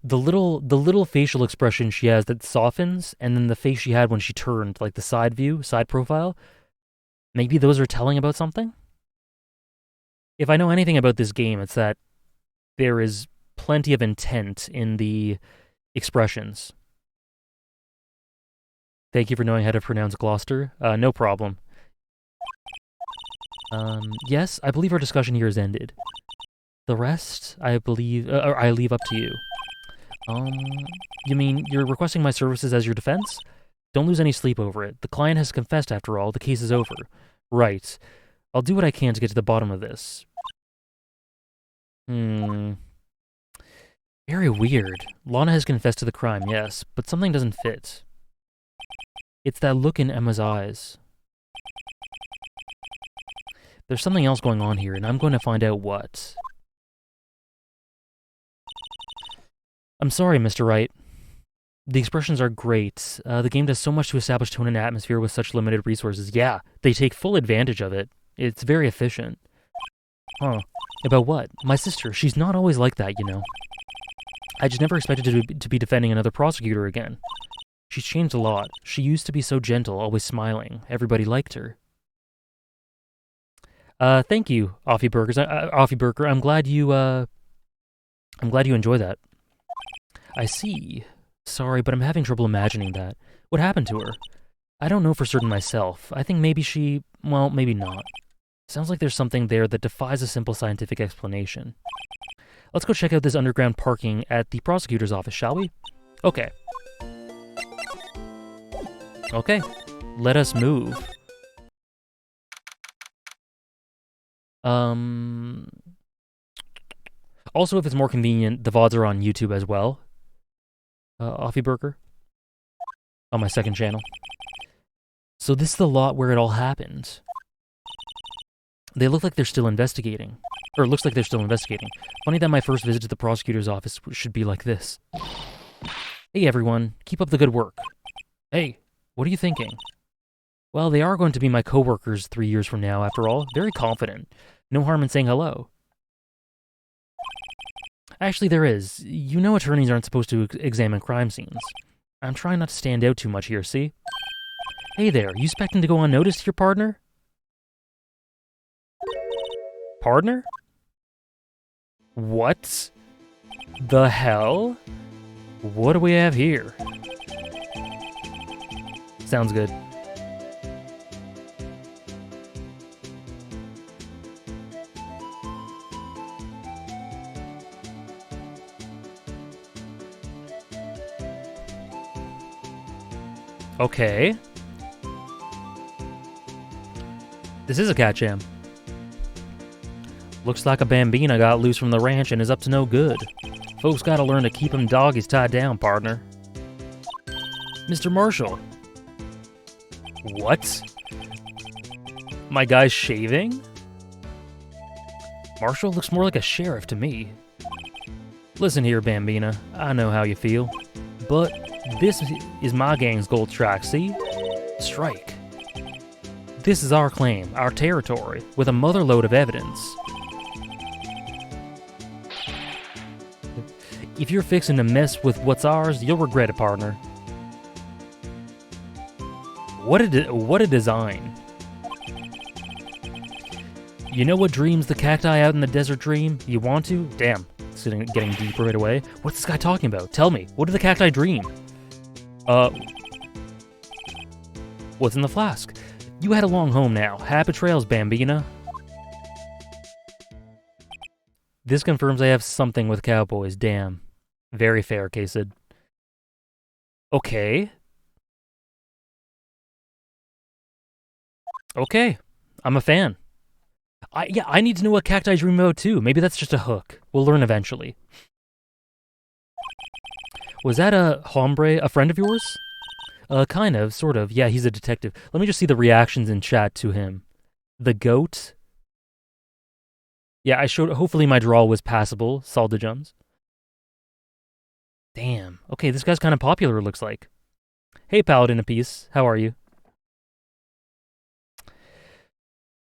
The little facial expression she has that softens, and then the face she had when she turned, like the side view, side profile, maybe those are telling about something? If I know anything about this game, it's that there is plenty of intent in the expressions. Thank you for knowing how to pronounce Gloucester. No problem. Yes, I believe our discussion here is ended. The rest, I believe, or I leave up to you. You mean you're requesting my services as your defense? Don't lose any sleep over it. The client has confessed after all. The case is over. Right. I'll do what I can to get to the bottom of this. Very weird. Lana has confessed to the crime, yes, but something doesn't fit. It's that look in Emma's eyes. There's something else going on here, and I'm going to find out what. I'm sorry, Mr. Wright. The expressions are great. The game does so much to establish tone and atmosphere with such limited resources. Yeah, they take full advantage of it. It's very efficient. Huh. About what? My sister. She's not always like that, you know. I just never expected to be defending another prosecutor again. She's changed a lot. She used to be so gentle, always smiling. Everybody liked her. Thank you, Offie Burger. I'm glad you enjoy that. I see. Sorry, but I'm having trouble imagining that. What happened to her? I don't know for certain myself. I think maybe she... well, maybe not. Sounds like there's something there that defies a simple scientific explanation. Let's go check out this underground parking at the prosecutor's office, shall we? Okay. Okay. Let us move. Also, if it's more convenient, the VODs are on YouTube as well. Offie Burger. On my second channel. So this is the lot where it all happened. They look like they're still investigating. Or it looks like they're still investigating. Funny that my first visit to the prosecutor's office should be like this. Hey everyone, keep up the good work. Hey, what are you thinking? Well, they are going to be my co-workers 3 years from now, after all. Very confident. No harm in saying hello. Actually, there is. You know attorneys aren't supposed to examine crime scenes. I'm trying not to stand out too much here, see? Hey there, you expecting to go unnoticed, your partner? Partner? What the hell? What do we have here? Sounds good. Okay. This is a cat jam. Looks like a bambina got loose from the ranch and is up to no good. Folks gotta learn to keep them doggies tied down, partner. Mr. Marshall. What? My guy's shaving? Marshall looks more like a sheriff to me. Listen here, Bambina. I know how you feel. But this is my gang's gold strike, see? Strike. This is our claim, our territory, with a motherload of evidence. If you're fixing to mess with what's ours, you'll regret it, partner. What a design. You know what dreams the cacti out in the desert dream? You want to? Damn, it's getting deeper right away. What's this guy talking about? Tell me, what did the cacti dream? What's in the flask? You had a long home now. Happy trails, Bambina. This confirms I have something with cowboys, damn. Very fair, K-Sid. Okay. Okay, I'm a fan. I need to know what cacti dream about too. Maybe that's just a hook. We'll learn eventually. Was that a hombre, a friend of yours? Kind of, sort of. Yeah, he's a detective. Let me just see the reactions in chat to him. The goat. Yeah, I showed, hopefully my draw was passable. Saldajums. Damn. Okay, this guy's kind of popular, it looks like. Hey, Paladin Apiece. How are you?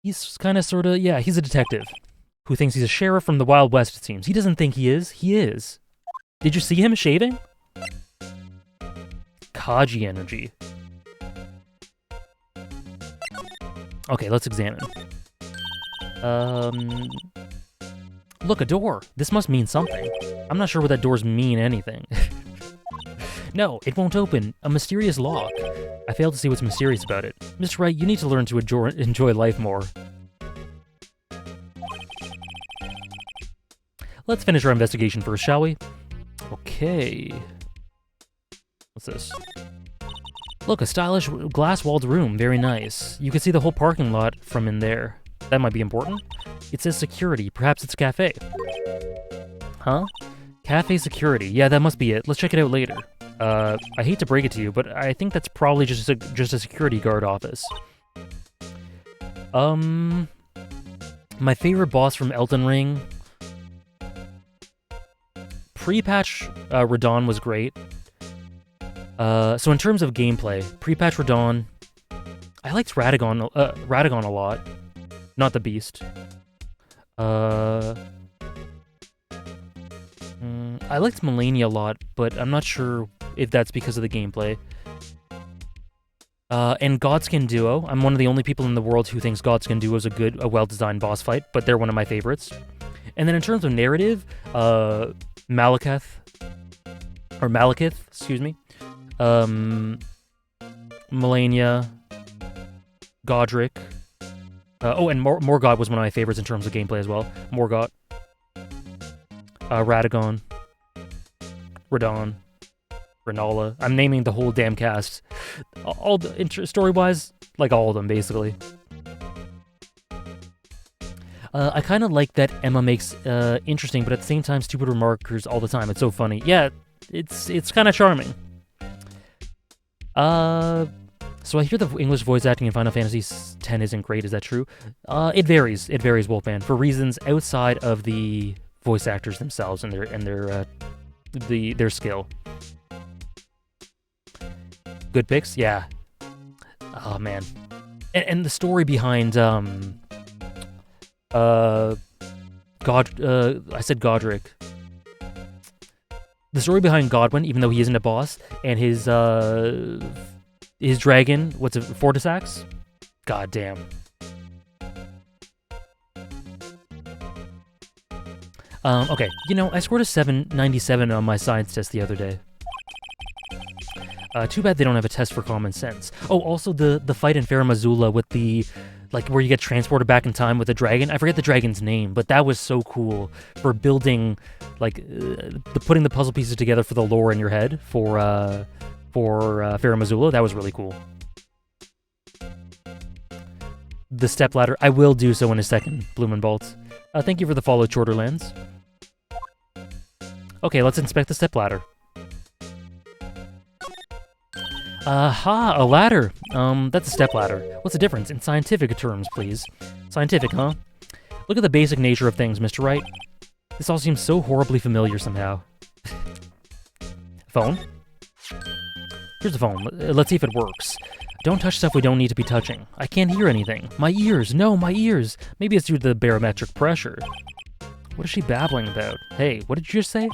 He's kind of, sort of, yeah, he's a detective. Who thinks he's a sheriff from the Wild West, it seems. He doesn't think he is. He is. Did you see him shaving? Kaji energy. Okay, let's examine. Look, a door. This must mean something. I'm not sure what that doors mean anything. No, it won't open. A mysterious lock. I fail to see what's mysterious about it. Mr. Wright, you need to learn to enjoy life more. Let's finish our investigation first, shall we? Okay. What's this? Look, a stylish glass-walled room. Very nice. You can see the whole parking lot from in there. That might be important. It says security. Perhaps it's a cafe. Huh? Cafe security. Yeah, that must be it. Let's check it out later. I hate to break it to you, but I think that's probably just a security guard office. My favorite boss from Elden Ring. Pre-patch Radon was great. So in terms of gameplay, pre-patch Radon, I liked Radagon a lot. Not the Beast. I liked Melania a lot, but I'm not sure if that's because of the gameplay. And Godskin Duo. I'm one of the only people in the world who thinks Godskin Duo is a well-designed boss fight, but they're one of my favorites. And then in terms of narrative, Malekith, excuse me. Melania, Godric. And Morgott was one of my favorites in terms of gameplay as well. Morgott. Radagon. Radon. Renala. I'm naming the whole damn cast. All the story-wise, like all of them, basically. I kind of like that Emma makes interesting, but at the same time, stupid remarkers all the time. It's so funny. Yeah, it's kind of charming. So I hear the English voice acting in Final Fantasy X isn't great. Is that true? It varies. It varies, Wolfman, for reasons outside of the voice actors themselves and their skill. Good picks, yeah. Oh man, and the story behind I said Godric. The story behind Godwin, even though he isn't a boss, and his dragon, what's it, Fortisax? God damn. Okay, I scored a 797 on my science test the other day. Too bad they don't have a test for common sense. Oh, also the fight in Farum Azula with the, where you get transported back in time with the dragon. I forget the dragon's name, but that was so cool for building, putting the puzzle pieces together for the lore in your head for Farum Azula. That was really cool. The stepladder, I will do so in a second, Blumenbolt. Thank you for the follow, Chorterlands. Okay, let's inspect the stepladder. Aha, a ladder. That's a stepladder. What's the difference in scientific terms, please? Scientific, huh? Look at the basic nature of things, Mr. Wright. This all seems so horribly familiar somehow. Phone? Here's the phone. Let's see if it works. Don't touch stuff we don't need to be touching. I can't hear anything. My ears! No, my ears! Maybe it's due to the barometric pressure. What is she babbling about? Hey, what did you just say?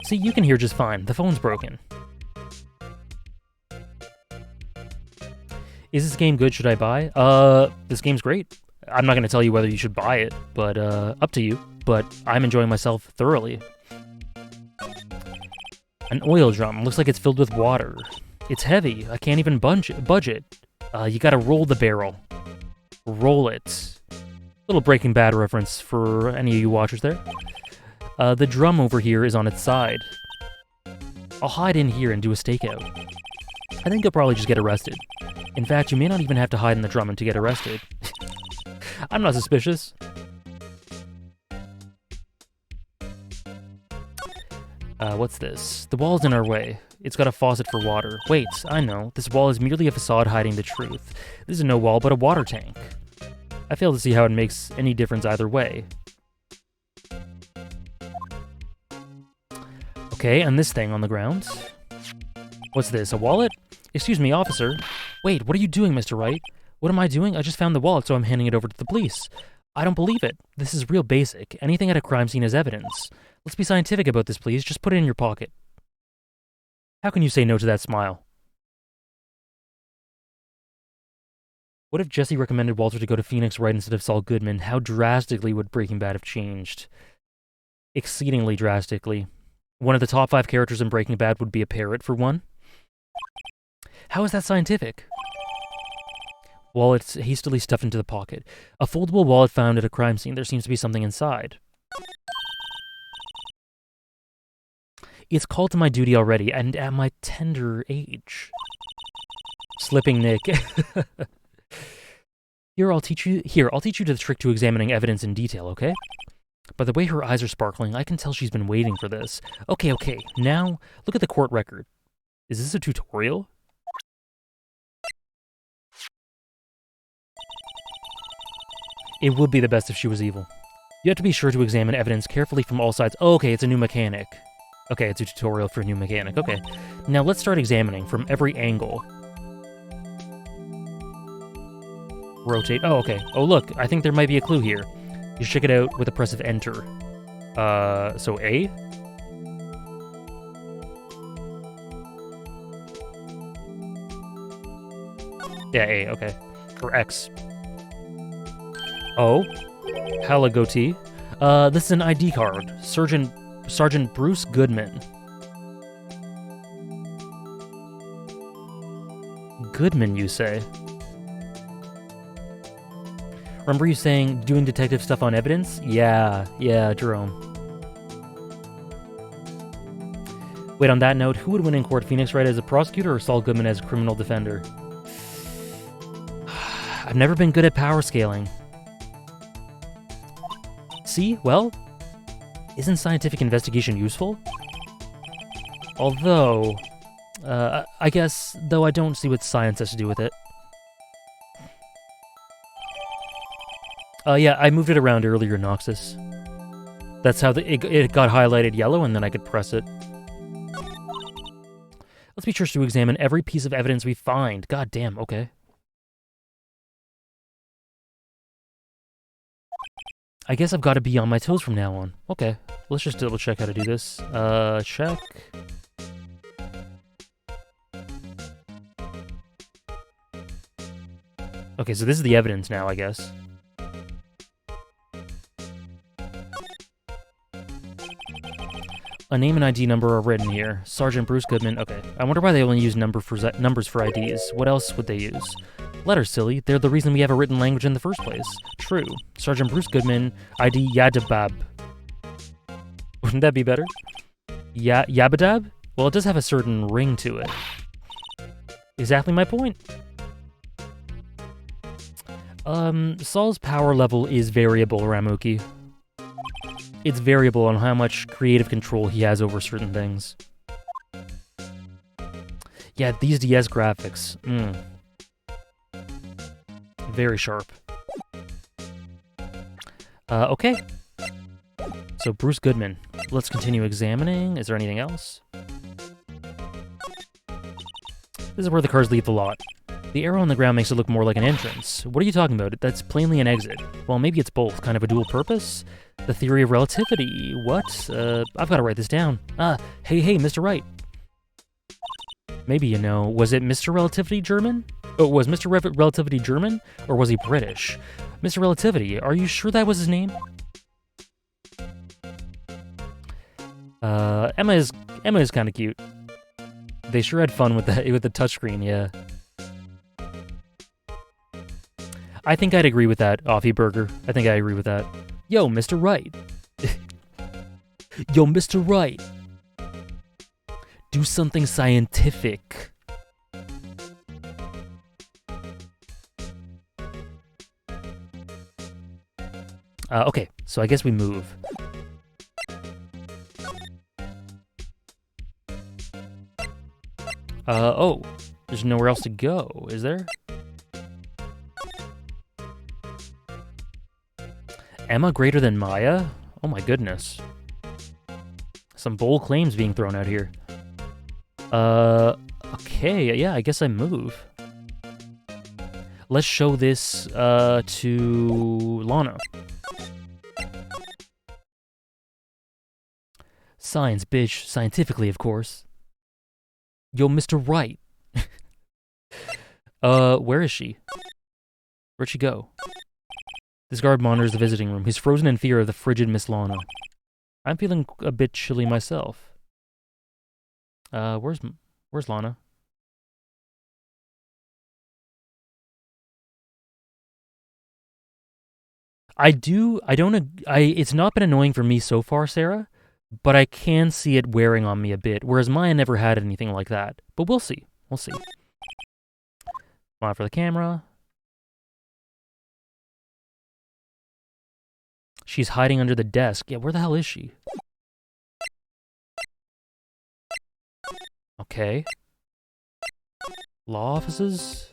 See, you can hear just fine. The phone's broken. Is this game good? Should I buy? This game's great. I'm not going to tell you whether you should buy it, but up to you. But I'm enjoying myself thoroughly. An oil drum. Looks like it's filled with water. It's heavy. I can't even budge it. You gotta roll the barrel. Roll it. Little Breaking Bad reference for any of you watchers there. The drum over here is on its side. I'll hide in here and do a stakeout. I think you'll probably just get arrested. In fact, you may not even have to hide in the drum to get arrested. I'm not suspicious. What's this? The wall's in our way. It's got a faucet for water. Wait, I know. This wall is merely a facade hiding the truth. This is no wall, but a water tank. I fail to see how it makes any difference either way. Okay, and this thing on the ground. What's this, a wallet? Excuse me, officer. Wait, what are you doing, Mr. Wright? What am I doing? I just found the wallet, so I'm handing it over to the police. I don't believe it. This is real basic. Anything at a crime scene is evidence. Let's be scientific about this, please. Just put it in your pocket. How can you say no to that smile? What if Jesse recommended Walter to go to Phoenix Wright instead of Saul Goodman? How drastically would Breaking Bad have changed? Exceedingly drastically. One of the top 5 characters in Breaking Bad would be a parrot, for one. How is that scientific? Wallet's hastily stuffed into the pocket. A foldable wallet found at a crime scene. There seems to be something inside. It's called to my duty already, and at my tender age. Slipping Nick. I'll teach you the trick to examining evidence in detail, okay? By the way her eyes are sparkling, I can tell she's been waiting for this. Okay, now, look at the court record. Is this a tutorial? It would be the best if she was evil. You have to be sure to examine evidence carefully from all sides. Oh, okay, it's a new mechanic. Okay, it's a tutorial for a new mechanic. Okay, now let's start examining from every angle. Rotate. Oh, okay. Oh, look, I think there might be a clue here. You check it out with a press of enter. So A? Yeah, A, okay. Or X. O. Hella goatee. This is an ID card. Sergeant Bruce Goodman. Goodman, you say? Remember you saying doing detective stuff on evidence? Yeah, Jerome. Wait, on that note, who would win in court, Phoenix Wright as a prosecutor or Saul Goodman as a criminal defender? I've never been good at power scaling. See? Well, isn't scientific investigation useful? Although, I guess, though I don't see what science has to do with it. Yeah, I moved it around earlier, Noxus. That's how it got highlighted yellow, and then I could press it. Let's be sure to examine every piece of evidence we find. God damn, okay. I guess I've got to be on my toes from now on. Okay, let's just double check how to do this. Check. Okay, so this is the evidence now, I guess. A name and ID number are written here. Sergeant Bruce Goodman. Okay. I wonder why they only use numbers for IDs. What else would they use? Letters, silly. They're the reason we have a written language in the first place. True. Sergeant Bruce Goodman, ID Yadabab. Wouldn't that be better? Yabadab? Well, it does have a certain ring to it. Exactly my point. Saul's power level is variable, Ramuki. It's variable on how much creative control he has over certain things. Yeah, these DS graphics. Very sharp. Okay. So, Bruce Goodman. Let's continue examining. Is there anything else? This is where the cars leave the lot. The arrow on the ground makes it look more like an entrance. What are you talking about? That's plainly an exit. Well, maybe it's both. Kind of a dual purpose? The theory of relativity. What? I've got to write this down. Hey, Mr. Wright. Maybe you know. Was it Mr. Relativity German? Oh, was Mr. Relativity German? Or was he British? Mr. Relativity, are you sure that was his name? Emma is kind of cute. They sure had fun with the touchscreen, yeah. I think I'd agree with that, Offie Burger. I think I agree with that. Yo, Mr. Wright. Yo, Mr. Wright. Do something scientific. Okay, so I guess we move. Oh, there's nowhere else to go, is there? Emma greater than Maya? Oh my goodness. Some bold claims being thrown out here. Okay, yeah, I guess I move. Let's show this, to Lana. Science, bitch. Scientifically, of course. Yo, Mr. Wright. Where is she? Where'd she go? This guard monitors the visiting room. He's frozen in fear of the frigid Miss Lana. I'm feeling a bit chilly myself. Where's Lana? It's not been annoying for me so far, Sarah, but I can see it wearing on me a bit, whereas Maya never had anything like that. But we'll see. We'll see. Smile for the camera. She's hiding under the desk. Yeah, where the hell is she? Okay. Law offices?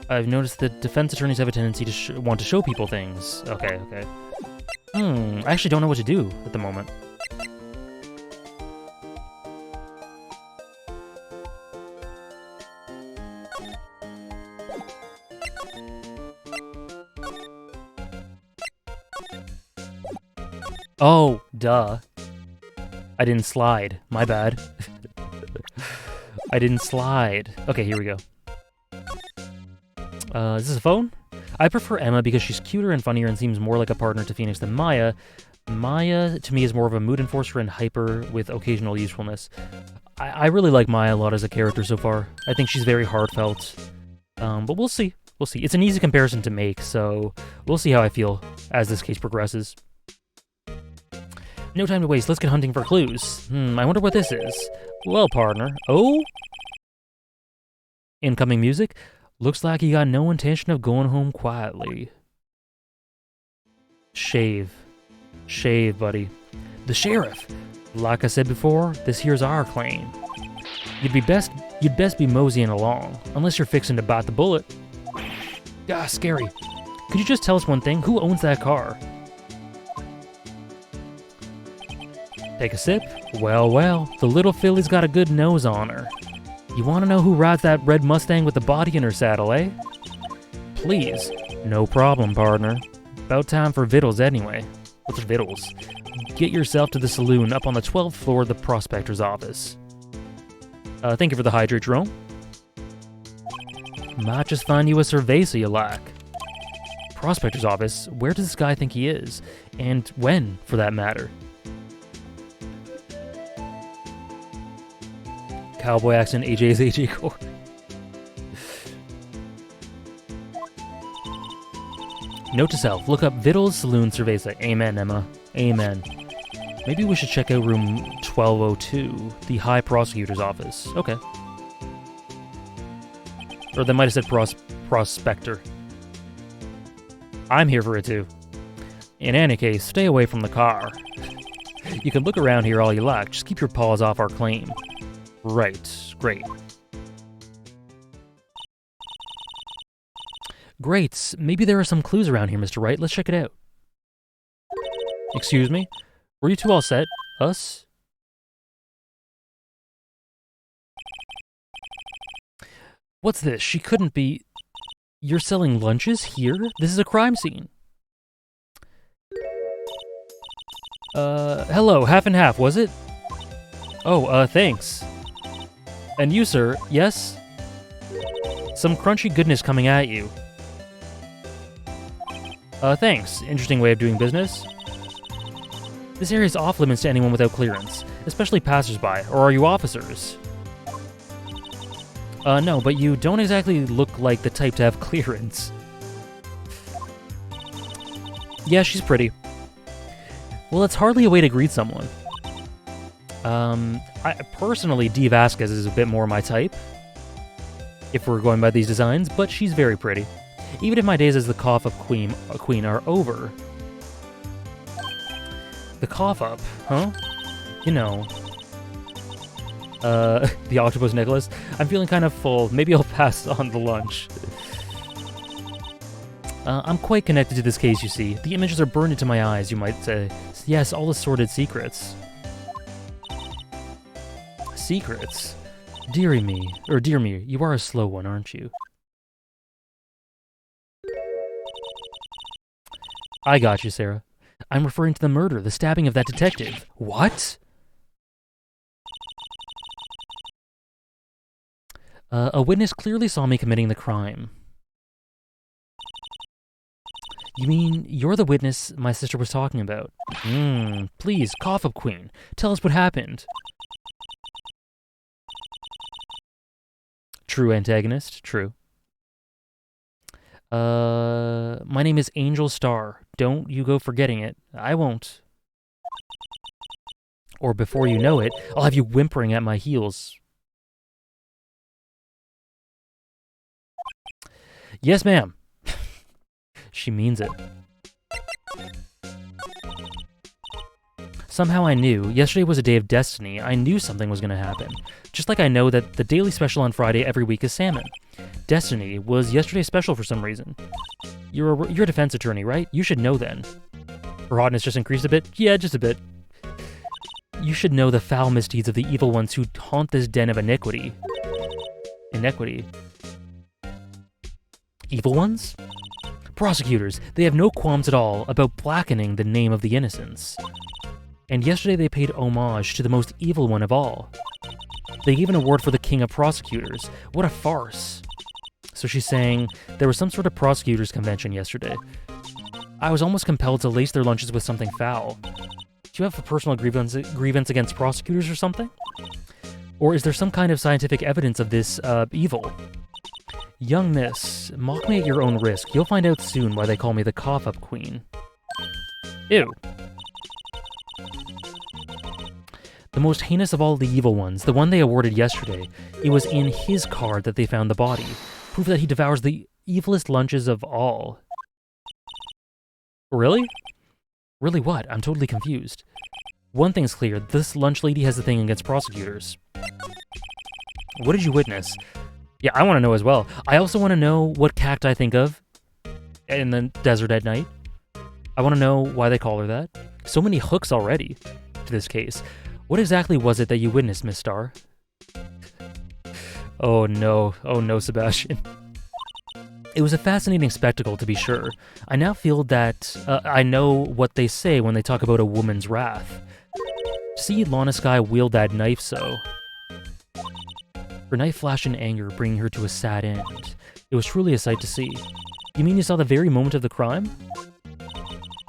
I've noticed that defense attorneys have a tendency to want to show people things. Okay, okay. I actually don't know what to do at the moment. Oh, duh. I didn't slide. My bad. I didn't slide. Okay, here we go. Is this a phone? I prefer Emma because she's cuter and funnier and seems more like a partner to Phoenix than Maya. Maya, to me, is more of a mood enforcer and hyper with occasional usefulness. I really like Maya a lot as a character so far. I think she's very heartfelt. But we'll see. We'll see. It's an easy comparison to make, so we'll see how I feel as this case progresses. No time to waste. Let's get hunting for clues. I wonder what this is. Well, partner. Oh? Incoming music? Looks like you got no intention of going home quietly. Shave. Shave, buddy. The sheriff. Like I said before, this here's our claim. You'd best be moseying along, unless you're fixing to bite the bullet. Ah, scary. Could you just tell us one thing? Who owns that car? Take a sip? Well, well, the little filly's got a good nose on her. You want to know who rides that red Mustang with the body in her saddle, eh? Please. No problem, partner. About time for vittles anyway. What's vittles? Get yourself to the saloon up on the 12th floor of the prospector's office. Thank you for the hydrate, Jerome. Might just find you a cerveza you like. Prospector's office? Where does this guy think he is? And when, for that matter? Cowboy accent, AJ's AJ Core. Note to self, look up Vittles Saloon Cerveza. Amen, Emma. Amen. Maybe we should check out room 1202, the High Prosecutor's office. Okay. Or they might have said prospector. I'm here for it too. In any case, stay away from the car. You can look around here all you like, just keep your paws off our claim. Right, great. Great, maybe there are some clues around here, Mr. Wright. Let's check it out. Excuse me? Were you two all set? Us? What's this? She couldn't be... You're selling lunches here? This is a crime scene. Hello, half and half, was it? Oh, thanks. And you, sir, yes? Some crunchy goodness coming at you. Thanks. Interesting way of doing business. This area is off limits to anyone without clearance, especially passersby, or are you officers? No, but you don't exactly look like the type to have clearance. Yeah, she's pretty. Well, it's hardly a way to greet someone. Personally, Dee Vasquez is a bit more my type, if we're going by these designs, but she's very pretty. Even if my days as the cough up queen are over. The cough up, huh? You know. The octopus necklace. I'm feeling kind of full. Maybe I'll pass on the lunch. I'm quite connected to this case, you see. The images are burned into my eyes, you might say. Yes, all the sordid secrets. Secrets? Dear me, you are a slow one, aren't you? I got you, Sarah. I'm referring to the murder, the stabbing of that detective. What? A witness clearly saw me committing the crime. You mean you're the witness my sister was talking about? Please, cough up queen. Tell us what happened. True antagonist, true. My name is Angel Star. Don't you go forgetting it. I won't. Or before you know it, I'll have you whimpering at my heels. Yes, ma'am. She means it. Somehow I knew. Yesterday was a day of destiny. I knew something was going to happen. Just like I know that the daily special on Friday every week is salmon. Destiny was yesterday's special for some reason. You're a defense attorney, right? You should know then. Her hotness just increased a bit? Yeah, just a bit. You should know the foul misdeeds of the evil ones who haunt this den of iniquity. Inequity. Evil ones? Prosecutors. They have no qualms at all about blackening the name of the innocents. And yesterday they paid homage to the most evil one of all. They gave an award for the king of prosecutors. What a farce. So she's saying there was some sort of prosecutors convention yesterday. I was almost compelled to lace their lunches with something foul. Do you have a personal grievance against prosecutors or something? Or is there some kind of scientific evidence of this evil? Young miss, mock me at your own risk. You'll find out soon why they call me the cough-up queen. Ew. The most heinous of all the evil ones, the one they awarded yesterday, it was in his card that they found the body. Proof that he devours the evilest lunches of all. Really? Really what? I'm totally confused. One thing's clear, this lunch lady has a thing against prosecutors. What did you witness? Yeah, I want to know as well. I also want to know what cacti I think of in the desert at night. I want to know why they call her that. So many hooks already to this case. What exactly was it that you witnessed, Miss Star? Oh no, Sebastian. It was a fascinating spectacle, to be sure. I now feel that I know what they say when they talk about a woman's wrath. See Lana Skye wield that knife so. Her knife flashed in anger, bringing her to a sad end. It was truly a sight to see. You mean you saw the very moment of the crime?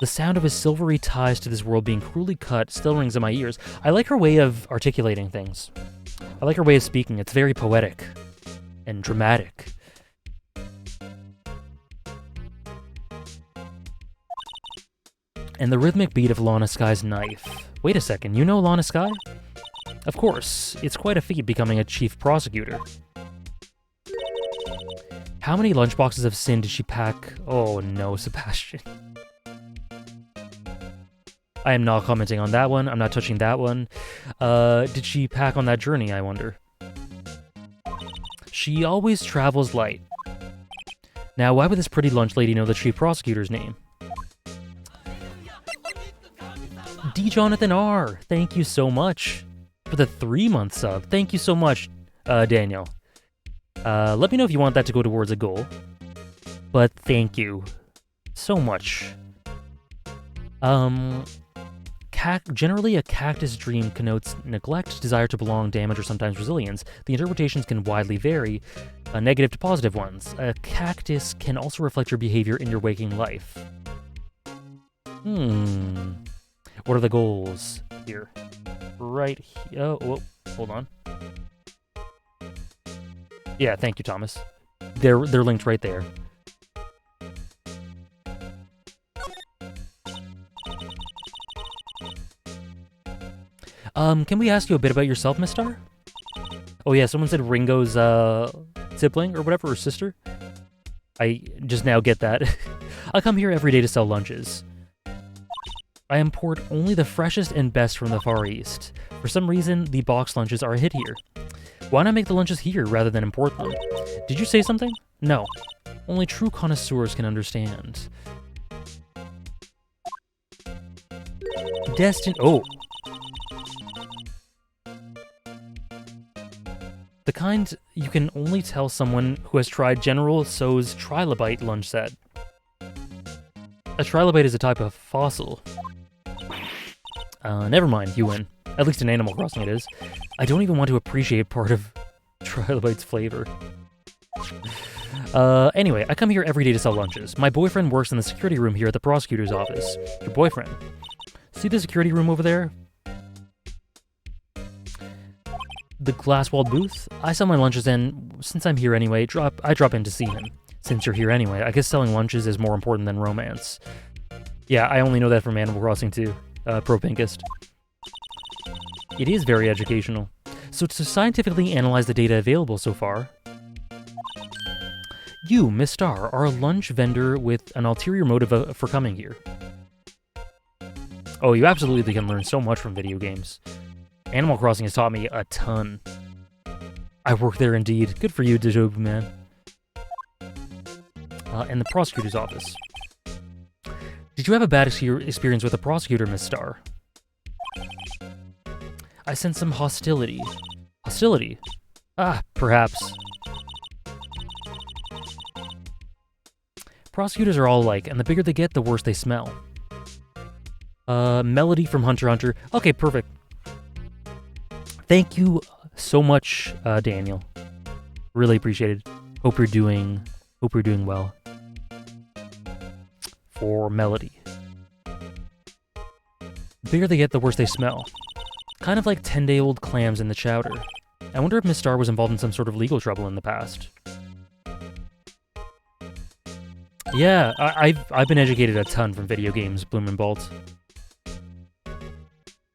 The sound of his silvery ties to this world being cruelly cut still rings in my ears. I like her way of articulating things. I like her way of speaking. It's very poetic and dramatic. And the rhythmic beat of Lana Skye's knife. Wait a second, you know Lana Skye? Of course, it's quite a feat becoming a chief prosecutor. How many lunchboxes of sin did she pack? Oh no, Sebastian. I am not commenting on that one. I'm not touching that one. Did she pack on that journey, I wonder? She always travels light. Now, why would this pretty lunch lady know the chief prosecutor's name? D. Jonathan R. Thank you so much for the 3-month sub. Thank you so much, Daniel. Let me know if you want that to go towards a goal. But thank you so much. Generally, a cactus dream connotes neglect, desire to belong, damage, or sometimes resilience. The interpretations can widely vary, negative to positive ones. A cactus can also reflect your behavior in your waking life. What are the goals here? Right here. Oh, whoa, hold on. Yeah, thank you, Thomas. They're linked right there. Can we ask you a bit about yourself, Miss Star? Oh yeah, someone said Ringo's, sibling or whatever, or sister. I just now get that. I come here every day to sell lunches. I import only the freshest and best from the Far East. For some reason, the box lunches are a hit here. Why not make the lunches here rather than import them? Did you say something? No. Only true connoisseurs can understand. Oh. The kind you can only tell someone who has tried General Tso's trilobite lunch set. A trilobite is a type of fossil. Never mind, you win. At least in Animal Crossing it is. I don't even want to appreciate part of trilobite's flavor. Anyway, I come here every day to sell lunches. My boyfriend works in the security room here at the prosecutor's office. Your boyfriend. See the security room over there? The glass-walled booth? I sell my lunches and, since I'm here anyway, I drop in to see him. Since you're here anyway, I guess selling lunches is more important than romance. Yeah, I only know that from Animal Crossing 2. Pro Pinkest. It is very educational. So to scientifically analyze the data available so far, you, Miss Star, are a lunch vendor with an ulterior motive for coming here. Oh, you absolutely can learn so much from video games. Animal Crossing has taught me a ton. I work there indeed. Good for you, Dejobu man. In the prosecutor's office. Did you have a bad experience with the prosecutor, Miss Star? I sense some hostility. Hostility? Ah, perhaps. Prosecutors are all alike, and the bigger they get, the worse they smell. Melody from Hunter x Hunter. Okay, perfect. Thank you so much, Daniel. Really appreciate it. Hope you're doing well. For Melody. The bigger they get, the worse they smell. Kind of like 10-day-old clams in the chowder. I wonder if Miss Star was involved in some sort of legal trouble in the past. Yeah, I've been educated a ton from video games, Bloom and Bolt.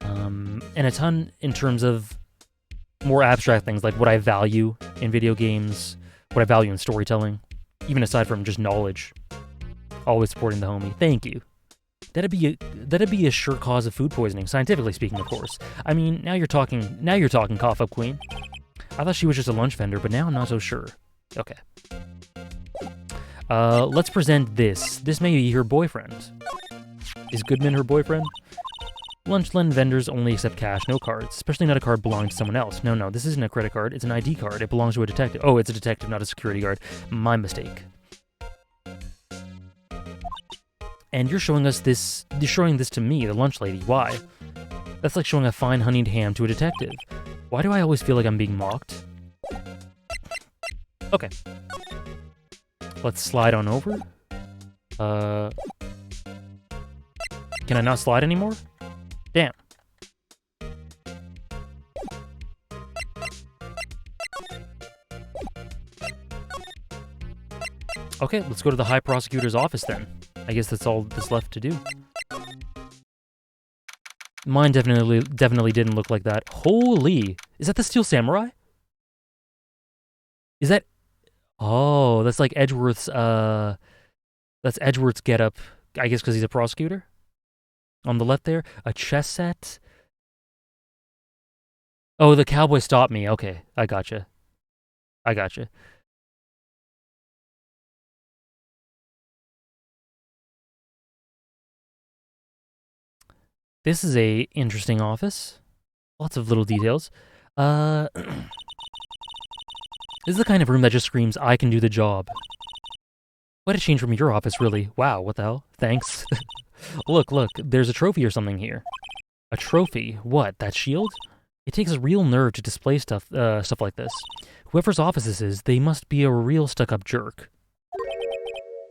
And a ton in terms of more abstract things, like what I value in video games, what I value in storytelling, even aside from just knowledge. Always supporting the homie. Thank you. That'd be a sure cause of food poisoning, scientifically speaking, of course. I mean, now you're talking Cough Up Queen. I thought she was just a lunch vendor, but now I'm not so sure. Okay. Let's present this. This may be her boyfriend. Is Goodman her boyfriend? Lunchland vendors only accept cash, no cards, especially not a card belonging to someone else. No, this isn't a credit card, it's an ID card. It belongs to a detective. Oh, it's a detective, not a security guard. My mistake. And you're showing this to me, the lunch lady. Why? That's like showing a fine honeyed ham to a detective. Why do I always feel like I'm being mocked? Okay. Let's slide on over. Can I not slide anymore? Damn. Okay, let's go to the High Prosecutor's office then. I guess that's all that's left to do. Mine definitely didn't look like that. Holy! Is that the Steel Samurai? Is that... Oh, that's like Edgeworth's, that's Edgeworth's getup, I guess because he's a prosecutor? On the left there, a chess set. Oh, the cowboy stopped me. Okay, I gotcha. This is a interesting office. Lots of little details. This is the kind of room that just screams, I can do the job. What a change from your office, really. Wow, what the hell? Thanks. Look, there's a trophy or something here. A trophy? What, that shield? It takes a real nerve to display stuff like this. Whoever's office this is, they must be a real stuck-up jerk.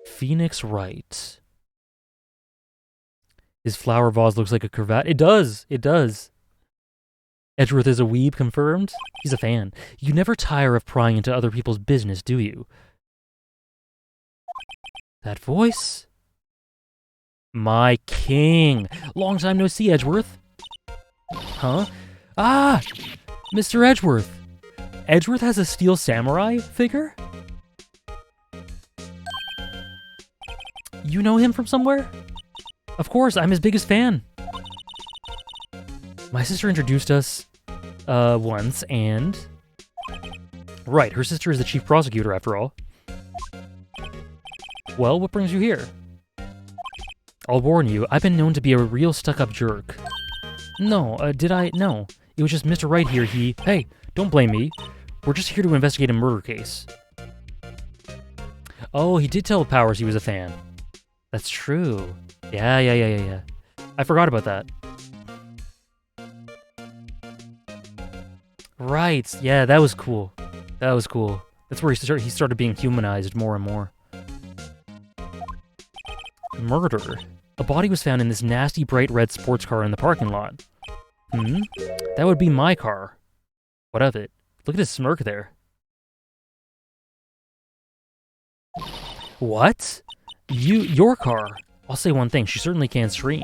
Phoenix Wright. His flower vase looks like a cravat. It does! Edgeworth is a weeb, confirmed? He's a fan. You never tire of prying into other people's business, do you? That voice? My king! Long time no see, Edgeworth. Huh? Ah! Mr. Edgeworth! Edgeworth has a Steel Samurai figure? You know him from somewhere? Of course, I'm his biggest fan. My sister introduced us once, and... Right, her sister is the chief prosecutor, after all. Well, what brings you here? I'll warn you, I've been known to be a real stuck-up jerk. No, did I? No. It was just Mr. Wright here, Hey, don't blame me. We're just here to investigate a murder case. Oh, he did tell Powers he was a fan. That's true. Yeah. I forgot about that. Right, yeah, that was cool. That's where he started being humanized more and more. Murder. A body was found in this nasty bright red sports car in the parking lot. That would be my car. What of it? Look at his smirk there. What? Your car. I'll say one thing. She certainly can't scream.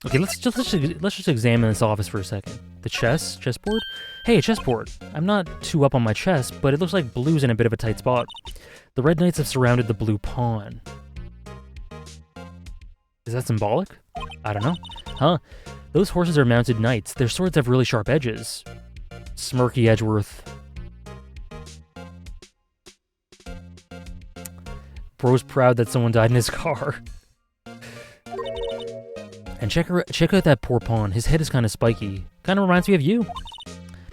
Okay, let's just examine this office for a second. The chessboard? Hey, a chessboard. I'm not too up on my chess, but it looks like blue's in a bit of a tight spot. The red knights have surrounded the blue pawn. Is that symbolic? I don't know. Huh? Those horses are mounted knights. Their swords have really sharp edges. Smirky Edgeworth. Bro's proud that someone died in his car. And check out that poor pawn. His head is kind of spiky. Kind of reminds me of you.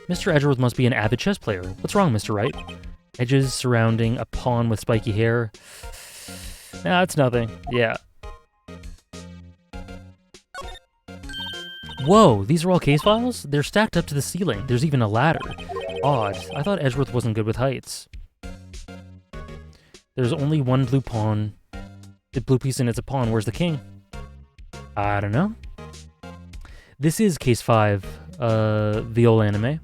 Mr. Edgeworth must be an avid chess player. What's wrong, Mr. Wright? Edges surrounding a pawn with spiky hair. Nah, it's nothing. Yeah. Whoa, these are all case files? They're stacked up to the ceiling. There's even a ladder. Odd. I thought Edgeworth wasn't good with heights. There's only one blue pawn. The blue piece and it's a pawn. Where's the king? I don't know. This is case 5, Viol anime.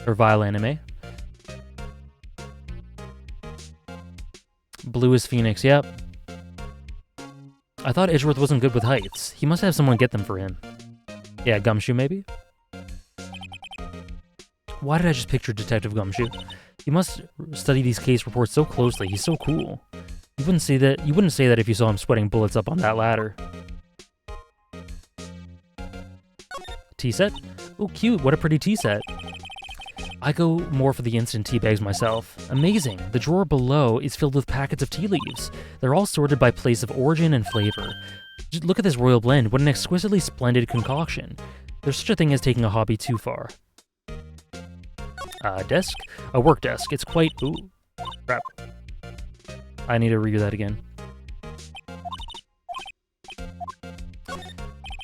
Or Vile anime. Blue is Phoenix, yep. I thought Edgeworth wasn't good with heights. He must have someone get them for him. Yeah, Gumshoe maybe? Why did I just picture Detective Gumshoe? You must study these case reports so closely. He's so cool. You wouldn't say that if you saw him sweating bullets up on that ladder. Tea set? Oh, cute. What a pretty tea set. I go more for the instant tea bags myself. Amazing. The drawer below is filled with packets of tea leaves. They're all sorted by place of origin and flavor. Just look at this royal blend. What an exquisitely splendid concoction. There's such a thing as taking a hobby too far. Desk? A work desk. It's quite... Ooh. Crap. I need to review that again.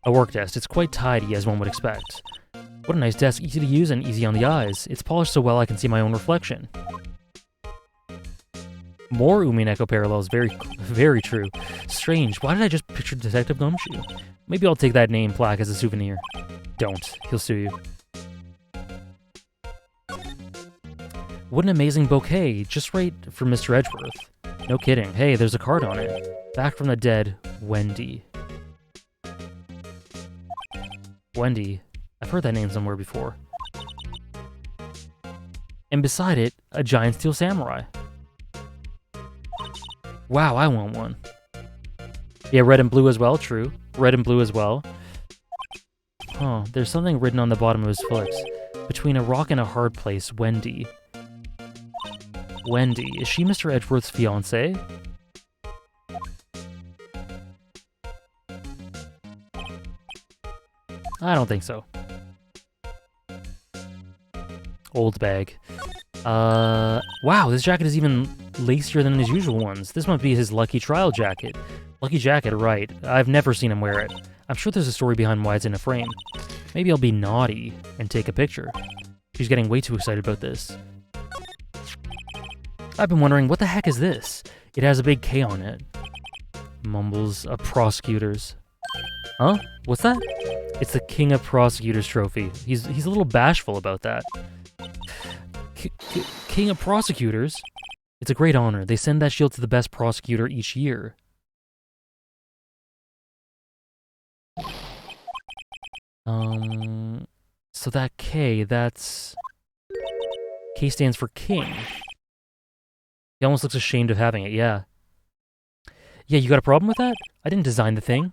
A work desk. It's quite tidy, as one would expect. What a nice desk. Easy to use and easy on the eyes. It's polished so well I can see my own reflection. More Umi and Echo parallels. Very, very true. Strange. Why did I just picture Detective Gumshoe? Maybe I'll take that name plaque as a souvenir. Don't. He'll sue you. What an amazing bouquet. Just right for Mr. Edgeworth. No kidding. Hey, there's a card on it. Back from the dead, Wendy. Wendy. I've heard that name somewhere before. And beside it, a giant steel samurai. Wow, I want one. Yeah, red and blue as well, true. Red and blue as well. Huh, there's something written on the bottom of his foot. Between a rock and a hard place, Wendy. Wendy, is she Mr. Edgeworth's fiancée? I don't think so. Old bag. Wow, this jacket is even lacier than his usual ones. This must be his lucky trial jacket. Lucky jacket, right. I've never seen him wear it. I'm sure there's a story behind why it's in a frame. Maybe I'll be naughty and take a picture. She's getting way too excited about this. I've been wondering, what the heck is this? It has a big K on it. Mumbles of prosecutors. Huh? What's that? It's the King of Prosecutors trophy. He's a little bashful about that. King of Prosecutors? It's a great honor. They send that shield to the best prosecutor each year. So that K, that's... K stands for King. He almost looks ashamed of having it, yeah. Yeah, you got a problem with that? I didn't design the thing.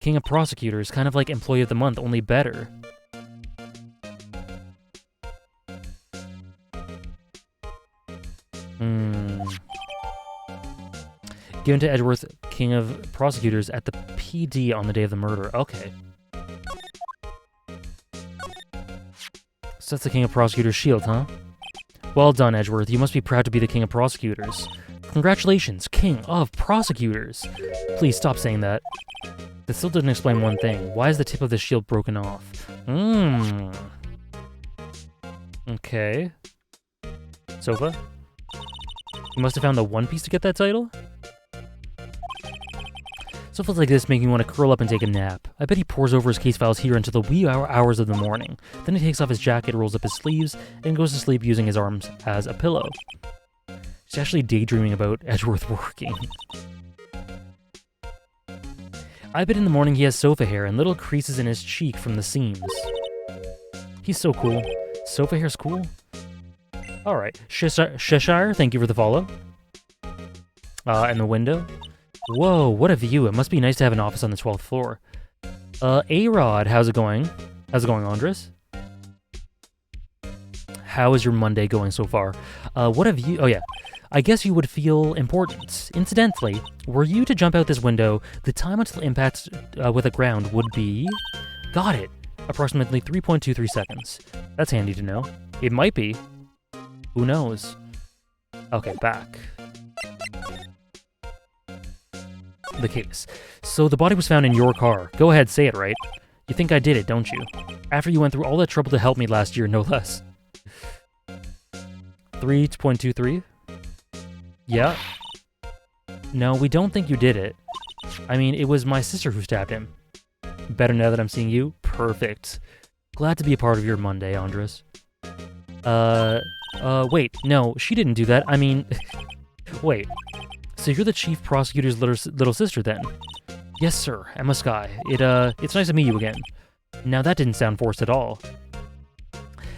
King of Prosecutors, kind of like Employee of the Month, only better. Given to Edgeworth, King of Prosecutors, at the PD on the day of the murder. Okay. So that's the King of Prosecutors' shield, huh? Well done, Edgeworth. You must be proud to be the King of Prosecutors. Congratulations, King of Prosecutors! Please stop saying that. That still doesn't explain one thing. Why is the tip of the shield broken off? Okay. Sofa? You must have found the One Piece to get that title? Stuff like this make me want to curl up and take a nap. I bet he pores over his case files here until the wee hours of the morning. Then he takes off his jacket, rolls up his sleeves, and goes to sleep using his arms as a pillow. He's actually daydreaming about Edgeworth working. I bet in the morning he has sofa hair and little creases in his cheek from the seams. He's so cool. Sofa hair's cool? Alright. Cheshire, thank you for the follow. And the window. Whoa, what a view. It must be nice to have an office on the 12th floor. A-Rod, how's it going? How's it going, Andres? How is your Monday going so far? What have you... Oh, yeah. I guess you would feel important. Incidentally, were you to jump out this window, the time until impact with the ground would be... Got it. Approximately 3.23 seconds. That's handy to know. It might be. Who knows? Okay, back. The case. So the body was found in your car. Go ahead, say it, right? You think I did it, don't you? After you went through all that trouble to help me last year, no less. 3.23? Yeah. No, we don't think you did it. I mean, it was my sister who stabbed him. Better now that I'm seeing you? Perfect. Glad to be a part of your Monday, Andres. Wait, no, she didn't do that. I mean, wait. So you're the chief prosecutor's little sister, then? Yes, sir, Emma Skye. It's nice to meet you again. Now that didn't sound forced at all.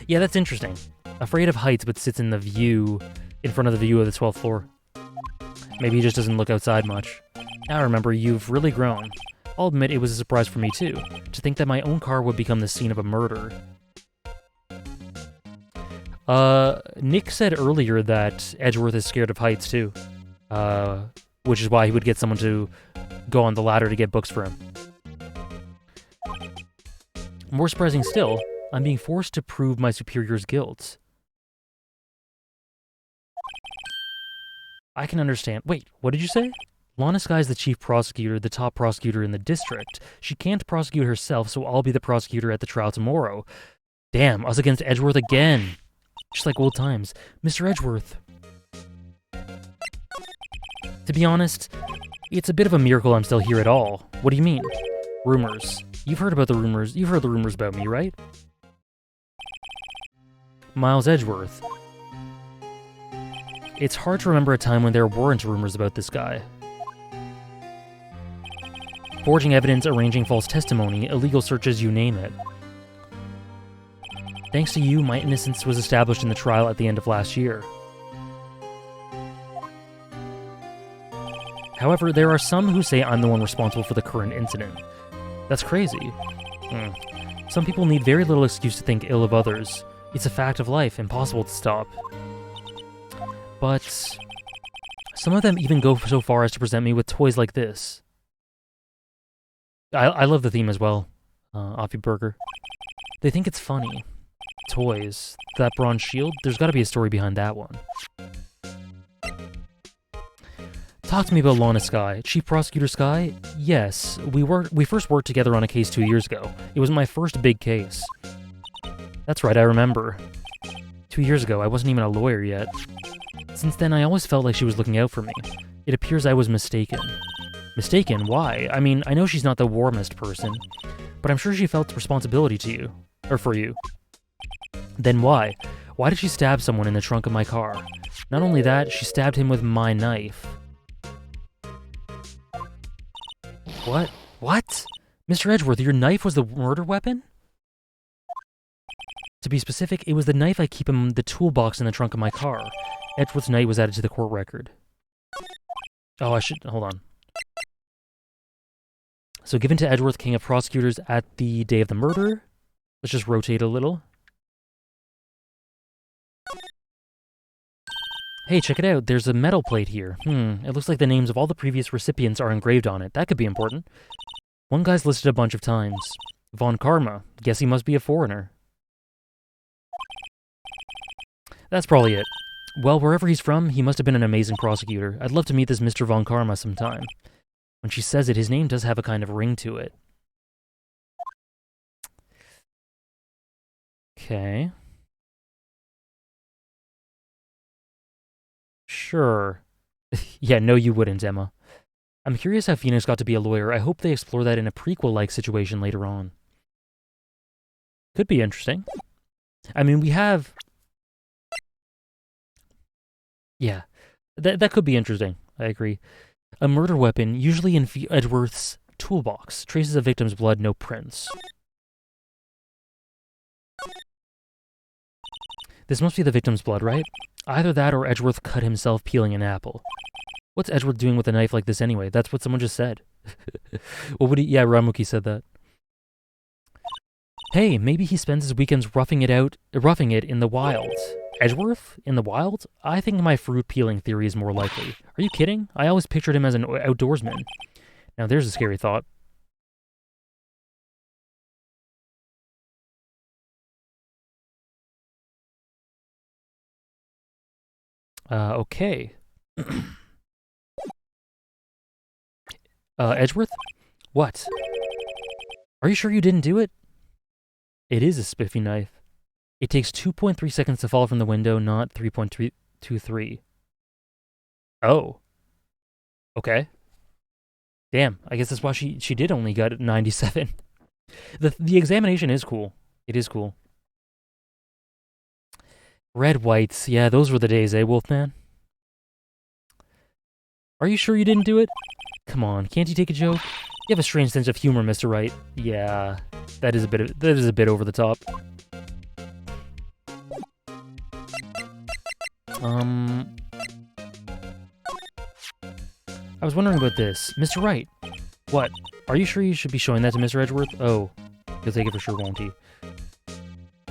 Yeah, that's interesting. Afraid of heights, but sits in the view, in front of the view of the 12th floor. Maybe he just doesn't look outside much. Now remember, you've really grown. I'll admit it was a surprise for me too, to think that my own car would become the scene of a murder. Nick said earlier that Edgeworth is scared of heights too. Which is why he would get someone to go on the ladder to get books for him. More surprising still, I'm being forced to prove my superior's guilt. I can understand. Wait, what did you say? Lana Skye's the chief prosecutor, the top prosecutor in the district. She can't prosecute herself, so I'll be the prosecutor at the trial tomorrow. Damn, us against Edgeworth again. Just like old times. Mr. Edgeworth. To be honest, it's a bit of a miracle I'm still here at all. What do you mean? Rumors. You've heard about the rumors. You've heard the rumors about me, right? Miles Edgeworth. It's hard to remember a time when there weren't rumors about this guy. Forging evidence, arranging false testimony, illegal searches, you name it. Thanks to you, my innocence was established in the trial at the end of last year. However, there are some who say I'm the one responsible for the current incident. That's crazy. Some people need very little excuse to think ill of others. It's a fact of life, impossible to stop. But some of them even go so far as to present me with toys like this. I love the theme as well, Offie Burger. They think it's funny. Toys. That bronze shield? There's gotta be a story behind that one. Talk to me about Lana Skye. Chief Prosecutor Skye? Yes, we first worked together on a case 2 years ago. It was my first big case. That's right, I remember. 2 years ago, I wasn't even a lawyer yet. Since then, I always felt like she was looking out for me. It appears I was mistaken. Mistaken? Why? I mean, I know she's not the warmest person, but I'm sure she felt responsibility to you. Or for you. Then why? Why did she stab someone in the trunk of my car? Not only that, she stabbed him with my knife. What? What? Mr. Edgeworth, your knife was the murder weapon? To be specific, it was the knife I keep in the toolbox in the trunk of my car. Edgeworth's knife was added to the court record. Oh, hold on. So given to Edgeworth, King of Prosecutors, at the day of the murder. Let's just rotate a little. Hey, check it out. There's a metal plate here. It looks like the names of all the previous recipients are engraved on it. That could be important. One guy's listed a bunch of times. Von Karma. Guess he must be a foreigner. That's probably it. Well, wherever he's from, he must have been an amazing prosecutor. I'd love to meet this Mr. Von Karma sometime. When she says it, his name does have a kind of ring to it. Okay. Sure. Yeah, no you wouldn't, Emma. I'm curious how Phoenix got to be a lawyer. I hope they explore that in a prequel-like situation later on. Could be interesting. I mean, we have... Yeah, that could be interesting. I agree. A murder weapon, usually in Edgeworth's toolbox. Traces of victim's blood, no prints. This must be the victim's blood, right? Either that or Edgeworth cut himself peeling an apple. What's Edgeworth doing with a knife like this anyway? That's what someone just said. What would he... Yeah, Ramuki said that. Hey, maybe he spends his weekends roughing it in the wild. Edgeworth? In the wild? I think my fruit peeling theory is more likely. Are you kidding? I always pictured him as an outdoorsman. Now there's a scary thought. Okay. Edgeworth? What? Are you sure you didn't do it? It is a spiffy knife. It takes 2.3 seconds to fall from the window, not 3.23. Oh. Okay. Damn, I guess that's why she did only got 97. The examination is cool. It is cool. Red whites. Yeah, those were the days, eh, Wolfman? Are you sure you didn't do it? Come on, can't you take a joke? You have a strange sense of humor, Mr. Wright. Yeah, that is a bit over the top. I was wondering about this. Mr. Wright. What? Are you sure you should be showing that to Mr. Edgeworth? Oh, he'll take it for sure, won't he?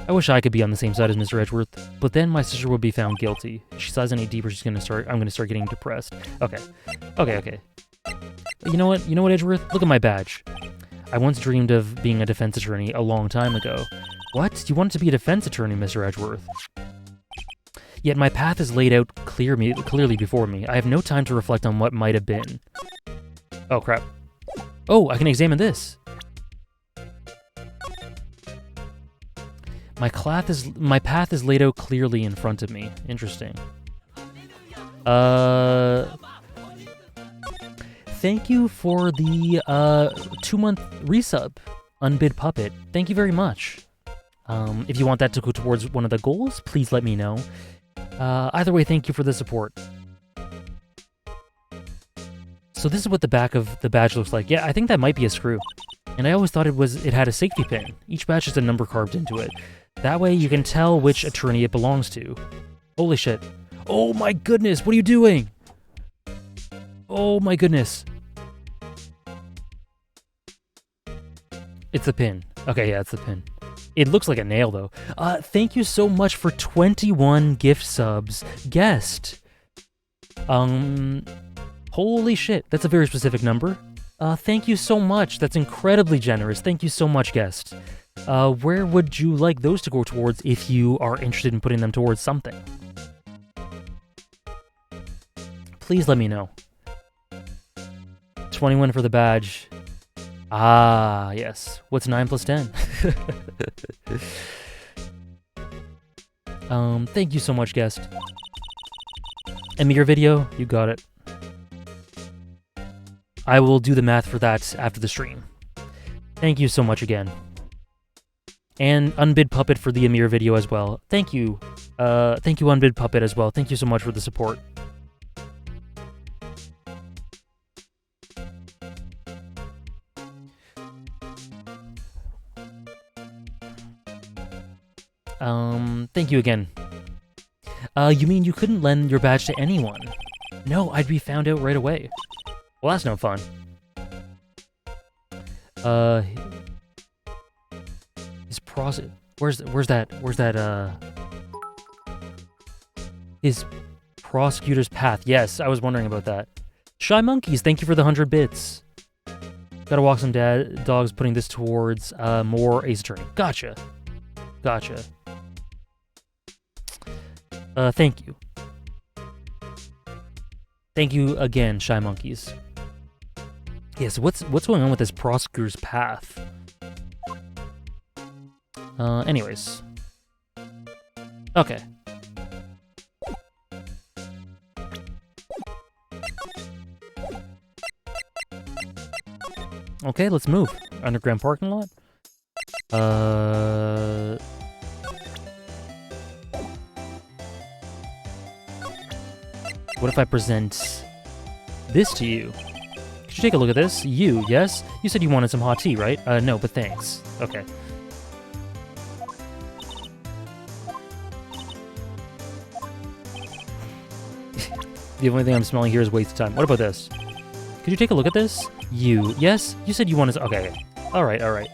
I wish I could be on the same side as Mr. Edgeworth, but then my sister would be found guilty. If she sighs any deeper, I'm gonna start getting depressed. Okay. You know what, Edgeworth? Look at my badge. I once dreamed of being a defense attorney a long time ago. What? You wanted to be a defense attorney, Mr. Edgeworth? Yet my path is laid out clearly before me. I have no time to reflect on what might have been. Oh, crap. Oh, I can examine this. My path is laid out clearly in front of me. Interesting. Thank you for the 2-month resub, Unbid Puppet. Thank you very much. If you want that to go towards one of the goals, please let me know. Either way, thank you for the support. So this is what the back of the badge looks like. Yeah, I think that might be a screw. And I always thought it had a safety pin. Each badge has a number carved into it. That way you can tell which attorney it belongs to. Holy shit. Oh my goodness, what are you doing? Oh my goodness. It's the pin. Okay, yeah, it's the pin. It looks like a nail, though. Thank you so much for 21 gift subs. Guest. Holy shit, that's a very specific number. Thank you so much. That's incredibly generous. Thank you so much, guest. Where would you like those to go towards if you are interested in putting them towards something? Please let me know. 21 for the badge. Ah, yes. What's 9 plus 10? Thank you so much, guest. Emir video, you got it. I will do the math for that after the stream. Thank you so much again. And Unbid Puppet for the Emir video as well. Thank you. Thank you, Unbid Puppet, as well. Thank you so much for the support. Thank you again. You mean you couldn't lend your badge to anyone? No, I'd be found out right away. Well, that's no fun. His where's that, his prosecutor's path. Yes, I was wondering about that. Shy Monkeys, thank you for the 100 bits. Gotta walk some dogs, putting this towards, more Ace Attorney. Gotcha. Thank you. Thank you again, Shy Monkeys. Yes, what's going on with this prosecutor's path? Anyways. Okay. Okay, let's move. Underground parking lot? What if I present this to you? Could you take a look at this? You, yes? You said you wanted some hot tea, right? No, but thanks. Okay. The only thing I'm smelling here is waste of time. What about this? Could you take a look at this? You, yes? You said you wanted... Okay. Alright, alright.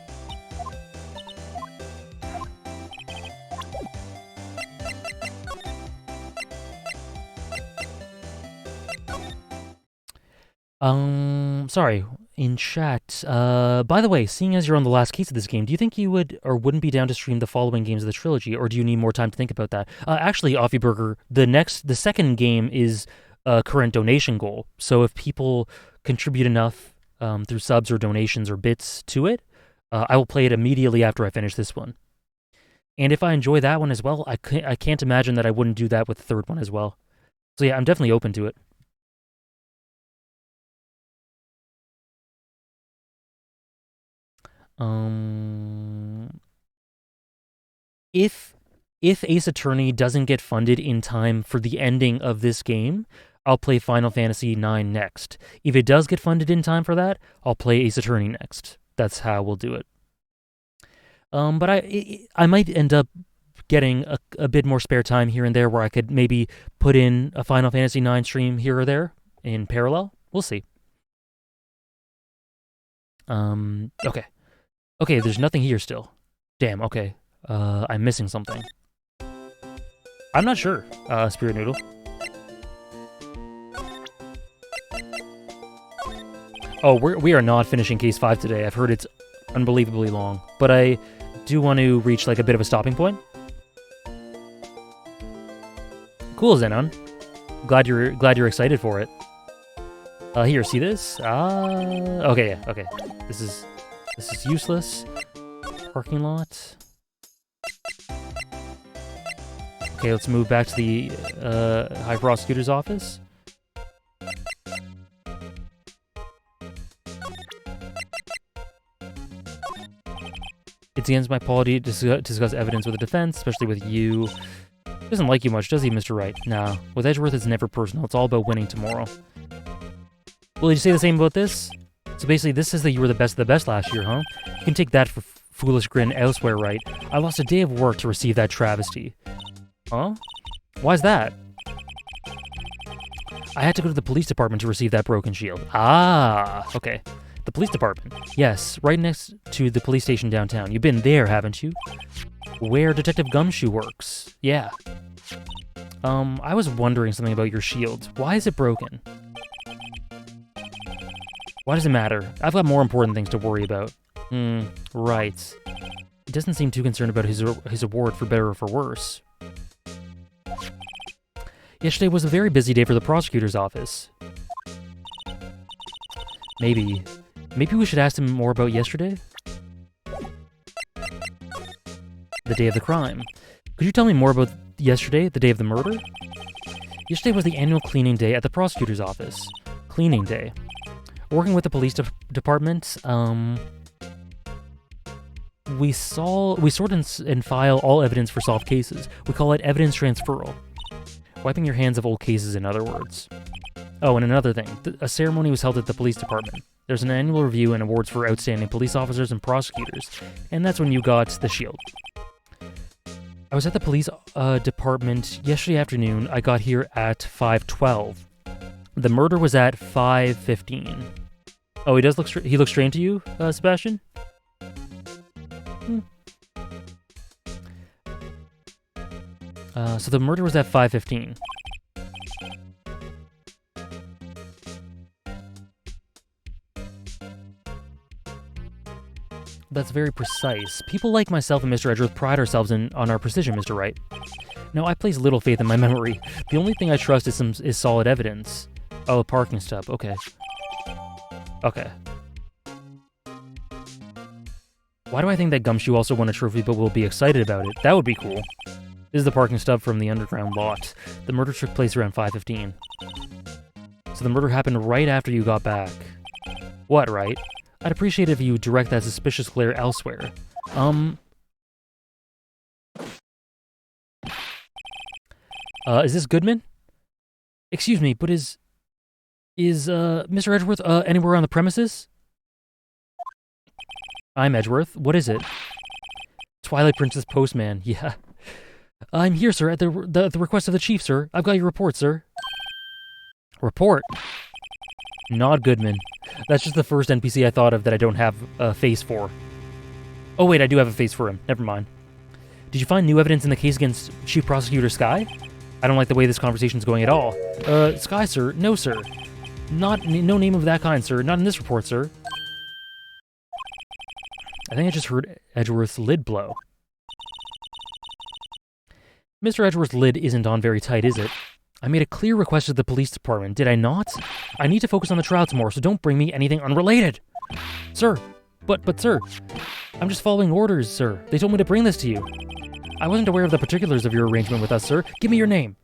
Sorry. In chat, by the way, seeing as you're on the last case of this game, do you think you would or wouldn't be down to stream the following games of the trilogy, or do you need more time to think about that? Actually, Offie Burger, the second game is a current donation goal, so if people contribute enough through subs or donations or bits to it, I will play it immediately after I finish this one. And if I enjoy that one as well, I can't imagine that I wouldn't do that with the third one as well. So yeah, I'm definitely open to it. If Ace Attorney doesn't get funded in time for the ending of this game, I'll play Final Fantasy IX next. If it does get funded in time for that, I'll play Ace Attorney next. That's how we'll do it. But I might end up getting a bit more spare time here and there where I could maybe put in a Final Fantasy IX stream here or there in parallel. We'll see. Okay. Okay, there's nothing here still. Damn, okay. I'm missing something. I'm not sure, Spirit Noodle. Oh, we are not finishing Case 5 today. I've heard it's unbelievably long. But I do want to reach, like, a bit of a stopping point. Cool, Xenon. Glad you're excited for it. Here, see this? Okay, yeah, okay. This is useless. Parking lot. Okay, let's move back to the High Prosecutor's office. It's against my polity to discuss evidence with the defense, especially with you. He doesn't like you much, does he, Mr. Wright? Nah. With Edgeworth, it's never personal. It's all about winning tomorrow. Will you say the same about this? So basically, this says that you were the best of the best last year, huh? You can take that for foolish grin elsewhere, right? I lost a day of work to receive that travesty. Huh? Why's that? I had to go to the police department to receive that broken shield. Ah, okay. The police department. Yes, right next to the police station downtown. You've been there, haven't you? Where Detective Gumshoe works. Yeah. I was wondering something about your shield. Why is it broken? Why does it matter? I've got more important things to worry about. Right. He doesn't seem too concerned about his award for better or for worse. Yesterday was a very busy day for the prosecutor's office. Maybe we should ask him more about yesterday? The day of the crime. Could you tell me more about yesterday, the day of the murder? Yesterday was the annual cleaning day at the prosecutor's office. Cleaning day. Working with the police department, we sort and file all evidence for solved cases. We call it evidence transferal. Wiping your hands of old cases, in other words. Oh, and another thing. A ceremony was held at the police department. There's an annual review and awards for outstanding police officers and prosecutors, and that's when you got the shield. I was at the police department yesterday afternoon. I got here at 5:12. The murder was at 5:15. Oh, he does look he looks strange to you, Sebastian? So the murder was at 5:15. That's very precise. People like myself and Mr. Edgeworth pride ourselves on our precision, Mr. Wright. No, I place little faith in my memory. The only thing I trust is solid evidence. Oh, a parking stop. Okay. Okay. Why do I think that Gumshoe also won a trophy but will be excited about it? That would be cool. This is the parking stub from the underground lot. The murder took place around 5:15. So the murder happened right after you got back. What, right? I'd appreciate it if you direct that suspicious glare elsewhere. Is this Goodman? Excuse me, but is Mr. Edgeworth, anywhere on the premises? I'm Edgeworth. What is it? Twilight Princess Postman. Yeah. I'm here, sir, at the request of the chief, sir. I've got your report, sir. Report? Not Goodman. That's just the first NPC I thought of that I don't have a face for. Oh wait, I do have a face for him. Never mind. Did you find new evidence in the case against Chief Prosecutor Sky? I don't like the way this conversation's going at all. Sky, sir? No, sir. No name of that kind, sir. Not in this report, sir. I think I just heard Edgeworth's lid blow. Mr. Edgeworth's lid isn't on very tight, is it? I made a clear request to the police department, did I not? I need to focus on the trial tomorrow, so don't bring me anything unrelated. Sir, but sir, I'm just following orders, sir. They told me to bring this to you. I wasn't aware of the particulars of your arrangement with us, sir. Give me your name.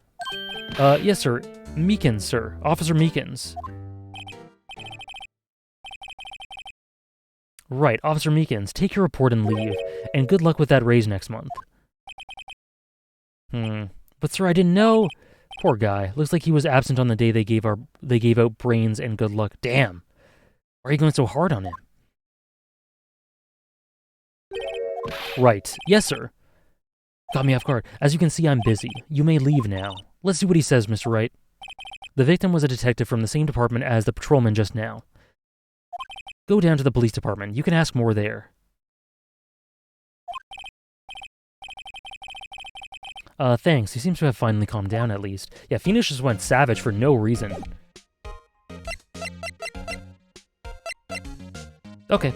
Yes, sir. Meekins, sir. Officer Meekins. Right, Officer Meekins, take your report and leave. And good luck with that raise next month. But sir, I didn't know. Poor guy. Looks like he was absent on the day they gave out brains and good luck. Damn. Why are you going so hard on him? Right. Yes, sir. Got me off guard. As you can see, I'm busy. You may leave now. Let's see what he says, Mr. Wright. The victim was a detective from the same department as the patrolman just now. Go down to the police department. You can ask more there. Thanks. He seems to have finally calmed down at least. Yeah, Phoenix just went savage for no reason. Okay.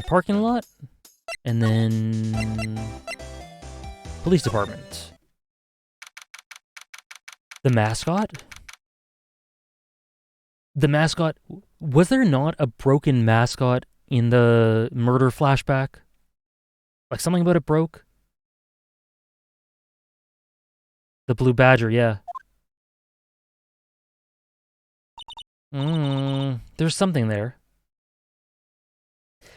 Parking lot. And then... police department. The mascot? The mascot... Was there not a broken mascot in the murder flashback? Like something about it broke? The blue badger, yeah. There's something there.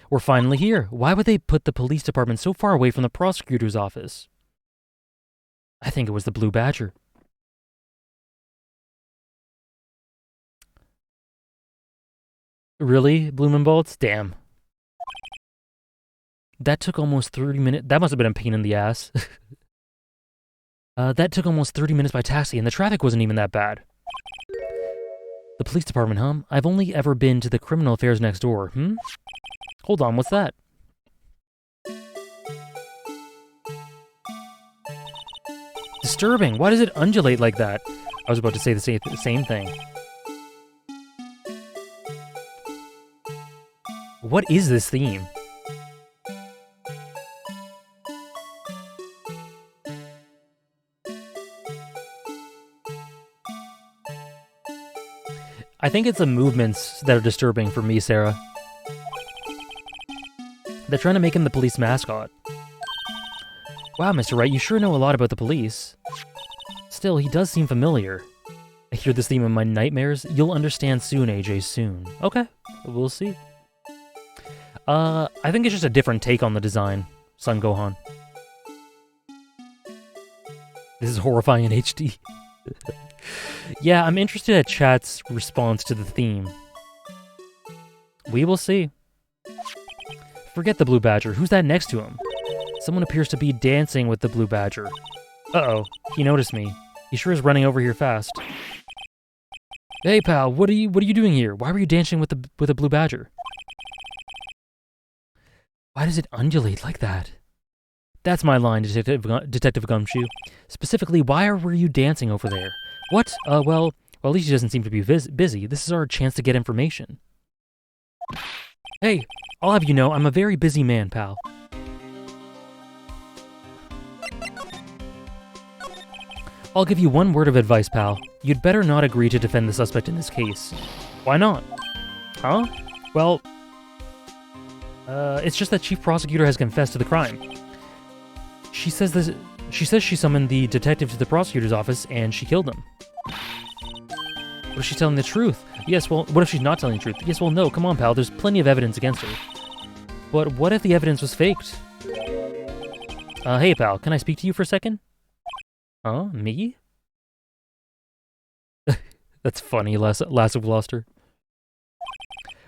We're finally here. Why would they put the police department so far away from the prosecutor's office? I think it was the blue badger. Really? Bloom and Bolts? Damn. That took almost 30 minutes. That must have been a pain in the ass. That took almost 30 minutes by taxi, and the traffic wasn't even that bad. The police department, huh? I've only ever been to the criminal affairs next door, Hold on, what's that? Disturbing. Why does it undulate like that? I was about to say the same thing. What is this theme? I think it's the movements that are disturbing for me, Sarah. They're trying to make him the police mascot. Wow, Mr. Wright, you sure know a lot about the police. Still, he does seem familiar. I hear this theme in my nightmares. You'll understand soon, AJ, soon. Okay, we'll see. I think it's just a different take on the design, Son Gohan. This is horrifying in HD. Yeah, I'm interested at chat's response to the theme. We will see. Forget the blue badger. Who's that next to him? Someone appears to be dancing with the blue badger. Uh-oh, he noticed me. He sure is running over here fast. Hey, pal, what are you doing here? Why were you dancing with a blue badger? Why does it undulate like that? That's my line, Detective Gumshoe. Specifically, why were you dancing over there? What? Well, at least he doesn't seem to be busy. This is our chance to get information. Hey, I'll have you know, I'm a very busy man, pal. I'll give you one word of advice, pal. You'd better not agree to defend the suspect in this case. Why not? Huh? Well, it's just that Chief Prosecutor has confessed to the crime. She says she summoned the detective to the prosecutor's office and she killed him. What if she's telling the truth? Yes, well, what if she's not telling the truth? Yes, well, no, come on, pal, there's plenty of evidence against her. But what if the evidence was faked? Hey, pal, can I speak to you for a second? Huh? Me? That's funny, Lass of Gloucester.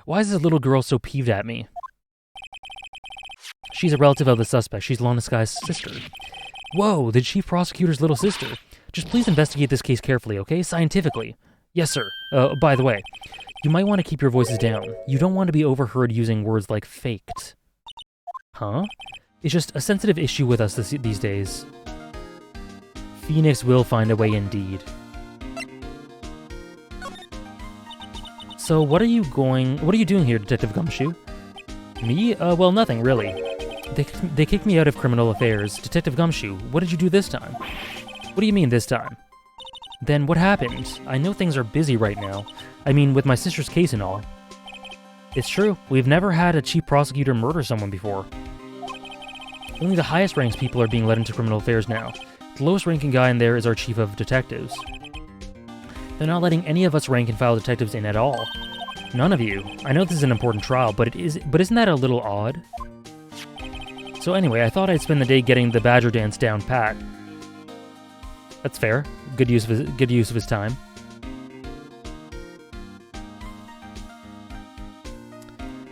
Why is this little girl so peeved at me? She's a relative of the suspect. She's Lana Sky's sister. Whoa, the chief prosecutor's little sister. Just please investigate this case carefully, okay? Scientifically. Yes, sir. By the way, you might want to keep your voices down. You don't want to be overheard using words like faked. Huh? It's just a sensitive issue with us these days. Phoenix will find a way indeed. So what are you doing here, Detective Gumshoe? Me? Well, nothing, really. They kicked me out of criminal affairs. Detective Gumshoe, what did you do this time? What do you mean, this time? Then what happened? I know things are busy right now. I mean, with my sister's case and all. It's true. We've never had a chief prosecutor murder someone before. Only the highest ranks people are being let into criminal affairs now. The lowest ranking guy in there is our chief of detectives. They're not letting any of us rank-and-file detectives in at all. None of you. I know this is an important trial, but isn't that a little odd? So anyway, I thought I'd spend the day getting the Badger dance down pat. That's fair. Good use of his time.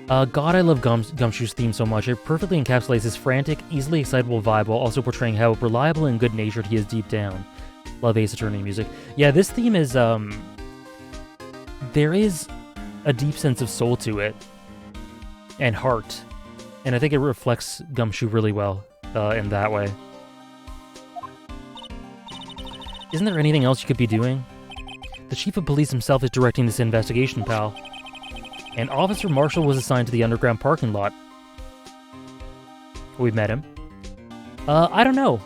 God, I love Gumshoe's theme so much. It perfectly encapsulates his frantic, easily excitable vibe while also portraying how reliable and good-natured he is deep down. Love Ace Attorney music. Yeah, this theme is, there is a deep sense of soul to it. And heart. And I think it reflects Gumshoe really well, in that way. Isn't there anything else you could be doing? The chief of police himself is directing this investigation, pal. And Officer Marshall was assigned to the underground parking lot. We've met him. I don't know.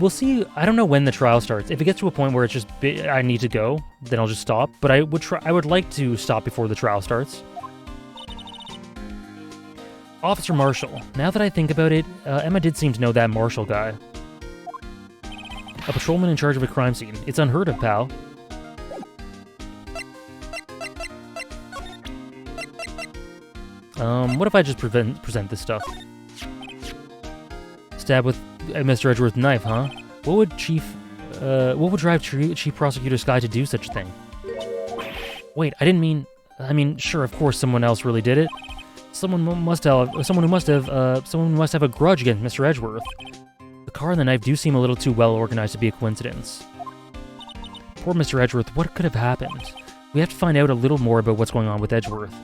We'll see. I don't know when the trial starts. If it gets to a point where it's just I need to go, then I'll just stop. But I would like to stop before the trial starts. Officer Marshall. Now that I think about it, Emma did seem to know that Marshall guy. A patrolman in charge of a crime scene. It's unheard of, pal. What if I just present this stuff? Stab with Mr. Edgeworth's knife, huh? What would drive Chief Prosecutor Sky to do such a thing? Wait, I mean, sure, of course someone else really did it. Someone who must have a grudge against Mr. Edgeworth. The car and the knife do seem a little too well organized to be a coincidence. Poor Mr. Edgeworth, what could have happened? We have to find out a little more about what's going on with Edgeworth.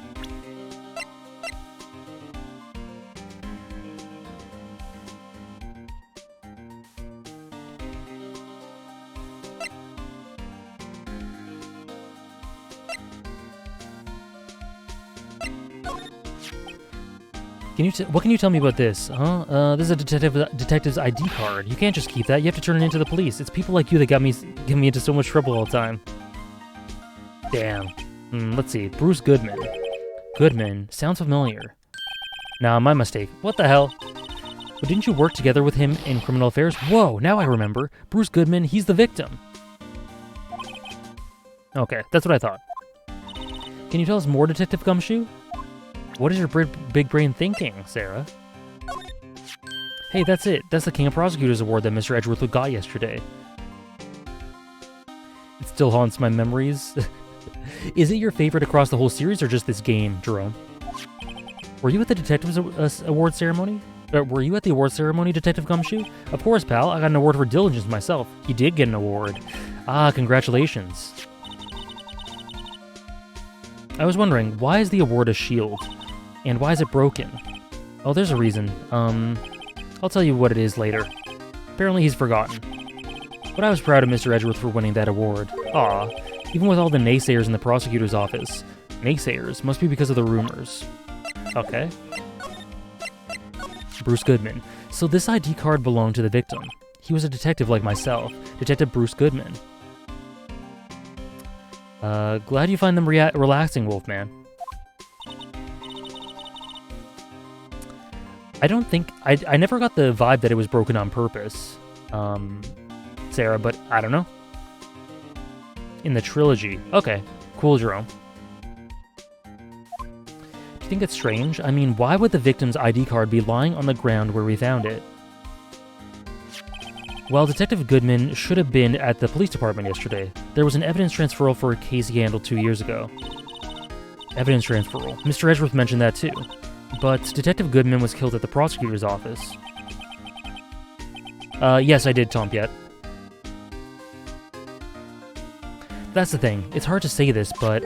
What can you tell me about this, huh? This is a detective's ID card. You can't just keep that. You have to turn it into the police. It's people like you that get me into so much trouble all the time. Damn. Let's see. Bruce Goodman. Goodman. Sounds familiar. Nah, my mistake. What the hell? But didn't you work together with him in criminal affairs? Whoa, now I remember. Bruce Goodman, he's the victim. Okay, that's what I thought. Can you tell us more, Detective Gumshoe? What is your big brain thinking, Sarah? Hey, that's it. That's the King of Prosecutors Award that Mr. Edgeworth got yesterday. It still haunts my memories. Is it your favorite across the whole series or just this game, Jerome? Were you at the Detectives Award ceremony? Were you at the award ceremony, Detective Gumshoe? Of course, pal. I got an award for diligence myself. You did get an award. Ah, congratulations. I was wondering, why is the award a shield? And why is it broken? Oh, there's a reason. I'll tell you what it is later. Apparently he's forgotten. But I was proud of Mr. Edgeworth for winning that award. Aw, even with all the naysayers in the prosecutor's office. Naysayers must be because of the rumors. Okay. Bruce Goodman. So this ID card belonged to the victim. He was a detective like myself. Detective Bruce Goodman. Glad you find them relaxing, Wolfman. I don't think... I never got the vibe that it was broken on purpose, Sarah, but I don't know. in the trilogy. Okay, cool, Jerome. Do you think it's strange? I mean, why would the victim's ID card be lying on the ground where we found it? Well, Detective Goodman should have been at the police department yesterday. There was an evidence transferal for a case he handled 2 years ago. Evidence transferal. Mr. Edgeworth mentioned that too. But Detective Goodman was killed at the prosecutor's office. Yes, I did, Tompiet. That's the thing. It's hard to say this, but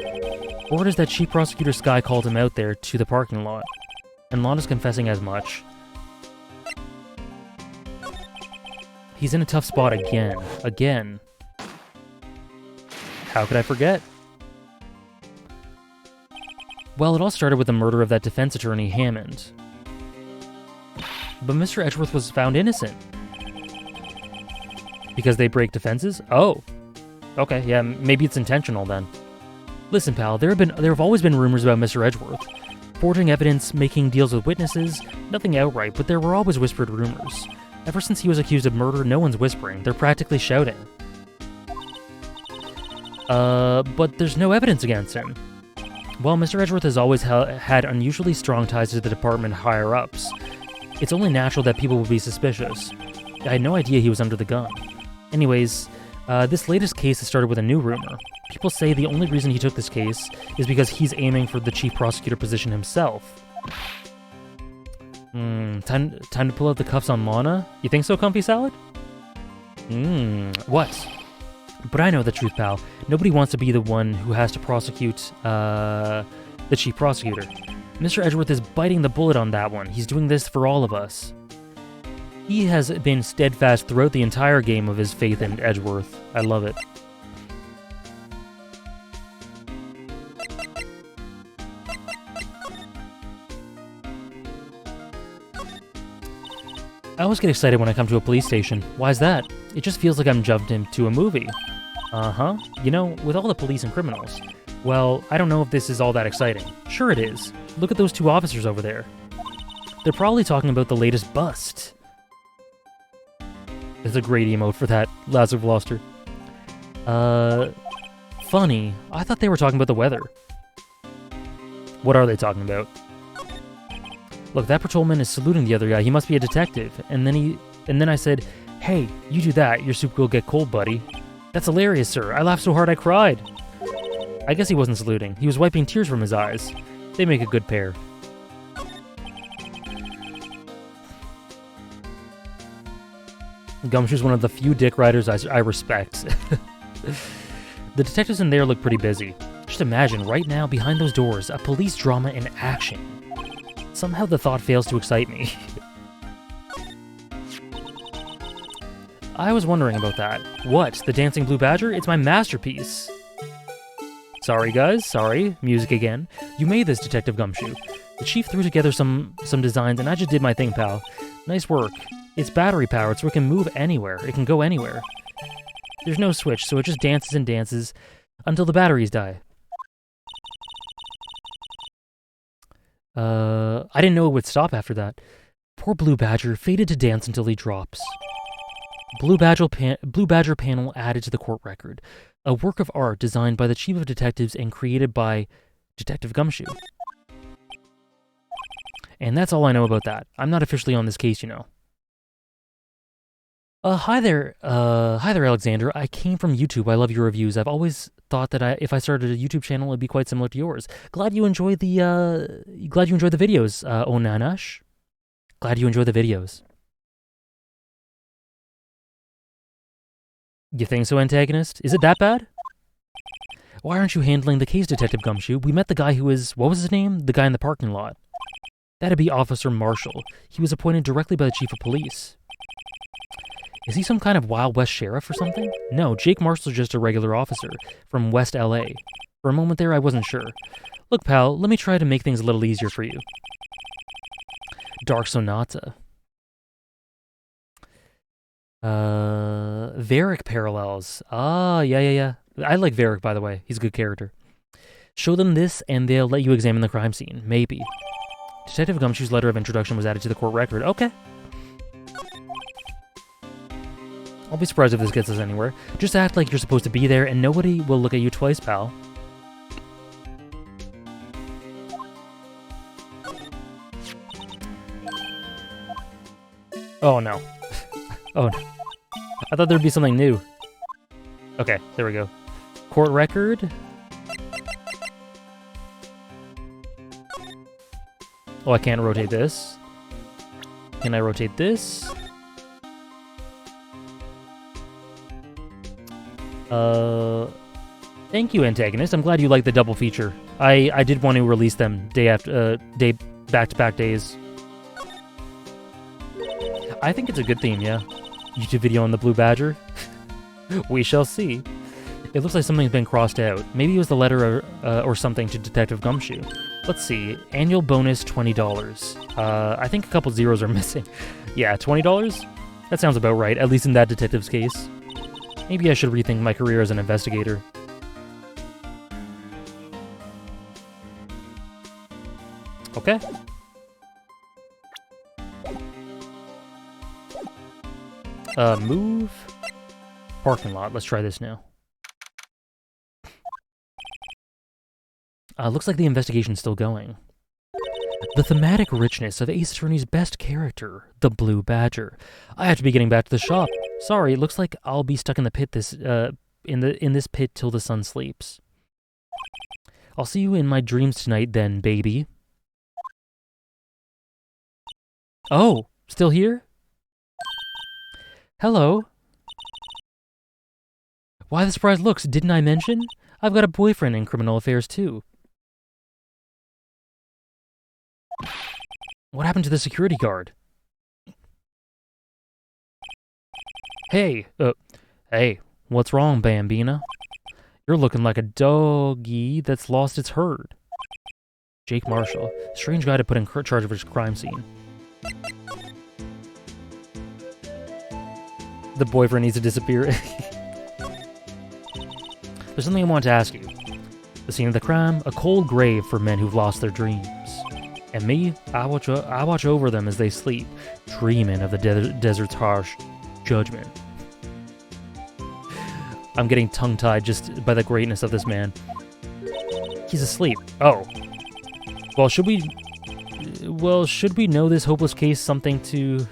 word is that Chief Prosecutor Sky called him out there to the parking lot. And Lana's confessing as much. He's in a tough spot again. Again. How could I forget? Well, it all started with the murder of that defense attorney, Hammond. But Mr. Edgeworth was found innocent. Because they break defenses? Oh. Okay, yeah, maybe it's intentional then. Listen, pal, there have always been rumors about Mr. Edgeworth. Forging evidence, making deals with witnesses, nothing outright, but there were always whispered rumors. Ever since he was accused of murder, no one's whispering. They're practically shouting. But there's no evidence against him. Well, Mr. Edgeworth has always had unusually strong ties to the department higher-ups. It's only natural that people would be suspicious. I had no idea he was under the gun. Anyways, this latest case has started with a new rumor. People say the only reason he took this case is because he's aiming for the chief prosecutor position himself. Time to pull out the cuffs on Lana? You think so, Comfy Salad? What? But I know the truth, pal. Nobody wants to be the one who has to prosecute, the chief prosecutor. Mr. Edgeworth is biting the bullet on that one. He's doing this for all of us. He has been steadfast throughout the entire game of his faith in Edgeworth. I love it. I always get excited when I come to a police station. Why is that? It just feels like I'm jumped into a movie. Uh-huh. You know, with all the police and criminals. Well, I don't know if this is all that exciting. Sure it is. Look at those two officers over there. They're probably talking about the latest bust. There's a great emote for that, Lazar Gloucester. Funny. I thought they were talking about the weather. What are they talking about? Look, that patrolman is saluting the other guy. He must be a detective. And then I said, "Hey, you do that. Your soup will get cold, buddy." That's hilarious, sir. I laughed so hard I cried. I guess he wasn't saluting. He was wiping tears from his eyes. They make a good pair. Gumshoe's one of the few dick riders I respect. The detectives in there look pretty busy. Just imagine, right now, behind those doors, a police drama in action. Somehow the thought fails to excite me. I was wondering about that. What? The Dancing Blue Badger? It's my masterpiece. Sorry, guys. Sorry. Music again. You made this, Detective Gumshoe. The chief threw together some designs, and I just did my thing, pal. Nice work. It's battery powered, so it can move anywhere. It can go anywhere. There's no switch, so it just dances and dances until the batteries die. I didn't know it would stop after that. Poor Blue Badger, fated to dance until he drops. Blue Badger panel added to the court record. A work of art designed by the Chief of Detectives and created by Detective Gumshoe. And that's all I know about that. I'm not officially on this case, you know. Hi there, Alexander. I came from YouTube. I love your reviews. I've always thought that if I started a YouTube channel, it'd be quite similar to yours. Glad you enjoy the videos, Onanash. Glad you enjoy the videos. You think so, antagonist? Is it that bad? Why aren't you handling the case, Detective Gumshoe? We met the guy who was, what was his name? The guy in the parking lot. That'd be Officer Marshall. He was appointed directly by the Chief of Police. Is he some kind of Wild West sheriff or something? No, Jake Marshall's just a regular officer from West LA. For a moment there, I wasn't sure. Look, pal, let me try to make things a little easier for you. Dark Sonata. Varric parallels. Ah, yeah. I like Varric, by the way. He's a good character. Show them this, and they'll let you examine the crime scene. Maybe. Detective Gumshoe's letter of introduction was added to the court record. Okay. I'll be surprised if this gets us anywhere. Just act like you're supposed to be there and nobody will look at you twice, pal. Oh no. Oh no. I thought there'd be something new. Okay, there we go. Court record. Oh, I can't rotate this. Can I rotate this? Thank you, antagonist. I'm glad you liked the double feature. I did want to release them back-to-back days. I think it's a good theme, yeah. YouTube video on the Blue Badger? We shall see. It looks like something's been crossed out. Maybe it was the letter or something to Detective Gumshoe. Let's see. Annual bonus, $20. I think a couple zeros are missing. Yeah, $20? That sounds about right, at least in that detective's case. Maybe I should rethink my career as an investigator. Okay. Move. Parking lot. Let's try this now. Looks like the investigation's still going. The thematic richness of Ace Attorney's best character, the Blue Badger. I have to be getting back to the shop. Sorry, it looks like I'll be stuck in the pit in this pit till the sun sleeps. I'll see you in my dreams tonight then, baby. Oh, still here? Hello? Why the surprised looks? Didn't I mention? I've got a boyfriend in criminal affairs too. What happened to the security guard? Hey, what's wrong, Bambina? You're looking like a doggy that's lost its herd. Jake Marshall, strange guy to put in charge of his crime scene. The boyfriend needs to disappear. There's something I want to ask you. The scene of the crime, a cold grave for men who've lost their dreams. And me, I watch over them as they sleep, dreaming of the desert's harsh judgment. I'm getting tongue-tied just by the greatness of this man. He's asleep. Oh. Well, should we know this hopeless case something to...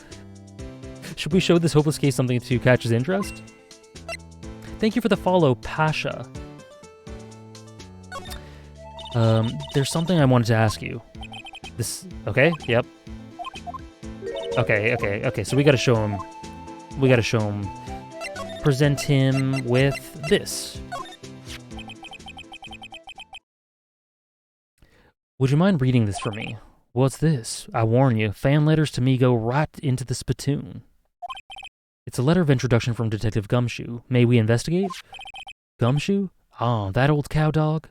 Should we show this hopeless case something to catch his interest? Thank you for the follow, Pasha. There's something I wanted to ask you. This... Okay, yep. Okay, so we gotta show him... Present him with this. Would you mind reading this for me? What's this? I warn you, fan letters to me go right into the spittoon. It's a letter of introduction from Detective Gumshoe. May we investigate? Gumshoe? Oh, that old cow dog?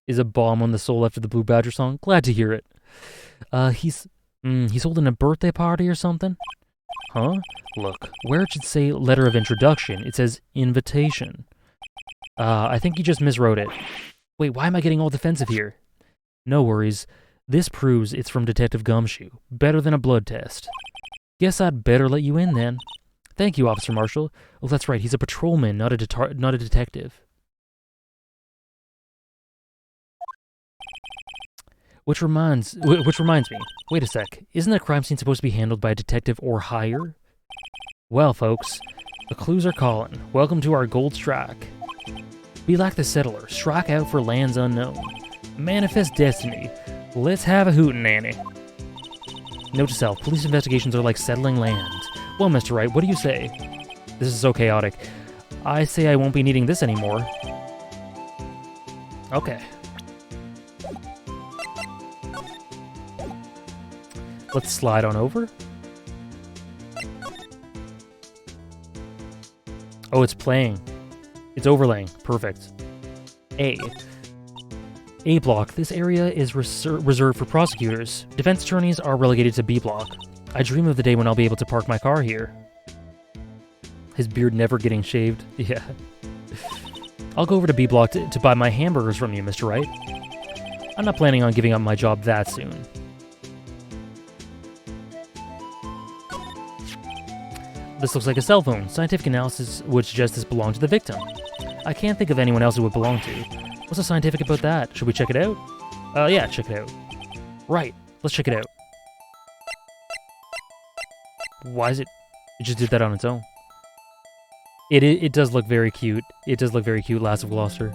Is a bomb on the soul after the Blue Badger song? Glad to hear it. He's holding a birthday party or something? Huh? Look, where it should say letter of introduction, it says invitation. I think you just miswrote it. Wait, why am I getting all defensive here? No worries. This proves it's from Detective Gumshoe. Better than a blood test. Guess I'd better let you in then. Thank you, Officer Marshall. Oh, that's right. He's a patrolman, not a detective. Which reminds me. Wait a sec. Isn't a crime scene supposed to be handled by a detective or higher? Well, folks, the clues are calling. Welcome to our gold strike. Be like the settler. Strike out for lands unknown. Manifest destiny. Let's have a hootenanny. Note to self, police investigations are like settling land. Well, Mr. Wright, what do you say? This is so chaotic. I say I won't be needing this anymore. Okay. Let's slide on over. Oh, it's playing. It's overlaying. Perfect. A block. This area is reserved for prosecutors. Defense attorneys are relegated to B block. I dream of the day when I'll be able to park my car here. His beard never getting shaved. Yeah. I'll go over to B block to buy my hamburgers from you, Mr. Wright. I'm not planning on giving up my job that soon. this looks like a cell phone. Scientific analysis would suggest this belonged to the victim. I can't think of anyone else it would belong to. What's so scientific about that? Should we check it out? Yeah, check it out. Right, let's check it out. Why is it... It just did that on its own. It does look very cute. It does look very cute, Lass of Gloucester.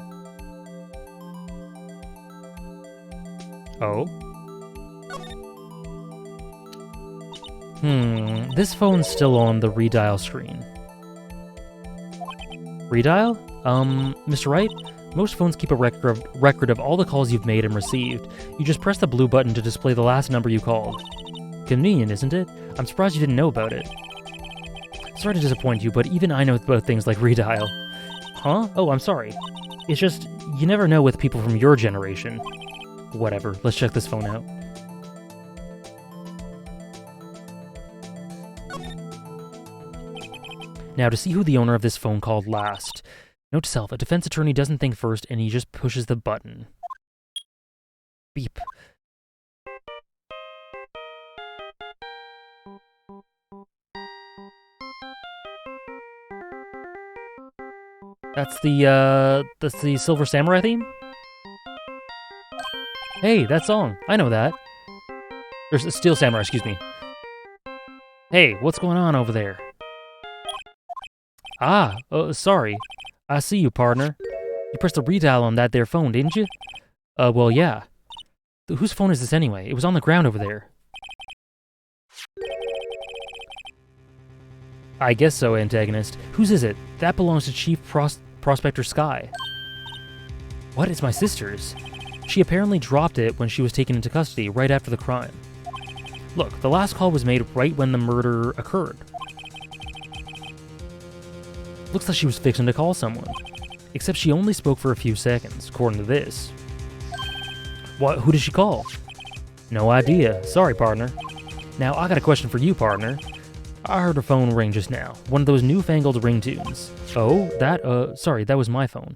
Oh? This phone's still on the redial screen. Redial? Mr. Wright? Most phones keep a record of all the calls you've made and received. You just press the blue button to display the last number you called. Convenient, isn't it? I'm surprised you didn't know about it. Sorry to disappoint you, but even I know about things like redial. Huh? Oh, I'm sorry. It's just, you never know with people from your generation. Whatever, let's check this phone out. Now, to see who the owner of this phone called last. Note to self, a defense attorney doesn't think first, and he just pushes the button. Beep. That's the Silver Samurai theme? Hey, that song. I know that. There's Steel Samurai, excuse me. Hey, what's going on over there? Ah, sorry. I see you, partner. You pressed the redial on that there phone, didn't you? Well, yeah. Whose phone is this anyway? It was on the ground over there. I guess so, antagonist. Whose is it? That belongs to Chief Prospector Sky. What? It's my sister's. She apparently dropped it when she was taken into custody right after the crime. Look, the last call was made right when the murder occurred. Looks like she was fixing to call someone. Except she only spoke for a few seconds, according to this. What? Who did she call? No idea. Sorry, partner. Now, I got a question for you, partner. I heard her phone ring just now. One of those newfangled ringtones. Oh, sorry, that was my phone.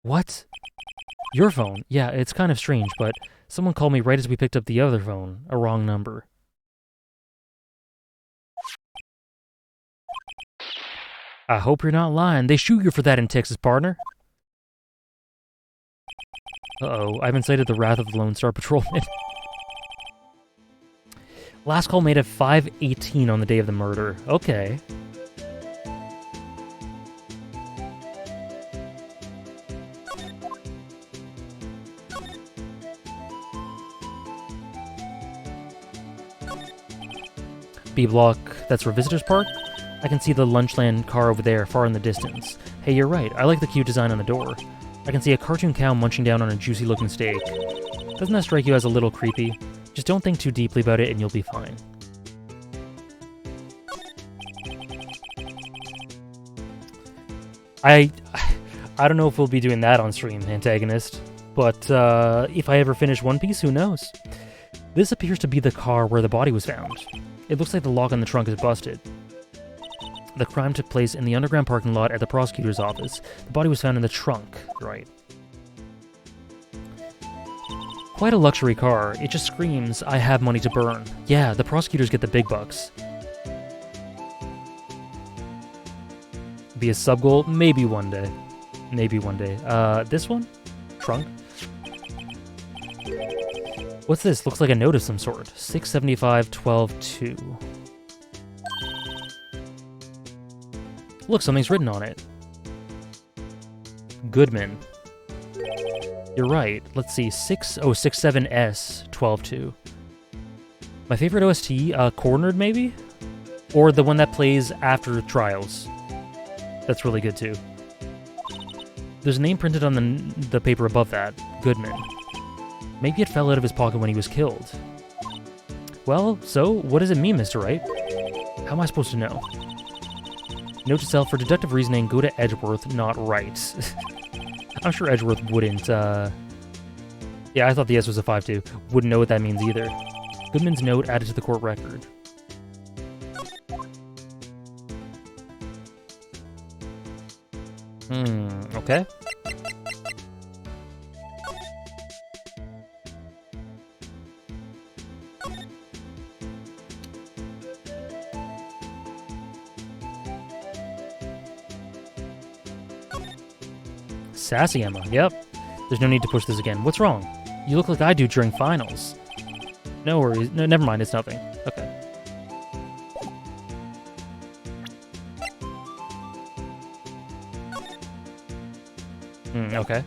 What? Your phone? Yeah, it's kind of strange, but someone called me right as we picked up the other phone. A wrong number. I hope you're not lying. They shoot you for that in Texas, partner. Uh-oh, I've incited the wrath of the Lone Star Patrolman. Last call made at 5:18 on the day of the murder. Okay. B block, that's for Visitors Park? I can see the Lunchland car over there, far in the distance. Hey, you're right, I like the cute design on the door. I can see a cartoon cow munching down on a juicy-looking steak. Doesn't that strike you as a little creepy? Just don't think too deeply about it and you'll be fine. I don't know if we'll be doing that on stream, antagonist. But if I ever finish One Piece, who knows? This appears to be the car where the body was found. It looks like the lock on the trunk is busted. The crime took place in the underground parking lot at the prosecutor's office. The body was found in the trunk, right? Quite a luxury car. It just screams, I have money to burn. Yeah, the prosecutors get the big bucks. Be a sub-goal? Maybe one day. Maybe one day. This one? Trunk? What's this? Looks like a note of some sort. 675-12-2. Look, something's written on it. Goodman. You're right. Let's see. 67S-12-2. My favorite OST? Cornered, maybe? Or the one that plays after Trials. That's really good, too. There's a name printed on the paper above that. Goodman. Maybe it fell out of his pocket when he was killed. Well, so, what does it mean, Mr. Wright? How am I supposed to know? Note to self, for deductive reasoning, go to Edgeworth, not Wright. I'm sure Edgeworth wouldn't, Yeah, I thought the S was a 5-2. Wouldn't know what that means either. Goodman's note added to the court record. Okay. Sassy Emma, yep. There's no need to push this again. What's wrong? You look like I do during finals. No worries. No, never mind. It's nothing. Okay. Okay.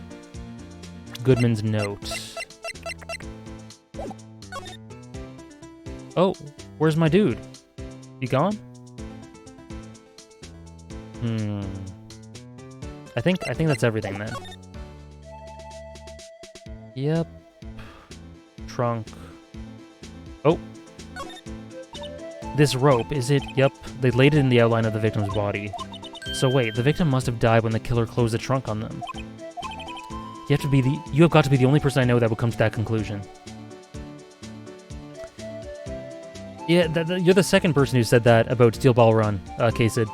Goodman's note. Oh, where's my dude? You gone? I think that's everything then. Yep. Trunk. Oh. This rope, is it? Yep. They laid it in the outline of the victim's body. So wait, the victim must have died when the killer closed the trunk on them. You have got to be the only person I know that would come to that conclusion. Yeah, you're the second person who said that about Steel Ball Run, K-Sid.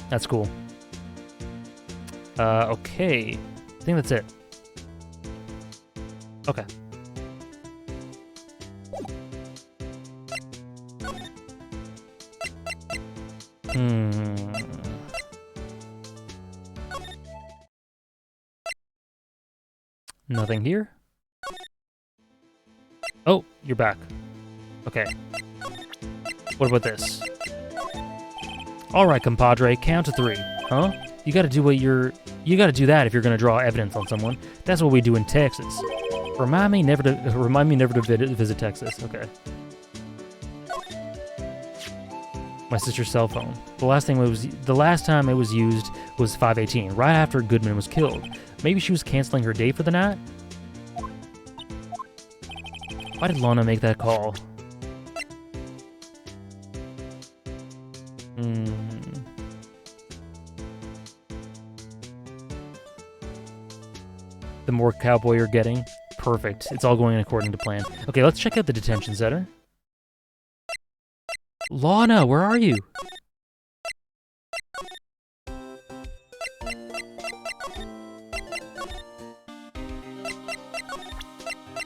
That's cool. Okay. I think that's it. Okay. Nothing here? Oh, you're back. Okay. What about this? Alright, compadre, count to 3. Huh? You gotta do that if you're gonna draw evidence on someone. That's what we do in Texas. Remind me never to visit Texas. Okay. My sister's cell phone. The last time it was used was 5/18, right after Goodman was killed. Maybe she was canceling her date for the night? Why did Lana make that call? The more cowboy you're getting. Perfect. It's all going according to plan. Okay, let's check out the detention center. Lana, where are you?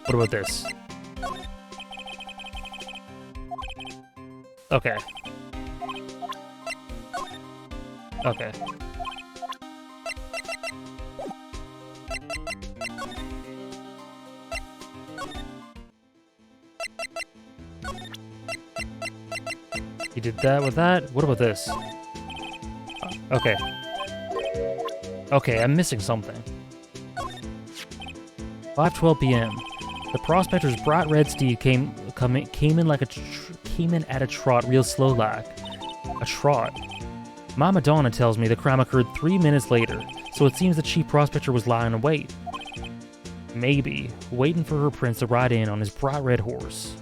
What about this? Okay. Okay. You did that with that? What about this? Okay. Okay, I'm missing something. 5:12 p.m. The prospector's bright red steed came in at a trot real slow like. A trot. Mama Donna tells me the crime occurred 3 minutes later, so it seems the chief prospector was lying in wait. Maybe, waiting for her prince to ride in on his bright red horse.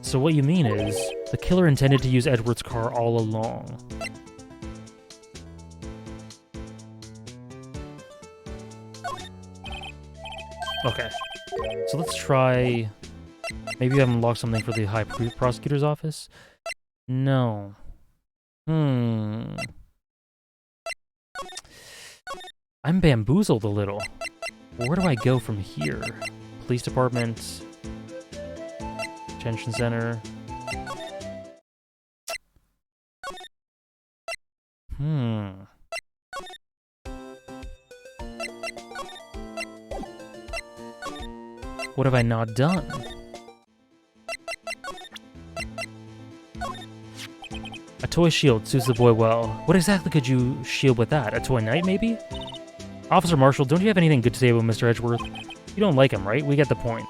So what you mean is, the killer intended to use Edward's car all along. Okay, so let's try... Maybe I have unlocked something for the High Prosecutor's Office? No. I'm bamboozled a little. Where do I go from here? Police Department... Detention Center... What have I not done? A toy shield suits the boy well. What exactly could you shield with that? A toy knight, maybe? Officer Marshall, don't you have anything good to say about Mr. Edgeworth? You don't like him, right? We get the point.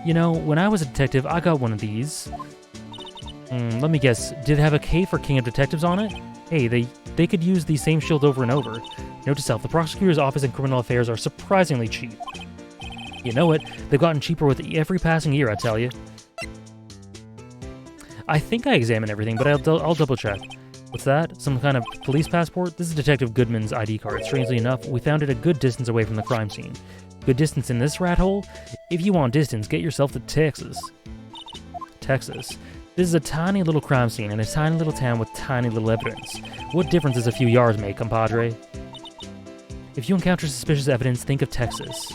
You know, when I was a detective, I got one of these. Let me guess. Did it have a K for King of Detectives on it? Hey, they could use the same shield over and over. Note to self, the prosecutor's office and criminal affairs are surprisingly cheap. You know it. They've gotten cheaper with every passing year, I tell you. I think I examined everything, but I'll double check. What's that? Some kind of police passport? This is Detective Goodman's ID card. Strangely enough, we found it a good distance away from the crime scene. Good distance in this rat hole? If you want distance, get yourself to Texas. Texas. This is a tiny little crime scene in a tiny little town with tiny little evidence. What difference does a few yards make, compadre? If you encounter suspicious evidence, think of Texas.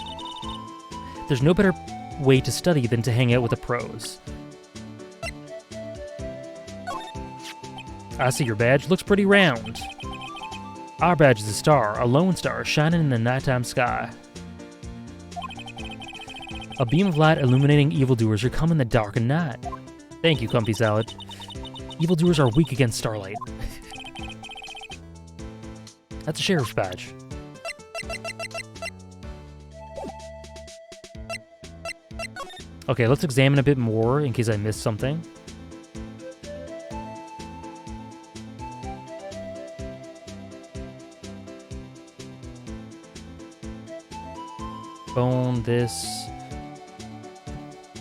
There's no better way to study than to hang out with the pros. I see your badge. Looks pretty round. Our badge is a star, a lone star, shining in the nighttime sky. A beam of light illuminating evildoers who come in the dark and night. Thank you, Comfy Salad. Evildoers are weak against starlight. That's a sheriff's badge. Okay, let's examine a bit more in case I missed something. Bone, this.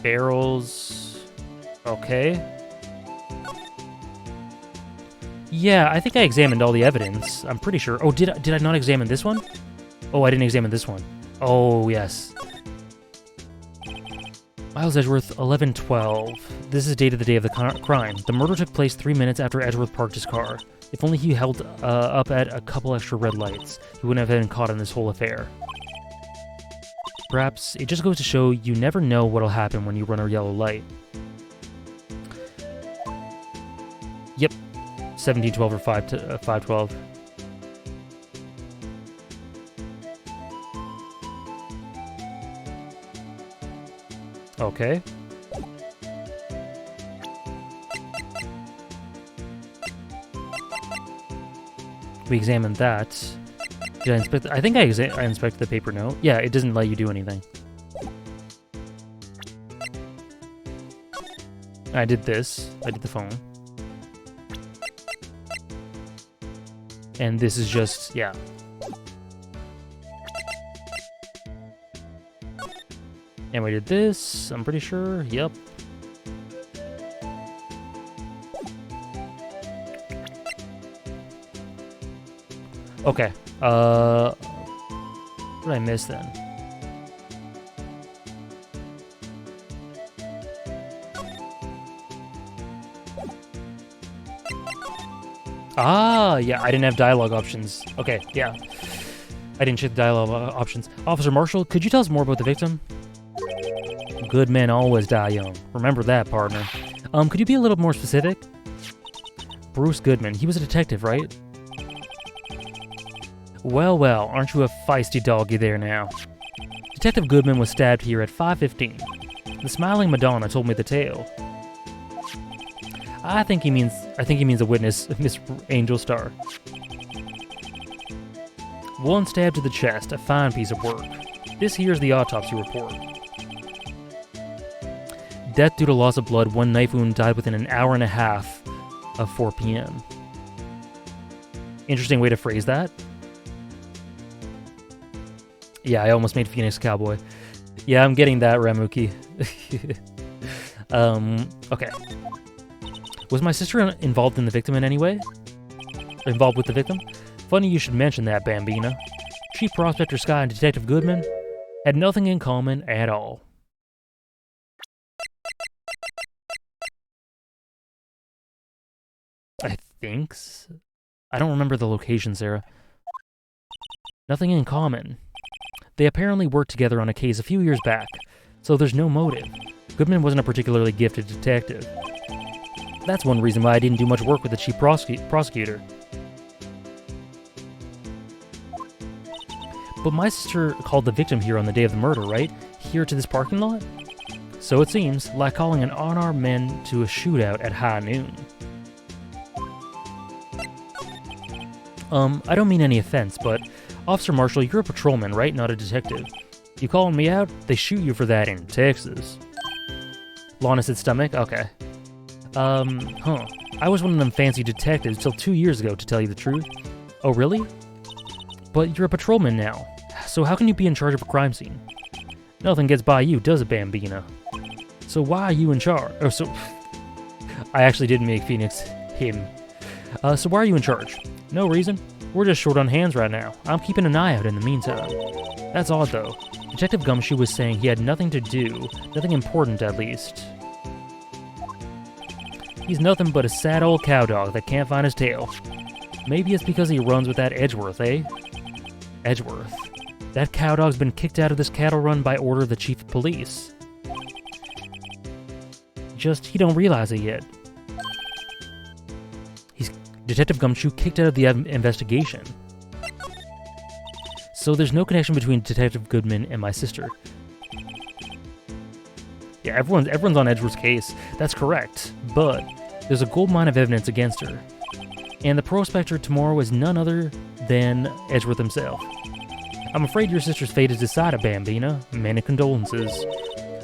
Barrels. Okay. Yeah, I think I examined all the evidence. I'm pretty sure. Oh, did I not examine this one? Oh, I didn't examine this one. Oh, yes. Miles Edgeworth, 11:12. This is dated the day of the crime. The murder took place 3 minutes after Edgeworth parked his car. If only he held up at a couple extra red lights, he wouldn't have been caught in this whole affair. Perhaps it just goes to show you never know what'll happen when you run a yellow light. Yep, 17:12 or 5:12. Okay. We examined that. Did I inspect? I think I inspected the paper note. Yeah, it doesn't let you do anything. I did this. I did the phone. And this is just, yeah. And we did this, I'm pretty sure. Yep. Okay. What did I miss then? Ah, yeah, I didn't have dialogue options. Okay, yeah. I didn't check the dialogue options. Officer Marshall, could you tell us more about the victim? Good men always die young. Remember that, partner. Could you be a little more specific? Bruce Goodman. He was a detective, right? Well, well, aren't you a feisty doggy there now? Detective Goodman was stabbed here at 5:15. The smiling Madonna told me the tale. I think he means a witness, Miss Angel Star. One stab to the chest, a fine piece of work. This here's the autopsy report. Death due to loss of blood, one knife wound, died within an hour and a half of 4 p.m. Interesting way to phrase that. Yeah, I almost made Phoenix Cowboy. Yeah, I'm getting that, Ramuki. Okay. Was my sister involved in the victim in any way? Involved with the victim? Funny you should mention that, Bambina. Chief Prospector Sky and Detective Goodman had nothing in common at all. I think. I don't remember the location, Sarah. Nothing in common. They apparently worked together on a case a few years back, so there's no motive. Goodman wasn't a particularly gifted detective. That's one reason why I didn't do much work with the chief prosecutor. But my sister called the victim here on the day of the murder, right? Here to this parking lot? So it seems, like calling an unarmed man to a shootout at high noon. I don't mean any offense, but Officer Marshall, you're a patrolman, right? Not a detective. You calling me out? They shoot you for that in Texas. Lana said stomach? Okay. I was one of them fancy detectives till 2 years ago, to tell you the truth. Oh, really? But you're a patrolman now, so how can you be in charge of a crime scene? Nothing gets by you, does it, Bambina? So why are you in charge? Oh, so... I actually didn't make Phoenix him. So why are you in charge? No reason. We're just short on hands right now. I'm keeping an eye out in the meantime. That's odd, though. Detective Gumshoe was saying he had nothing to do, nothing important at least. He's nothing but a sad old cowdog that can't find his tail. Maybe it's because he runs with that Edgeworth, eh? Edgeworth. That cowdog's been kicked out of this cattle run by order of the chief of police. Just, he don't realize it yet. Detective Gumshoe kicked out of the investigation. So there's no connection between Detective Goodman and my sister. Yeah, everyone's on Edgeworth's case. That's correct. But there's a gold mine of evidence against her. And the prospector tomorrow is none other than Edgeworth himself. I'm afraid your sister's fate is decided, Bambina. Many condolences.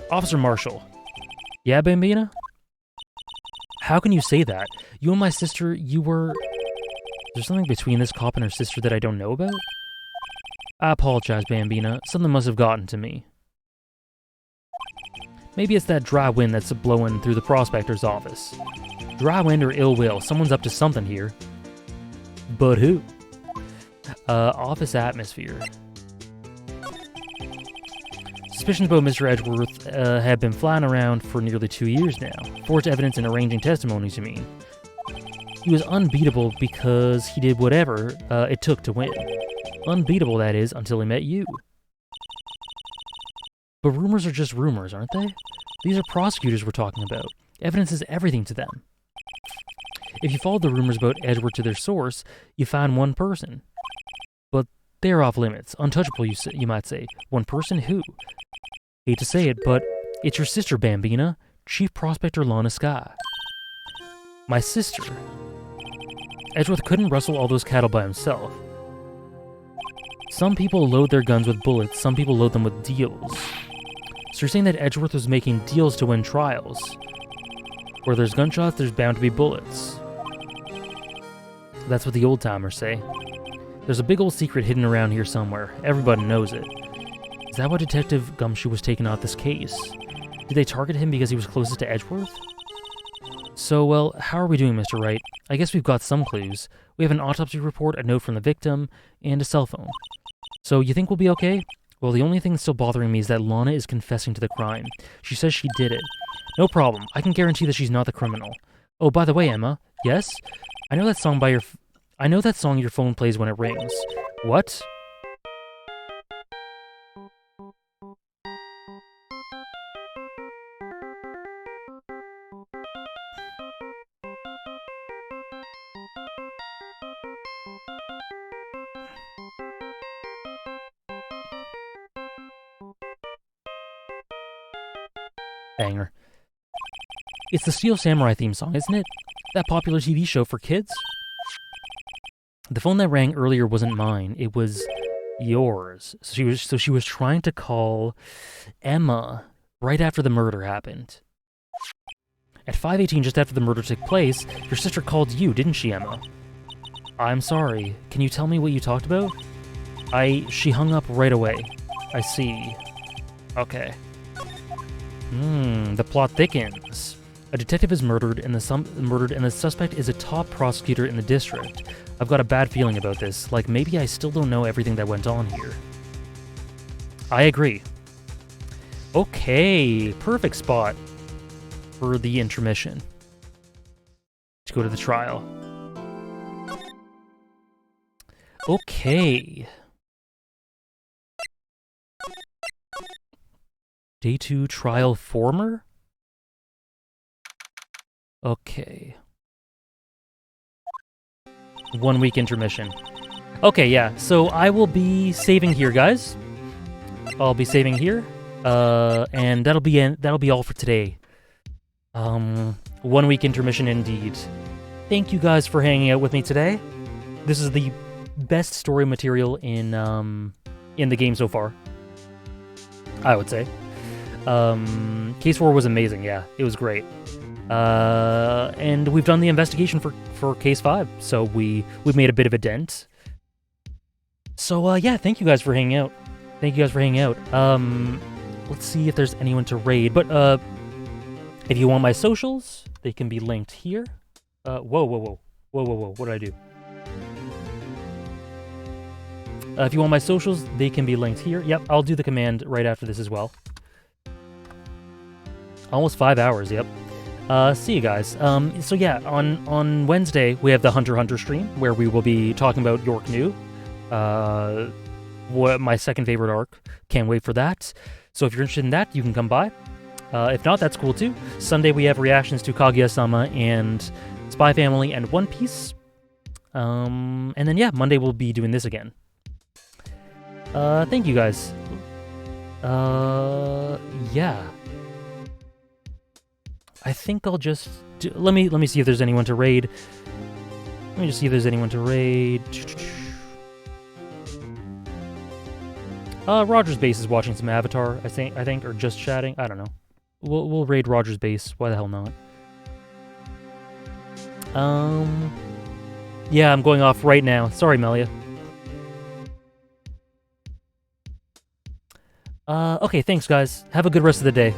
Officer Marshall. Yeah, Bambina? How can you say that? You and my sister, you were... Is there something between this cop and her sister that I don't know about? I apologize, Bambina. Something must have gotten to me. Maybe it's that dry wind that's blowing through the prospector's office. Dry wind or ill will, someone's up to something here. But who? Office atmosphere. Suspicions about Mr. Edgeworth have been flying around for nearly 2 years now. Forged evidence and arranging testimonies, you mean. He was unbeatable because he did whatever it took to win. Unbeatable, that is, until he met you. But rumors are just rumors, aren't they? These are prosecutors we're talking about. Evidence is everything to them. If you followed the rumors about Edgeworth to their source, you find one person. But they're off limits. Untouchable, you might say. One person who? Hate to say it, but it's your sister, Bambina, Chief Prospector Lana Skye. My sister. Edgeworth couldn't rustle all those cattle by himself. Some people load their guns with bullets, some people load them with deals. So you're saying that Edgeworth was making deals to win trials. Where there's gunshots, there's bound to be bullets. That's what the old-timers say. There's a big old secret hidden around here somewhere. Everybody knows it. Is that why Detective Gumshoe was taking out this case? Did they target him because he was closest to Edgeworth? So, well, how are we doing, Mr. Wright? I guess we've got some clues. We have an autopsy report, a note from the victim, and a cell phone. So, you think we'll be okay? Well, the only thing still bothering me is that Lana is confessing to the crime. She says she did it. No problem. I can guarantee that she's not the criminal. Oh, by the way, Emma. Yes? I know that song your phone plays when it rings. What? Banger. It's the Steel Samurai theme song, isn't it? That popular TV show for kids? The phone that rang earlier wasn't mine. It was yours. So she was trying to call Emma right after the murder happened. At 5:18, just after the murder took place, your sister called you, didn't she, Emma? I'm sorry. Can you tell me what you talked about? She hung up right away. I see. Okay. The plot thickens. A detective is murdered, and the suspect is a top prosecutor in the district. I've got a bad feeling about this. Like, maybe I still don't know everything that went on here. I agree. Okay, perfect spot for the intermission. To go to the trial. Okay. Day 2 trial former? Okay. 1 week intermission. Okay, yeah, so I will be saving here, guys. I'll be saving here. And that'll be all for today. 1 week intermission indeed. Thank you guys for hanging out with me today. This is the best story material in the game so far, I would say. Case 4 was amazing, yeah, it was great. And we've done the investigation for Case 5, so we've made a bit of a dent. So, yeah, thank you guys for hanging out. Let's see if there's anyone to raid, but, if you want my socials, they can be linked here. Whoa, what did I do? If you want my socials, they can be linked here. Yep, I'll do the command right after this as well. Almost 5 hours, yep. See you guys. So yeah, on Wednesday, we have the Hunter x Hunter stream, where we will be talking about York New. My second favorite arc. Can't wait for that. So if you're interested in that, you can come by. If not, that's cool too. Sunday, we have reactions to Kaguya-sama and Spy Family and One Piece. And then yeah, Monday we'll be doing this again. Thank you guys. Yeah. I think I'll just let me see if there's anyone to raid. Let me just see if there's anyone to raid. Roger's base is watching some Avatar, I think, or just chatting. I don't know. We'll raid Roger's base. Why the hell not? Yeah, I'm going off right now. Sorry, Melia. Okay, thanks, guys. Have a good rest of the day.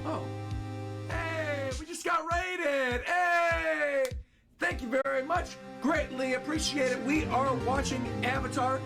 Oh. Hey, we just got raided! Hey! Thank you very much. Greatly appreciate it. We are watching Avatar